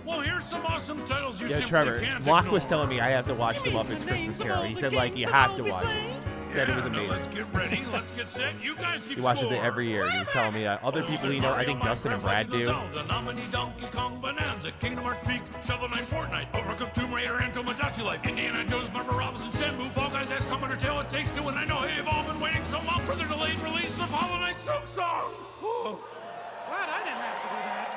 Well, here's some awesome titles you Yeah, simply Trevor. can't Locke ignore. was telling me I have to watch The Muppets Christmas Carol. He said, like, you have to watch it. He said it was now amazing. let's get ready. Let's get set. You guys keep He watches score. it every year. He was telling me that other people he knows, I think Dustin and Brad do. Zelda, Nominee Donkey Kong Bonanza, Kingdom Hearts Peak, Shovel Knight Fortnite, Overcooked Tomb Raider, and Tomodachi Life, Indiana Jones, Marvel Robinson, Shenmue, Fall Guys, XCOM, Undertale, It Takes Two, and I know you've all been waiting so long for their delayed release of Hollow Knight Silk Song. Glad I didn't have to do that.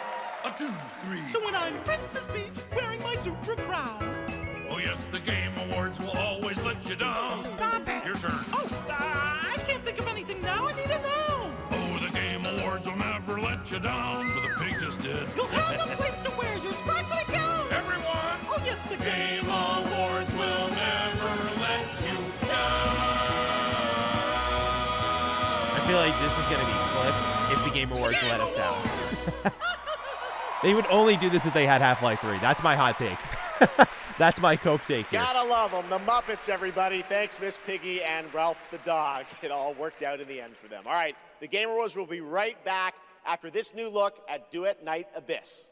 2, 3. So when I'm Princess Peach wearing my super crown. Oh yes, the Game Awards will always let you down. Stop it! Your turn. Oh, I can't think of anything now. I need to know. Oh, the Game Awards will never let you down. But the pig just did. You'll have a place to wear your sparkly gown. Everyone! Oh yes, the Game Awards will never let you down. I feel like this is going to be flipped if the Game Awards let us down. They would only do this if they had Half-Life 3. That's my hot take. That's my Coke take here. Gotta love them. The Muppets, everybody. Thanks, Miss Piggy and Ralph the dog. It all worked out in the end for them. All right, the Game Awards will be right back after this new look at Duet Night Abyss.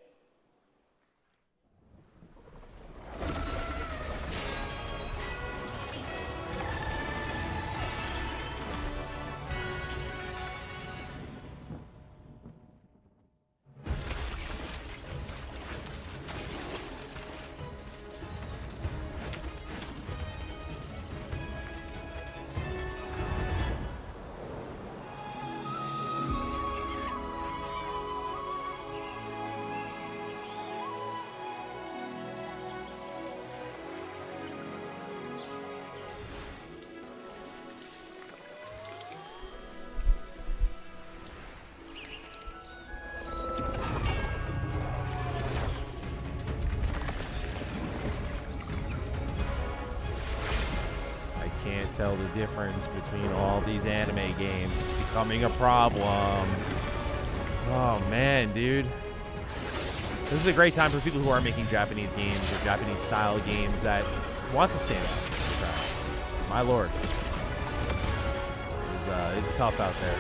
Can't tell the difference between all these anime games. It's becoming a problem. Oh man, dude. This is a great time for people who are making Japanese games or Japanese style games that want to stand out. My lord. It's tough out there.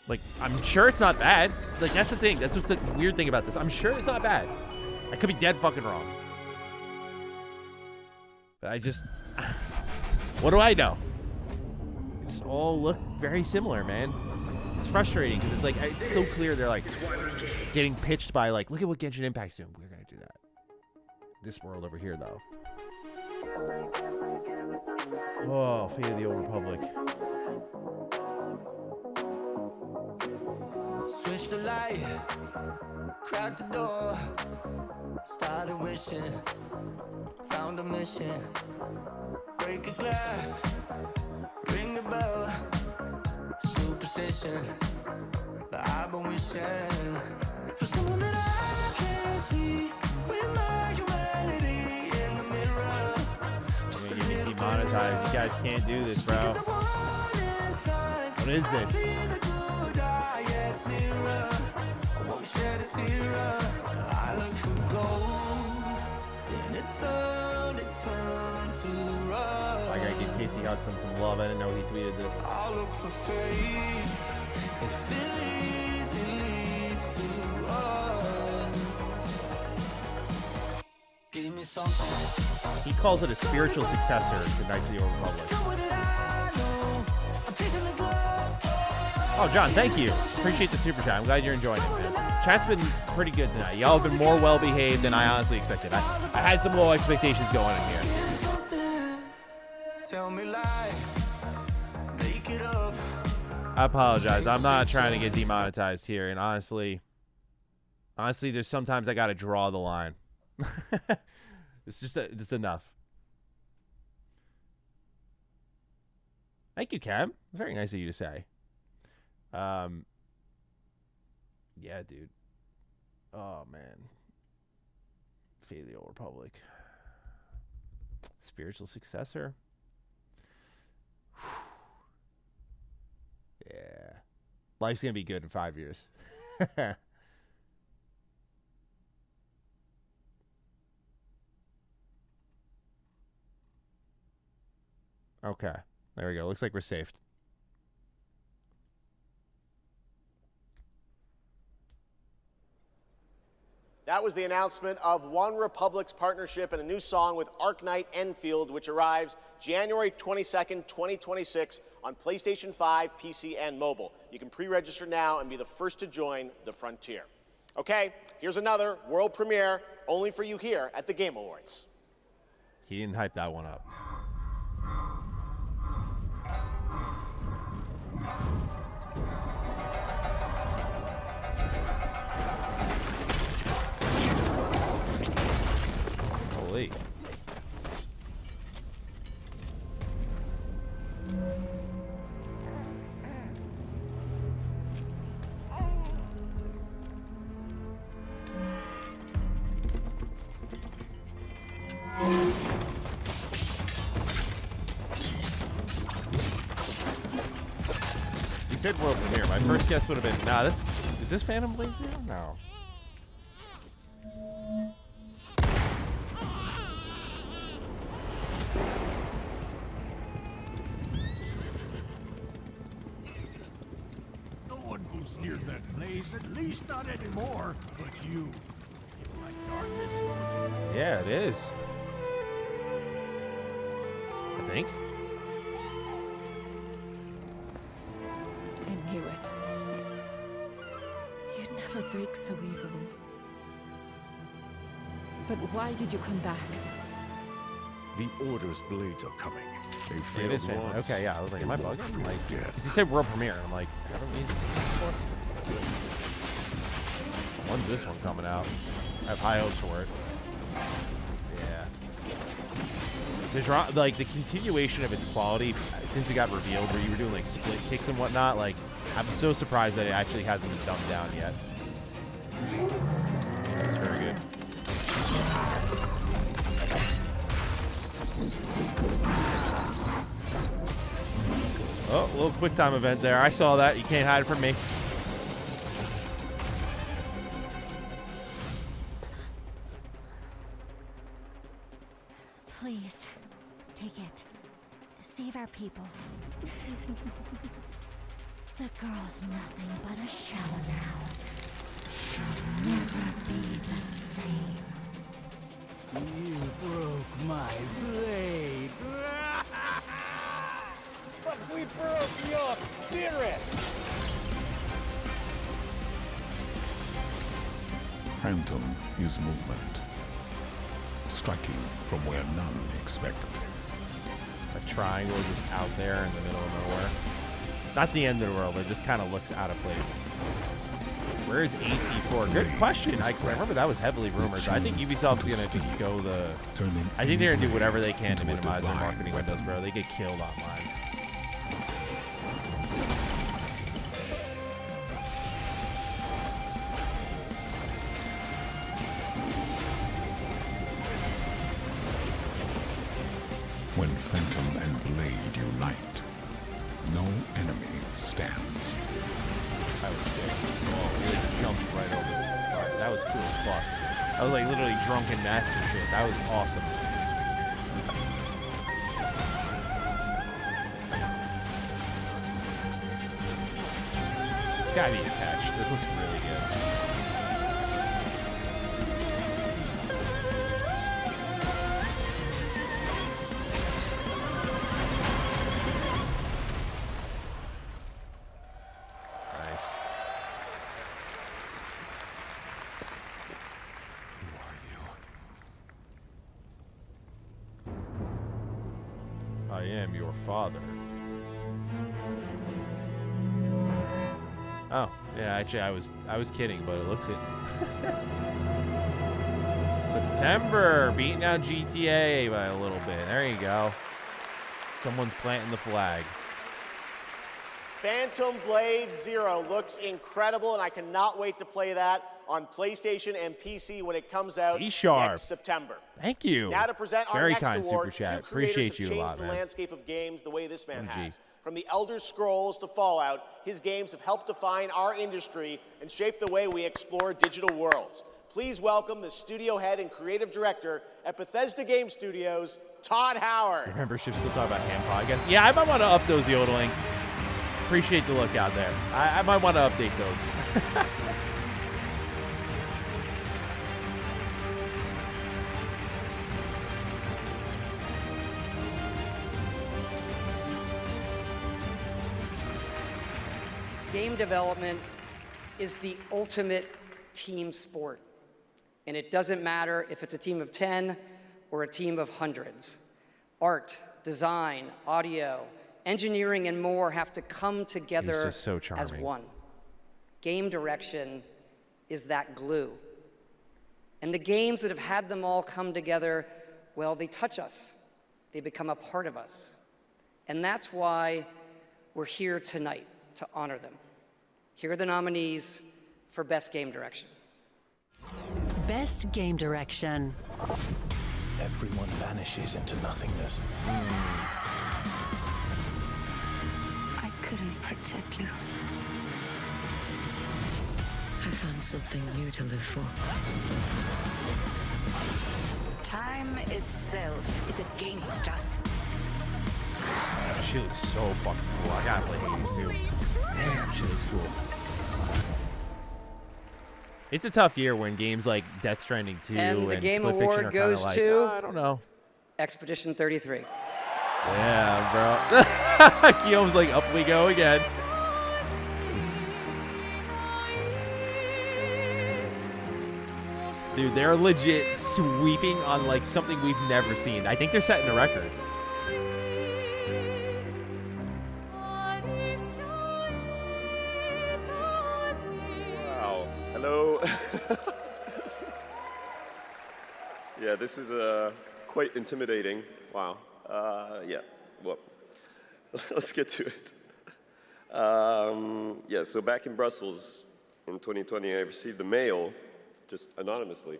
Like, I'm sure it's not bad. Like, that's the thing. That's what's the weird thing about this. I'm sure it's not bad. I could be dead fucking wrong. But I just... What do I know? It's all look very similar, man. It's frustrating because it's like, it's so clear they're like getting pitched by like, look at what Genshin Impact's doing. We're going to do that. This world over here, though. Oh, Fate of the Old Republic. Switch the light, crack the door, started wishing, found a mission, break a glass, ring the bell, superstition, but I've been wishing for someone that I can't see. advertise. You guys can't do this, bro. What is this? I gotta give Casey Hudson some love. I didn't know he tweeted this. I'll look for fate. If it leads to us. Give me something. He calls it a spiritual successor to Knights of the Old Republic. Oh, John, thank you. Appreciate the super chat. I'm glad you're enjoying it, man. Chat's been pretty good tonight. Y'all have been more well-behaved than I honestly expected. I had some low expectations going in here. Tell me lies. Make it up. I apologize. I'm not trying to get demonetized here. And honestly, there's sometimes I got to draw the line. It's just enough. Thank you, Cam. Very nice of you to say. Yeah, dude. Oh, man. Fate of the Old Republic. Spiritual successor. Yeah. Life's going to be good in 5 years. Okay. There we go. Looks like we're saved. That was the announcement of One Republic's partnership and a new song with Arknight Enfield, which arrives January 22nd, 2026 on PlayStation 5, PC, and mobile. You can pre-register now and be the first to join the frontier. Okay, here's another world premiere only for you here at the Game Awards. He didn't hype that one up. Holy. He said world premiere. My first guess would have been, nah, is this Phantom Blade 2? No. No one goes near that place, at least not anymore. But you like darkness. Yeah, it is. I think. I knew it. You'd never break so easily. But why did you come back? The Order's blades are coming. They Yeah, it failed is Phantom. once. Okay, yeah, I was like, am I They won't bugging? fail Like, again. because he said world premiere, and I'm like, haven't we seen this before? When's this one coming out? I have high hopes for it. Yeah. Like the continuation of its quality since it got revealed, where you were doing like split kicks and whatnot. Like, I'm so surprised that it actually hasn't been dumbed down yet. It's very good. Oh, a little quick time event there. I saw that. You can't hide it from me. Please, take it. Save our people. The girl's nothing but a shell now. She'll never be the same. You broke my blade. But we broke your spirit! Phantom is movement. Striking from where none expect. A triangle just out there in the middle of nowhere. Not the end of the world, but it just kind of looks out of place. Where is AC4? Good question. I remember that was heavily rumored. I think Ubisoft's going to just go the... I think they're going to do whatever they can to minimize their marketing windows, bro. They get killed online. When Phantom and Blade unite, no enemy stands. That was sick. Oh, it jumped right over the part. That was cool as fuck. I was like literally drunken master shit. That was awesome. It's gotta be attached. This looks really good. Nice. I am your father. Oh, yeah, actually I was kidding, but it looks it. September, beating out GTA by a little bit. There you go. Someone's planting the flag. Phantom Blade Zero looks incredible, and I cannot wait to play that on PlayStation and PC when it comes out next September. Thank you. Now to present Very our next kind award, super chat. few creators Appreciate have you a changed lot, the man. landscape of games the way this man MG. has. From the Elder Scrolls to Fallout, his games have helped define our industry and shape the way we explore digital worlds. Please welcome the studio head and creative director at Bethesda Game Studios, Todd Howard. Your membership still talk about hand podcasts? Yeah, I might want to up those yodeling. Appreciate the look out there. I might want to update those. Game development is the ultimate team sport. And it doesn't matter if it's a team of 10 or a team of hundreds. Art, design, audio, engineering, and more have to come together just so as charming. one. Game direction is that glue. And the games that have had them all come together, well, they touch us. They become a part of us. And that's why we're here tonight, to honor them. Here are the nominees for Best Game Direction. Best Game Direction. Everyone vanishes into nothingness. I couldn't protect you. I found something new to live for. Time itself is against us. She looks so fucking cool. I gotta play Hades too. Damn, she looks cool. It's a tough year when games like Death Stranding 2 And the Game Split Fiction Award are goes kinda like, to... I don't know. Expedition 33. Yeah, bro. Guillaume's like, up we go again. Dude, they're legit sweeping on like something we've never seen. I think they're setting a record. Wow. Hello. Yeah, this is quite intimidating. Wow. Yeah. Well, let's get to it. Yeah, so back in Brussels in 2020, I received a mail, just anonymously.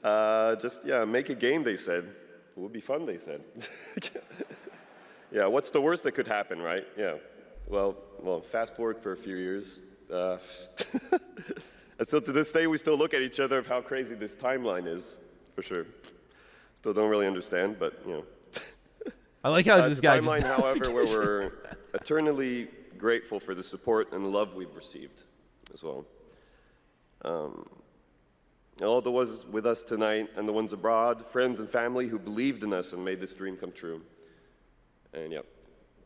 Make a game, they said. It would be fun, they said. Yeah, what's the worst that could happen, right? Yeah. Well, fast forward for a few years. And so to this day, we still look at each other of how crazy this timeline is, for sure. Still don't really understand, but, you know. I like how this guy timeline, just however, where we're eternally grateful for the support and love we've received as well. All the ones with us tonight and the ones abroad, friends and family who believed in us and made this dream come true. And yeah,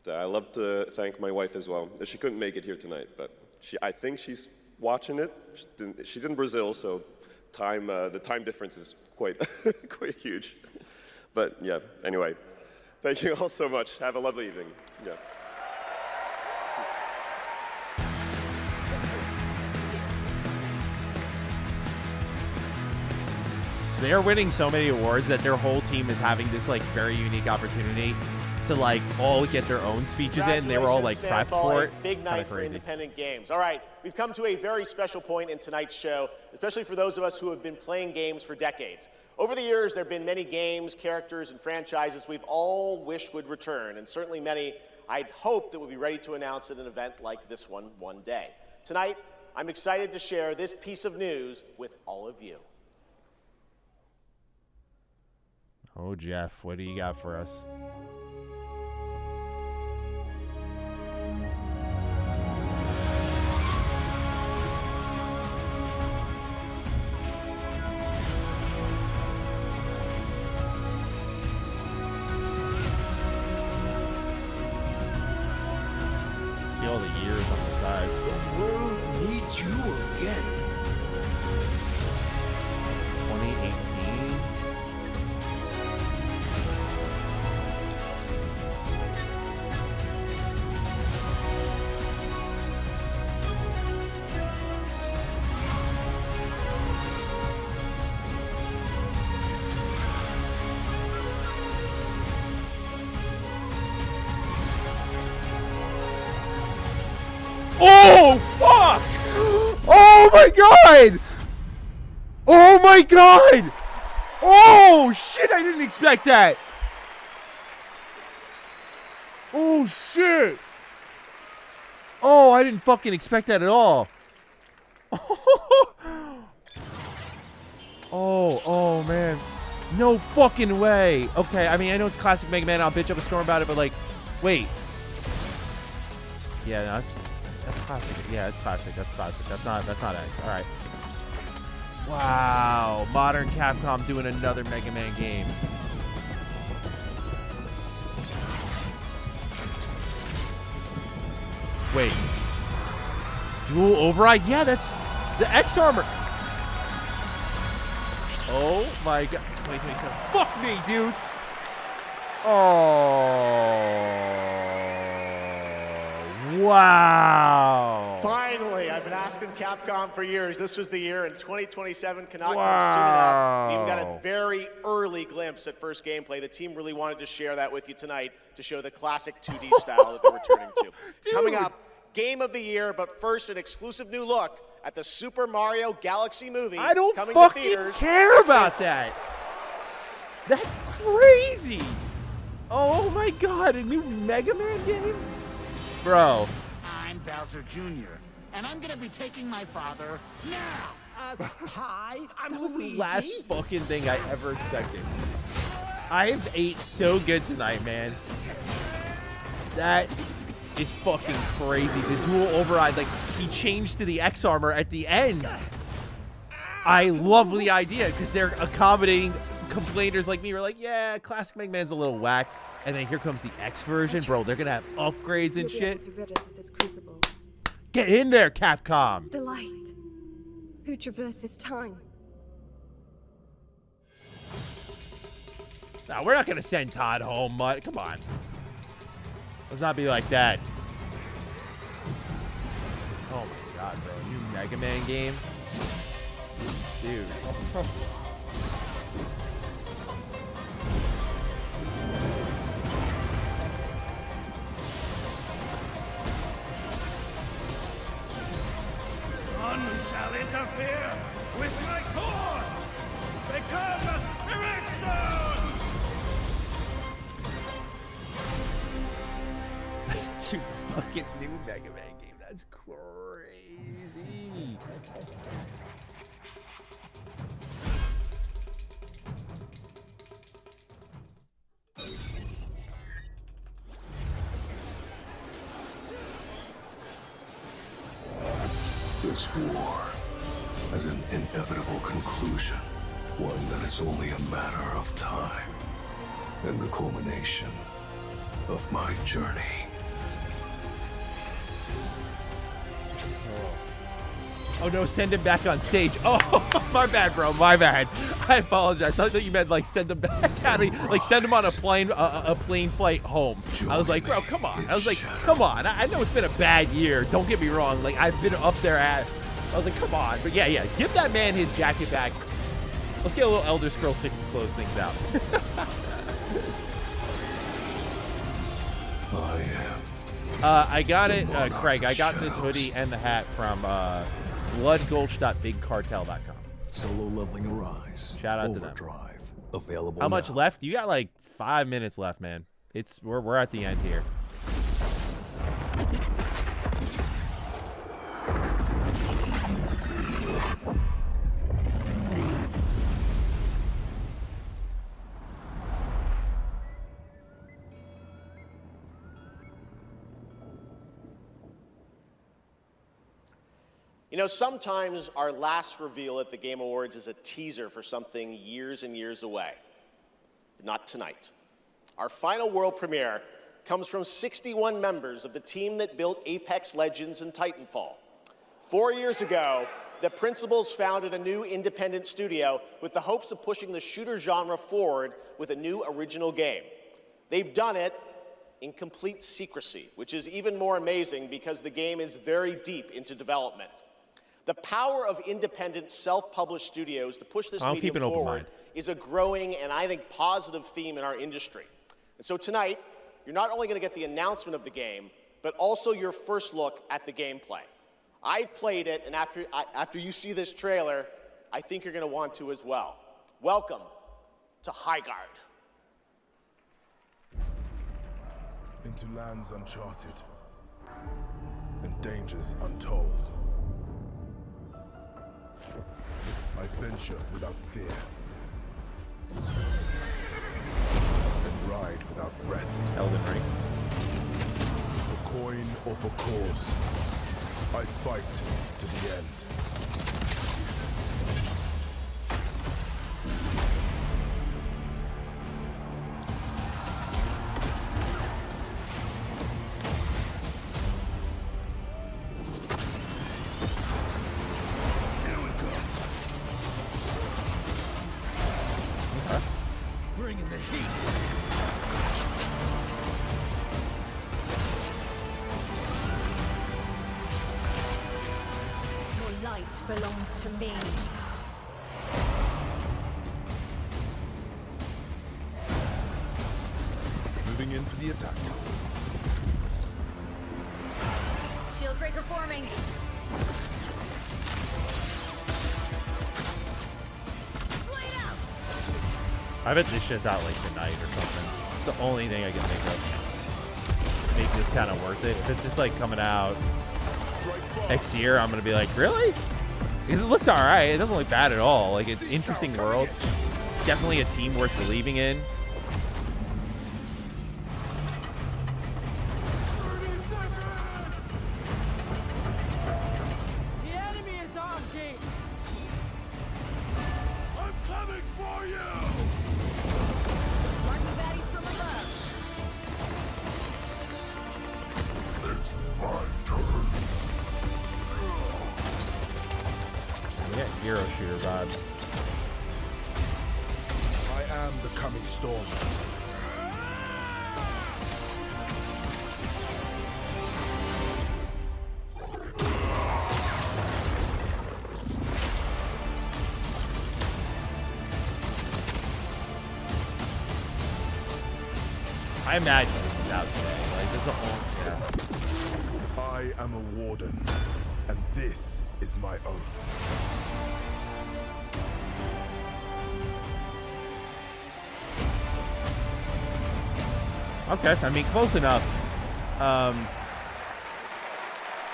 I love to thank my wife as well. She couldn't make it here tonight, but I think she's watching it. She's in Brazil, so the time difference is quite huge. But yeah, anyway, thank you all so much. Have a lovely evening. Yeah. They're winning so many awards that their whole team is having this like very unique opportunity to like all get their own speeches in. They were all like prepped for it. Big night for independent games. All right, we've come to a very special point in tonight's show, especially for those of us who have been playing games for decades. Over the years, there have been many games, characters, and franchises we've all wished would return, and certainly many I'd hoped that would be ready to announce at an event like this one day. Tonight, I'm excited to share this piece of news with all of you. Oh, Jeff, what do you got for us? See all the years on the side. The world needs you again. 2018. Oh, fuck! Oh, my God! Oh, my God! Oh, shit, I didn't expect that. Oh, shit. Oh, I didn't fucking expect that at all. Oh, man. No fucking way. Okay, I mean, I know it's classic Mega Man. I'll bitch up a storm about it, but, like, wait. Yeah, no, that's classic. Yeah, it's classic. That's classic. That's not X. All right. Wow. Modern Capcom doing another Mega Man game. Wait. Dual Override? Yeah, that's the X Armor. Oh my God. 2027. Fuck me, dude. Oh. Wow. Finally, I've been asking Capcom for years. This was the year, and 2027 cannot come soon enough. We even got a very early glimpse at first gameplay. The team really wanted to share that with you tonight to show the classic 2D style that they're returning to. Dude. Coming up, Game of the Year, but first, an exclusive new look at the Super Mario Galaxy movie. I don't coming fucking to theaters care about that. That's crazy. Oh my God, a new Mega Man game? Bro. I'm Bowser Jr., and I'm gonna be taking my father now. Hi, I'm That was Luigi. the last fucking thing I ever expected. I've ate so good tonight, man. That is fucking crazy. The dual override, like, he changed to the X armor at the end. I love the idea because they're accommodating complainers like me. We're like, yeah, classic Mega Man's a little whack. And then here comes the X version. Bro, they're going to have upgrades and shit. To rid us of this crucible. Get in there, Capcom. The light, who traverses time. No, we're not going to send Todd home, Mutt. Come on. Let's not be like that. Oh my God, bro. New Mega Man game? Dude. None shall interfere with my cause! Become a Spirit Stone! Dude, fucking new Mega Man game. That's crazy. This war has an inevitable conclusion, one that is only a matter of time, and the culmination of my journey. Oh no, send him back on stage. Oh, my bad, bro. My bad. I apologize. I thought you meant like send him back out of, like send him on a plane flight home. I was like, bro, come on. I was like, come on. I know it's been a bad year. Don't get me wrong. Like, I've been up their ass. I was like, come on. But yeah, give that man his jacket back. Let's get a little Elder Scrolls 6 to close things out. I am. I got it, Craig. I got this hoodie and the hat from bloodgulch.bigcartel.com. Solo leveling arise. Shout out to them. Overdrive. Available How much now. left? You got like 5 minutes left, man. We're at the end here. You know, sometimes our last reveal at the Game Awards is a teaser for something years and years away. But not tonight. Our final world premiere comes from 61 members of the team that built Apex Legends and Titanfall. 4 years ago, the principals founded a new independent studio with the hopes of pushing the shooter genre forward with a new original game. They've done it in complete secrecy, which is even more amazing because the game is very deep into development. The power of independent, self-published studios to push this medium forward is a growing and I think positive theme in our industry. And so tonight, you're not only going to get the announcement of the game, but also your first look at the gameplay. I've played it, and after you see this trailer, I think you're going to want to as well. Welcome to Highguard. Into lands uncharted and dangers untold. I venture without fear and ride without rest. Elden Ring. For coin or for cause, I fight to the end. Bringing the heat. Your light belongs to me. Moving in for the attack. Shield breaker forming. I bet this shit's out like tonight or something. It's the only thing I can think of. Make this kind of worth it. If it's just like coming out next year, I'm gonna be like, really? Because it looks alright. It doesn't look bad at all. Like, it's an interesting world. Definitely a team worth believing in. The enemy is on gate. I'm coming for you. Marking baddies from above. It's my turn. We got hero shooter vibes. I am the coming storm. I imagine this is out today. Like, this is a whole, yeah. I am a warden, and this is my oath. Okay, I mean, close enough.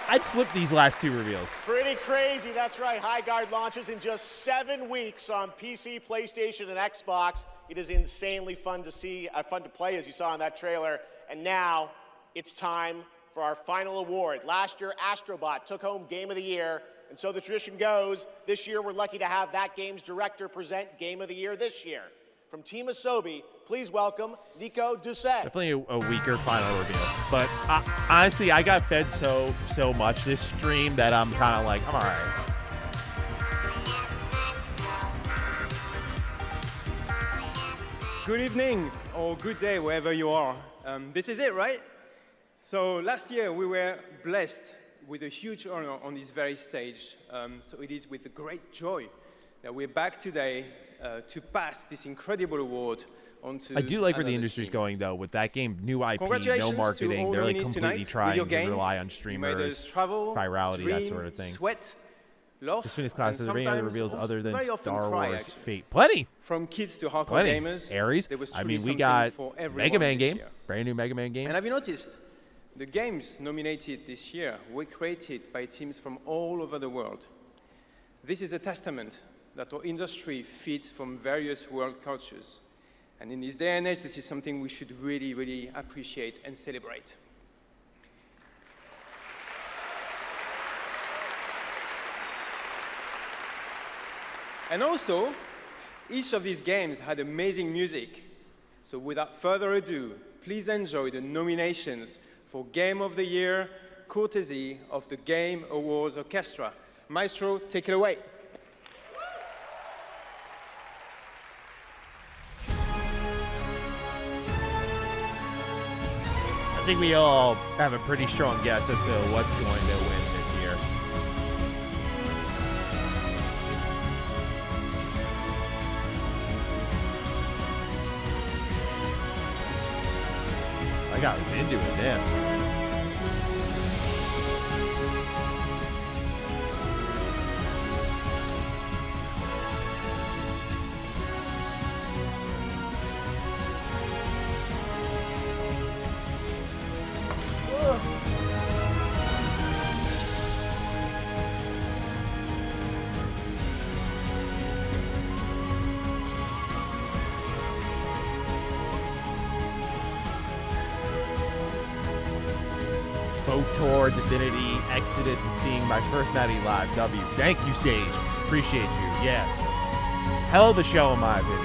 I'd flip these last two reveals. Pretty crazy, that's right. Highguard launches in just 7 weeks on PC, PlayStation, and Xbox. It is insanely fun to see, fun to play, as you saw in that trailer. And now it's time for our final award. Last year, Astrobot took home Game of the Year, and so the tradition goes, this year we're lucky to have that game's director present Game of the Year this year. From Team Asobi, please welcome Nico Doucet. Definitely a weaker final reveal. But honestly, I got fed so much this stream that I'm kind of like, I'm all right. Good evening or good day wherever you are. This is it, right? So last year we were blessed with a huge honor on this very stage. So it is with great joy that we're back today to pass this incredible award onto I do like where the another industry's team. going, though, with that game. New IP, Congratulations no marketing. to all They're like nominees completely tonight. trying Video to games, rely on you made us streamers, travel, virality, dream, that sort of thing. Sweat, laugh, This finished class. and Are there any other sometimes reveals other than very often Star cry, Wars actually. Fate? Plenty. From kids to hardcore Plenty. gamers, Ares. there was I truly mean, we something got for Mega everyone Man this game, year. brand new Mega Man game. And have you noticed? The games nominated this year were created by teams from all over the world. This is a testament that our industry feeds from various world cultures. And in this day and age, this is something we should really, really appreciate and celebrate. And also, each of these games had amazing music. So without further ado, please enjoy the nominations for Game of the Year, courtesy of the Game Awards Orchestra. Maestro, take it away. I think we all have a pretty strong guess as to what's going to win this year. I got was into it then. KOTOR, Divinity, Exodus, and seeing my first Maddie live. W. Thank you, Sage. Appreciate you. Yeah. Hell of a show, in my opinion.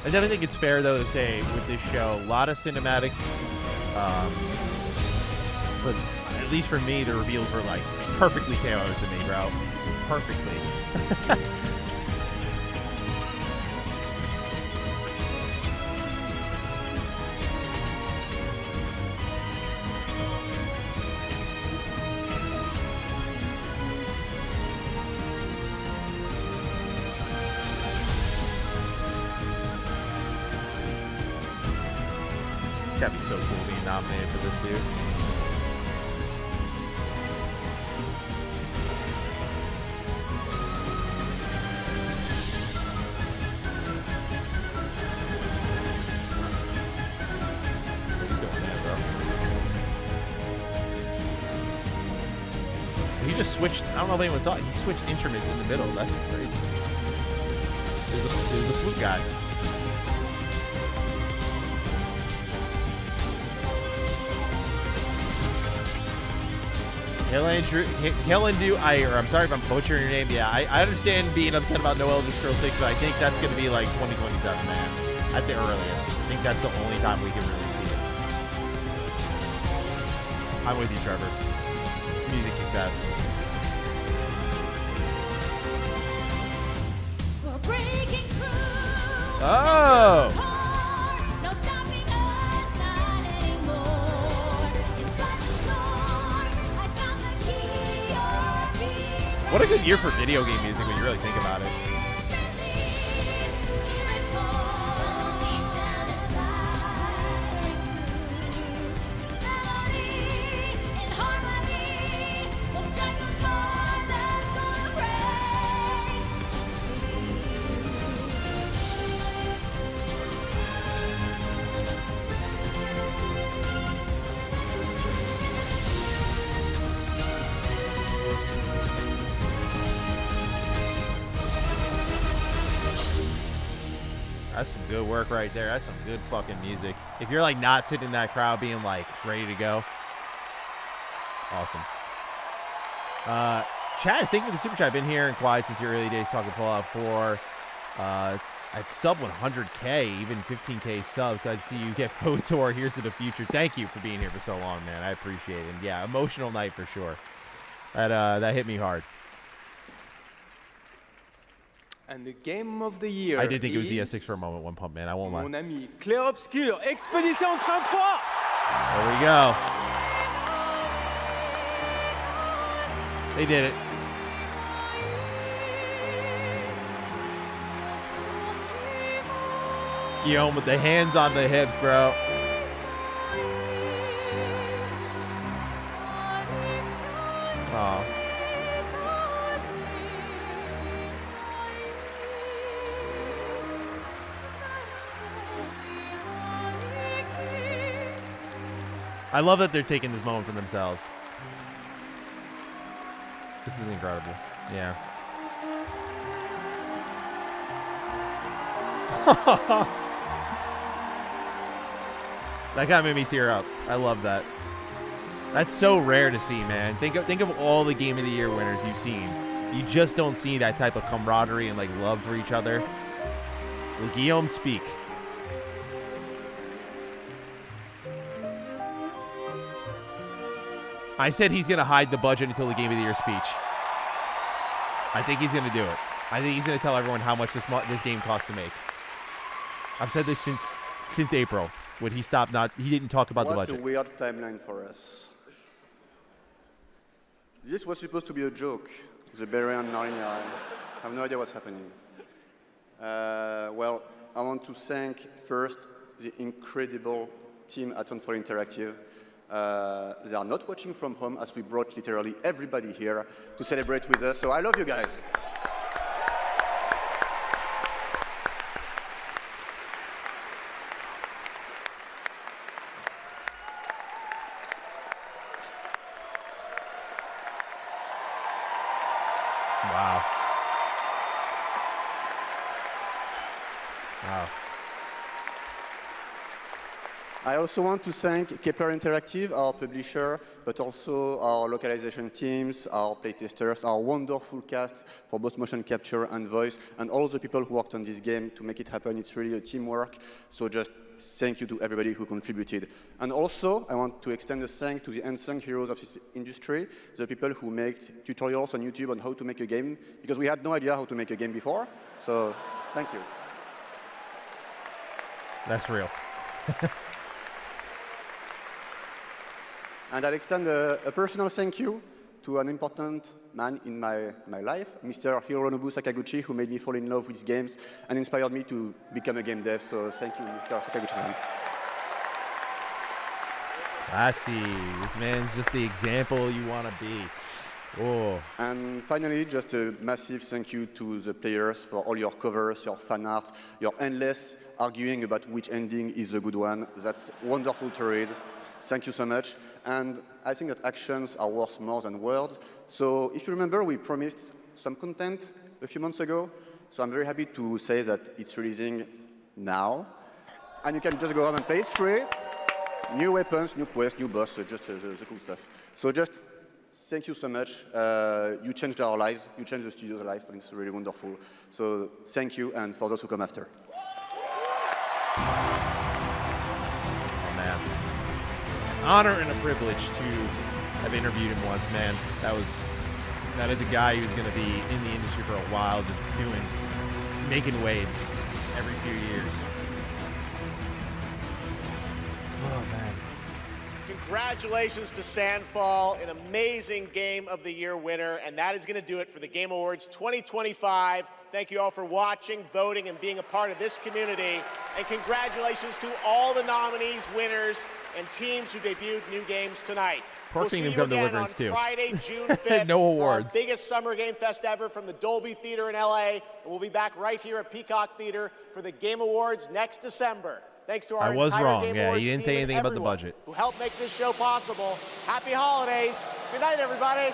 I definitely think it's fair, though, to say with this show, a lot of cinematics, but at least for me, the reveals were like perfectly tailored to me, bro. Perfectly. That'd be so cool being nominated for this, dude. He's doing that, bro. He just switched. I don't know if anyone saw it. He switched instruments in the middle. That's crazy. There's the flute guy. I'm sorry if I'm butchering your name. Yeah, I understand being upset about no Elder Scrolls 6, but I think that's going to be like 2027, man. At the earliest. I think that's the only time we can really see it. I'm with you, Trevor. This music kicks ass. Oh! What a good year for video game music when you really think about it. That's some good work right there. That's some good fucking music. If you're like not sitting in that crowd being like ready to go. Awesome. Chaz, thank you for the super chat. I've been here and quiet since your early days talking Fallout 4. At sub 100K, even 15K subs. Glad to see you get KOTOR. Here's to the future. Thank you for being here for so long, man. I appreciate it. And yeah, emotional night for sure. That hit me hard. And the game of the year. I did think it was ES6 for a moment, One Pump Man. I won't lie. Mon ami, Clair Obscur, Expedition 33. There we go. They did it. Guillaume with the hands on the hips, bro. Aw. I love that they're taking this moment for themselves. This is incredible. Yeah. That guy made me tear up. I love that. That's so rare to see, man. Think of all the Game of the Year winners you've seen. You just don't see that type of camaraderie and like love for each other. Will Guillaume speak? I said he's going to hide the budget until the Game of the Year speech. I think he's going to do it. I think he's going to tell everyone how much this game cost to make. I've said this since April when he stopped he didn't talk about the budget. What a weird timeline for us. This was supposed to be a joke, the Berian Narnia. I have no idea what's happening. Well, I want to thank first the incredible team at Sunfall Interactive. They are not watching from home as we brought literally everybody here to celebrate with us. So I love you guys. Wow. Wow. I also want to thank Kepler Interactive, our publisher, but also our localization teams, our playtesters, our wonderful cast for both motion capture and voice, and all the people who worked on this game to make it happen. It's really a teamwork, so just thank you to everybody who contributed. And also, I want to extend a thank to the unsung heroes of this industry, the people who make tutorials on YouTube on how to make a game, because we had no idea how to make a game before, so thank you. That's real. And I'll extend a personal thank you to an important man in my life, Mr. Hironobu Sakaguchi, who made me fall in love with games and inspired me to become a game dev. So thank you, Mr. Sakaguchi. I see. This man's just the example you want to be. Oh. And finally, just a massive thank you to the players for all your covers, your fan art, your endless arguing about which ending is the good one. That's wonderful to read. Thank you so much. And I think that actions are worth more than words. So if you remember, we promised some content a few months ago. So I'm very happy to say that it's releasing now. And you can just go home and play. It's free. New weapons, new quests, new boss, just the cool stuff. So just thank you so much. You changed our lives. You changed the studio's life, and it's really wonderful. So thank you, and for those who come after. Oh, man. Honor and a privilege to have interviewed him once, man. That is a guy who's going to be in the industry for a while, just making waves every few years. Oh, man. Congratulations to Sandfall, an amazing Game of the Year winner, and that is going to do it for the Game Awards 2025. Thank you all for watching, voting, and being a part of this community. And congratulations to all the nominees, winners, and teams who debuted new games tonight. Pork Kingdom Come Deliverance, too. Friday, June 5th. No awards. For our biggest summer game fest ever from the Dolby Theater in LA. And we'll be back right here at Peacock Theater for the Game Awards next December. Thanks to our entire Game Awards he didn't say anything about the budget. Who helped make this show possible. Happy holidays. Good night, everybody.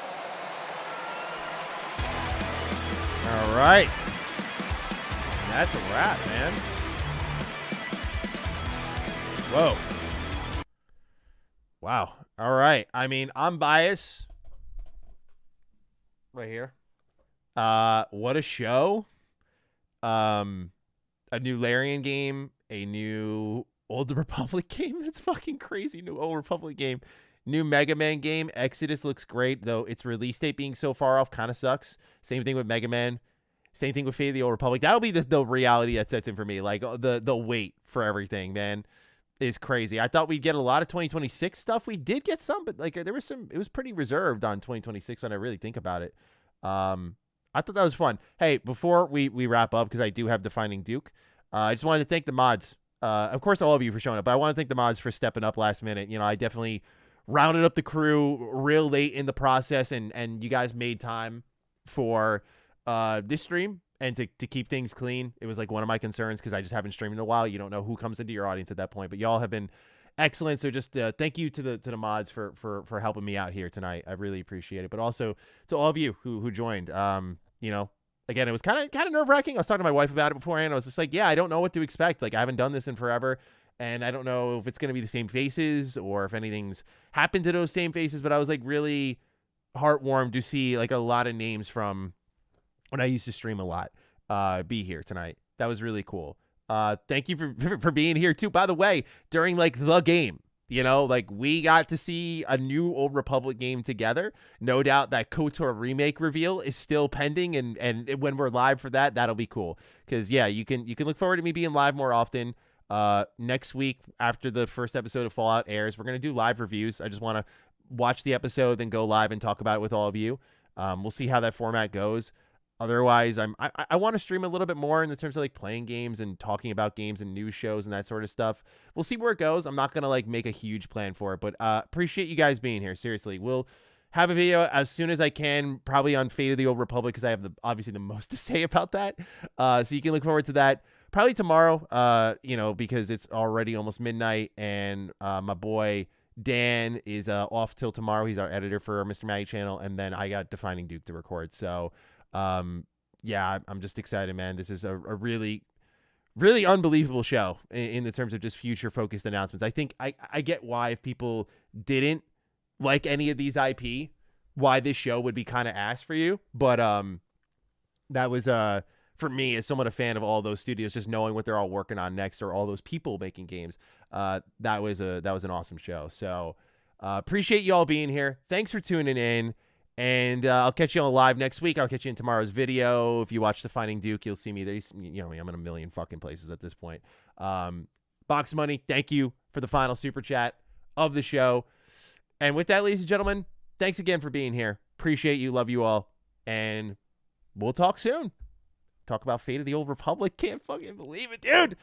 All right. That's a wrap, man. Whoa. Wow. All right. I mean, I'm biased. Right here. What a show. A new Larian game. A new Old Republic game. That's fucking crazy. New Old Republic game. New Mega Man game. Exodus looks great, though its release date being so far off kind of sucks. Same thing with Mega Man. Same thing with Fate of the Old Republic. That'll be the reality that sets in for me. Like the wait for everything, man. is crazy. I thought we'd get a lot of 2026 stuff. We did get some, but like there was some. It was pretty reserved on 2026 when I really think about it. I thought that was fun. Hey, before we wrap up, because I do have Defining Duke, I just wanted to thank the mods. Of course, all of you for showing up, but I want to thank the mods for stepping up last minute. You know, I definitely rounded up the crew real late in the process, and you guys made time for this stream and to keep things clean. It was like one of my concerns because I just haven't streamed in a while. You don't know who comes into your audience at that point, but y'all have been excellent. So just thank you to the mods for helping me out here tonight. I really appreciate it. But also to all of you who joined. You know, again, it was kind of nerve-wracking. I was talking to my wife about it beforehand. I was just like, yeah, I don't know what to expect. Like, I haven't done this in forever, and I don't know if it's going to be the same faces or if anything's happened to those same faces. But I was like really heartwarmed to see like a lot of names from when I used to stream a lot be here tonight. That was really cool. Thank you for being here too. By the way, during like the game, you know, like we got to see a new Old Republic game together. No doubt that KOTOR remake reveal is still pending, and when we're live for that, that'll be cool. Because yeah, you can look forward to me being live more often. Next week after the first episode of Fallout airs, we're gonna do live reviews. I just want to watch the episode, then go live and talk about it with all of you. We'll see how that format goes. Otherwise, I want to stream a little bit more in the terms of like playing games and talking about games and news shows and that sort of stuff. We'll see where it goes. I'm not going to like make a huge plan for it, but appreciate you guys being here. Seriously, we'll have a video as soon as I can, probably on Fate of the Old Republic, because I have obviously the most to say about that. So you can look forward to that probably tomorrow, you know, because it's already almost midnight, and my boy Dan is off till tomorrow. He's our editor for our Mr. Maggie channel, and then I got Defining Duke to record. So yeah, I'm just excited, man. This is a really, really unbelievable show in the terms of just future focused announcements. I think I get why if people didn't like any of these IP, why this show would be kind of ass for you. But that was for me, as someone a fan of all those studios, just knowing what they're all working on next, or all those people making games, that was an awesome show. So appreciate you all being here. Thanks for tuning in. And I'll catch you on live next week. I'll catch you in tomorrow's video. If you watch Defining Duke, you'll see me. You know, I'm in a million fucking places at this point. Box Money, thank you for the final super chat of the show. And with that, ladies and gentlemen, thanks again for being here. Appreciate you. Love you all. And we'll talk soon. Talk about Fate of the Old Republic. Can't fucking believe it, dude.